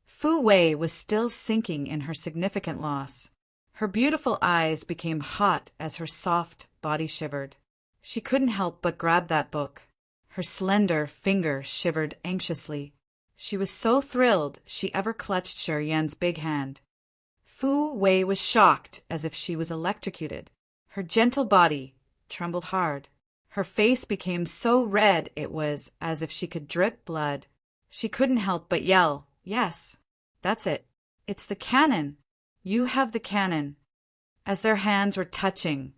Fu Wei was still sinking in her significant loss. Her beautiful eyes became hot as her soft body shivered. She couldn't help but grab that book. Her slender finger shivered anxiously. She was so thrilled she ever clutched Shi Yan's big hand. Fu Wei was shocked as if she was electrocuted. Her gentle body trembled hard. Her face became so red it was as if she could drip blood. She couldn't help but yell, Yes, that's it. It's the cannon. You have the cannon. As their hands were touching,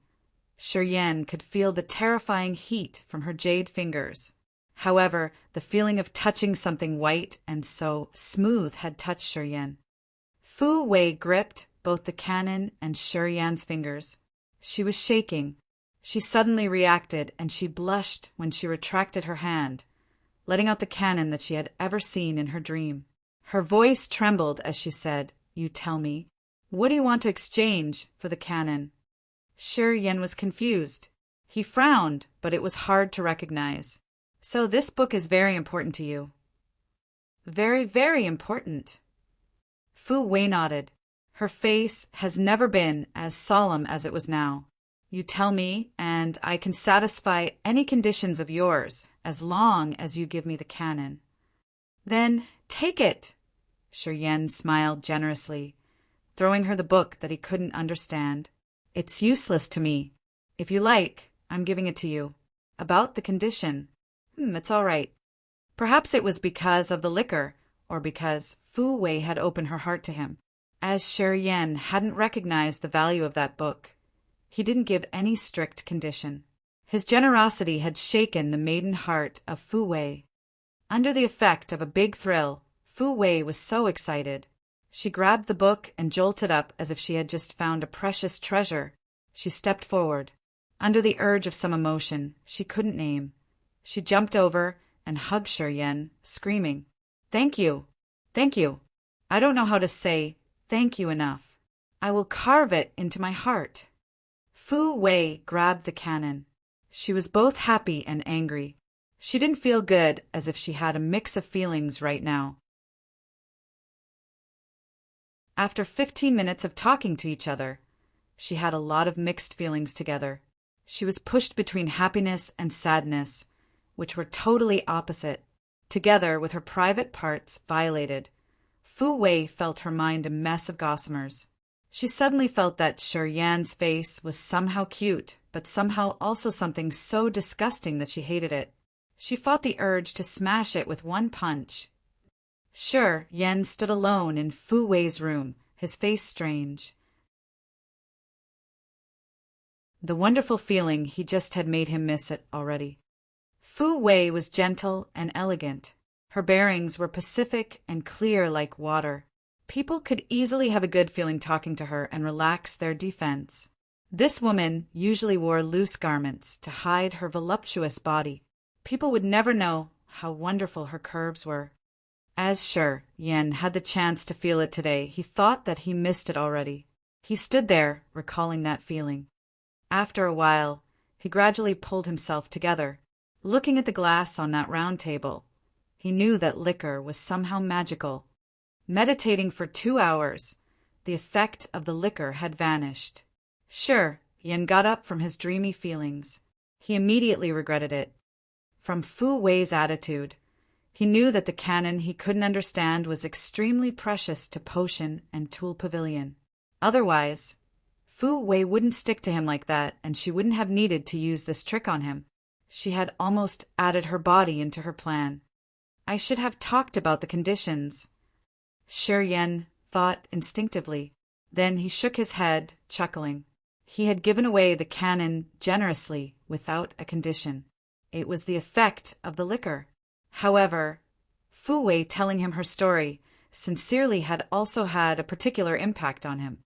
Shi Yan could feel the terrifying heat from her jade fingers. However, the feeling of touching something white and so smooth had touched Shi Yan. Fu Wei gripped both the cannon and Shi Yan's fingers. She was shaking. She suddenly reacted, and she blushed when she retracted her hand, letting out the cannon that she had ever seen in her dream. Her voice trembled as she said, You tell me, what do you want to exchange for the cannon? Shi Yan was confused. He frowned, but it was hard to recognize. So this book is very important to you. Very, very important. Fu Wei nodded. Her face has never been as solemn as it was now. You tell me, and I can satisfy any conditions of yours, as long as you give me the cannon. Then take it. Shi Yan smiled generously, throwing her the book that he couldn't understand. It's useless to me. If you like, I'm giving it to you. About the condition. It's all right. Perhaps it was because of the liquor, or because Fu Wei had opened her heart to him. As Shi Yan hadn't recognized the value of that book, he didn't give any strict condition. His generosity had shaken the maiden heart of Fu Wei. Under the effect of a big thrill, Fu Wei was so excited. She grabbed the book and jolted up as if she had just found a precious treasure. She stepped forward. Under the urge of some emotion she couldn't name, she jumped over and hugged Shi Yan, screaming, "Thank you! Thank you! I don't know how to say thank you enough. I will carve it into my heart." Fu Wei grabbed the cannon. She was both happy and angry. She didn't feel good, as if she had a mix of feelings right now. After 15 minutes of talking to each other, she had a lot of mixed feelings together. She was pushed between happiness and sadness, which were totally opposite. Together with her private parts violated, Fu Wei felt her mind a mess of gossamers. She suddenly felt that Shi Yan's face was somehow cute, but somehow also something so disgusting that she hated it. She fought the urge to smash it with one punch. Shi Yan stood alone in Fu Wei's room, his face strange. The wonderful feeling he just had made him miss it already. Fu Wei was gentle and elegant. Her bearings were pacific and clear like water. People could easily have a good feeling talking to her and relax their defense. This woman usually wore loose garments to hide her voluptuous body. People would never know how wonderful her curves were. As Shi Yan had the chance to feel it today, he thought that he missed it already. He stood there, recalling that feeling. After a while, he gradually pulled himself together. Looking at the glass on that round table, he knew that liquor was somehow magical. Meditating for 2 hours, the effect of the liquor had vanished. Shi Yan got up from his dreamy feelings. He immediately regretted it. From Fu Wei's attitude, he knew that the canon he couldn't understand was extremely precious to Potion and Tool Pavilion. Otherwise, Fu Wei wouldn't stick to him like that, and she wouldn't have needed to use this trick on him. She had almost added her body into her plan. I should have talked about the conditions, Shi Yan thought instinctively. Then he shook his head, chuckling. He had given away the canon generously, without a condition. It was the effect of the liquor. However, Fu Wei telling him her story sincerely had also had a particular impact on him.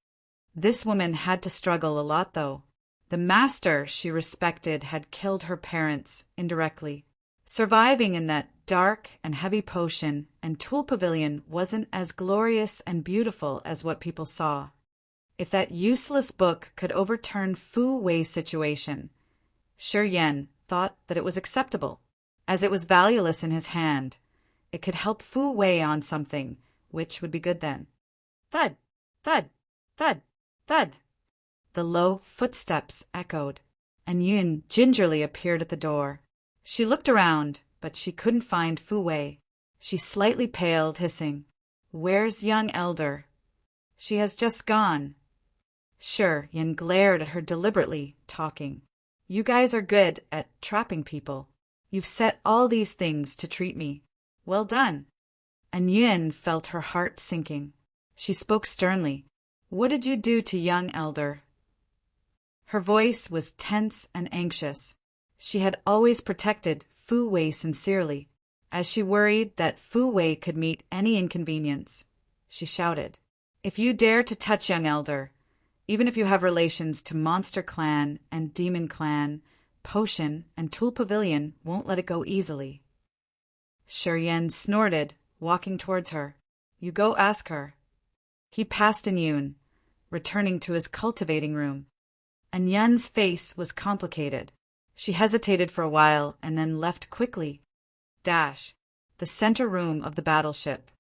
This woman had to struggle a lot, though. The master she respected had killed her parents indirectly. Surviving in that dark and heavy Potion and Tool Pavilion wasn't as glorious and beautiful as what people saw. If that useless book could overturn Fu Wei's situation, Shi Yan thought that it was acceptable. As it was valueless in his hand, it could help Fu Wei on something, which would be good then. Thud, thud, thud, thud. The low footsteps echoed, and Yun gingerly appeared at the door. She looked around, but she couldn't find Fu Wei. She slightly paled, hissing, "Where's young elder?" "She has just gone." Shi Yan glared at her deliberately, talking. "You guys are good at trapping people. You've set all these things to treat me. Well done." And Yun felt her heart sinking. She spoke sternly. "What did you do to young elder?" Her voice was tense and anxious. She had always protected Fu Wei sincerely. As she worried that Fu Wei could meet any inconvenience, she shouted, "If you dare to touch young elder, even if you have relations to Monster Clan and Demon Clan, Potion and Tool Pavilion won't let it go easily." Shi Yan snorted, walking towards her. "You go ask her." He passed in Yun, returning to his cultivating room. And Yun's face was complicated. She hesitated for a while and then left quickly. The center room of the battleship.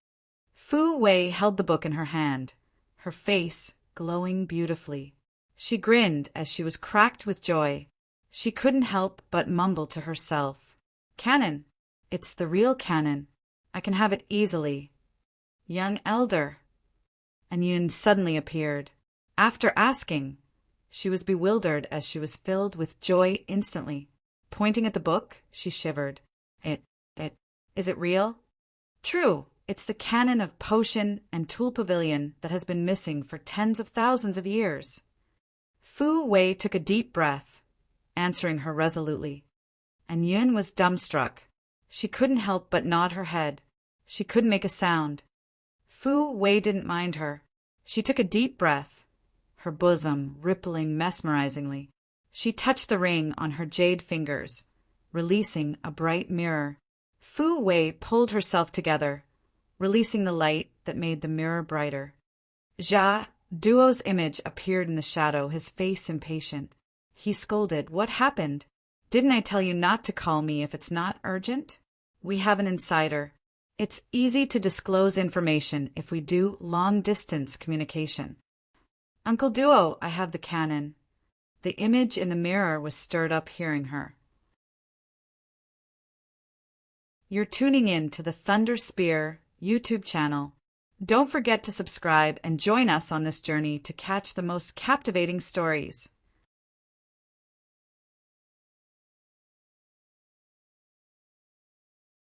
Fu Wei held the book in her hand, her face glowing beautifully. She grinned as she was cracked with joy. She couldn't help but mumble to herself, "Canon! It's the real canon. I can have it easily. Young elder." And Yun suddenly appeared. After asking, she was bewildered as she was filled with joy instantly. Pointing at the book, she shivered. Is it real?" "True, It's the canon of Potion and Tool Pavilion that has been missing for tens of thousands of years. Fu Wei took a deep breath, answering her resolutely. And Yun was dumbstruck. She couldn't help but nod her head. She couldn't make a sound. Fu Wei didn't mind her. She took a deep breath, her bosom rippling mesmerizingly. She touched the ring on her jade fingers, releasing a bright mirror. Fu Wei pulled herself together, releasing the light that made the mirror brighter. Jia Duo's image appeared in the shadow, his face impatient. He scolded, "What happened? Didn't I tell you not to call me if it's not urgent? We have an insider. It's easy to disclose information if we do long-distance communication." "Uncle Duo, I have the canon." The image in the mirror was stirred up hearing her. You're tuning in to the Thunder Spear YouTube channel. Don't forget to subscribe and join us on this journey to catch the most captivating stories.